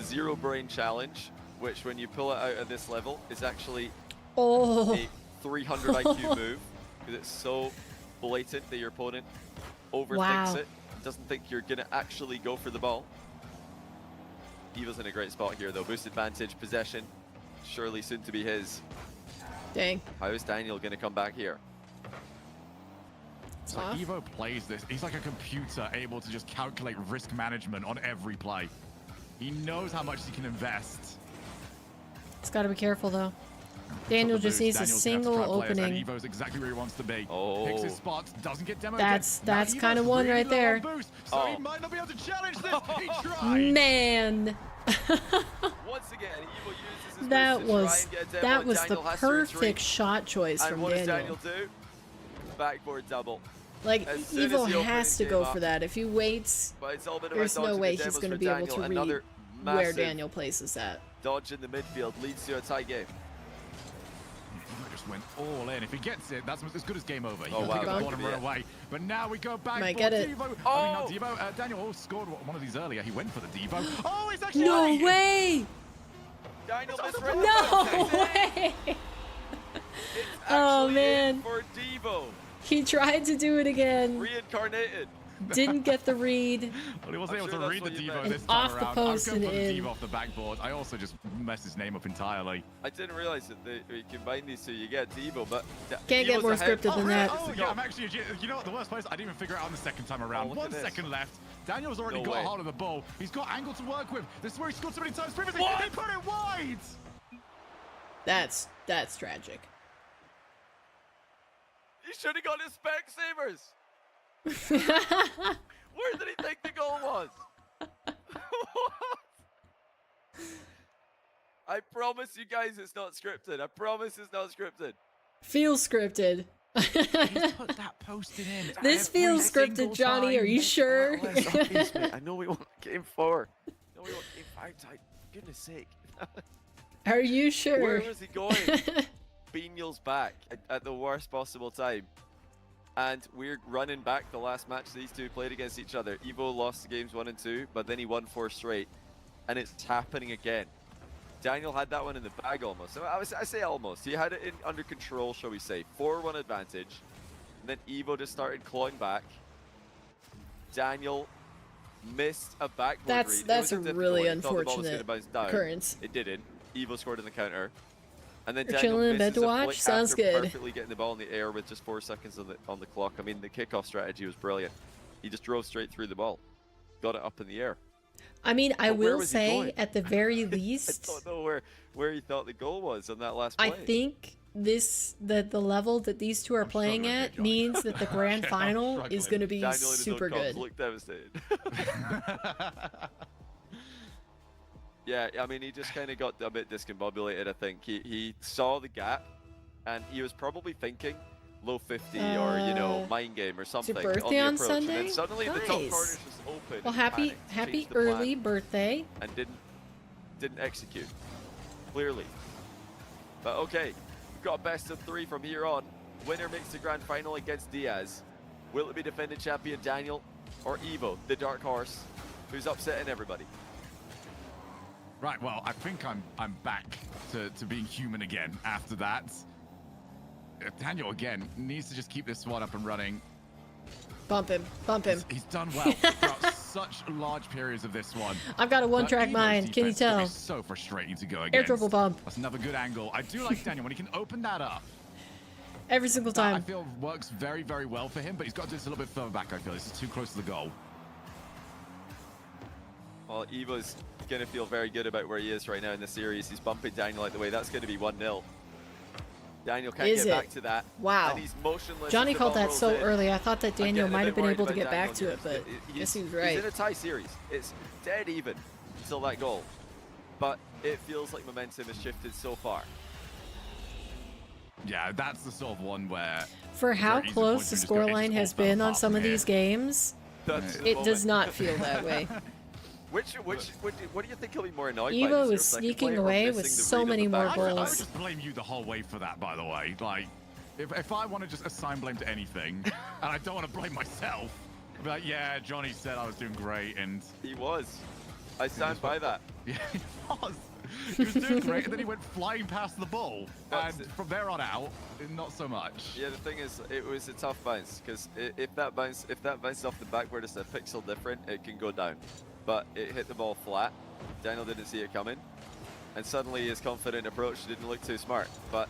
zero brain challenge, which when you pull it out at this level is actually a 300 IQ move, because it's so blatant that your opponent overthinks it, doesn't think you're gonna actually go for the ball. Evoh's in a great spot here though. Boost advantage, possession, surely soon to be his. Dang. How is Daniel gonna come back here? It's like Evoh plays this. He's like a computer able to just calculate risk management on every play. He knows how much he can invest. It's got to be careful though. Daniel just needs a single opening. And Evoh's exactly where he wants to be. Picks his spots, doesn't get demoed. That's kind of one right there. Boost, so he might not be able to challenge this. He tried. Man. Once again, Evoh uses his that boost to was try and get a demo, that and was the Daniel has to retreat. perfect shot choice And from what does Daniel. Daniel do? Backboard double. Like, As soon as Evoh the has to opening go came for up, that. If he waits, but it's all been about there's no dodging way the he's demos going to for be able Daniel. to read Another where massive Daniel places that. dodge in the midfield leads to a tie game. Evoh just went all in. If he gets it, that's as good as game over. He Oh, can wow. pick up the ball and Yeah. run away. But now we go back Might for get it. Devo. Oh! I mean, not Devo. Daniel scored one of these earlier. He went for the Devo. Oh, he's actually No right. way! Daniel No way! It's Oh, actually man. in for Devo. He tried to do it again. Reincarnated. Didn't get the read. Well, he wasn't I'm able sure to that's read the what you Devo meant. this And time off the around. post I was going for and the in. Devo off the backboard. I also just messed his name up entirely. I didn't realize that you combine these two, you get Devo, but Can't get Devo's more ahead. scripted than really? that. Oh, yeah, I'm actually, you know what, the worst place, I didn't even figure it out on the second time around. look at 1 this. second left. Daniel's already No got way. a hold of the ball. He's got angle to work with. This is where he scored so many times previously. What? He put it wide. That's tragic. He should have got his Specsavers. Where did he think the goal was? I promise you guys it's not scripted. I promise it's not scripted. Feels scripted. He's put that posted in. This every feels scripted, single Johnny. Are time. you sure? I know we want game 4. I know we want game 5 type. Goodness sake. Are you sure? Where was he going? Beaniel's back at the worst possible time. And we're running back the last match these two played against each other. Evoh lost the games 1 and 2, but then he won 4 straight. And it's happening again. Daniel had that one in the bag almost. I say almost. He had it under control, shall we say. 4-1 advantage. And then Evoh just started clawing back. Daniel missed a backboard read. It That's a wasn't really difficult. He thought the ball was unfortunate gonna bounce down. occurrence. It didn't. Evoh scored in the counter. And then You're Daniel chilling in bed misses to a watch? flick Sounds after good. perfectly getting the ball in the air with just 4 seconds on the clock. I mean, the kickoff strategy was brilliant. He just drove straight through the ball. Got it up in the air. I mean, I But where will was he say, going? at the very I least, don't know where he thought the goal was on that last play. I think the level that these two are playing struggling at here, Johnny. means that the grand Okay, I'm final is struggling. going to be Daniel in his super own comms good. looked devastated. Yeah, I mean, he just kind of got a bit discombobulated, I think. He saw the gap, and he was probably thinking low 50 or, you know, mind game or something. birthday on the on approach. And Sunday? then suddenly the top Nice. corner's just open. Well, and happy panicked, happy changed the plan, early birthday. and didn't execute, clearly. But okay, we've got a best of 3 from here on. Winner makes the grand final against Diaz. Will it be defending champion Daniel or Evoh, the dark horse, who's upsetting everybody? Right, well, I think I'm back to being human again after that. Daniel, again, needs to just keep this one up and running. Bump him. Bump him. He's done well throughout such large periods of this one. I've got a one-track Evo's mind. Can you defense can be tell? so frustrating to go against. Air triple bump. That's another good angle. I do like Daniel when he can open that up. Every single That, I time. feel works very, very well for him, but he's got to do this a little bit further back, I feel. This is too close to the goal. Well, Evo's going to feel very good about where he is right now in the series. He's bumping Daniel out the way. That's going to be 1-0. Daniel can't Is get it? back to that. Wow. And he's motionless. Johnny as the called ball that rolls so in. early. I thought that I'm Daniel getting a might bit have been worried able to about get back Daniel to it, here. but guess he was right. He's in a tie series. It's dead even until that goal. But it feels like momentum has shifted so far. Yeah, that's the sort of one where... For how very easy close points the to just go, it scoreline just has all fell been on apart some from of here. these games, That's the it does moment. not feel that way. What do you think he'll be more annoyed by? Evo This is second sneaking player or away missing with the so read of many the more back? I would goals. just blame you the whole way for that, by the way. Like, if I want to just assign blame to anything, and I don't want to blame myself, I'd be like, yeah, Johnny said I was doing great, and... He was. I stand by that. Yeah, he was. He was doing great, and then he went flying past the ball. That's And it. from there on out, not so much. Yeah, the thing is, it was a tough bounce because if that bounces off the backboard, it's a pixel different, it can go down. But it hit the ball flat. Daniel didn't see it coming, and suddenly his confident approach didn't look too smart. But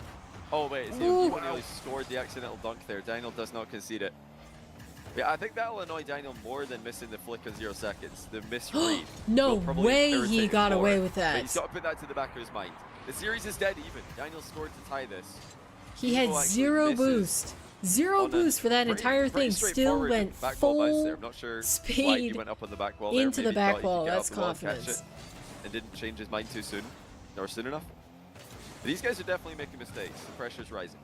oh wait, he nearly scored the accidental dunk there. Daniel does not concede it. Yeah, I think that'll annoy Daniel more than missing the flick on 0 seconds. The misread. No will probably way irritate he him got more, away with But that. he's got to put that to the back of his mind. The series is dead even. Daniel scored to tie this. He had Evo actually zero misses boost. Zero on a boost for that pretty- entire pretty thing. Still straightforward went back ball bounce full there. I'm not sure why he speed went up on the back wall there. into the Maybe he thought back he could wall. get That's up the wall and catch confidence. it and didn't change his mind too soon or soon enough. These guys are definitely making mistakes. The pressure's rising.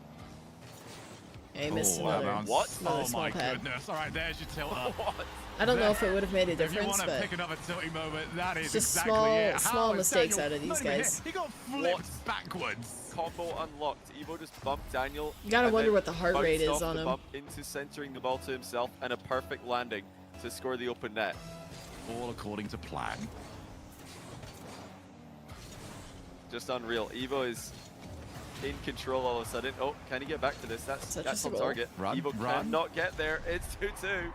Yeah, he missed Oh, another, that bounce. What? another Oh small my pad. goodness. All right, there's your tilt up. What? I don't know if it would have made a If you difference, want to but pick another tilting moment, that is just exactly small- it. small How is mistakes Daniel out of these not even hit? guys. He got flipped backwards. Combo unlocked. Evo just bumped Daniel. You gotta and wonder then what the heart rate bounced is off on the him. bump into centering the ball to himself and a perfect landing to score the open net. All according to plan. Just unreal. Evo is in control all of a sudden. Oh, can he get back to this? That's Such a on goal. target. Run, Evo run. cannot get there. It's 2-2.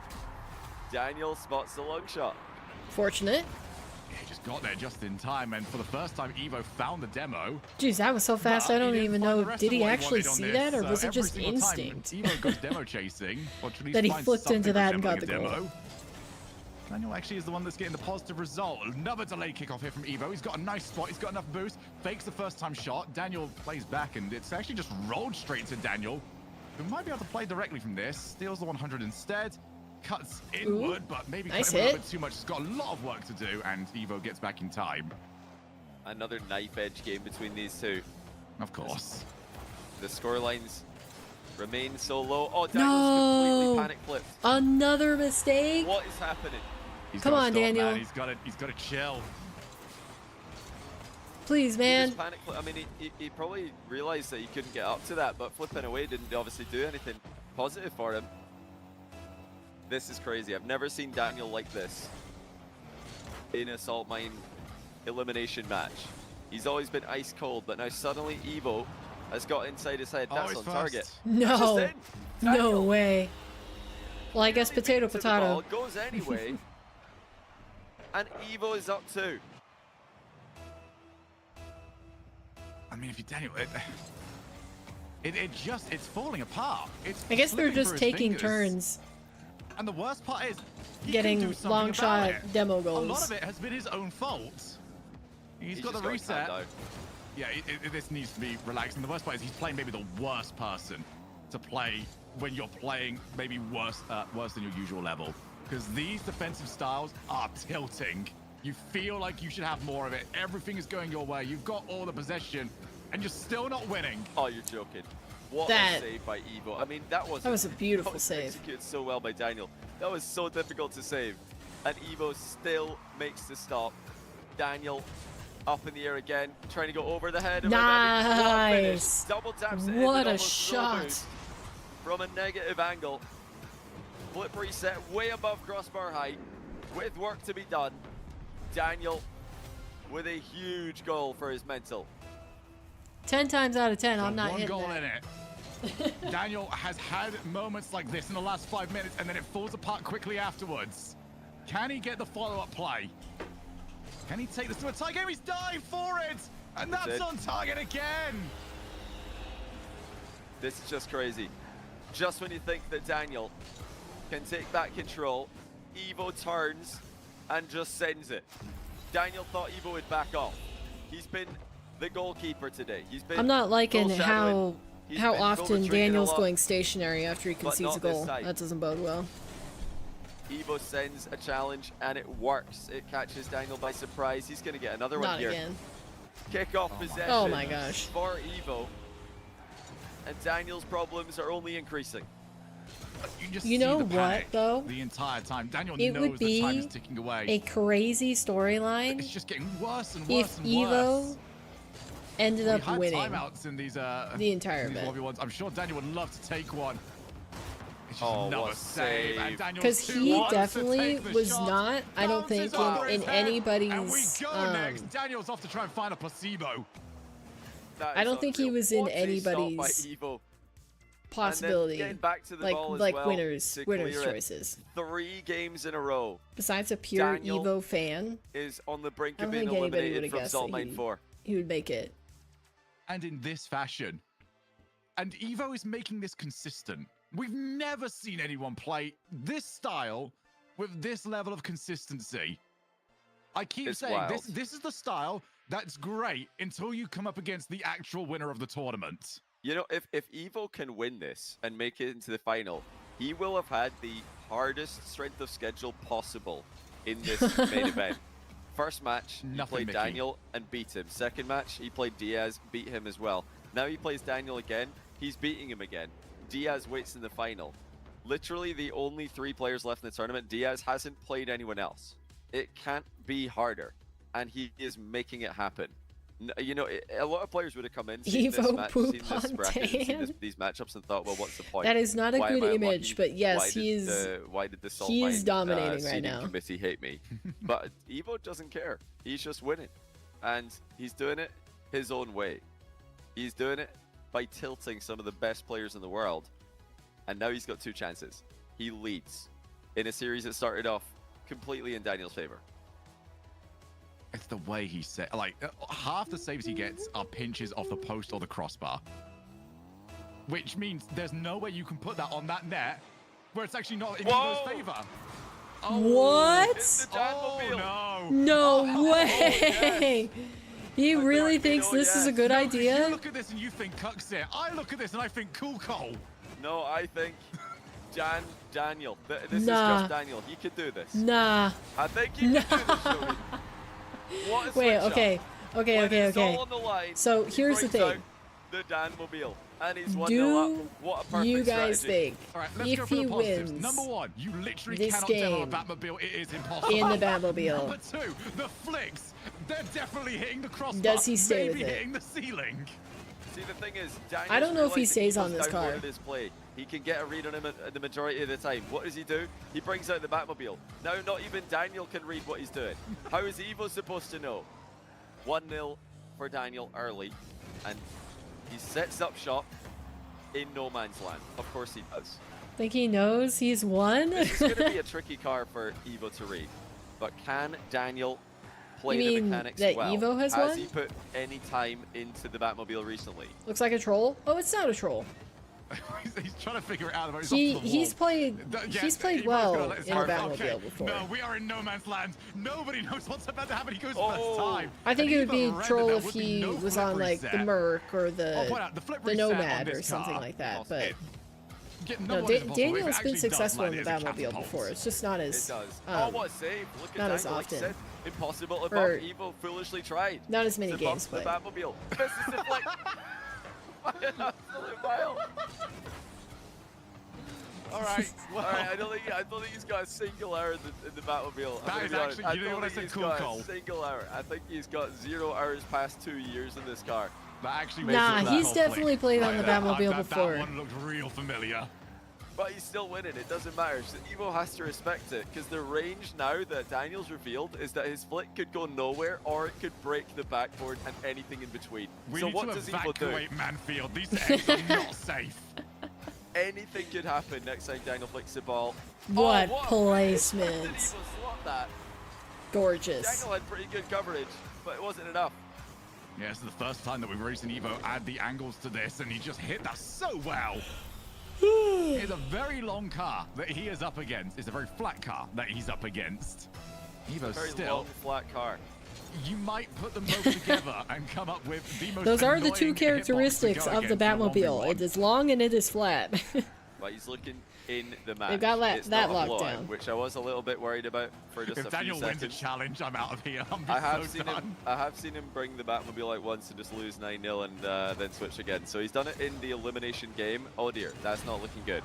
Daniel spots the long shot. fortunate. He just got there just in time, and for the first time, Evo found the demo. Jeez, that was so fast. But I don't he didn't even find know. the rest Did of he what actually wanted on see this, that, or so was it every just single time instinct? Evo goes demo chasing, or at least That he finds flicked into something that and got resembling the a goal. demo. Daniel actually is the one that's getting the positive result. Another delayed kickoff here from Evo. He's got a nice spot. He's got enough boost. Fakes the first time shot. Daniel plays back, and it's actually just rolled straight to Daniel, who might be able to play directly from this. Steals the 100 instead. Cuts inward, but maybe Nice cutting a little hit. bit too much. He's got a lot of work to do, and Evo gets back in time. Another knife edge game between these two. Of course. The scorelines remain so low. Oh, Daniel's completely No. panic flipped. Another mistake. What is happening? He's Come gotta on, stop, Daniel. Man. He's got to chill. Please, He man. just panic flip. I mean, he probably realized that he couldn't get up to that, but flipping away didn't obviously do anything positive for him. This is crazy. I've never seen Daniel like this in a salt mine elimination match. He's always been ice cold, but now suddenly Evo has got inside his head. That's Always on first. target. No. That's just in. No Daniel way. Well, I guess really potato, beats to the potato. ball, goes anyway, and Evo is up too. I mean, if you Daniel, it's falling apart. It's I guess they're slipping just through his taking fingers. turns And the worst part is he can do getting something long about shot it. demo A lot goals. of it has been his own fault. He's got just the got reset. canned out. Yeah, this needs to be relaxed. And the worst part is he's playing maybe the worst person to play when you're playing maybe worse than your usual level. Because these defensive styles are tilting. You feel like you should have more of it. Everything is going your way. You've got all the possession, and you're still not winning. Oh, you're joking. What That- a save by Evo. I mean, that was a beautiful that was save. Executed so well by Daniel. That was so difficult to save. And Evo still makes the stop. Daniel up in the air again, trying to go over the head of Nice. What a finish. Double taps it in What with a almost no shot. boost from a negative angle. Flip reset way above crossbar height with work to be done. Daniel with a huge goal for his mental. 10 times out of 10, I'm not One hitting goal that. in it. Daniel has had moments like this in the last 5 minutes, and then it falls apart quickly afterwards. Can he get the follow-up play? Can he take this to a tie game? He's dying for it! And that's on target again! This is just crazy. Just when you think that Daniel can take back control, Evoh turns and just sends it. Daniel thought Evoh would back off. He's been the goalkeeper today. He's been I'm not liking foreshadowing. how been often goal-retreating a Daniel's lot, going stationary after he concedes a not this goal. time. That doesn't bode well. Evoh sends a challenge and it works. It catches Daniel by surprise. He's going to get another Not one here. again. Kickoff possession Oh my gosh. for Evoh. And Daniel's problems are only increasing. You know what, though? The entire time. Daniel It knows would the time be is ticking away. a crazy storyline It's just getting worse and if worse and Evoh worse. ended We up had winning timeouts in these the entire these event. 1v1s. I'm sure Daniel would love to take one. It's just Oh, another what a save. save. Because he definitely was not, I don't think, in anybody's. And we go next. Daniel's off to try and find a placebo. That I is don't think he unreal. was in What a stop by anybody's Evoh. possibility, getting back to the like ball as well winners to winners clear it. choices. 3 games in a row. Besides a pure Daniel Evoh fan, is on the brink I of don't being think anybody would eliminated have from guessed Salt that Mine 4. he would make it. And in this fashion. And Evoh is making this consistent. We've never seen anyone play this style with this level of consistency. I keep It's saying wild. this is the style that's great until you come up against the actual winner of the tournament. You know, if Evoh can win this and make it into the final, he will have had the hardest strength of schedule possible in this main event. First match, he Nothing, played Mickey. Daniel and beat him. Second match, he played Diaz, beat him as well. Now he plays Daniel again, he's beating him again. Diaz waits in the final. Literally the only 3 players left in the tournament. Diaz hasn't played anyone else. It can't be harder, and he is making it happen. You know, a lot of players would have come in, seen this Evoh match, seen this Poupontaine. bracket, seen these matchups, and thought, well, what's the point? That is not a Why am good I image, unlucky? but yes, Why did he is. why did the Salt he is Mine, dominating right seeding now. committee hate me? But Evoh doesn't care. He's just winning, and he's doing it his own way. He's doing it by tilting some of the best players in the world, and now he's got 2 chances. He leads in a series that started off completely in Daniel's favor. It's the way he said, like, half the saves he gets are pinches off the post or the crossbar. Which means there's no way you can put that on that net where it's actually not in Evoh's favor. What? It's the Danmobile. No. No way! yes. He really thinks this is a good You idea? look at this and you think cucks it. I look at this and I think cool Cole. No, I think Daniel. This Nah. is just Daniel. He could do this. Nah. I think he could do this, Joey. What a Wait, switch okay. up. Okay, When okay, it's okay. all on the line, So he here's the brings thing. out the Danmobile, and he's 1-0 Do up. What a perfect you guys strategy. think All right, let's if go for he the positives. wins Number 1, you literally this cannot demo a game Batmobile. It is impossible. in the Batmobile, Number 2, the flicks. They're definitely hitting the crossbar. Does he stay maybe with it? hitting the ceiling. See, the thing is, Daniel's I don't know if he realizing stays on Evoh's this car. downloaded his play. He can get a read on him the majority of the time. What does he do? He brings out the Batmobile. Now, not even Daniel can read what he's doing. How is Evoh supposed to know? 1-0 for Daniel early, and he sets up shop in no man's land. Of course he does. think he knows he's won? This is going to be a tricky car for Evoh to read, but can Daniel play You the mean mechanics that well? Evoh has Has won? he put any time into the Batmobile recently? Looks like a troll. Oh, it's not a troll. He's trying to figure it out. But He's played Yeah, he's played Evoh's well gonna let his in the heart- Batmobile okay. before. No, we are in no man's land. Nobody knows what's about to happen. He goes first time. I think And it would be Evoh troll rendered if there would be he no was on flip like the reset. Merc or I'll point out, the flip the reset on Nomad this or something car, like that. But number no, one is impossible. If it Daniel's actually been does successful land, in it the is a Batmobile catapult. before. It's just not as It does. Oh, what a save. Look at not that. as Like you often. said, impossible above. Or Evoh foolishly tried. not as many to games bump played. the Batmobile. This is like by an absolute mile. All right. Well, All right, I don't think he's got a single error in the Batmobile. That is actually, you know what I said, cool call. Single error. I think he's got 0 hours past 2 years in this car. That actually Nah, makes it he's that definitely conflict. played on Right the there. Batmobile that before. That one looked real familiar. but he's still winning. It doesn't matter. So Evoh has to respect it, because the range now that Daniel's revealed is that his flick could go nowhere, or it could break the backboard and anything in between. We so need what to does Evoh do? evacuate Manfield. These eggs are not safe. Anything could happen next time Daniel flicks the ball. What what placement. Did Evoh slot that? Gorgeous. Daniel had pretty good coverage, but it wasn't enough. Yeah, this is the first time that we've really seen Evoh add the angles to this, and he just hit that so well. It's a very long car that he is up against. It's a very flat car that he's up against. Evoh's Very still. long, flat car. You might put them both together and come up with the most Those are the two annoying hitbox to characteristics go of the against in a Batmobile. 1v1. It is long and it is flat. But he's looking in the match. They've got It's that not a locked blowout, down. which I was a little bit worried about for just If a Daniel few wins a seconds. challenge, I'm out of here. I'm I have so seen done. him. I have seen him bring the Batmobile out once and just lose 9-0 and then switch again. So he's done it in the elimination game. Oh dear, that's not looking good.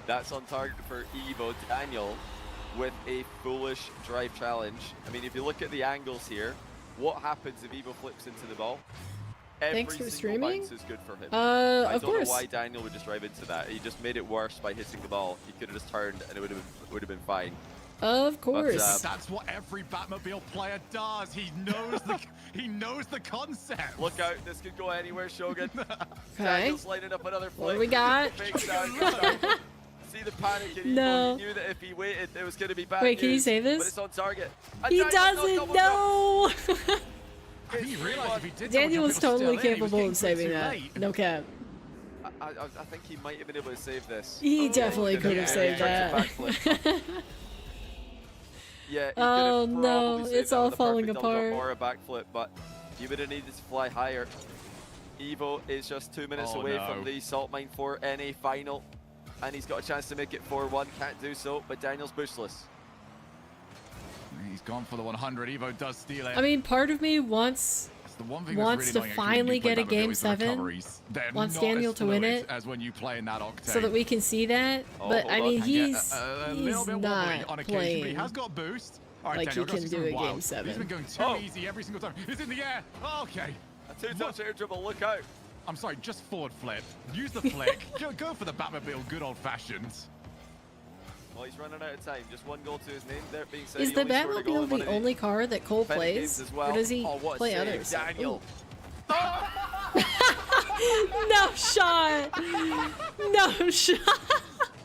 That's on target for Evoh. Daniel with a foolish drive challenge. I mean, if you look at the angles here, what happens if Evoh flips into the ball? Thanks Every for single streaming. bounce is good for him. Of I don't course. know why Daniel would just drive into that. He just made it worse by hitting the ball. He could have just turned and it would have been fine. Of course. That's what every Batmobile player does. He knows the concept. Look out! This could go anywhere, Shogun. Okay. Daniel's lining up another flick. What do we got? Fakes out. See the panic in Evoh. No. He knew that if he waited, it was going to be bad Wait, can you news, save this? But it's on target. And He Daniel's not doesn't double know. I think he realized if he did Daniel double was jump, it totally still in. He was capable getting of saving too that. late. No cap. I think he might have been able to save this. He definitely could have Yeah, saved he tried to that. backflip. Yeah, he Oh, could have no, probably saved it's that all with a falling perfect double jump apart. or a backflip, but he would have needed to fly higher. Evoh is just 2 minutes Oh, away no. from the Salt Mine 4 NA final, and he's got a chance to make it 4-1. Can't do so, but Daniel's boostless. He's gone for the 100. Evoh does steal it. I mean, part of me wants That's the one thing wants that's really to annoying actually when finally you play get a Batmobile game is the 7, recoveries. They're wants not Daniel as to win fluid it, as when you play in that octane. so that we can see that. Oh, But hold I on. mean, And yet, he's a little bit wobbly not on occasion, but he playing has got boost. All right, like Daniel, he can Gus is do going a wild. game 7. He's been going too Oh. easy every single time. He's in the air. Okay. A two-touch air dribble, look out. I'm sorry, just forward flip. Use the flick. go for the Batmobile, good old fashioned. Well, he's running out of time. Just one goal to his name. There being said, Is he the only scored a goal Batmobile in one the of the only car that Cole Fenn plays, games as well. or does he Oh, what a play save, others? Daniel. No shot! No shot!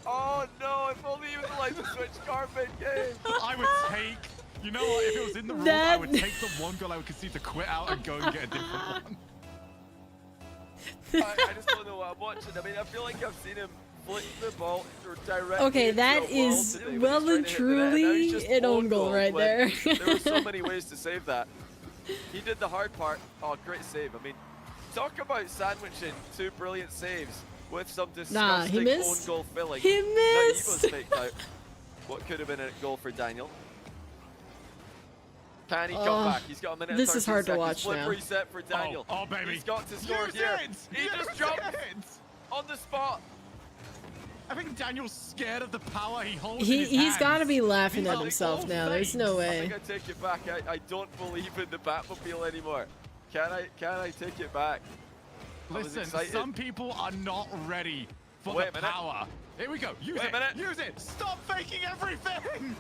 Oh no, if only you would like to switch car mid-game. I would take, you know what, if it was in the rules, I would take the one goal I would concede to quit out and go and get a different one. I just don't know what I'm watching. I mean, I feel like I've seen him flick the ball directly Okay, into that a wall is today when well he's and trying to hit the net, and now he's truly just an own own goal goal right when there. There were so many ways to save that. He did the hard part. Oh, great save. I mean, talk about sandwiching 2 brilliant saves with some Nah, he disgusting missed. own goal filling. He Now missed. Evo's faked out what could have been a goal for Daniel. Can he come Oh, back? He's got a minute and this is 13 hard to seconds. watch Flip now. reset for Daniel. Oh, baby. He's got to score Use here. it! He Use just jumped it! on the spot. I think Daniel's scared of the power he holds in his He's got to hands. be laughing These at are himself all now. There's no I way. think I take it back. I don't believe in the Batmobile anymore. Can I take it back? I was Listen, excited. some people are not ready for Wait the a minute. power. Here we go. Use Wait a it. minute. Use it. Stop faking everything.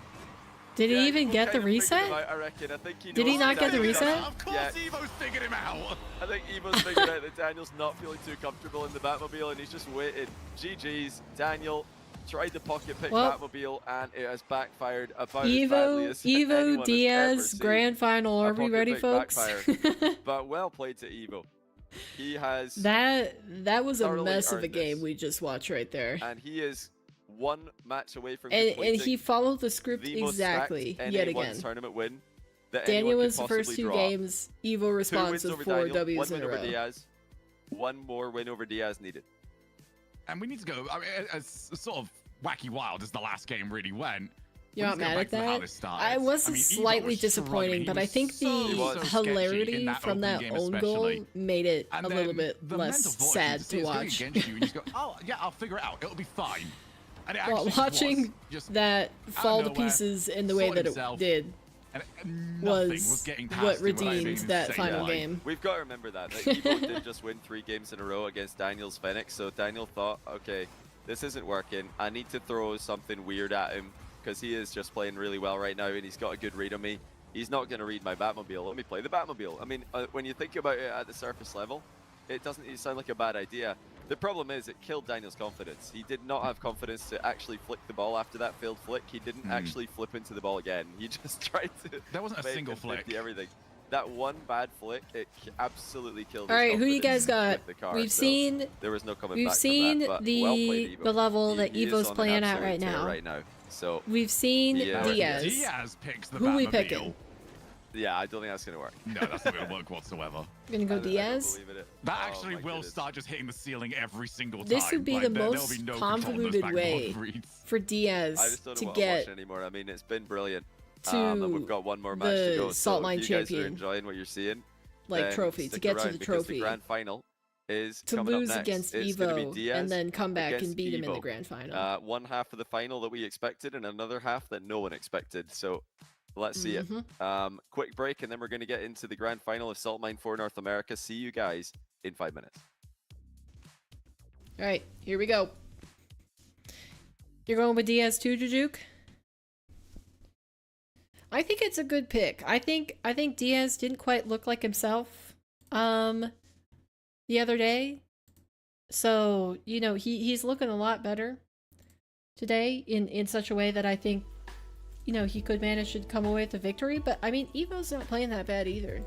Did Yeah, he even Evo get the kind of figured him reset? out, I reckon. I think he Did he knows not get the Daniel's reset? not- Of course, Yeah, Evo's figured him out. I think Evo's figured out that Daniel's not feeling too comfortable in the Batmobile and he's just waited. GG's. Daniel tried the pocket pick Well, Batmobile and it has backfired about as badly as anyone Evo has Diaz ever seen grand final. a Are we pocket ready, pick folks? backfire. But well played to Evo. He has that was a thoroughly mess of a earned game this. we just watched right there. and he is one match away from And completing he followed the script the most exactly stacked yet NA again. Ones tournament win that Daniel anyone wins could the first possibly 2 draw. games. Evo 2 responds wins with over 4 Daniel, W's 1 in win a over row. Diaz, 1 more win over Diaz needed. And we need to go. I mean, as sort of wacky wild as the last game really went. You're we not need to go mad back at to how that? this started. I was I mean, Evo slightly was disappointing, struggling. but He I was think so the sketchy hilarity in that from that opening game own goal especially. made it And a then little bit the less mental fortitude sad see to it's going watch. against you, and you just go, oh yeah, I'll figure it out. It'll be fine. And it Well, actually watching was just that fall to nowhere, pieces in the way sorted that it himself, did and nothing was getting past what him without redeemed being that insane. final Like, game. We've got to remember that Evo did just win 3 games in a row against Daniel's Phoenix, so Daniel thought, okay, this isn't working. I need to throw something weird at him because he is just playing really well right now and he's got a good read on me. He's not going to read my Batmobile. Let me play the Batmobile. I mean, when you think about it at the surface level, it doesn't sound like a bad idea. The problem is it killed Daniel's confidence. He did not have confidence to actually flick the ball after that failed flick. He didn't actually flip into the ball again. He just tried to. There wasn't a make single him flick. 50 everything. That one bad flick, it absolutely killed. All his right, who you confidence guys got? with the car, We've so seen. there was no coming We've back seen from that, but well played, Evoh. the level that He is Evo's on an playing at absolute right tear now. Right now, so We've seen Diaz. Diaz picks the Who we Batmobile. picking? Yeah, I don't think that's gonna work. No, that's not gonna work whatsoever. Gonna go Diaz. Oh That actually will start just hitting the ceiling every single time. This would be Like, the there'll most be no control on those convoluted back way ball reads. for I Diaz just don't to know what I'm get watching anymore. I mean, it's been brilliant. to And we've got one more match the to go. Salt So Line if you guys are champion. enjoying what you're seeing, Like, then trophy, to stick get to around the because trophy. The grand final is to coming up lose next. against It's gonna be Evoh Diaz and then come back and against beat him in the Evoh. grand final. One half of the final that we expected and another half that no one expected. So let's see it. Quick break and then we're going to get into the grand final of Salt Mine 4 North America. See you guys in 5 minutes. All right, here we go. You're going with Diaz too, Jujuk? I think it's a good pick. I think Diaz didn't quite look like himself the other day. So, you know, he's looking a lot better today in such a way that I think, you know, he could manage to come away with a victory. But I mean, Evo's not playing that bad either.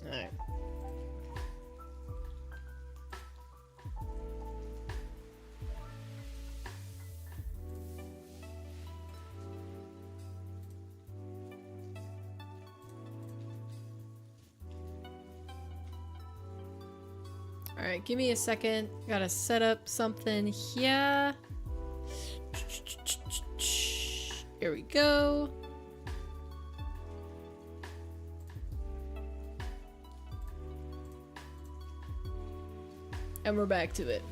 Alright. Alright, give me a second. Gotta set up something here. Here we go. And we're back to it.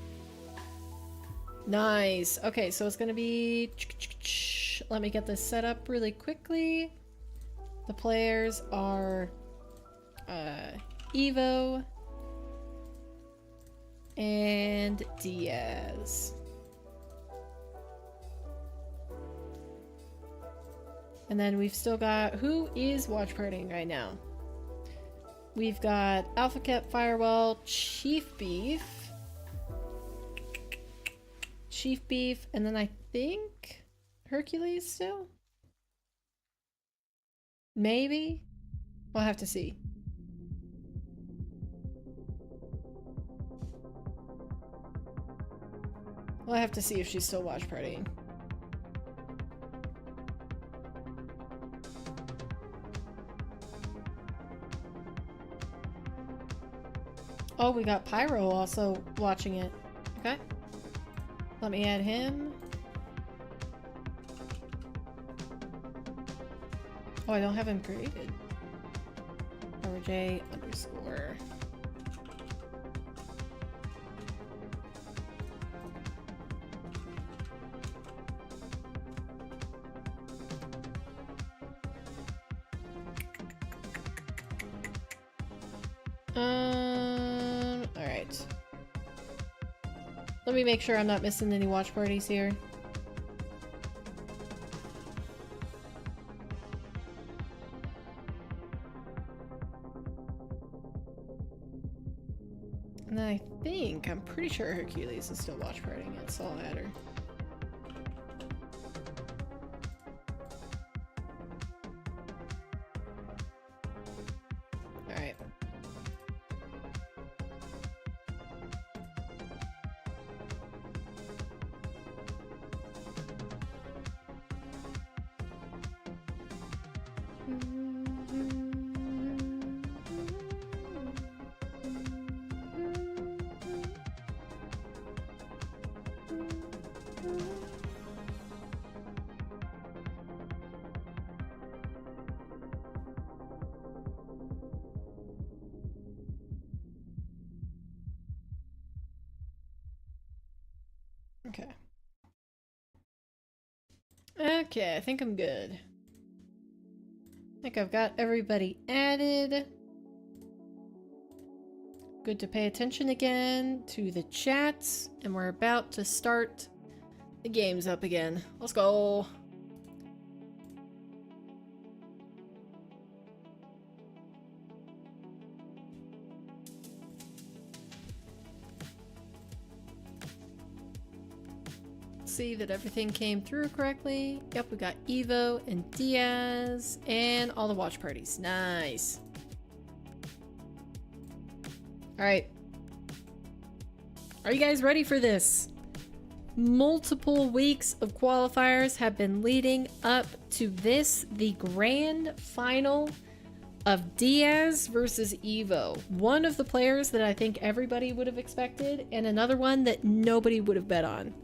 Nice. Okay, so it's gonna be... Let me get this set up really quickly. The players are Evoh and Diaz. And then we've still got... Who is watch partying right now? We've got Alpha Cat, Firewall, Chief Beef, and then I think Hercules still? Maybe? We'll have to see. We'll have to see if she's still watch partying. Oh, we got Pyro also watching it. Okay. Let me add him. Oh, I don't have him created. RJ underscore. Alright. Let me make sure I'm not missing any watch parties here. And I think, I'm pretty sure Hercules is still watch partying it, so I'll add her. Alright. Okay. Okay, I think I'm good. I think I've got everybody added. Good to pay attention again to the chats, and we're about to start the games up again. Let's go. See that everything came through correctly. Yep, we got Evoh and Diaz and all the watch parties. Nice. All right. Are you guys ready for this? Multiple weeks of qualifiers have been leading up to this, the grand final of Diaz versus Evoh. One of the players that I think everybody would have expected, and another one that nobody would have bet on.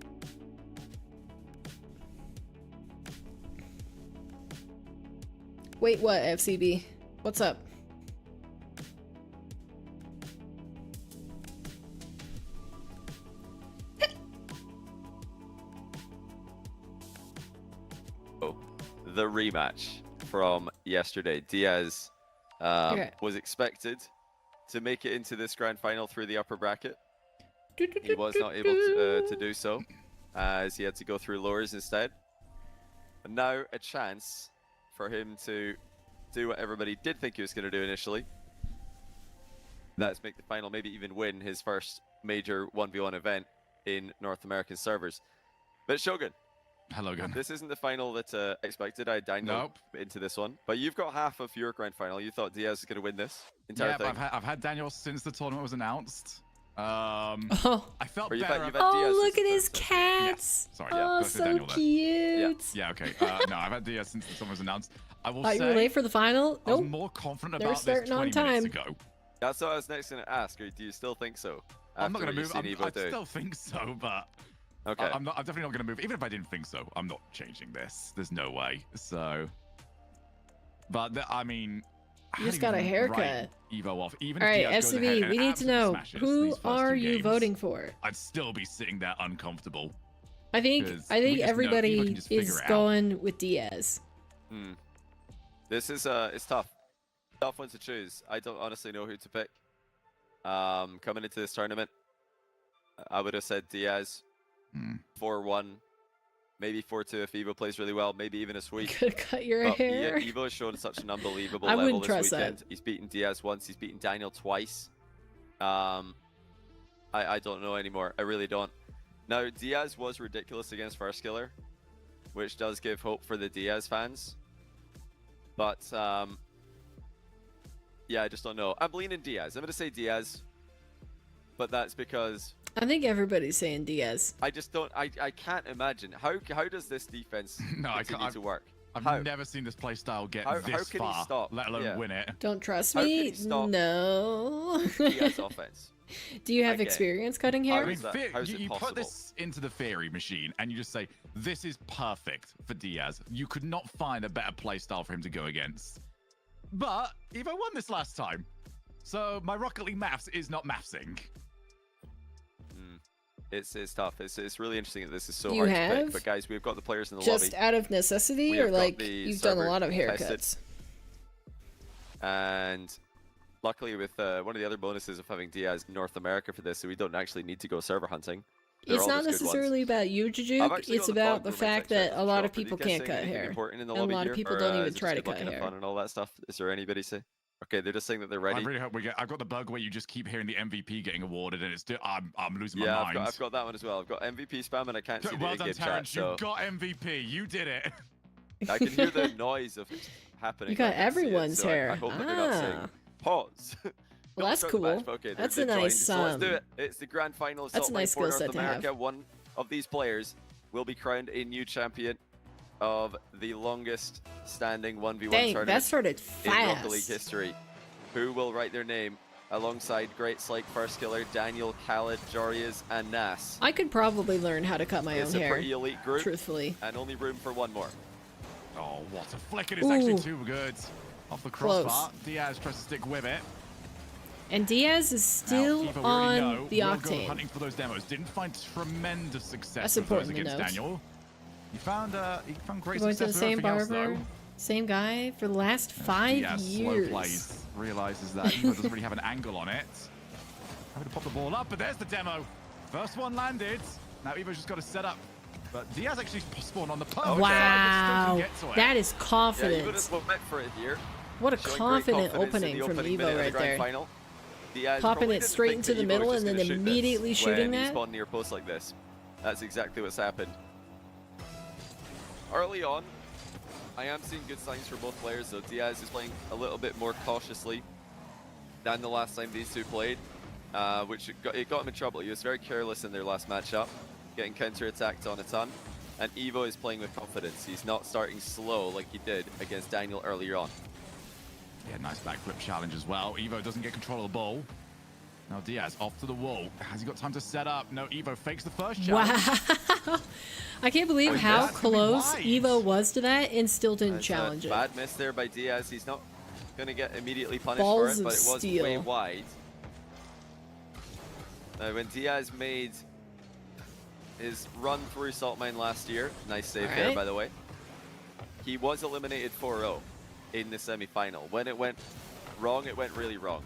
Wait, what, FCB? What's up? The rematch from yesterday. Diaz was expected to make it into this grand final through the upper bracket. He was not able to do so, as he had to go through lowers instead. And now a chance for him to do what everybody did think he was going to do initially. That's make the final, maybe even win his first major 1v1 event in North American servers. But Shogun, hello again. This isn't the final that expected. I Daniel into this one, but you've got half of your grand final. You thought Diaz was going to win this entire thing. I've had Daniel since the tournament was announced. Oh, I felt better. oh look at his cats. Yes. Sorry, oh, so Daniel cute. Yeah, okay. No, I've had Diaz since the tournament was announced. I will say. You were late for the final? I was more confident about this 20 minutes ago. That's what I was next going to ask. Do you still think so? I'm not going to move. I still think so, but. Okay. I'm definitely not going to move. Even if I didn't think so, I'm not changing this. There's no way. So, but I mean, you just got a haircut. Evoh off. Even all right, if FCB, we need to know who are you voting for? I'd still be sitting there uncomfortable. I think everybody is going with Diaz. This is it's tough one to choose. I don't honestly know who to pick. Coming into this tournament, I would have said Diaz. 4-1, maybe 4-2 if Evoh plays really well, maybe even a sweep. Could cut your hair. Evoh has shown such an unbelievable level this weekend. He's beaten Diaz once, he's beaten Daniel twice. I don't know anymore. I really don't. Now, Diaz was ridiculous against Firstkiller, which does give hope for the Diaz fans. But, yeah, I just don't know. I'm leaning Diaz. I'm going to say Diaz. But that's because... I think everybody's saying Diaz. I just don't... I can't imagine. How does this defense continue to work? I've never seen this playstyle get this far, let alone win it. Don't trust me? No. Diaz offense. Do you have experience cutting hair? You put this into the theory machine and you just say, this is perfect for Diaz. You could not find a better playstyle for him to go against. But Evoh won this last time. So my Rocket League maths is not mathsing. It's tough. It's really interesting that this is so hard to pick. But guys, we've got the players in the just lobby. Just out of necessity, or like you've done a lot of haircuts? And luckily, with one of the other bonuses of having Diaz North America for this, so we don't actually need to go server hunting. It's not necessarily about you, Jujuk. It's about the fact that a lot of people can't cut hair, and a lot of people don't even try to cut hair. Fun and all that stuff. Is there anybody say? Okay, they're just saying that they're ready. I really hope we get. I've got the bug where you just keep hearing the MVP getting awarded, and it's still. I'm losing my mind. Yeah, I've got that one as well. I've got MVP spam, and I can't see the in-game chat. You got MVP. You did it. I can hear the noise of it happening. You got everyone's hair. I hope that they're not saying pause. Well, that's cool. Okay, that's a nice. So let's do it. It's the grand final. That's a nice skill set to have. One of these players will be crowned a new champion of the longest standing 1v1 tournament that started fast. In Rocket League history. Who will write their name alongside greats like Firstkiller, Daniel, Khaled, Jorias, and Nas. I could probably learn how to cut my own hair. It's a pretty elite group, truthfully. And only room for one more. Oh, what a flick. It is actually too good. Off the crossbar, Diaz tries to stick with it. And Diaz is still now, Evoh, we already on know, the will go octane. hunting for those demos. Didn't find tremendous success That's with those important to against note. Daniel. He found great Going to success the with same everything else, barber, though. same guy for the last 5 Diaz years. slow plays, realizes that Evoh doesn't really have an angle on it. Having to pop the ball up, but there's the demo. First one landed. Now Evo's just got to set up. But Diaz actually spawned on the post. Wow, that is Yeah, confident. Evo just went for it here. What a Showing great confident confidence in opening the from opening minute Evoh of the right grand there. final. Diaz Popping probably it didn't straight think into that the Evo middle was and just then gonna shoot this immediately shooting when he that. spawned near post like this. That's exactly what's happened. Early on, I am seeing good signs for both players, though. Diaz is playing a little bit more cautiously than the last time these two played, which it got him in trouble. He was very careless in their last matchup, getting counter-attacked on a ton. And Evoh is playing with confidence. He's not starting slow like he did against Daniel earlier on. Yeah, nice backflip challenge as well. Evoh doesn't get control of the ball. Now Diaz off to the wall. Has he got time to set up? No, Evoh fakes the first challenge. Wow. I can't believe how that's gonna be close wide. Evoh was to that and still didn't That's a challenge it. bad miss there by Diaz. He's not going to get immediately punished Balls for it, of but it was steel. way wide. When Diaz made his run through Salt Mine last year, nice save there, Alright. by the way, he was eliminated 4-0 in the semi-final. When it went wrong, it went really wrong.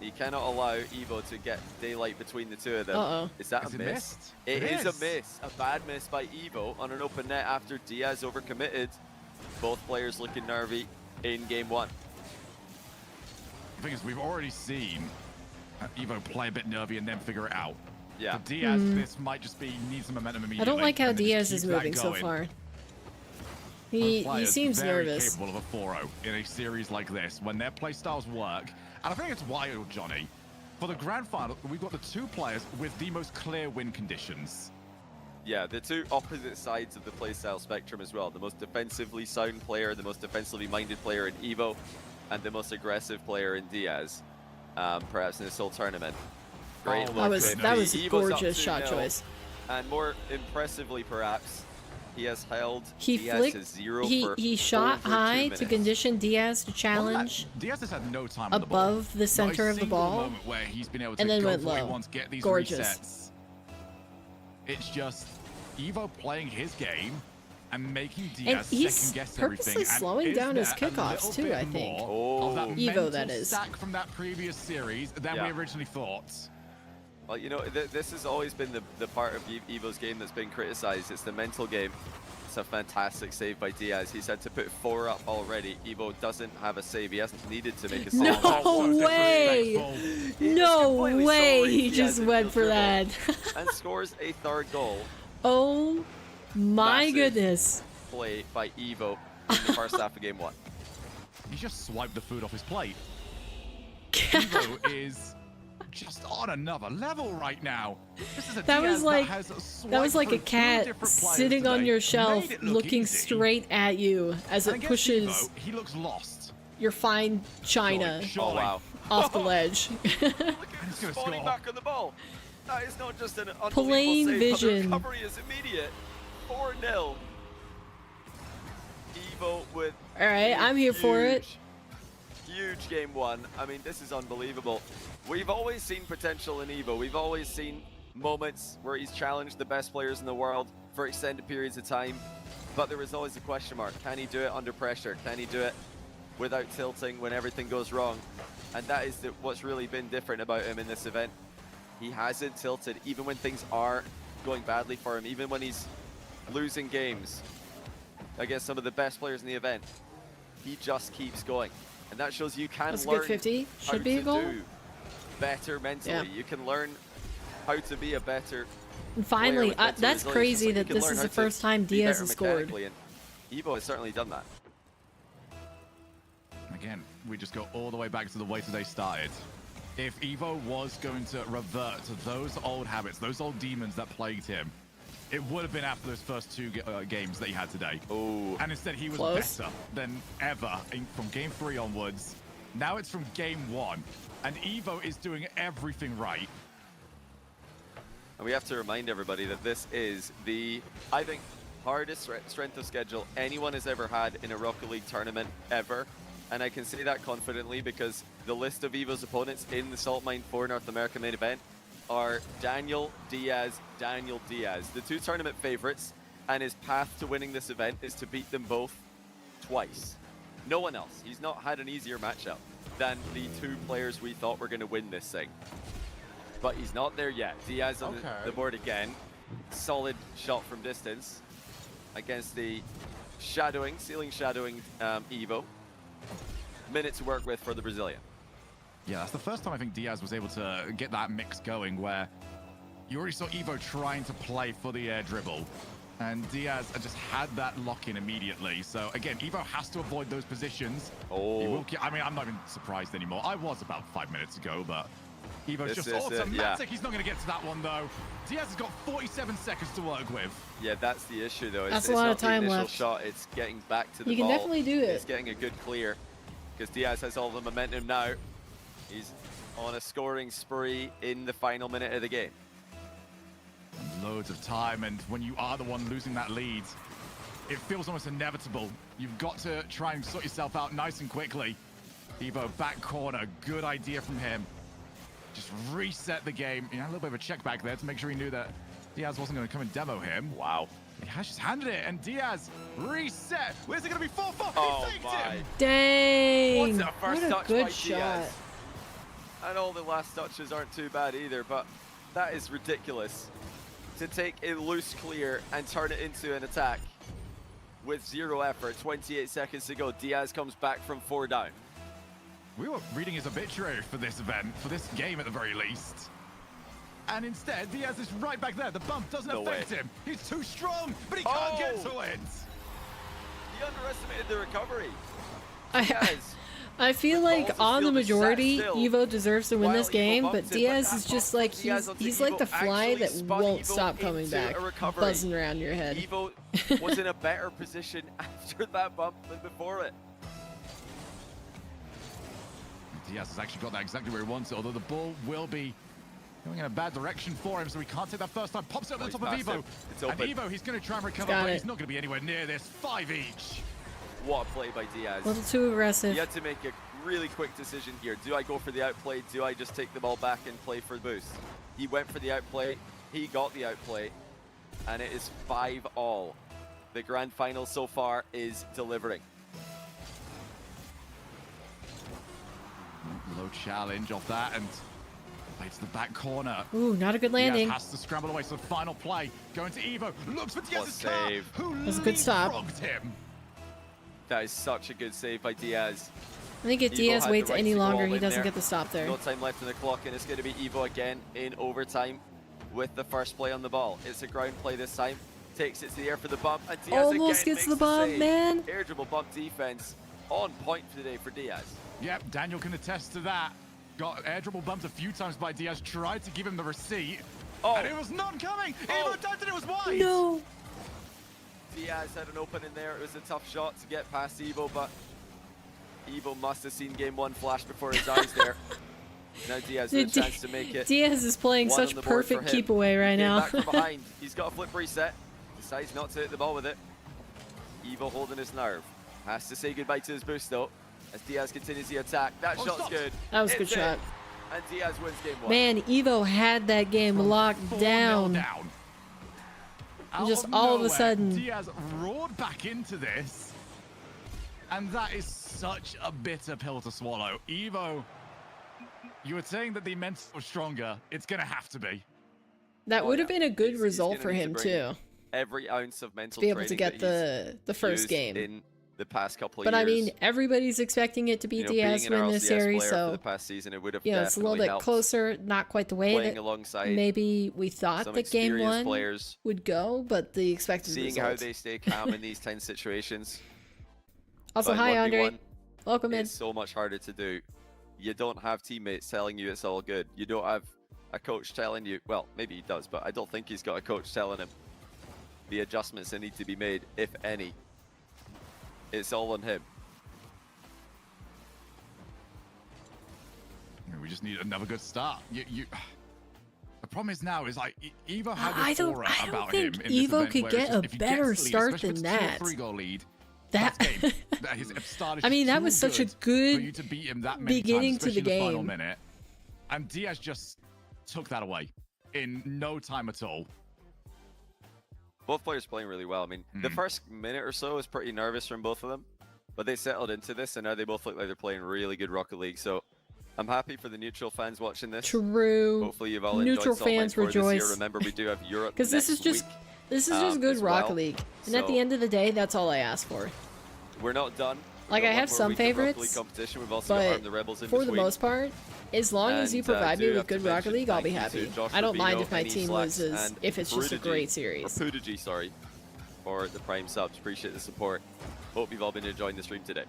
You cannot allow Evoh to get daylight between the two of them. Uh-oh. Is that Is a it miss? missed? It It is a is. miss. A bad miss by Evoh on an open net after Diaz overcommitted. Both players looking nervy in game one. The thing is, we've already seen Evoh play a bit nervy and then figure it out. Yeah. For Diaz, this might just be need some momentum I immediately. don't like how and then just Diaz is keep that moving so going. far. Both He players seems very nervous. capable of a 4-0 in a series like this when their playstyles work. And I think it's wild, Johnny. For the grand final, we've got the two players with the most clear win conditions. Yeah, the two opposite sides of the playstyle spectrum as well. The most defensively sound player, the most defensively minded player in Evoh, and the most aggressive player in Diaz, perhaps in this whole tournament. Great Oh, look That was from a Evoh's up gorgeous shot 2-0, choice. And more impressively, perhaps, he has held He Diaz flicked. to 0 He for shot over 2 high minutes. to condition Diaz to challenge Diaz has had no time on the ball. above the center Not a of the single ball. moment where he's been able to and then go went for what he low. wants, get these Gorgeous. resets. It's just Evoh playing his game and making And Diaz he's second guess purposely everything. And slowing is down his there a kickoffs little too, bit I think. more of that Evoh, mental that is. stack from that previous series than Yeah. we originally thought. Well, you know, this has always been the part of Evo's game that's been criticized. It's the mental game. It's a fantastic save by Diaz. He's had to put 4 up already. Evoh doesn't have a save. He hasn't needed to make a save. No way! No completely way! sorry. He Diaz just had went no for that. dribble and scores a third goal. Oh my Massive goodness! Play by Evoh in the first half of game one. He just swiped the food off his plate. Evoh is just on another level right now. This is a That Diaz was like has that was swiped like a through 2 cat different players sitting on today, your made shelf, it look looking easy. straight at you as And it against pushes Evoh, he looks lost. your fine china Oh wow! off the ledge. He's gonna Spawning score. back on the ball. That is not just an Plain unbelievable save, vision. but the recovery is immediate. 4-0. Evoh with All right, I'm here for it. huge game one. I mean, this is unbelievable. We've always seen potential in Evoh. We've always seen moments where he's challenged the best players in the world for extended periods of time, but there was always a question mark. Can he do it under pressure? Can he do it without tilting when everything goes wrong? And that is what's really been different about him in this event. He hasn't tilted even when things are going badly for him, even when he's losing games against some of the best players in the event. He just keeps going. And that shows you can That's a learn good 50. how Should be a to goal. do better mentally. Yeah. You can learn how to be a better And player finally, with mental that's resilience, crazy just like that you can this learn is how the to first time be Diaz better has scored. mechanically, and Evoh has certainly done that. Again, we just go all the way back to the way today started. If Evoh was going to revert to those old habits, those old demons that plagued him, it would have been after those first 2 games that he had today. Oh. And instead, he was Close. better than ever from game 3 onwards. Now it's from game 1, and Evoh is doing everything right. And we have to remind everybody that this is the, I think, hardest strength of schedule anyone has ever had in a Rocket League tournament ever. And I can say that confidently because the list of Evo's opponents in the Salt Mine 4 North America main event are Daniel, Diaz, Daniel, Diaz. The 2 tournament favorites, and his path to winning this event is to beat them both twice. No one else. He's not had an easier matchup than the 2 players we thought were going to win this thing. But he's not there yet. Diaz on the board again. Solid shot from distance against the ceiling shadowing Evoh. Minute to work with for the Brazilian. Yeah, that's the first time I think Diaz was able to get that mix going where you already saw Evoh trying to play for the air dribble. And Diaz just had that lock-in immediately. So again, Evoh has to avoid those positions. Oh. I mean, I'm not even surprised anymore. I was about 5 minutes ago, but Evo's just automatic. Yeah. He's not going to get to that one, though. Diaz has got 47 seconds to work with. Yeah, that's the issue, though. That's a lot of time left. left. Shot, it's getting back to the You ball. can definitely do it. It's getting a good clear because Diaz has all the momentum now. He's on a scoring spree in the final minute of the game. Loads of time, and when you are the one losing that lead, it feels almost inevitable. You've got to try and sort yourself out nice and quickly. Evoh back corner, good idea from him. Just reset the game. You know, a little bit of a check back there to make sure he knew that Diaz wasn't going to come and demo him. Wow. He has just handed it, and Diaz reset. Where's it going to be? 4-4. Oh He faked my. him. Dang. What's a first what a touch good by shot. Diaz? And all the last touches aren't too bad either, but that is ridiculous. To take a loose clear and turn it into an attack with 0 effort. 28 seconds to go. Diaz comes back from 4 down. We were reading his obituary for this event, for this game at the very least. And instead, Diaz is right back there. The bump doesn't affect him. He's too strong, but he can't get to it. He underestimated the recovery. Diaz. I feel like on the majority, Evoh deserves to win this game, but Diaz is just like, he's like the fly that won't stop coming back, buzzing around your head. Evoh was in a better position after that bump than before it. Diaz has actually got that exactly where he wants it, although the ball will be going in a bad direction for him, so he can't take that first time. Pops it over the top of Evoh. And Evoh, he's going to try and recover, but he's not going to be anywhere near this. 5 each. What a play by Diaz. A little too aggressive. He had to make a really quick decision here. Do I go for the outplay? Do I just take the ball back and play for the boost? He went for the outplay. He got the outplay. And it is 5-all. The grand final so far is delivering. Low challenge off that, and play to the back corner. Ooh, not a good landing. Diaz has to scramble away, so the final play going to Evoh. Looks for Diaz's car, who That's a good stop. leapfrogged him. That is such a good save by Diaz. I think if Diaz waits any longer, he doesn't get the stop there. No time left on the clock, and it's going to be Evoh again in overtime with the first play on the ball. It's a ground play this time. Takes it to the air for the bump, and Diaz almost again gets makes the bump, save. man. Air dribble bump defense on point today for Diaz. Yep, Daniel can attest to that. Got air dribble bumped a few times by Diaz. Tried to give him the receipt, and it was not coming. Evoh dunked it. It was wide. No. Diaz had an open in there. It was a tough shot to get past Evoh, but Evoh must have seen game 1 flash before his eyes there. Now Diaz has a chance to make it. Diaz is playing such perfect keep away right now. Back from behind. He's got a flip reset. Decides not to hit the ball with it. Evoh holding his nerve. Has to say goodbye to his boost though, as Diaz continues the attack. That shot's good. That was a good shot. And Diaz wins game 1. Man, Evoh had that game locked down. Just all of a sudden. Diaz roared back into this. And that is such a bitter pill to swallow. Evoh, you were saying that the mental was stronger. It's going to have to be. That would have been a good result for him, too. Every ounce of mental to be able to get the first game. In the past couple of but years. I mean, everybody's expecting it to be Diaz win this series, so for the past season, it would have it's a little bit closer, not quite the way that alongside maybe we thought that game 1 players, would go, but the expected seeing result. how they stay calm in these tense situations. Also, hi Andre, welcome in. It's so much harder to do. You don't have teammates telling you it's all good. You don't have a coach telling you, well, maybe he does, but I don't think he's got a coach telling him the adjustments that need to be made, if any. It's all on him. We just need another good start. The problem is now is like Evoh had I this don't aura about think him. In Evoh this could event, get a if he better gets the lead, start especially than if it's that. 2 or 3 goal lead, That- That's game. His start is I mean, that too was such a good good for you to beat him that many beginning times, to the especially in the final game. minute. And Diaz just took that away in no time at all. Both players playing really well. I mean, the first minute or so was pretty nervous from both of them, but they settled into this, and now they both look like they're playing really good Rocket League. So I'm happy for the neutral fans watching this. True. Hopefully you've all Neutral enjoyed Salt Lake fans Four this rejoice. year. Remember, we do have Europe Because this is next just week, good as Rocket well. League, and at the So- end of the day, that's all I ask for. We're not done. Like, We've I got have one more some week of Rocket League favorites, competition. We've also got but Arm the Rebels in for the between. most part, as long as you And, provide do me with have to good Rocket mention League, I'll be thank you to happy. Josh I don't mind Rubino, if my Any team Slacks, loses, and if it's just a Prodigy- great series. or Prodigy, sorry, for the Prime subs. Appreciate the support. Hope you've all been enjoying the stream today.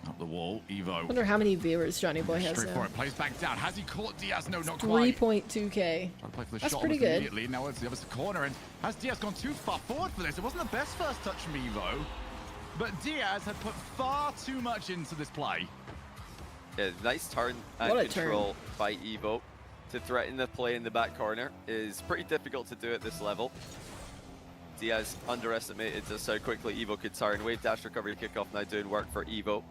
Up the wall, Evoh. I wonder how many viewers Johnny Boy has Straight for now. it. Plays back down. Has he caught Diaz? No, not quite. 3.2k. Trying to play for the That's shot pretty almost good. immediately. Now it's the other corner, and has Diaz gone too far forward for this? It wasn't the best first touch from Evoh, but Diaz had put far too much into this play. Yeah, nice turn and What a turn. control by Evoh to threaten the play in the back corner is pretty difficult to do at this level. Diaz underestimated just how quickly Evoh could turn. Wave dash recovery kickoff now doing work for Evoh.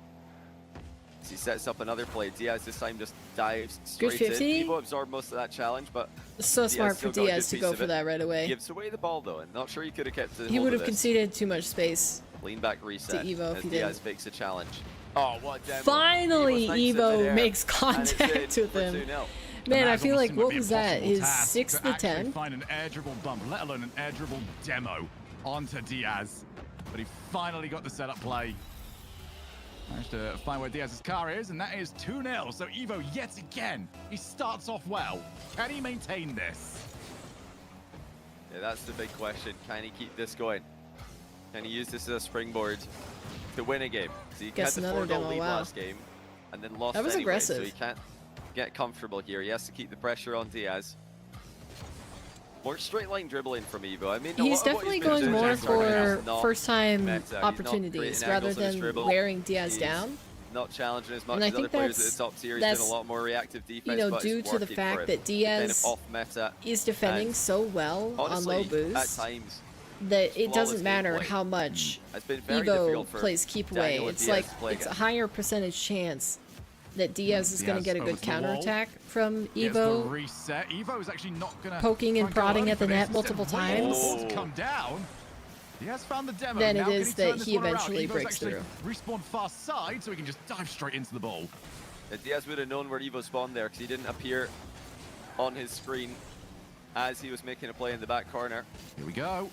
As he sets up another play, Diaz this time just dives Good straight 50. in. Evoh absorbed most of that challenge, but So Diaz smart still for got a good Diaz to piece go of for it. that right away. Gives away the ball though, and not sure he could have kept it. He would have conceded too much space. Lean back reset to Evoh if as he Diaz didn't. fakes a challenge. Oh, what a demo. Finally, Evoh snipes in Evoh midair, makes and it's contact in with for him. 2-0. Man, And I that's feel almost like, seemed like what the was that? impossible His task 6th to actually attempt? find an air dribble bump, let alone an air dribble demo onto Diaz. But he finally got the setup play. Managed to find where Diaz's car is, and that is 2-0. So Evoh, yet again, he starts off well. Can he maintain this? Yeah, that's the big question. Can he keep this going? Can he use this as a springboard to win a game? So he Guess had the another 4-0 demo, lead wow. last game, and then lost That was anyway, aggressive. so he can't get comfortable here. He has to keep the pressure on Diaz. More straight line dribbling from Evoh. I mean, a He's lot of what definitely been going doing more this tournament for is not first-time meta. He's not opportunities creating rather angles in his than dribble. wearing Diaz He's down. Not challenging as much And I as other think players at that's- the top tier. He's that's, doing a lot more reactive defense. you know, but due it's to the working fact for him. that The kind of Diaz off meta is defending and so well honestly, on low boost at times, that it flawless doesn't matter gameplay. how much It's been very Evoh difficult for plays keep away. Daniel and It's Diaz like to play it's a against. higher percentage chance that Diaz is going to Diaz get a over good to the wall. counterattack from Gets the Evoh. reset. Evoh is actually not going to Poking and prodding at the net multiple times. Oh. Come down. He has found the demo. Then it Now can is he that turn this he one around? eventually Evoh's breaks actually through. Respawned far side, so he can just dive straight into the ball. Yeah, Diaz would have known where Evoh spawned there because he didn't appear on his screen as he was making a play in the back corner. Here we go.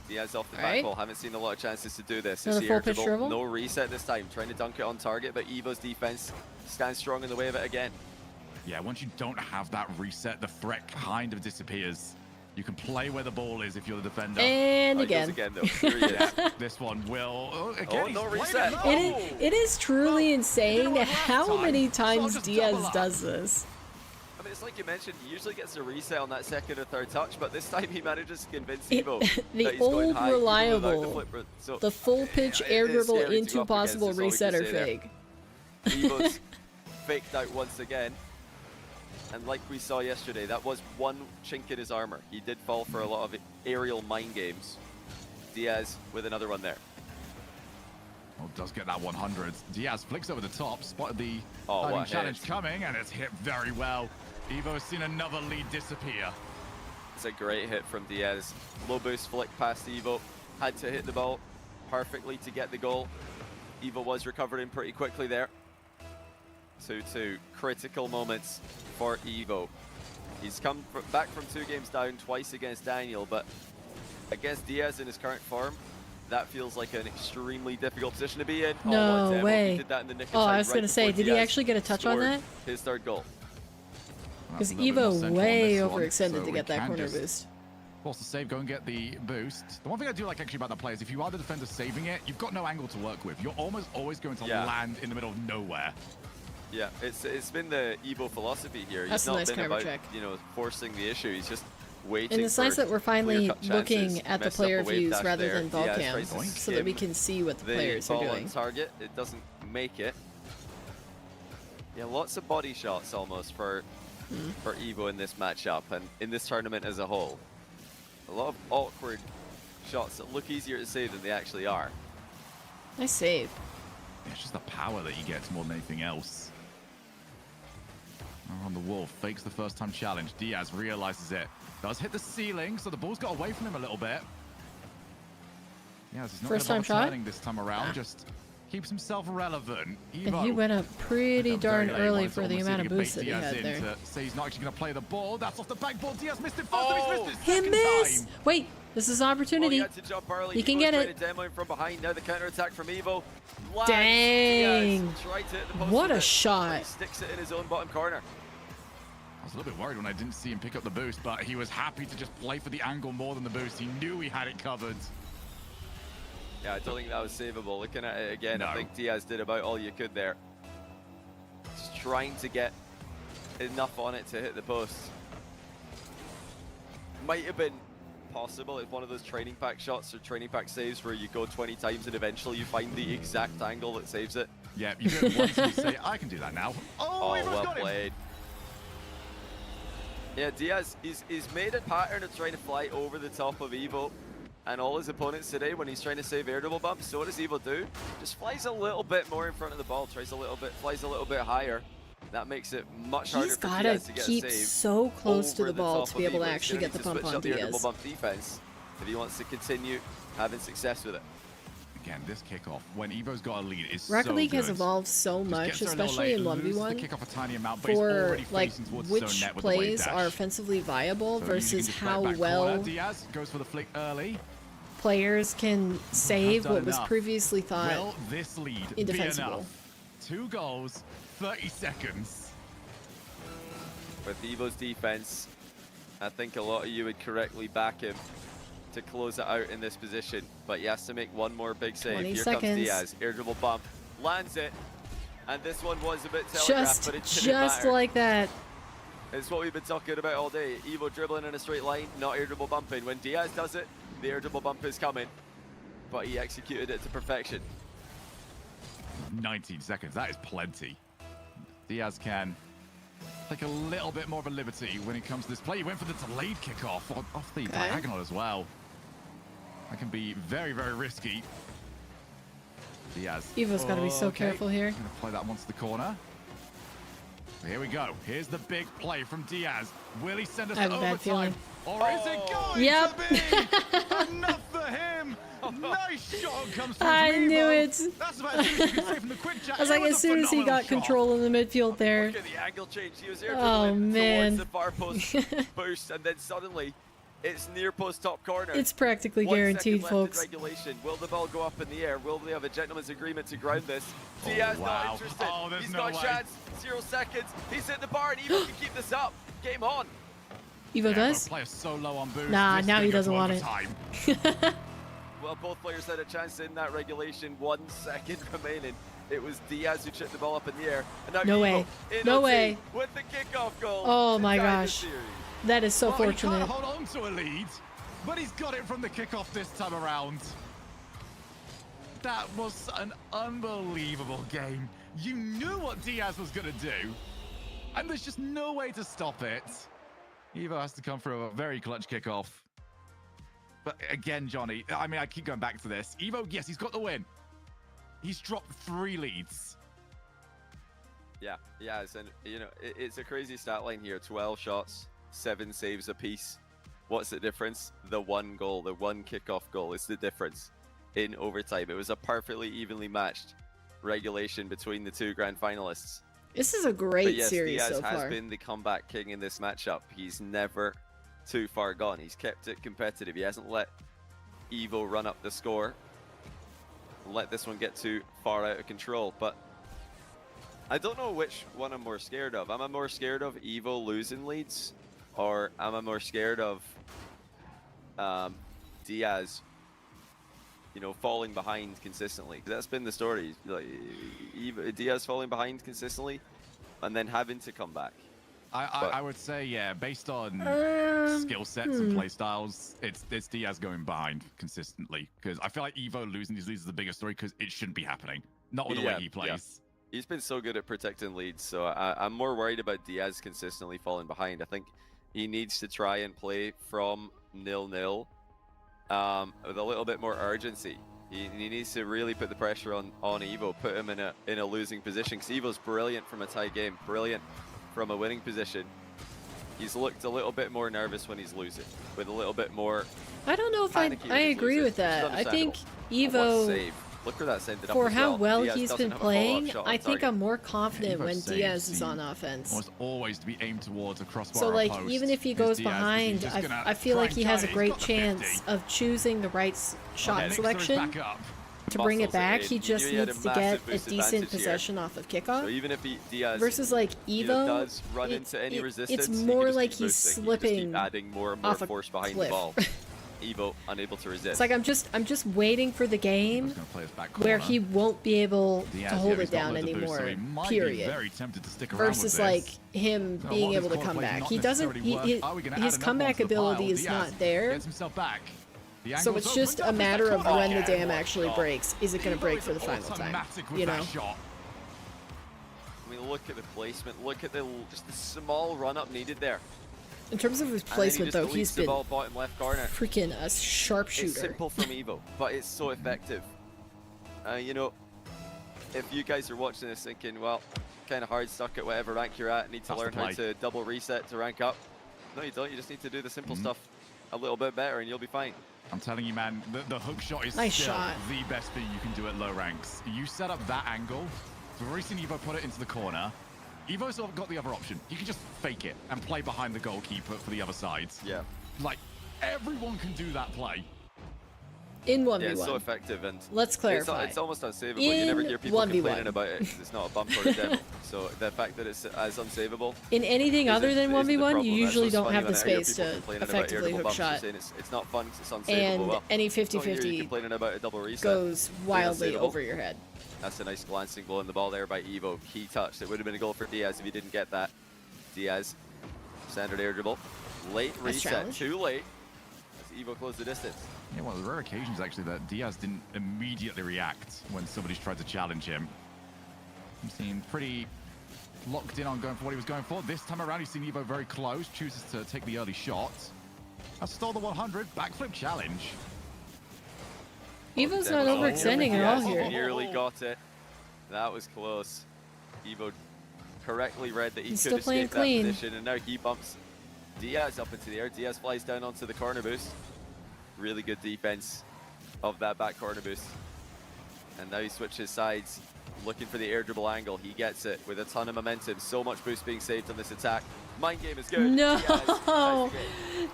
Diaz off the All back right. ball. Haven't seen a lot of chances to do this. Another It's the full air pitch dribble. dribble. No reset this time. Trying to dunk it on target, but Evo's defense stands strong in the way of it again. Yeah, once you don't have that reset, the threat kind of disappears. You can play where the ball is if you're the defender. And Oh, he goes again. again though. Here he is. This one will. Oh, again, Oh, he's no played reset. low. It is truly insane it last how time, many so I'll times just Diaz double up. does this. I mean, it's like you mentioned, he usually gets a reset on that second or third touch, but this time he manages to convince It- Evoh the that he's going old high, even without reliable, the flip. So The full pitch it air is dribble scary to into go up possible against, is all reset we or can say there. fake. Evo's faked out once again. And like we saw yesterday, that was one chink in his armor. He did fall for a lot of aerial mind games. Diaz with another one there. Oh, does get that 100. Diaz flicks over the top, spotted the Oh, hiding what a challenge hit. coming, and it's hit very well. Evoh has seen another lead disappear. It's a great hit from Diaz. Low boost flick past Evoh. Had to hit the ball perfectly to get the goal. Evoh was recovering pretty quickly there. 2-2. Critical moments for Evoh. He's come back from 2 games down twice against Daniel, but against Diaz in his current form, that feels like an extremely difficult position to be in. No what a demo. way. He did that in the nick of Oh, time I was right going to say, before did he Diaz actually get a touch on scored that? his third goal. Because That's a little bit more Evoh central on way this one, overextended so to we get that can corner just boost. Force the save, go and get the boost. The one thing I do like actually about that play is if you are the defender saving it, you've got no angle to work with. You're almost always going to Yeah. land in the middle of nowhere. Yeah, it's been the Evoh philosophy here. That's He's a not nice been counter about, check. you know, forcing the issue. He's just waiting And it's nice for that we're finally clear-cut chances. looking at the Messed up player a wave views dash rather there. than ball Diaz cams, tries to so that we skim can see what the the players are ball doing. on target. It doesn't make it. Yeah, lots of body shots almost for Evoh in this matchup and in this tournament as a whole. A lot of awkward shots that look easier to save than they actually are. Nice save. Yeah, it's just the power that he gets more than anything else. On the wall, fakes the first time challenge. Diaz realizes it. Does hit the ceiling, so the ball's got away from him a little bit. Yeah, he's not First time gonna bother shot? turning this time around. Just keeps himself relevant. And Evoh, he went up pretty looked up very darn late, early wanted to for the almost see amount if of he could boost bait that he Diaz had in there. to say he's not actually going to play the ball. That's off the backboard. Diaz missed it first, Oh! and he's missed it He second missed! time. Wait, this is an Oh, opportunity. he had to jump early. He can Evo's get trying it. to demo him from behind. Now the counter attack from Evoh. Lands. Dang. Diaz tried to hit the post What with a it, shot. but he sticks it in his own bottom corner. I was a little bit worried when I didn't see him pick up the boost, but he was happy to just play for the angle more than the boost. He knew he had it covered. Yeah, I don't think that was savable. Looking at it again, No. I think Diaz did about all you could there. Just trying to get enough on it to hit the post. Might have been possible. It's one of those training pack shots or training pack saves where you go 20 times and eventually you find the exact angle that saves it. Yeah, you do it once and you say, I can do that now. Oh, Evo's well got him. played. Yeah, Diaz, he's made a pattern of trying to fly over the top of Evoh and all his opponents today when he's trying to save air double bumps. So what does Evoh do? Just flies a little bit more in front of the ball, flies a little bit higher. That makes it much harder He's for gotta Diaz to get a keep save so close to over the ball top to be of able to Evoh. He's actually gonna get the need to bump switch on up the air double Diaz. bump defense if he wants to continue having success with it. Again, this kickoff, when Evo's got a lead, is Rocket so League has good. evolved so Just much, gets there a little especially in late, loses the 1v1, kickoff a tiny amount, but he's for already like facing towards the which zone net with the wave plays dash. are offensively viable So versus usually just play it how back well corner. Diaz goes for the flick early. players can save done what was enough. previously thought Will this lead be indefensible. enough? 2 goals, 30 seconds. With Evo's defense, I think a lot of you would correctly back him to close it out in this position, but he has to make one more big save. 20 Here seconds. comes Diaz, air dribble bump, lands it, and this one was a bit telegraphed, but it didn't matter. Like that. It's what we've been talking about all day. Evoh dribbling in a straight line, not air dribble bumping. When Diaz does it, the air dribble bump is coming, but he executed it to perfection. 19 seconds, that is plenty. Diaz can take a little bit more of a liberty when it comes to this play. He went for the delayed kickoff off the diagonal as well. That can be very, very risky. Diaz. Evo's got to be so careful here. Gonna play that one to the corner. Here we go. Here's the big play from Diaz. Will he send us I have to a bad overtime? feeling. Or is it going Yep. to be enough for him? Nice shot comes through. I from knew Evoh. it. That's about as soon as you can say from the quick chat. I was It like, was as a soon as he phenomenal got shot. control in the midfield there. Look at the angle change. He was air Oh, dribbling man. towards the far post boost, and then suddenly it's near post top corner. It's practically 1 guaranteed, second left folks. in regulation. Will the ball go up in the air? Will they have a gentleman's agreement to ground this? Diaz wow. not interested. Oh, there's He's no got a way. chance. 0 seconds. He's hit the bar, and Evoh can keep this up. Game on. Evoh does? Player so low on boost. Nah, This now could he go doesn't to want it. overtime. Well, both players had a chance in that regulation. 1 second remaining. It was Diaz who chipped the ball up in the air. And now No Evoh way. in No OT way. with the kickoff goal. Oh to my tie the gosh. series. That is so Well, fortunate. He can't hold on to a lead, but he's got it from the kickoff this time around. That was an unbelievable game. You knew what Diaz was going to do, and there's just no way to stop it. Evoh has to come for a very clutch kickoff. But again, Johnny, I mean, I keep going back to this. Evoh, yes, he's got the win. He's dropped 3 leads. Yeah, and you know, it's a crazy stat line here. 12 shots, 7 saves apiece. What's the difference? The 1 goal, the 1 kickoff goal is the difference in overtime. It was a perfectly evenly matched regulation between the 2 grand finalists. This is a great But yes, series Diaz so has far. been the comeback king in this matchup. He's never too far gone. He's kept it competitive. He hasn't let Evoh run up the score, let this one get too far out of control. But I don't know which one I'm more scared of. Am I more scared of Evoh losing leads, or am I more scared of Diaz, you know, falling behind consistently? 'Cause that's been the story. Like Diaz falling behind consistently, and then having to come back. I would say, yeah, based on skill sets and play styles, it's Diaz going behind consistently. Because I feel like Evoh losing these leads is the biggest story because it shouldn't be happening. Not with the way he plays. He's been so good at protecting leads, so I'm more worried about Diaz consistently falling behind. I think he needs to try and play from 0-0 with a little bit more urgency. He needs to really put the pressure on Evoh, put him in a losing position. Because Evoh's brilliant from a tie game, brilliant from a winning position. He's looked a little bit more nervous when he's losing, with a little bit more. I don't know if I agree with that. I think Evoh, look where that ended up for as how well Diaz he's doesn't been have a follow-up playing, shot on I think target. I'm more confident Evoh when saves Diaz is seem on offense. Almost always to be aimed towards a crossbar. So or a like post. even if he Here's goes Diaz, 'cause he's behind, just gonna I feel try like and he has a giant it. He's great got the chance 50. of choosing the right shot Next selection back up. to bring it Muscles back. in. He just He had needs a to get massive a boost decent advantage here. possession off of kickoff. So even if Diaz Versus like Evoh, does run into any resistance, it's he more can just like keep he's boosting. He can just slipping keep adding more and more off a force behind cliff. the ball. Evoh unable to resist. It's like I'm just waiting for the game where he won't be able Diaz, to hold yeah, it he's got down loads of boost, so anymore. he might Period. Be very tempted to stick around with Versus this. like him So being while able these to come quad plays back. not He doesn't. necessarily work, are we gonna add His enough comeback onto the pile? ability is Diaz not there. gets himself back. The So angle's it's just open. a matter of when the Oh, dam what actually shot. breaks. Is it going to Evoh break is for the final time? automatic with You that know. shot. I mean, look at the placement. Look at just the small run-up needed there. In terms of his And then placement, he though, just he's deletes the been ball bottom left corner. freaking a sharpshooter. It's simple from Evoh, but it's so effective. You know, if you guys are watching this thinking, well, kind of hard, stuck at whatever rank you're at, need to That's the learn how play. to double reset to rank up. No, you don't. You just need to do the simple stuff a little bit better, and you'll be fine. I'm telling you, man, the hook shot is Nice still shot. the best thing you can do at low ranks. You set up that angle. We've already seen Evoh put it into the corner. Evo's sort of got the other option. You can just fake it and play behind the goalkeeper for the other side. Yeah. Like, everyone can do that play. In 1v1. Yeah, it's so effective, and Let's clarify. It's almost unsavable. You never In hear people 1v1. complaining about it. 'Cause it's not a bump or a demo. So the fact that it's as unsavable. In anything other than isn't the 1v1, problem. you That's usually what's don't funny have the when I hear space people to complaining about effectively irritable hook bumps, they're shot. saying it's not fun 'cause it's unsavable. And Well, any don't hear you 50-50 complaining about a double reset. goes Being wildly unsavable. over your head. That's a nice glancing blow in the ball there by Evoh. Key touch. It would have been a goal for Diaz if he didn't get that. Diaz, standard air dribble. Late Nice reset, challenge. too late. As Evoh closed the distance. Yeah, one of the rare occasions, actually, that Diaz didn't immediately react when somebody's tried to challenge him. He seemed pretty locked in on going for what he was going for. This time around, he's seen Evoh very close, chooses to take the early shot. Has stole the 100, backflip challenge. Evo's not overextending at all here. Nearly got it. That was close. Evoh correctly read that he He's could still playing escape that clean. position, and now he bumps Diaz up into the air. Diaz flies down onto the corner boost. Really good defense of that back corner boost. And now he switches sides, looking for the air dribble angle. He gets it with a ton of momentum. So much boost being saved on this attack. Mind game is good. No, Diaz ties the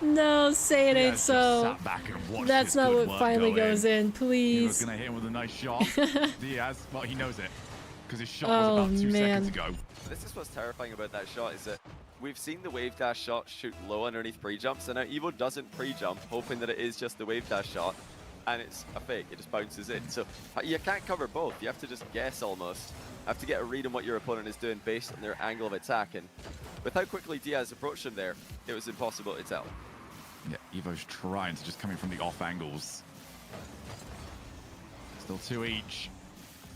game. no, say it ain't Diaz just so. sat back and watched That's his not good what work finally go goes in, Evo's please. gonna hit him with a nice shot. Diaz, well, he knows it because his shot Oh, was about 2 man. seconds ago. This is what's terrifying about that shot, is that we've seen the wave dash shot shoot low underneath pre-jumps, and now Evoh doesn't pre-jump, hoping that it is just the wave dash shot, and it's a fake, it just bounces in. So you can't cover both, you have to just guess almost. You have to get a read on what your opponent is doing based on their angle of attack, and with how quickly Diaz approached him there, it was impossible to tell. Yeah, Evo's trying to just coming from the off angles. Still 2 each.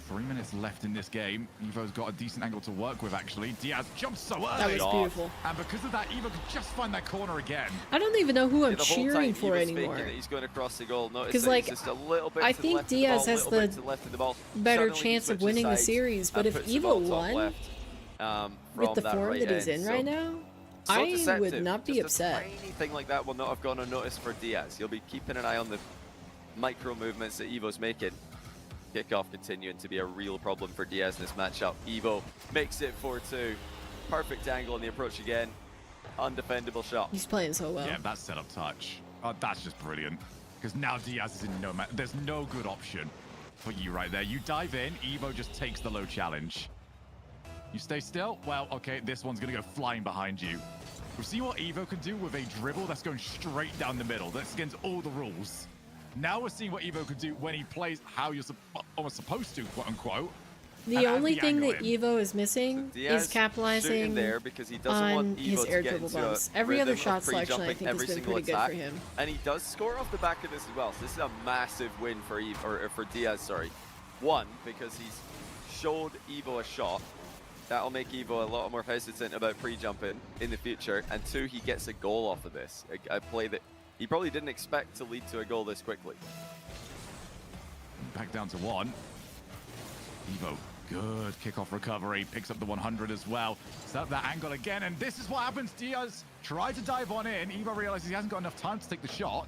3 minutes left in this game. Evo's got a decent angle to work with, actually. Diaz jumps so early. That was beautiful. And because of that, Evoh could just find that corner again. I don't even know who I'm The whole cheering time for Evo's anymore. faking that he's going across the goal. Notice 'Cause, that like, he's just a little bit I to the think left of the Diaz ball, has little bit the to the left of the ball. better Suddenly he chance of switches winning the sides series, but and if puts the Evoh ball top won, left, with from the that form right that he's end. in So right now, so I deceptive. would not be Just upset. A tiny thing like that will not have gone unnoticed for Diaz. You'll be keeping an eye on the micro movements that Evo's making. Kickoff continuing to be a real problem for Diaz in this matchup. Evoh makes it 4-2. Perfect angle on the approach again. Undefendable shot. He's playing so well. Yeah, that setup touch. Oh, that's just brilliant. Because now Diaz is in no match. There's no good option for you right there. You dive in, Evoh just takes the low challenge. You stay still? Well, okay, this one's going to go flying behind you. We've seen what Evoh can do with a dribble that's going straight down the middle. That's against all the rules. Now we're seeing what Evoh can do when he plays how you're almost supposed to, quote unquote. The only thing that angle Evoh is missing Diaz is capitalizing shooting there because he doesn't on want Evoh his to air get dribble into a bumps. Every other rhythm shot of selection, I pre-jumping think, has every been single pretty good attack. for him. And he does score off the back of this as well. So this is a massive win for for Diaz, sorry. One, because he's showed Evoh a shot. That'll make Evoh a lot more hesitant about pre-jumping in the future. And two, he gets a goal off of this. A play that he probably didn't expect to lead to a goal this quickly. back down to 1. Evoh, good kickoff recovery, picks up the 100 as well. Set up that angle again, and this is what happens. Diaz tried to dive on in. Evoh realizes he hasn't got enough time to take the shot.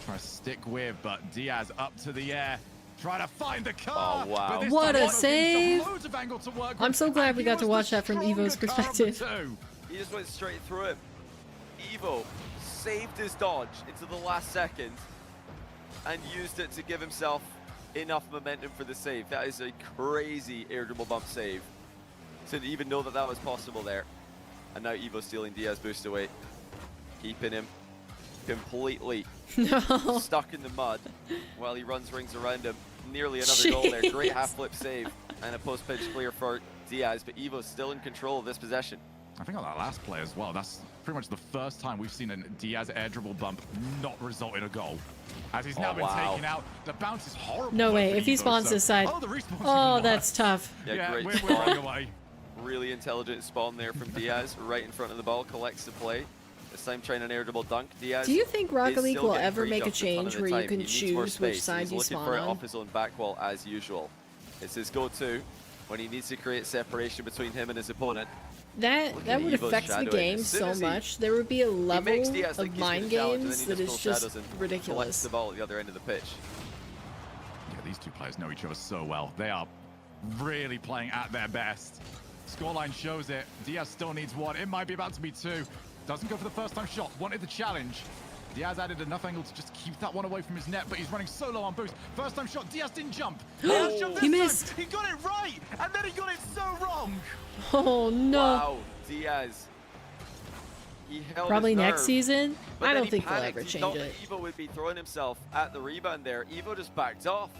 Try to stick with, but Diaz up to the air. Try to find the car. Oh, wow. What a save. I'm so glad we got to was watch the that from Evoh's stronger car of the perspective. two. He just went straight through him. Evoh saved his dodge into the last second and used it to give himself enough momentum for the save. That is a crazy air dribble bump save. To even know that that was possible there. And now Evoh stealing Diaz boost away. Keeping him completely stuck in the mud while he runs rings around him. Nearly another goal there. Great half flip save and a post pitch clear for Diaz, but Evoh's still in control of this possession. I think on that last play as well, that's pretty much the first time we've seen a Diaz air dribble bump not result in a goal. As he's now been taken out, the bounce is horrible. No way, if he spawns this side. Oh, that's tough. Yeah, great we're spawn. running away. Really intelligent spawn there from Diaz, right in front of the ball, collects the play. This time trying an air dribble dunk. Diaz. Do you think Rocket is League still will getting ever free make a jumps a ton of change the where you time. can He needs more choose which space. side He's you looking spawn for it on? off his own back wall as usual. It's his go-to when he needs to create separation between him and his opponent. That would Evoh's affect the shadowing. game As soon so as he- much. There would be a He level makes Diaz think of he's gonna mind challenge, and then games he that just is full just shadows and collects ridiculous. the ball at the other end of the pitch. Yeah, these two players know each other so well. They are really playing at their best. Scoreline shows it. Diaz still needs 1. It might be about to be 2. Doesn't go for the first time shot. Wanted the challenge. Diaz added enough angle to just keep that one away from his net, but he's running so low on boost. First time shot. Diaz didn't jump. Diaz jumped He this missed. time. He got it right, and then he got it so wrong. Oh no. Wow, Diaz. He held Probably his next nerve, season. but I then don't he think they'll panicked. ever He change thought it. that Evoh would be throwing himself at the rebound there. Evoh just backed off.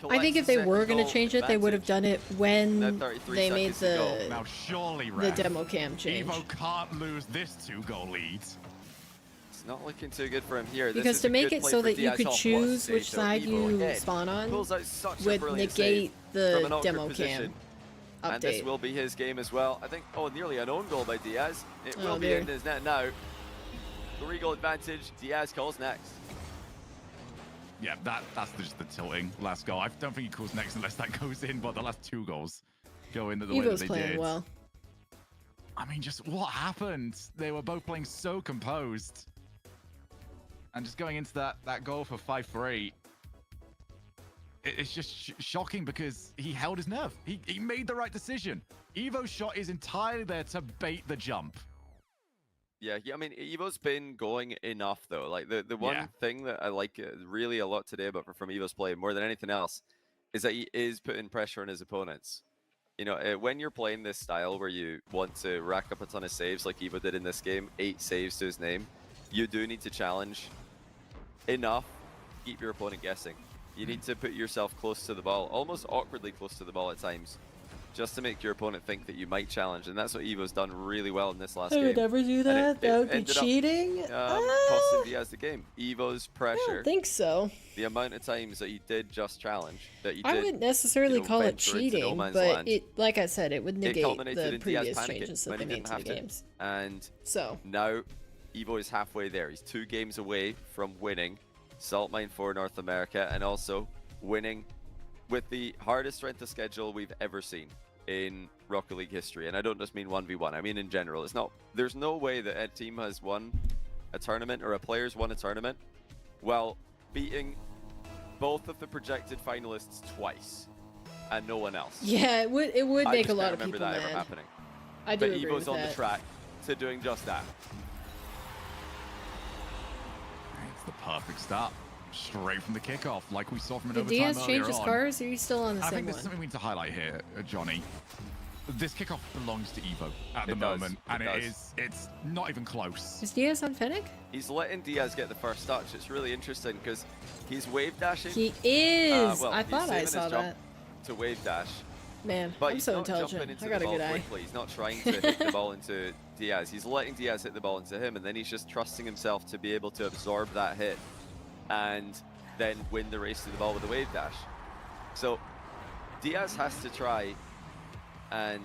I think if they were going to change it, they would have done it when Now 33 they made seconds to go. the Now surely, the ref, demo cam change. Evoh can't lose this 2-goal lead. It's not looking too good for him here. This Because is to a make good it play so for that you Diaz could off what choose stage, which though. side Evoh you again spawn on pulls out such a would brilliant negate save the from an awkward demo position. cam And this update. will be his game as well. I think, nearly an own goal by Diaz. It Oh, will be dear. in his net now. 3-goal advantage. Diaz calls next. Yeah, that's just the tilting last goal. I don't think he calls next unless that goes in, but the last 2 goals go in the way that Evo's they playing did. well. I mean, just what happened? They were both playing so composed. And just going into that goal for 5-3, it's just shocking because he held his nerve. He made the right decision. Evo's shot is entirely there to bait the jump. Yeah, I mean, Evo's been going enough, though. Like, the one thing that I like really a lot today about from Evo's play, more than anything else, is that he is putting pressure on his opponents. You know, when you're playing this style where you want to rack up a ton of saves like Evoh did in this game, 8 saves to his name, you do need to challenge enough to keep your opponent guessing. You need to put yourself close to the ball, almost awkwardly close to the ball at times, just to make your opponent think that you might challenge. And that's what Evo's done really well in this last game. I would never do And that. That would be ended up, cheating. costing Diaz the game. Evo's I pressure. don't think so. The amount of times that he did just challenge, that he I did, wouldn't necessarily call it venture into no cheating, man's but land. it, like I said, it would It negate culminated the in Diaz previous panicking changes that when they he made didn't to the have to. games. And So now Evoh is halfway there. He's 2 games away from winning Salt Mine for North America, and also winning with the hardest strength of schedule we've ever seen in Rocket League history. And I don't just mean 1v1, I mean in general. There's no way that a team has won a tournament or a player's won a tournament while beating both of the projected finalists twice and no one else. yeah, it would I make a just lot can't of remember people that ever mad. happening. I do But agree Evo's with on that. the track to doing just that. It's the perfect start. Straight from the kickoff, like we saw from an Did overtime Diaz earlier change his on. cars, or are you still on the I same think there's one? something we need to highlight here, Johnny. This kickoff belongs to Evoh at the It does. moment, It and does. it's not even close. Is Diaz on Fennec? He's letting Diaz get the first touch. It's really interesting because he's wave dashing. He is. Well, I he's thought I saving his saw jump that. to wave dash. Man, But I'm he's so not intelligent. jumping into I got the a ball good eye. quickly. He's not trying to hit the ball into Diaz. He's letting Diaz hit the ball into him, and then he's just trusting himself to be able to absorb that hit and then win the race to the ball with a wave dash. So Diaz has to try and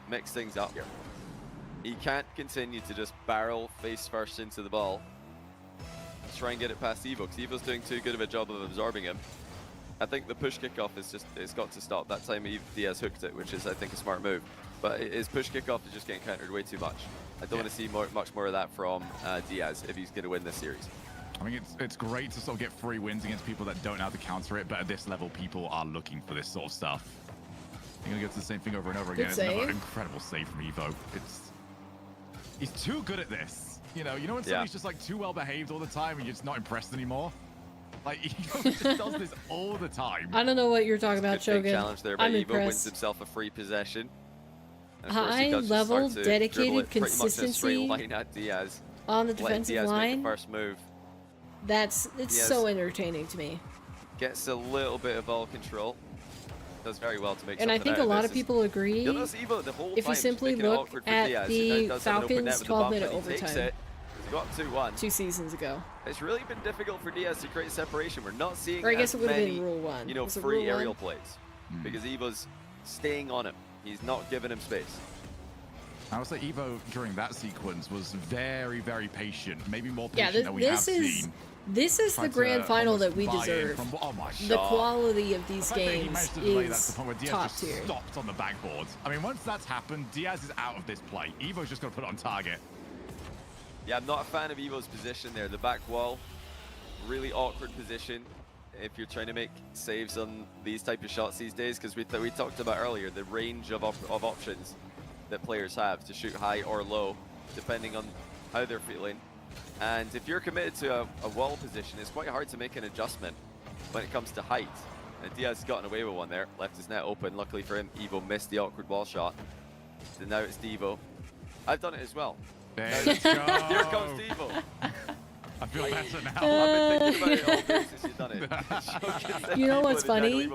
mix things up here. He can't continue to just barrel face first into the ball to try and get it past Evoh, because Evo's doing too good of a job of absorbing him. I think the push kickoff is just, it's got to stop. That time Diaz hooked it, which is, I think, a smart move. But his push kickoff is just getting countered way too much. I don't want to see much more of that from Diaz if he's going to win this series. I mean, it's great to sort of get free wins against people that don't know how to counter it, but at this level, people are looking for this sort of stuff. You're going to go to the same thing over and over again. It's another incredible save from Evoh. He's too good at this. You know when somebody's just like too well behaved all the time and you're just not impressed anymore? Like, Evoh just does this all the time. I don't know what you're talking about, Big Shogun. challenge there by I'm Evoh, impressed. wins himself a free possession. And of course, he High does just level, start to dribble dedicated it pretty much in a straight consistency line at Diaz. on the Letting defensive Diaz make line. the first move. It's Diaz so entertaining to me. Gets a little bit of ball control. Does very well to make And I something think out a lot this. of people agree. You'll notice Evoh the whole If time you just simply making it look awkward for at Diaz. He now the does have an open net Falcons with the bump, 12-minute and he takes overtime it. He's got 2-1. 2 seasons ago. It's really been difficult for Diaz to create separation. We're not seeing Or I guess as it would have many, been Rule 1. Was it free Rule 1? aerial plays because Evo's staying on him. He's not giving him space. I would say Evoh during that sequence was very, very patient. Maybe more Yeah, patient than we have seen. This is the Tried grand to final that almost we buy in deserve. from- oh my The God. quality of The these fact that he games managed to delay that to is the point where Diaz top just tier. stopped on the backboard. I mean, once that's happened, Diaz is out of this play. Evo's just going to put it on target. Yeah, I'm not a fan of Evo's position there. The back wall, really awkward position if you're trying to make saves on these type of shots these days, because we talked about earlier the range of options that players have to shoot high or low, depending on how they're feeling. And if you're committed to a wall position, it's quite hard to make an adjustment when it comes to height. And Diaz has gotten away with one there, left his net open. Luckily for him, Evoh missed the awkward wall shot. So now it's Evoh. I've done it as well. Let's go. Here comes Evoh. I feel better now. I've been thinking about it all day since you've done it. You know what's funny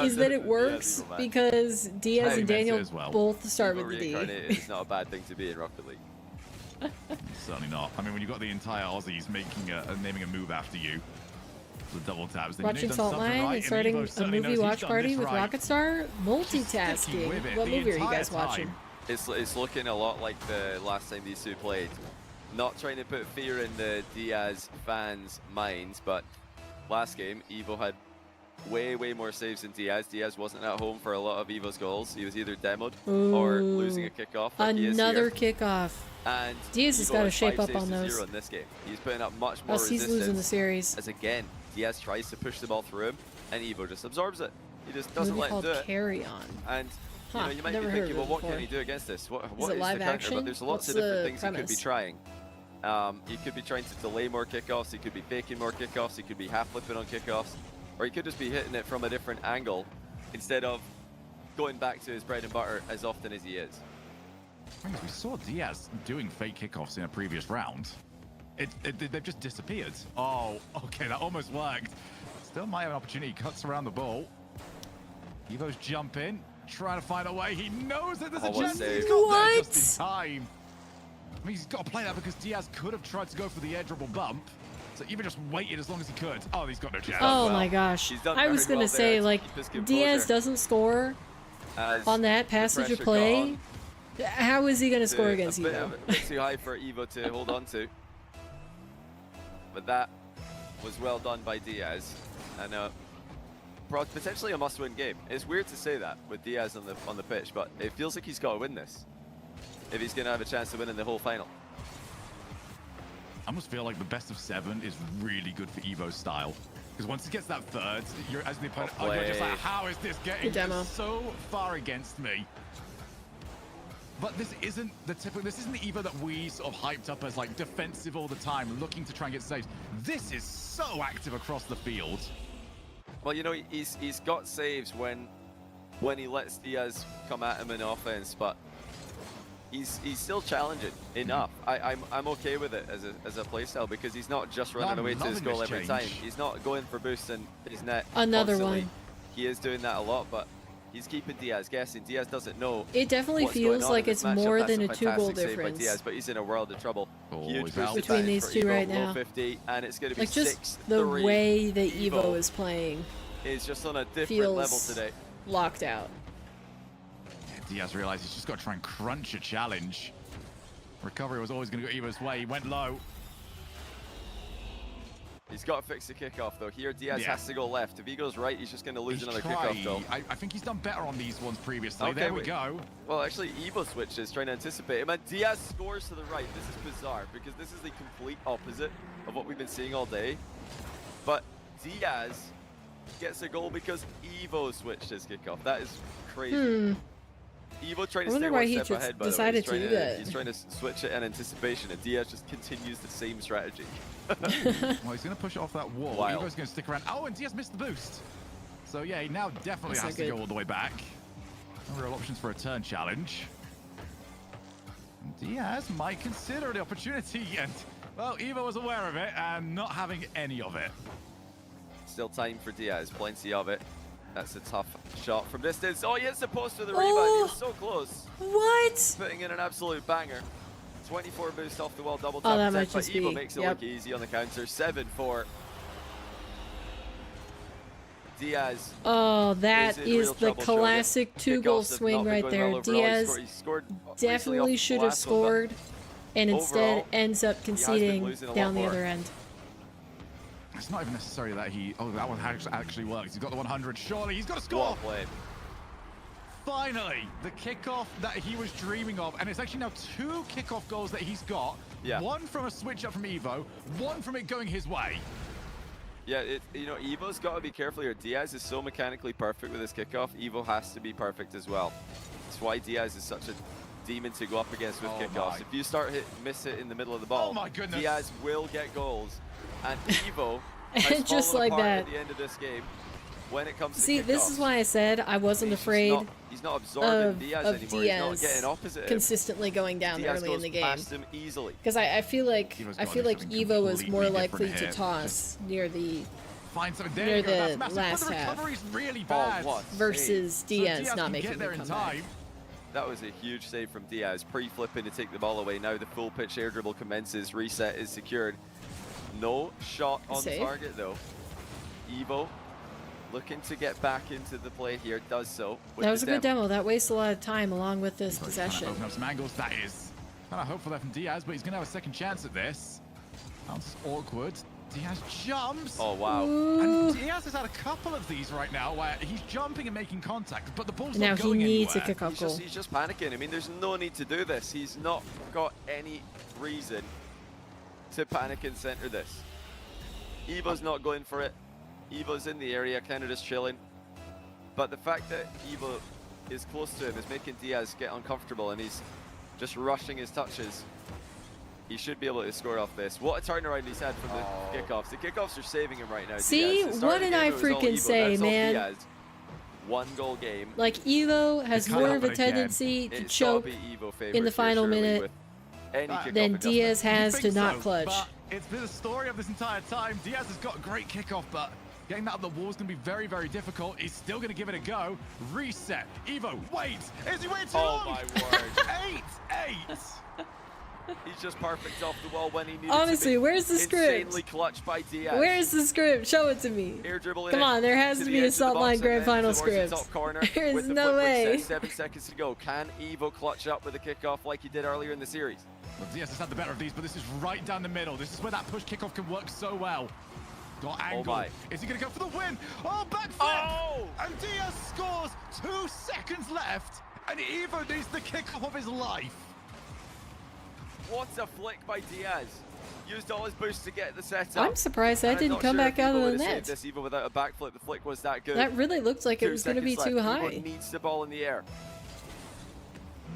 is that it works because Diaz Hey, and meant to Daniel as well. both start Evoh with the D. reincarnated is not a bad thing to be in Rocket League. Certainly not. I mean, when you've got the entire Aussies naming a move after you, the double taps. Then Watching you've done Salt something Line right, and starting Evoh a certainly movie knows he's watch done party this with right. Rockstar. Sticking Multitasking. with it What the movie are you entire guys watching? time. It's looking a lot like the last time these two played. Not trying to put fear in the Diaz fans' minds, but last game, Evoh had way more saves than Diaz. Diaz wasn't at home for a lot of Evo's goals. He was either demoed or losing a kickoff. Like Another he is here. kickoff. And Diaz has Evoh got to has shape 5 up saves on to those. 0 in this game. He's putting up much more Else he's resistance. losing the series. As again, Diaz tries to push the ball through him, and Evoh just absorbs it. He just A doesn't movie let him called do it. Carry On. And you know, you might never be heard thinking, of well, it what can before. he do against this? What it is the live counter? action? But there's lots What's of different the things he could be premise? trying. He could be trying to delay more kickoffs. He could be faking more kickoffs. He could be half flipping on kickoffs, or he could just be hitting it from a different angle instead of going back to his bread and butter as often as he is. We saw Diaz doing fake kickoffs in a previous round. They've just disappeared. Oh, okay, that almost worked. Still might have an opportunity. Cuts around the ball. Evo's jumping, trying to find a way. He knows that there's a chance. He's got there just in time. I mean, he's got to play that because Diaz could have tried to go for the air dribble bump. So Evoh just waited as long as he could. Oh, he's got no chance. Oh my gosh. I was going to say, like, Diaz doesn't score on that passage of play. How is he going to score against Evoh? A bit too high for Evoh to hold on to. But that was well done by Diaz. And potentially a must-win game. It's weird to say that with Diaz on the pitch, but it feels like he's got to win this if he's going to have a chance to win in the whole final. I almost feel like the best of 7 is really good for Evo's style. Because once he gets that third, you're as the opponent, you're just like, how is this getting so far against me? But this isn't the typical. This isn't the Evoh that we sort of hyped up as like defensive all the time, looking to try and get saves. This is so active across the field. Well, you know, he's got saves when he lets Diaz come at him in offense, but he's still challenging enough. I'm okay with it as a playstyle because he's not just running away to his goal every time. He's not going for boosts in his net. Another constantly. one. He is doing that a lot, but he's keeping Diaz guessing. Diaz doesn't know. It definitely what's feels going on like in this it's matchup. more That's than a 2-goal fantastic save by difference. Diaz, but he's in a world of trouble. Huge help. boost Between advantage these for two Evoh, right low now. 50, and it's going to be Like, just 6-3. the way that Evoh is playing is just on a different feels level today. Locked out. Diaz realized he's just got to try and crunch a challenge. Recovery was always going to go Evo's way. He went low. He's got to fix the kickoff though. Here Diaz Yeah. has to go left. If he goes right, he's just going to lose He's another tried. kickoff though. I think he's done better on these ones previously. Okay, There we wait. go. Well, actually, Evoh switches, trying to anticipate him, and Diaz scores to the right. This is bizarre, because this is the complete opposite of what we've been seeing all day. But Diaz gets a goal because Evoh switched his kickoff. That is crazy. Evoh trying to stay one step ahead, by the way. decided to do that. He's trying to switch it in anticipation, and Diaz just continues the same strategy. Well, he's going to push it off that wall. Wild. Evo's going to stick around. Oh, and Diaz missed the boost. So, yeah, he now definitely That's has to not go good. all the way back. No real options for a turn challenge. And Diaz might consider the opportunity, and, well, Evoh was aware of it and not having any of it. Still time for Diaz, plenty of it. That's a tough shot from distance. Oh, he hits the post with the rebound. Oh. He was so close. What? Putting in an absolute banger. 24 boost off the wall, double Oh, tap that attack, might but just Evoh be- makes it yep. look easy on the counter. 7-4. Diaz. Oh, that in is real the trouble, showing it. classic two-goal Kickoffs have swing not been right going there. well overall. He Diaz scored recently definitely off should have last one, but scored, and instead overall, ends up he has been conceding losing a lot down the more. other end. It's not even necessary that he... Oh, that one actually works. He's got the 100. Surely he's got to score. What a play. Finally, the kickoff that he was dreaming of, and it's actually now 2 kickoff goals that he's got. Yeah. One from a switch up from Evoh, one from it going his way. Yeah, you know, Evo's got to be careful here. Diaz is so mechanically perfect with his kickoff. Evoh has to be perfect as well. That's why Diaz is such a demon to go up against with kickoffs. my. If you start miss it in the middle of the ball, Oh my goodness. Diaz will get goals. And Evoh has Just fallen like apart that. at the end of this game when it comes to See, this kickoffs. is why I said I wasn't He's just afraid He's not absorbing Diaz of anymore. Diaz He's not getting opposite him. consistently going down Diaz early in goes the game. past him easily. Because I feel like Evo's I gotta feel do like something Evoh was more completely likely different to here. toss near the Find something. There near you go. That's the massive. last But the half. recovery's really Oh, bad. what? versus So Diaz Diaz not can making get the there in comeback. time. That was a huge save from Diaz. Pre-flipping to take the ball away. Now the full pitch air dribble commences. Reset is secured. No shot on Save. target though. Evoh looking to get back into the play here. Does so. with That was the a good demo. That wastes a lot of time along with this Trying to possession. open up some angles. That is kind of hopeful there from Diaz, but he's going to have a second chance at this. That's awkward. Diaz jumps. Oh wow. And Diaz has had a couple of these right now where he's jumping and making contact, but the ball's Now not he going needs a anywhere. kickoff goal. He's just panicking. I mean, there's no need to do this. He's not got any reason to panic and center this. Evo's not going for it. Evo's in the area, kind of just chilling. But the fact that Evoh is close to him is making Diaz get uncomfortable, and he's just rushing his touches. He should be able to score off this. What a turnaround he's had from the kickoffs. The kickoffs are saving him right now. See, Diaz. The start what of the did game, I it was all freaking Evoh, say, now it's all man? Diaz. 1 goal game. Like Evoh has It can't more of a happen again. tendency to It's choke gotta be Evoh in favourites the here, final surely, minute with any kickoff than adjustment. Diaz has You to think not so, clutch. But it's been a story of this entire time. Diaz has got a great kickoff, but getting that up the wall is going to be very, very difficult. He's still going to give it a go. Reset. Evoh, wait. Is he waiting too long? Oh my word. 8-8. He's just perfect off the wall when he needed Honestly, to be. where's the script? Insanely clutched by Diaz. Where's the script? Show it to me. Air dribble in Come it on, there has to the be a edge of the Salt box Line and Grand then Final towards the script. top corner There's with the no flip way. reset. 7 seconds to go. Can Evoh clutch up with a kickoff like he did earlier in the series? Well, Diaz has had the better of these, but this is right down the middle. This is where that push kickoff can work so well. Got angle. my. Is he going to go for the win? Oh, backflip! Oh! And Diaz scores. 2 seconds left, and Evoh needs the kickoff of his life. What a flick by Diaz. Used all his boost to get the setup. I'm surprised that And I'm didn't not come sure back if out Evoh of the would've net. saved this even without a backflip. The flick was that good. That really looked like it 2 was going to be seconds too left. high. Evoh needs the ball in the air.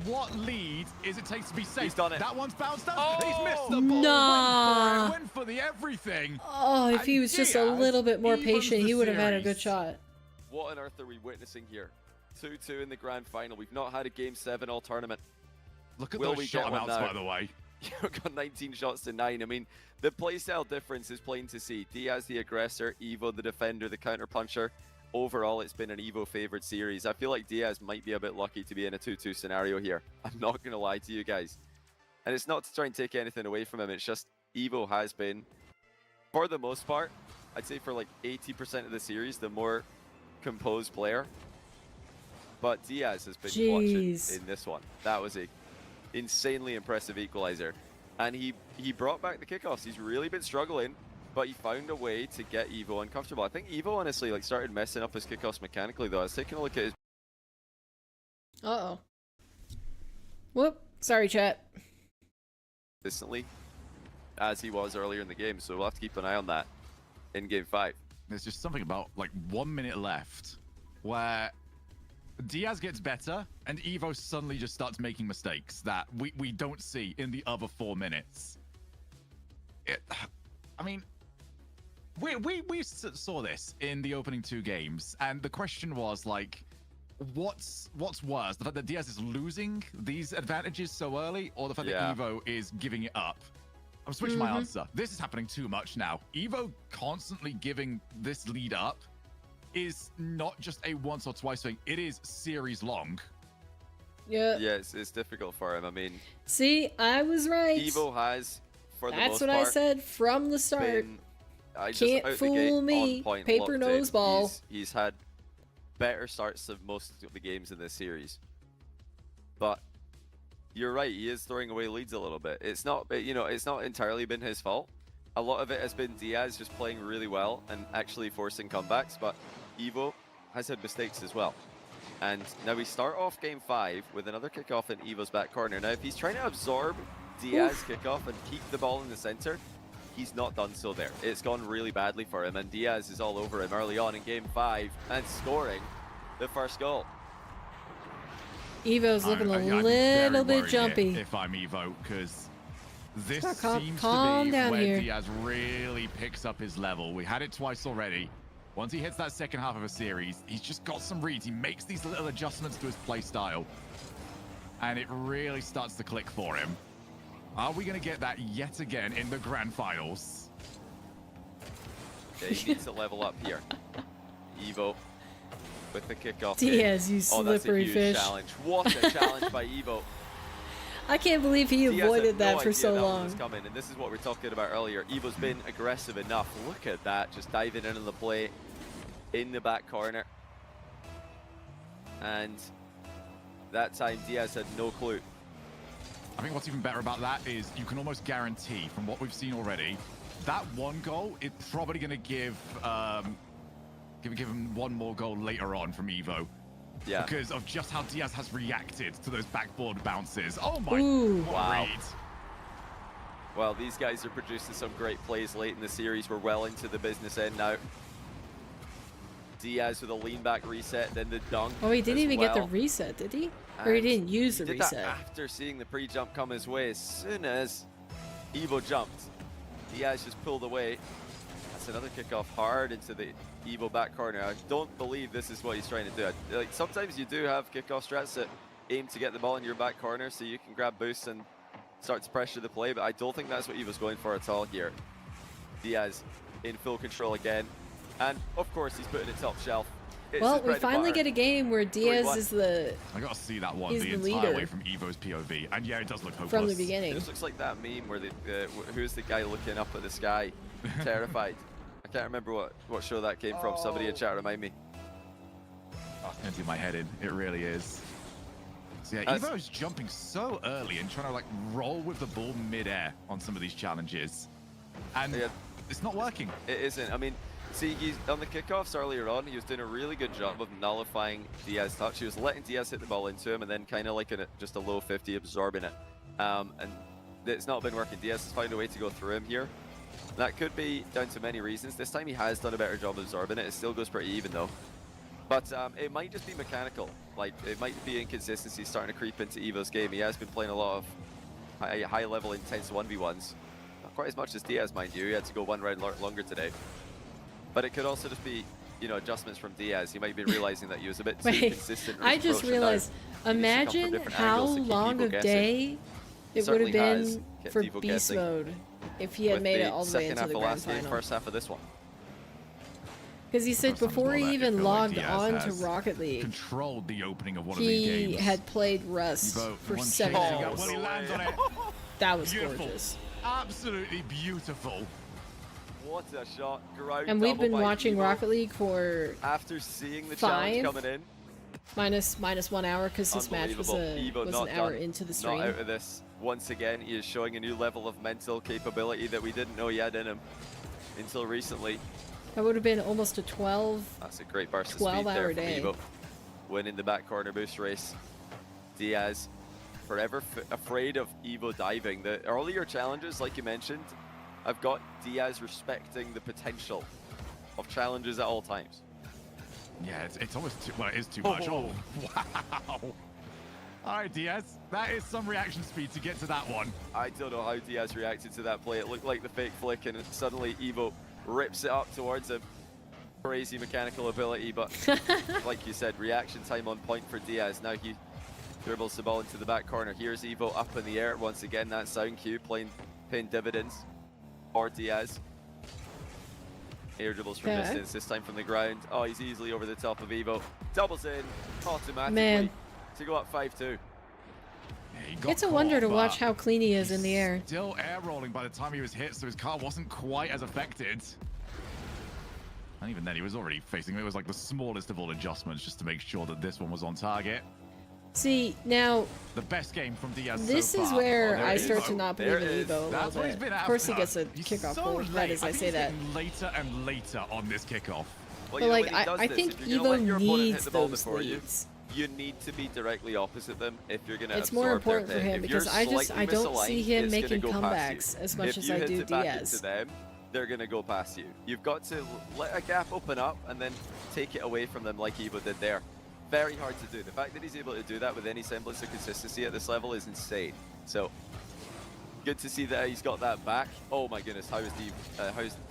What lead is it takes to be safe? He's done it. That one's bounced out. Oh! He's missed the ball. Nah. Went for the everything. Oh, if he And was just a Diaz little bit more evens patient, the he would have had a good series. shot. What on earth are we witnessing here? 2-2 in the grand final. We've not had a game 7 all tournament. Look at Will those we shot get one amounts, now? by the way. You've got 19 shots to 9. I mean, the playstyle difference is plain to see. Diaz the aggressor, Evoh the defender, the counter puncher. Overall, it's been an Evoh favored series. I feel like Diaz might be a bit lucky to be in a 2-2 scenario here. I'm not going to lie to you guys. And it's not to try and take anything away from him. It's just Evoh has been, for the most part, I'd say for like 80% of the series, the more composed player. But Diaz has been clutching in this one. That was a insanely impressive equalizer. And he brought back the kickoffs. He's really been struggling. but he found a way to get Evoh uncomfortable. I think Evoh honestly like started messing up his kickoffs mechanically though. I was taking a look at his Uh-oh. Whoop. Sorry, chat. consistently as he was earlier in the game, so we'll have to keep an eye on that in game 5. There's just something about like 1 minute left where Diaz gets better and Evoh suddenly just starts making mistakes that we don't see in the other 4 minutes. I mean, we saw this in the opening 2 games, and the question was like, what's worse, the fact that Diaz is losing these advantages so early, or the fact that Evoh is giving it up? I'm switching my answer. This is happening too much now. Evoh constantly giving this lead up is not just a once or twice thing. It is series long. Yeah. Yeah, it's difficult for him. I mean, see, I was right. Evoh has, for the That's most what part, I said from the start. Can't out the fool gate, me. on point, Paper locked nose in. ball. He's had better starts of most of the games in this series. But you're right, he is throwing away leads a little bit. It's not, you know, it's not entirely been his fault. A lot of it has been Diaz just playing really well and actually forcing comebacks, but Evoh has had mistakes as well. And now we start off game 5 with another kickoff in Evoh's back corner. Now if he's trying to absorb Diaz's kickoff and keep the ball in the center, he's not done so there. It's gone really badly for him, and Diaz is all over him early on in game 5 and scoring the first goal. Evo's looking a I'm little very bit worried jumpy. if I'm Evoh, because this Calm seems down to be where here. Diaz really picks up his level. We had it twice already. Once he hits that second half of a series, he's just got some reads. He makes these little adjustments to his play style, and it really starts to click for him. Are we going to get that yet again in the grand finals? Yeah, he needs to level up here. Evoh with the kickoff. Diaz, you Oh, that's a slippery huge fish. challenge. What a challenge by Evoh. I can't believe he Diaz had avoided no that for idea so that one long. was coming, and this is what we we're talking about earlier. Evo's been aggressive enough. Look at that, just diving in on the play in the back corner. And that time Diaz had no clue. I think what's even better about that is you can almost guarantee from what we've seen already, that one goal is probably going to give him one more goal later on from Evoh. Yeah. Because of just how Diaz has reacted to those backboard bounces. Oh my, what a read. Well, these guys are producing some great plays late in the series. We're well into the business end now. Diaz with a lean back reset, then the dunk. Oh, he didn't as even get the well. reset, did he? Or he And didn't use the he did reset. that after seeing the pre-jump come his way. As soon as Evoh jumped, Diaz just pulled away. That's another kickoff hard into the Evoh back corner. I don't believe this is what he's trying to do. Like, sometimes you do have kickoff strats that aim to get the ball in your back corner so you can grab boosts and start to pressure the play, but I don't think that's what Evo's going for at all here. Diaz in full control again. And of course he's putting it top shelf. It's Well, his we bread and finally butter. get a game where Diaz 3-1. is the I gotta see that one He's the the entire leader. way from Evo's POV, and yeah, it does look hopeless. from the beginning. This looks like that meme where who's the guy looking up at the sky, terrified. I can't remember what show that came from. Somebody in chat remind me. Oh, it's gonna do my head in. It really is. So yeah, That's- Evo's jumping so early and trying to like roll with the ball mid-air on some of these challenges, and Yeah. it's not working. It isn't. I mean, see, he's on the kickoffs earlier on. He was doing a really good job of nullifying Diaz's touch. He was letting Diaz hit the ball into him, and then kind of like just a low 50 absorbing it. And it's not been working. Diaz has found a way to go through him here. That could be down to many reasons. This time he has done a better job absorbing it. It still goes pretty even though. But it might just be mechanical. Like, it might be inconsistency starting to creep into Evo's game. He has been playing a lot of high-level, intense 1v1s. Not quite as much as Diaz, mind you. He had to go one round longer today. But it could also just be, you know, adjustments from Diaz. He might be realizing that he was a bit too Wait, consistent. in I his just approach, and now realized, he needs to come from imagine different how angles to keep long Evoh of guessing. day it would have Certainly has been kept for Evoh Beast guessing Mode if he had with made the it all the way second into half the of grand last game, final. first half of this one. Because he said First time before he that, I even feel like logged Diaz on to has Rocket League, controlled the opening of one of these he games. had played Rust Evoh, for one 7 chase, hours. when he lands on it. That was Beautiful. gorgeous. Absolutely beautiful. What a shot. Ground And we've double been by watching Evoh. Rocket League for After seeing the challenge 5 coming in. minus 1 hour because this match was, Unbelievable. Evoh was not an hour done, into the not stream. out of this. Once again, he is showing a new level of mental capability that we didn't know he had in him. until recently. That would have been almost a 12. That's a great burst of speed there 12-hour from day. Evoh. Winning the back corner boost race. Diaz, forever afraid of Evoh diving. The earlier challenges, like you mentioned, I've got Diaz respecting the potential of challenges at all times. Yeah, it's almost too, well, it is too much. Oh, wow. All right, Diaz, that is some reaction speed to get to that one. I don't know how Diaz reacted to that play. It looked like the fake flick, and suddenly Evoh rips it up towards him. Crazy mechanical ability, but like you said, reaction time on point for Diaz. Now he dribbles the ball into the back corner. Here's Evoh up in the air. Once again, that sound cue paying dividends for Diaz. Air dribbles from distance, this time from the ground. Oh, he's easily over the top of Evoh. Doubles in automatically to go up 5-2. It's a wonder to watch how clean he is in the air. Still air rolling by the time he was hit, so his car wasn't quite as affected. And even then, he was already facing it. It was like the smallest of all adjustments just to make sure that this one was on target. See, now... The best game from Diaz This so is far. where Oh, I start to not believe in Evoh a That's little what he's bit. been Of course he after. gets a He's kickoff so goal, late. right as I think say he's that. getting later and later on this kickoff. But like, I think Evoh needs those leads. You need to be directly opposite them if you're going to It's more absorb their important for pain. him If because you're I don't slightly see him misaligned, it's making gonna go past comebacks you. as much If as you I hit do it back Diaz. into them, they're going to go past you. You've got to let a gap open up and then take it away from them like Evoh did there. Very hard to do. The fact that he's able to do that with any semblance of consistency at this level is insane. So, good to see that he's got that back. Oh my goodness, how is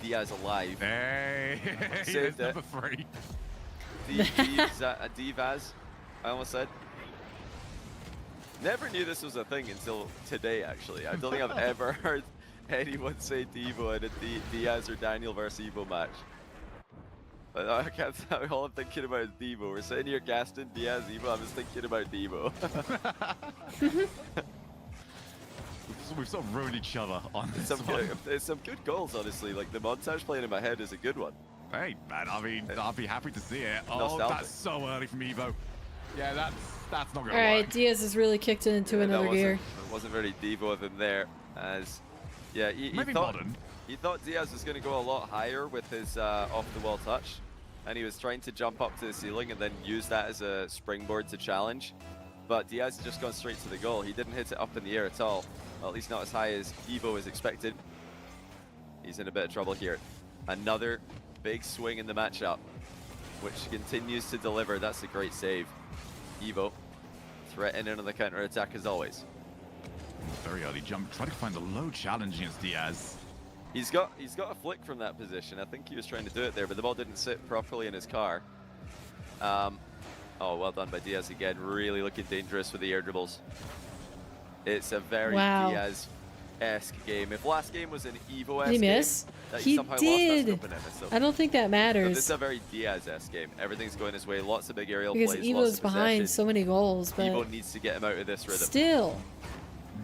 Diaz alive? Hey, saved it. Number 3. Divaz, I almost said. Never knew this was a thing until today, actually. I don't think I've ever heard anyone say Devo in a Diaz or Daniel versus Evoh match. But I can't tell, all I'm thinking about is Devo. We're sitting here Gaston, Diaz, Evoh. I'm just thinking about Devo. We've sort of ruined each other on this There's some good goals, honestly. Like, the montage playing in my head is a good one. Hey, man, I mean, I'll be happy to see it. Oh, Nostalgic. that's so early from Evoh. Yeah, that's not going to work. Alright, Diaz has really kicked it into another gear. It wasn't very Devo of him there, as he Maybe thought modern. he thought Diaz was going to go a lot higher with his off-the-wall touch, and he was trying to jump up to the ceiling and then use that as a springboard to challenge. But Diaz had just gone straight to the goal. He didn't hit it up in the air at all, well, at least not as high as Evoh was expected. He's in a bit of trouble here. Another big swing in the matchup, which continues to deliver. That's a great save. Evoh threatening on the counter attack as always. Very early jump. Try to find the low challenge against Diaz. He's got a flick from that position. I think he was trying to do it there, but the ball didn't sit properly in his car. Oh, well done by Diaz again. Really looking dangerous with the air dribbles. It's a very Diaz-esque game. If last game was an Evoh-esque Did he miss? He did. I don't think that matters. This is a very Diaz-esque game. Everything's going his way. Lots of big aerial Because plays. Evo's behind so many goals, but Evoh needs to get him out of this rhythm. still.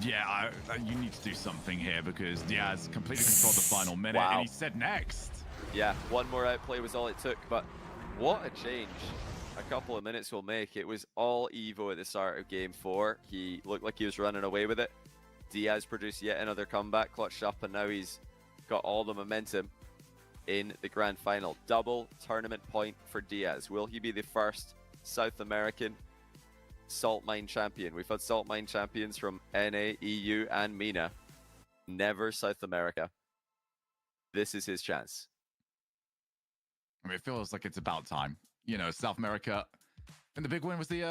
Yeah, you need to do something here because Diaz completely controlled the final minute, and he said next. Yeah, one more outplay was all it took, but what a change a couple of minutes will make. It was all Evoh at the start of Game 4. He looked like he was running away with it. Diaz produced yet another comeback, clutched up, and now he's got all the momentum in the grand final. Double tournament point for Diaz. Will he be the first South American Salt Mine champion? We've had Salt Mine champions from NA, EU, and MENA. Never South America. This is his chance. I mean, it feels like it's about time. You know, South America. And the big win was the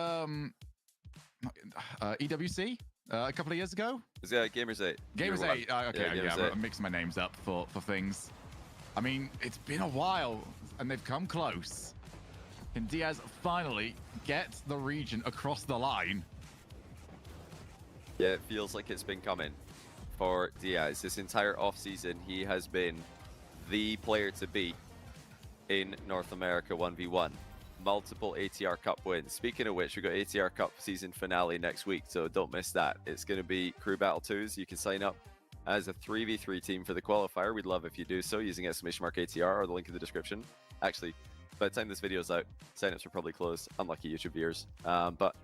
EWC a couple of years ago. Was that Gamers 8? Gamers 8. Okay, Gamers 8. I'm mixing my names up for things. I mean, it's been a while, and they've come close. Can Diaz finally get the region across the line? Yeah, it feels like it's been coming for Diaz. This entire offseason, he has been the player to beat in North America 1v1. Multiple ATR Cup wins. Speaking of which, we've got ATR Cup season finale next week, so don't miss that. It's going to be Crew Battle 2s. You can sign up as a 3v3 team for the qualifier. We'd love if you do so using !ATR or the link in the description. Actually, by the time this video's out, signups are probably closed. Unlucky YouTube viewers. But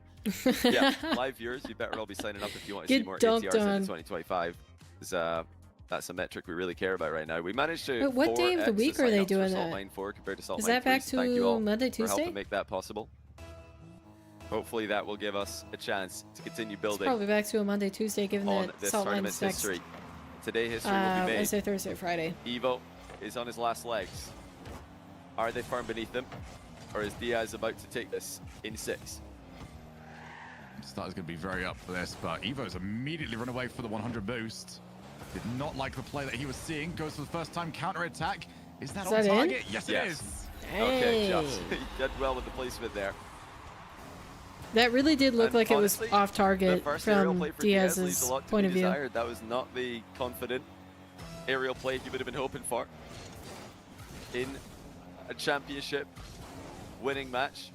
yeah, live viewers, you better all be signing up if you want to see more ATRs in 2025. That's a metric we really care about right now. We managed to. But what day of the 4x week are they sign-ups for doing Salt that? Mine 4 compared to Salt Is Mine that 3, back so thank you all to Monday, for Tuesday? helping make that possible. Hopefully that will give us a chance to continue It's building probably back to a Monday, Tuesday, given on that this Salt tournament's Mine's next history. Today history will be made. Wednesday, Thursday, Friday. Evoh is on his last legs. Are they firm beneath him? Or is Diaz about to take this in 6? Starter's going to be very up for this, but Evoh's immediately run away for the 100 boost. Did not like the play that he was seeing. Goes for the first time counter attack. Is that on target? Yes, it is. Okay, Hey. just he did well with the placement there. That really did look And like honestly, it was off target the first aerial from play for Diaz leaves Diaz's a lot to point be of view. desired. That was not the confident aerial play he would have been hoping for in a championship winning match,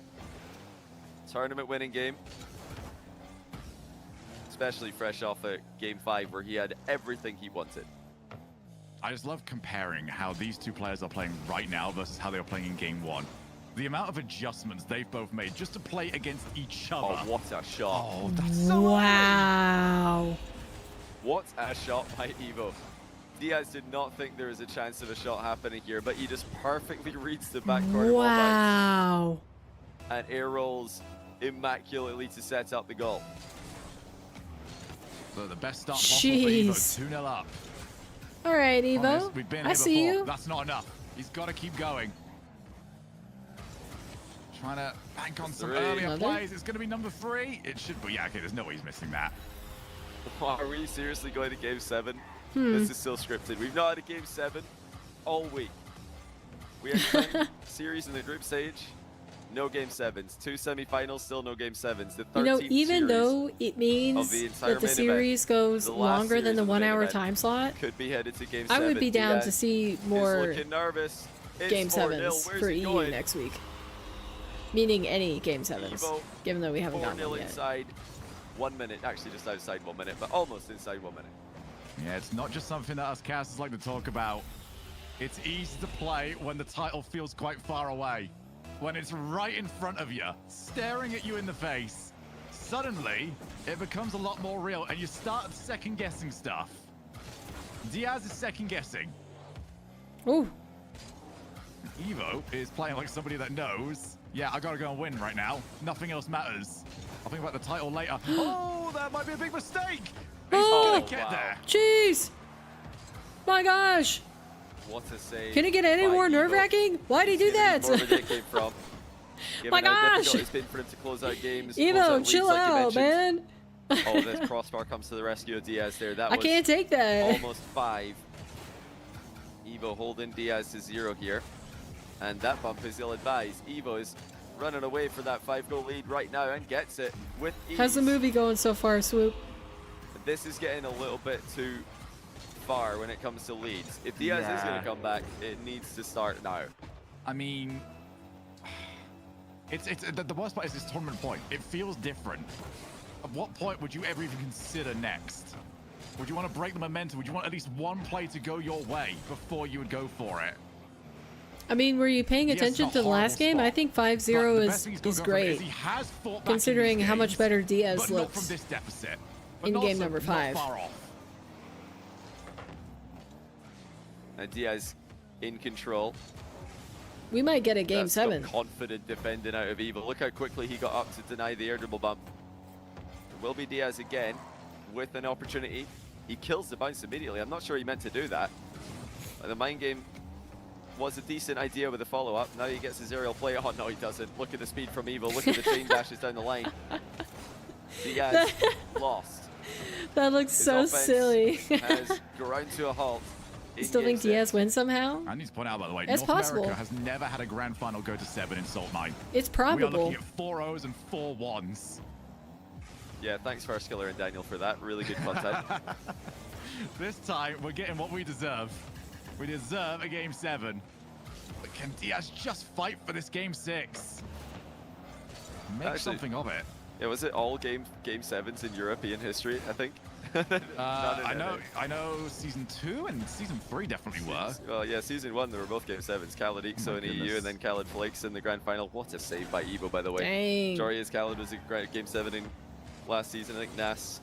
tournament winning game, especially fresh off a game 5 where he had everything he wanted. I just love comparing how these two players are playing right now versus how they were playing in game 1. The amount of adjustments they've both made just to play against each other. Oh, what a shot. Oh, that's so Wow. What a shot by Evoh. Diaz did not think there was a chance of a shot happening here, but he just perfectly reads the back corner ball bounce Wow. and air rolls immaculately to set up the goal. So the best start possible for Evoh. Jeez. 2-0 up. All right, Evo. Honest, we've been I here see before. you. That's not enough. He's got to keep going. Trying to bank on some 3. earlier Another? plays. It's going to be number 3. It should be. Yeah, okay, there's no way he's missing that. Are we seriously going to game 7? Hmm. This is still scripted. We've not had a game 7 all week. We had 10 series in the group stage, no game 7s. 2 semifinals, still no game 7s. The 13th You know, even series though it means the entire that the main series goes the last longer than series the of the main 1-hour event time slot, could be headed to game I 7. would be down Diaz to see is more looking nervous. It's Game 4-0. 7s Where's for he EU going? next week. Meaning any Game 7s, Evoh, given that we haven't gotten 4-0 one yet. inside 1 minute. Actually, just outside 1 minute, but almost inside 1 minute. Yeah, it's not just something that us casters like to talk about. It's easy to play when the title feels quite far away. When it's right in front of you, staring at you in the face. Suddenly, it becomes a lot more real and you start second-guessing stuff. Diaz is second-guessing. Ooh. Evoh is playing like somebody that knows, yeah, I gotta go and win right now. Nothing else matters. I'll think about the title later. Oh, that might be a big mistake. He's gonna get there. Jeez. My gosh. What a save. Can it get any by more Evoh. nerve-wracking? Why'd he do that? More where they came from. Given My how gosh. difficult it's been for him to close out games. close Evo, out leads, chill like you out, mentioned. man. Oh, this crossbar comes to the rescue of Diaz there. That I was can't take that. almost 5. Evoh holding Diaz to 0 here. And that bump is ill-advised. Evoh is running away for that 5-goal lead right now and gets it with ease. How's the movie going so far, Swoop? This is getting a little bit too far when it comes to leads. If Diaz is going Yeah. to come back, it needs to start now. I mean, it's the worst part is this tournament point. It feels different. At what point would you ever even consider next? Would you want to break the momentum? Would you want at least one play to go your way before you would go for it? I mean, were you paying Yes, attention it's to a the last horrible game? I spot. think But 5-0 the best thing he's is gonna go for great, he has fought back in considering these how much games, better Diaz but not looks from this deficit. But in also game number not 5. far off. And Diaz in control. We might get a game That's some 7. confident defending out of Evoh. Look how quickly he got up to deny the air dribble bump. It will be Diaz again with an opportunity. He kills the bounce immediately. I'm not sure he meant to do that. The mind game was a decent idea with the follow-up. Now he gets his aerial play. Oh, no, he doesn't. Look at the speed from Evoh. Look at the chain dashes down the line. Diaz lost. That looks His so offense silly. has ground to a halt. You still think Diaz wins somehow? I need to point out, by the way, It's North possible. America has never had a grand final go to 7 in Salt Mine. It's We are probable. looking at 4 O's and 4 1s. Yeah, thanks Firstkiller and Daniel for that. Really good content. This time, we're getting what we deserve. We deserve a game 7. But can Diaz just fight for this game 6? Make Actually, something of it. Yeah, was it all game 7s in European history, I think? I know season 2 and season 3 definitely were. Well, yeah, season 1 they were both game 7s. Khaled Ixo in EU and then Khaled Flakes in the grand final. What a save by Evoh, by the way. Dang. Joria's Khaled was a great game 7 in last season. I think Nas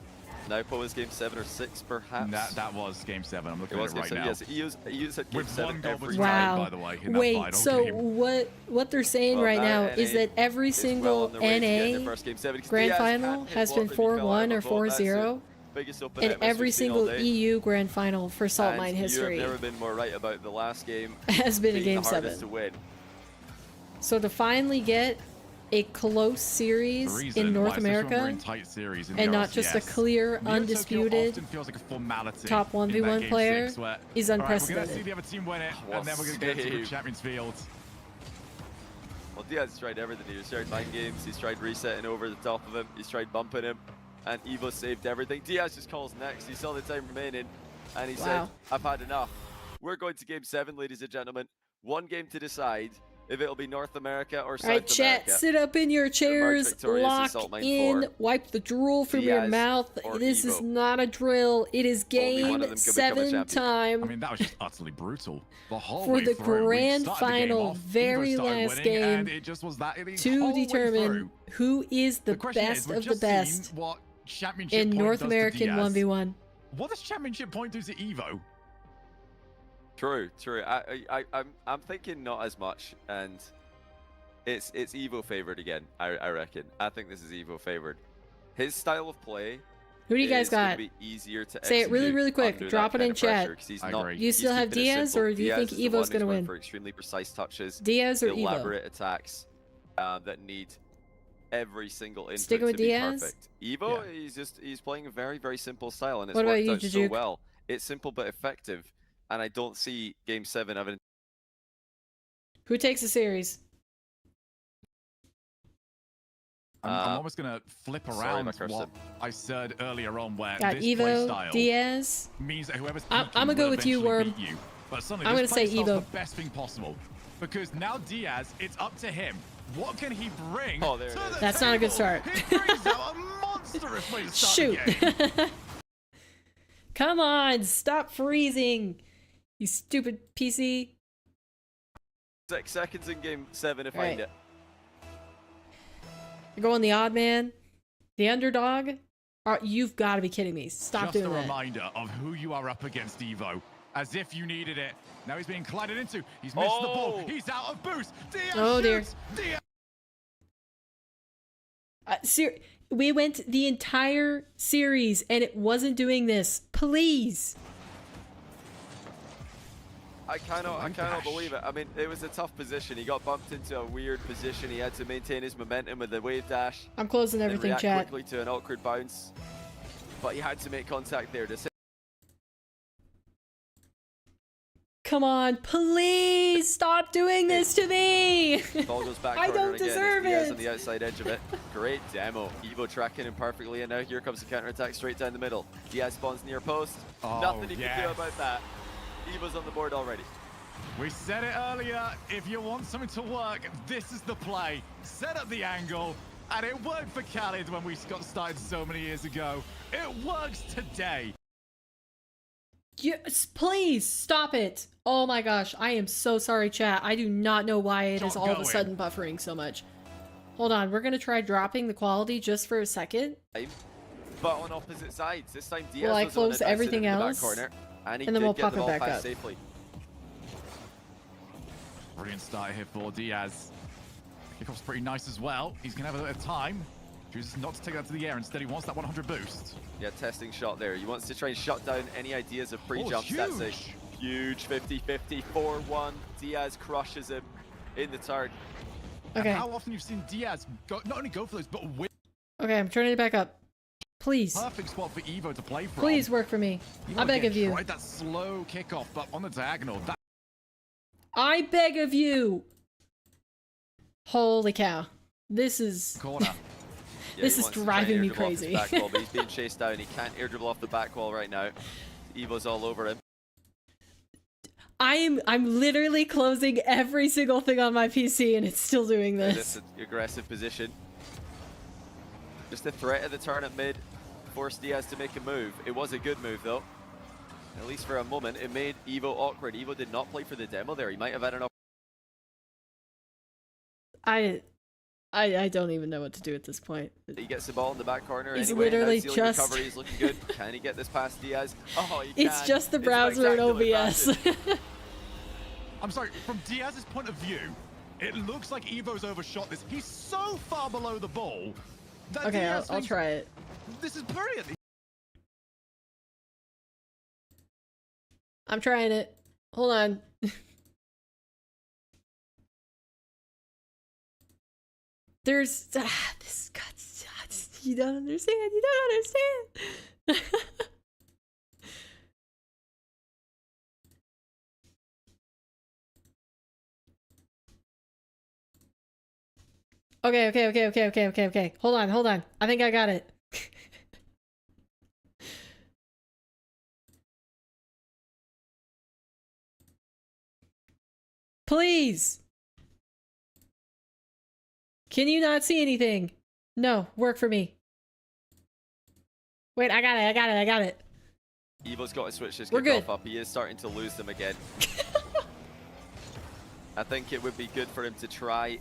Now Poe's game 7 or 6, perhaps. That was game 7. I'm looking It at was it game right 7. now. Yes, he used at game With 7 one goal every between, time. by the way, in that Wait, final so game. what they're saying Well, right now NA is that every is well single on their way to getting their NA first game 7, 'cause grand Diaz final can't hit has been what, but he fell out 4-1 of or a boat. That's the 4-0, biggest open and net miss every we've seen all single day. EU grand final for salt And mine you history have never been more right about the last game has been a being game the hardest 7. to win. So to finally get a close series in North America, Tight series in and the not just a RLCS. clear, Neo undisputed Tokyo often feels like a formality top in that 1v1 game player 6 where, is all right, we're going to unprecedented. see the other team win it, What and then we're going to get to the save. Champions Field. Well, Diaz has tried everything. He's tried mind games, he's tried resetting over the top of him, he's tried bumping him, and Evoh saved everything. Diaz just calls next. He saw the time remaining, and he said, I've had enough. We're going to game 7, ladies and gentlemen. One game to decide if it'll be North America or South Alright, chat, America. sit up in your chairs, victorious in lock Salt Mine in, 4. wipe the drool from your Diaz mouth. or This is Evoh. not a drill. It is Only one game of them can become a 7 champion. time I mean, that was just utterly brutal. The whole for way the through. We grand started the game final, off, Evoh very started last winning, and game it just was that the to whole way determine through. who is the question is, best we've of the just seen best what championship in point North does to American Diaz. 1v1. What does championship point do to Evoh? True. I'm thinking not as much, and it's Evoh favored again. I reckon. I think this is Evoh favored. His style of play. Who do you guys is gonna got? be easier to Say it really, execute really quick. under Drop that it in kind of pressure, chat. 'cause he's I not- agree. Do you he's still have keeping it Diaz, simple. or do you Diaz think is the one Evo's who's gonna going win? for extremely precise touches, Diaz or Evoh? elaborate attacks that need every single input Sticking with to be Diaz? perfect. Evoh, he's playing a very, very simple style, and it's What about worked you, out so Jujuk? well. It's simple but effective, and I don't see Game 7 having. Who takes the series? I'm almost going to flip sorry, around my cursor. what I said earlier on, where Got this play Evoh, style Diaz. means that whoever's I'm peaking gonna go will with you, eventually Worm. beat you. But suddenly, I'm this gonna say play style's Evoh. the best thing possible, because now Diaz, it's up to him. What can he bring? Oh, there to it is. the That's not a good table? start. He brings out a monstrous way to start Shoot. the game. Come on, stop freezing. You stupid PC. 6 seconds in Game 7 to Right. find it. You're going the odd man, the underdog. You've got to be kidding me. Stop Just doing a that. reminder of who you are up against, Evoh. As if you needed it. Now he's being collided into. He's missed the ball. Oh. He's out of boost. Diaz Oh, dear. shoots. Diaz. We went the entire series and it wasn't doing this. Please. I cannot believe it. I mean, it was a tough position. He got bumped into a weird position. He had to maintain his momentum with the wave dash. I'm closing then everything, react chat. quickly to an awkward bounce. But he had to make contact there. Come on, please stop doing this to me. Ball goes back I corner don't again. deserve Diaz it. on the outside edge of it. Great demo. Evoh tracking him perfectly, and now here comes the counter attack straight down the middle. Diaz spawns near post. Oh, Nothing he can yes. do about that. Evoh's on the board already. We said it earlier, if you want something to work, this is the play. Set up the angle, and it worked for Khaled when we got started so many years ago. It works today. Yes, please stop it. Oh my gosh, I am so sorry, chat. I do not know why it is all of a sudden buffering so much. Hold on, we're gonna try dropping the quality just for a second. But on opposite sides. This time Diaz Will I was on close it, everything in the back else? corner, and he And then did we'll get pop the it ball back pass up. safely. Brilliant start here for Diaz. Kickoff's pretty nice as well. He's gonna have a bit of time. Chooses not to take that to the air. Instead, he wants that 100 boost. Yeah, testing shot there. He wants to try and shut down any ideas of pre-jumps. Oh, That's a huge. huge 50-50, 4-1. Diaz crushes him in the turn. Okay. And how often you've seen Diaz not only go for those, but win. Okay, I'm turning it back up. Please. Perfect spot for Evoh to play from. Please work for me. I beg of you. Tried that slow kickoff, but on the diagonal. That I beg of you. Holy cow. This is... corner. Yeah, This he is wants to try and driving air me dribble off his crazy. back wall, but he's being chased down. He can't air dribble off the back wall right now. Evoh's all over him. I'm literally closing every single thing on my PC and it's still doing In this. this aggressive position. Just the threat of the turn at mid forced Diaz to make a move. It was a good move though. At least for a moment, it made Evoh awkward. Evoh did not play for the demo there. He might have had an I don't even know what to do at this point. He gets the ball in the back corner. He's anyway, literally ceiling just- recovery is looking good. Can he get this past Diaz? Oh, he It's can. just the In browser and spectacular OBS. fashion. I'm sorry, from Diaz's point of view, it looks like Evo's overshot this. He's so far below the ball that Okay, Diaz I'll thinks, try it. This is brilliant. I'm trying it. Hold on. There's this guts. You don't understand. You don't understand. Okay. Hold on. I think I got it. Please. Can you not see anything? No, work for me. Wait, I got it. Evo's got to switch his We're good. kickoff up. He is starting to lose them again. I think it would be good for him to try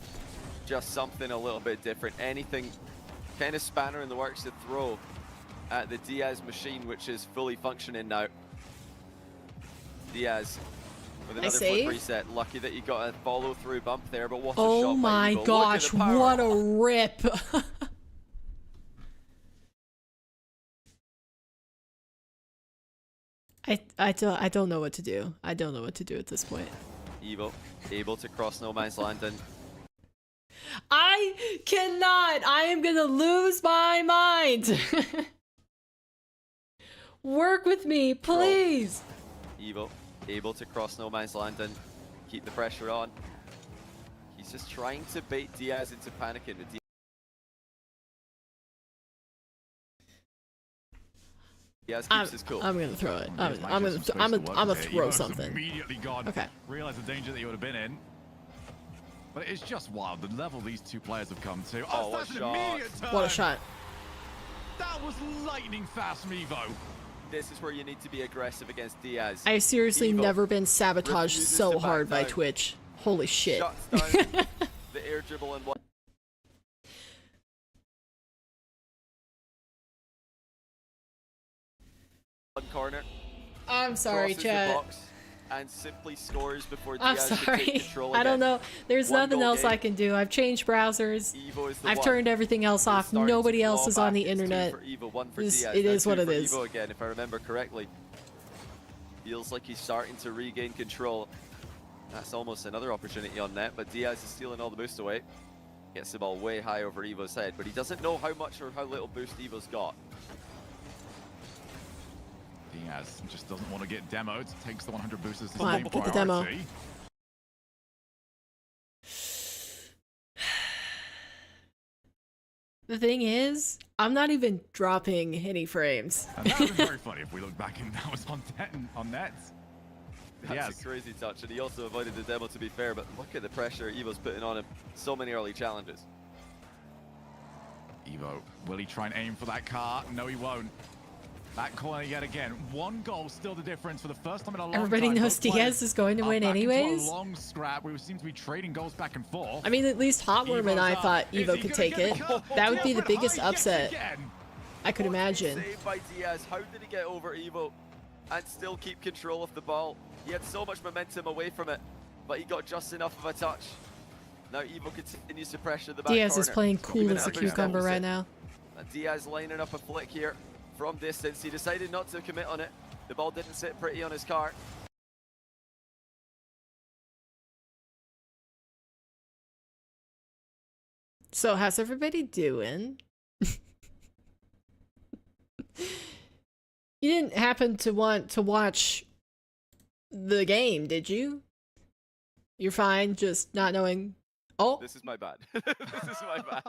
just something a little bit different. Anything kind of spanner in the works to throw at the Diaz machine, which is fully functioning now. Diaz with another flip reset. Lucky that you got a follow through bump there, but what a shot Oh by my Evoh. gosh, Look at the power. what a rip. I don't know what to do. I don't know what to do at this point. Evoh able to cross no man's land, and I cannot. I am gonna lose my mind. Work with me, please. Evoh able to cross no man's land and keep the pressure on. He's just trying to bait Diaz into panicking. Diaz keeps his cool. I'm gonna throw it. I'm gonna throw something. Immediately gone. Okay. Realize the danger that he would have been in. But it's just wild the level these two players have come to. Oh, that's what an a shot. immediate turn. What a shot. That was lightning fast from Evoh. This is where you need to be aggressive against Diaz. I've seriously Evoh never been sabotaged refuses so to back hard by down. Twitch. Holy shit. Shuts down the air dribble and one. One corner. I'm sorry, crosses the chat. box and simply scores before I'm Diaz can sorry. take control I don't again. know. There's One nothing goal else game. I can do. I've changed browsers. Evoh is the I've one. turned everything else off. Starting to Nobody claw else is on back. the It's internet. 2 for Evoh, 1 for This- Diaz. it Now is what 2 it for is. Evoh again, if I remember correctly. Feels like he's starting to regain control. That's almost another opportunity on net, but Diaz is stealing all the boost away. Gets the ball way high over Evo's head, but he doesn't know how much or how little boost Evo's got. Diaz just doesn't want to get demoed. Takes the 100 boosters as his Come on, main get the demo. priority. The thing is, I'm not even dropping any frames. And that would have been very funny if we look back and that was on net. That's Yes. a crazy touch, and he also avoided the demo, to be fair, but look at the pressure Evo's putting on him. So many early challenges. Evoh, will he try and aim for that car? No, he won't. That corner yet again. One goal, still the difference for the first time in a long Everybody time. knows Both players Diaz is going to are win back into anyways. A long scrap. We seem to be trading goals back and forth. I mean, at least Hotworm and I Evo's thought up. Is Evoh he could gonna take get it. the cut? That would be the Went biggest high yet upset again. I could imagine. Saved by Diaz. How did he get over Evoh and still keep control of the ball? He had so much momentum away from it, but he got just enough of a touch. Now Evoh continues to pressure the back Diaz corner. is playing Even cool at as a boost cucumber level right set. now. And Diaz lining up a flick here from distance. He decided not to commit on it. The ball didn't sit pretty on his car. So how's everybody doing? You didn't happen to want to watch the game, did you? You're fine, just not knowing. Oh, This is my bad. This is my bad.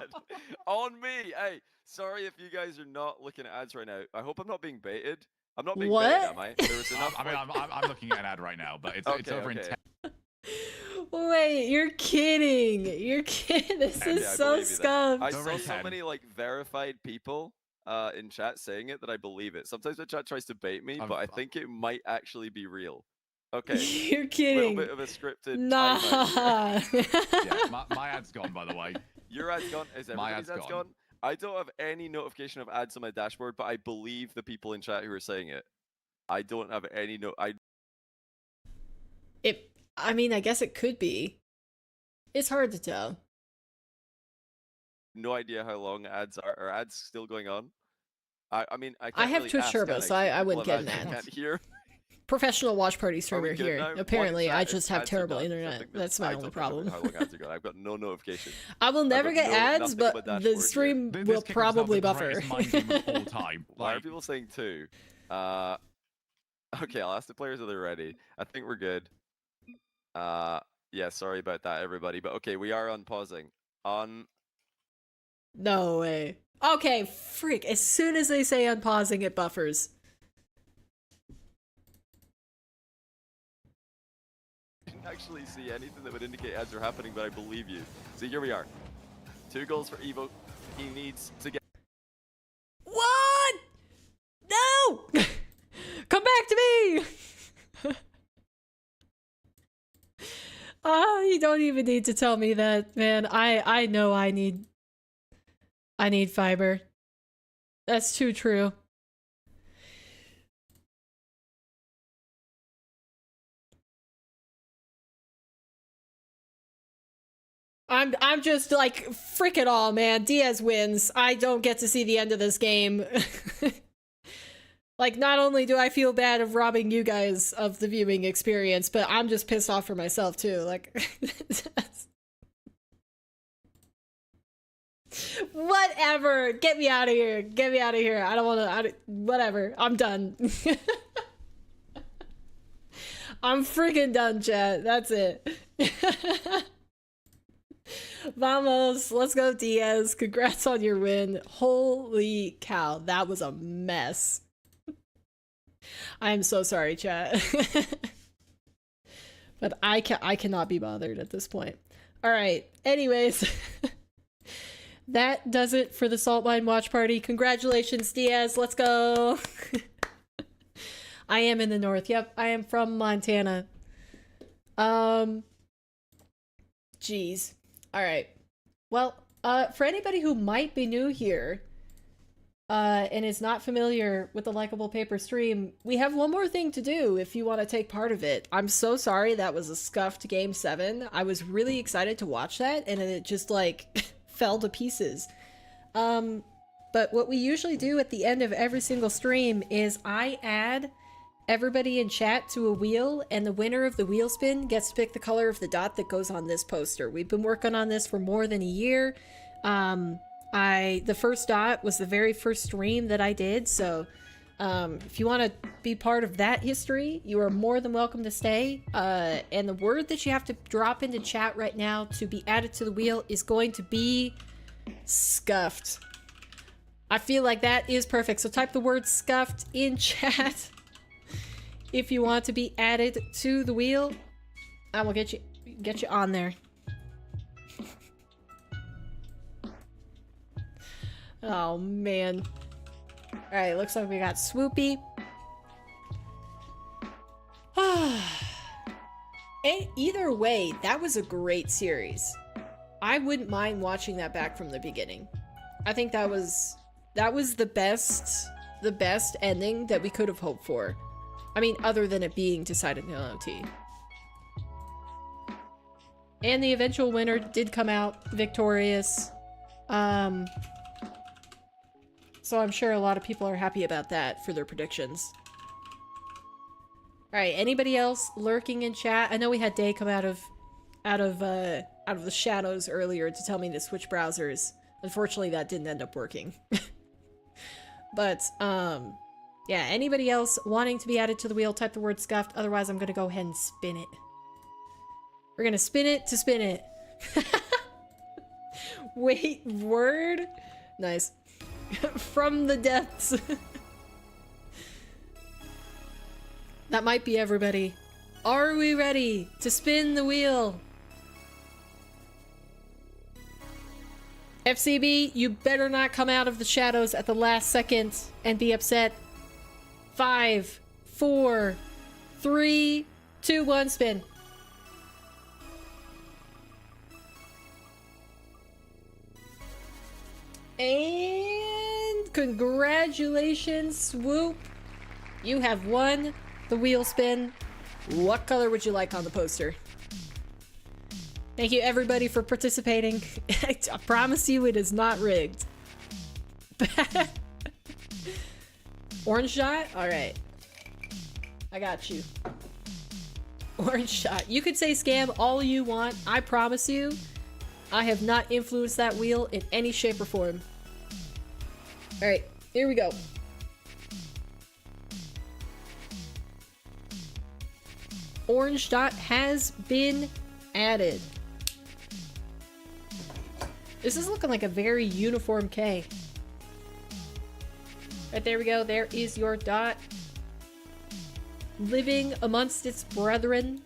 On me. Hey, sorry if you guys are not looking at ads right now. I hope I'm not being baited. I'm not being What? baited, am I? There was enough. I mean, I'm looking at an ad right now, but it's over in 10. wait, you're kidding. You're kidding. This Yeah, is I so believe you that. scuffed. I Don't saw raise so hand. many like verified people in chat saying it that I believe it. Sometimes my chat tries to bait me, but I think it might actually be real. Okay. You're Little kidding. bit of a scripted Nah. timeout here. Yeah, my ad's gone, by the way. Your ad's gone. Is My everybody's ad's ad's gone. gone? I don't have any notification of ads on my dashboard, but I believe the people in chat who are saying it. I don't have any I mean, I guess it could be. It's hard to tell. no idea how long ads are. Are ads still going on? I mean, I I can't have really Twitch ask, Turbo, can so I I People wouldn't have get an ads I ad. can't hear. Professional watch party Are we streamer good here. now? One Apparently, I chat, just if have ads are terrible done, internet. something That's my I only don't remember problem. how long ads are going. I've got no notification. I will never got get ads, nothing on my but the dashboard here. stream This will kicker sounds probably like the buffer. greatest mind game of all time. Why are Like, people saying 2? Okay, I'll ask the players if they're ready. I think we're good. Yeah, sorry about that, everybody. But okay, we are unpausing. No way. Okay, freak. As soon as they say unpausing, it buffers. I didn't actually see anything that would indicate ads are happening, but I believe you. So here we are. 2 goals for Evoh. He needs to get. What? No! Come back to me! You don't even need to tell me that, man. I know I need fiber. That's too true. I'm just like, frick it all, man. Diaz wins. I don't get to see the end of this game. Like, not only do I feel bad of robbing you guys of the viewing experience, but I'm just pissed off for myself too. Like, whatever. Get me out of here. Get me out of here. I don't want to. Whatever. I'm done. I'm freaking done, chat. That's it. Vamos. Let's go, Diaz. Congrats on your win. Holy cow. That was a mess. I'm so sorry, chat. But I cannot be bothered at this point. All right. Anyways, that does it for the Salt Mine Watch Party. Congratulations, Diaz. Let's go. I am in the north. Yep, I am from Montana. Jeez. All right. Well, for anybody who might be new here, and is not familiar with the Likeable Paper stream, we have one more thing to do if you want to take part of it. I'm so sorry that was a scuffed Game 7. I was really excited to watch that, and it just, like, fell to pieces. But what we usually do at the end of every single stream is I add everybody in chat to a wheel, and the winner of the wheel spin gets to pick the color of the dot that goes on this poster. We've been working on this for more than a year. The first dot was the very first stream that I did, so if you want to be part of that history, you are more than welcome to stay. And the word that you have to drop into chat right now to be added to the wheel is going to be scuffed. I feel like that is perfect, so type the word scuffed in chat if you want to be added to the wheel. I will get you on there. Oh, man. Alright, looks like we got Swoopy. Either way, that was a great series. I wouldn't mind watching that back from the beginning. I think that was the best ending that we could have hoped for. I mean, other than it being decided in OT. And the eventual winner did come out victorious. So I'm sure a lot of people are happy about that for their predictions. All right, anybody else lurking in chat? I know we had Day come out of the shadows earlier to tell me to switch browsers. Unfortunately, that didn't end up working. But yeah, anybody else wanting to be added to the wheel, type the word scuffed. Otherwise, I'm gonna go ahead and spin it. We're gonna spin it to spin it. Wait, word? Nice. From the depths. That might be everybody. Are we ready to spin the wheel? FCB, you better not come out of the shadows at the last second and be upset. 5, 4, 3, 2, 1, spin. And congratulations, Swoop. You have won the wheel spin. What color would you like on the poster? Thank you everybody for participating. I promise you it is not rigged. Orange shot? Alright. I got you. Orange shot. You could say scam all you want. I promise you, I have not influenced that wheel in any shape or form. Alright, here we go. Orange dot has been added. This is looking like a very uniform K. Right, there we go. There is your dot. Living amongst its brethren.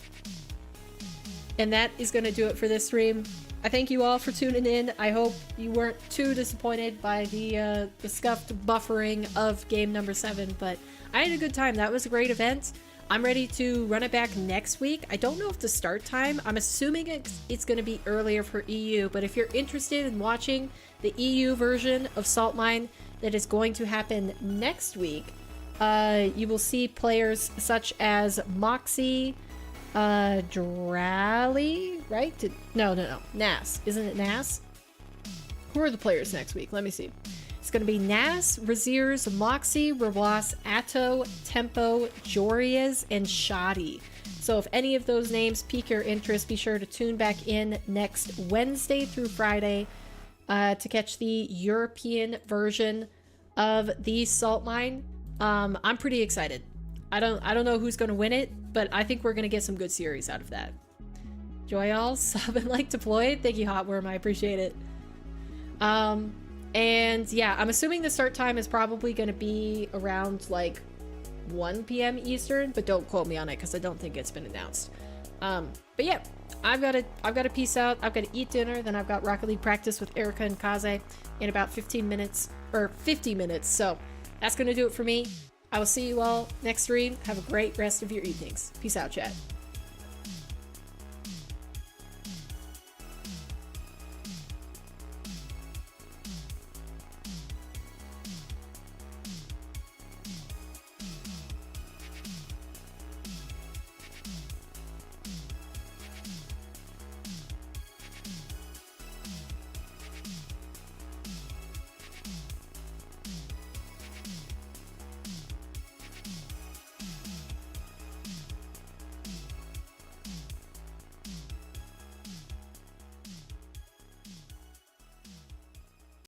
And that is going to do it for this stream. I thank you all for tuning in. I hope you weren't too disappointed by the scuffed buffering of game number 7, but I had a good time. That was a great event. I'm ready to run it back next week. I don't know if the start time, I'm assuming it's going to be earlier for EU, but if you're interested in watching the EU version of Salt Mine that is going to happen next week, you will see players such as Moxie, Drally, right? No, Nas. Isn't it Nas? Who are the players next week? Let me see. It's going to be Nas, Raziers, Moxie, Rawas, Atto, Tempo, Jorias, and Shoddy. So if any of those names pique your interest, be sure to tune back in next Wednesday through Friday to catch the European version of the Salt Mine. I'm pretty excited. I don't know who's going to win it, but I think we're going to get some good series out of that. Joy all, sub and like deployed. Thank you, Hotworm. I appreciate it. And yeah, I'm assuming the start time is probably going to be around like 1 p.m. Eastern, but don't quote me on it because I don't think it's been announced. But yeah, I've got to peace out. I've got to eat dinner. Then I've got Rocket League practice with Erica and Kaze in about 15 minutes or 50 minutes. So that's going to do it for me. I will see you all next stream. Have a great rest of your evenings. Peace out, chat.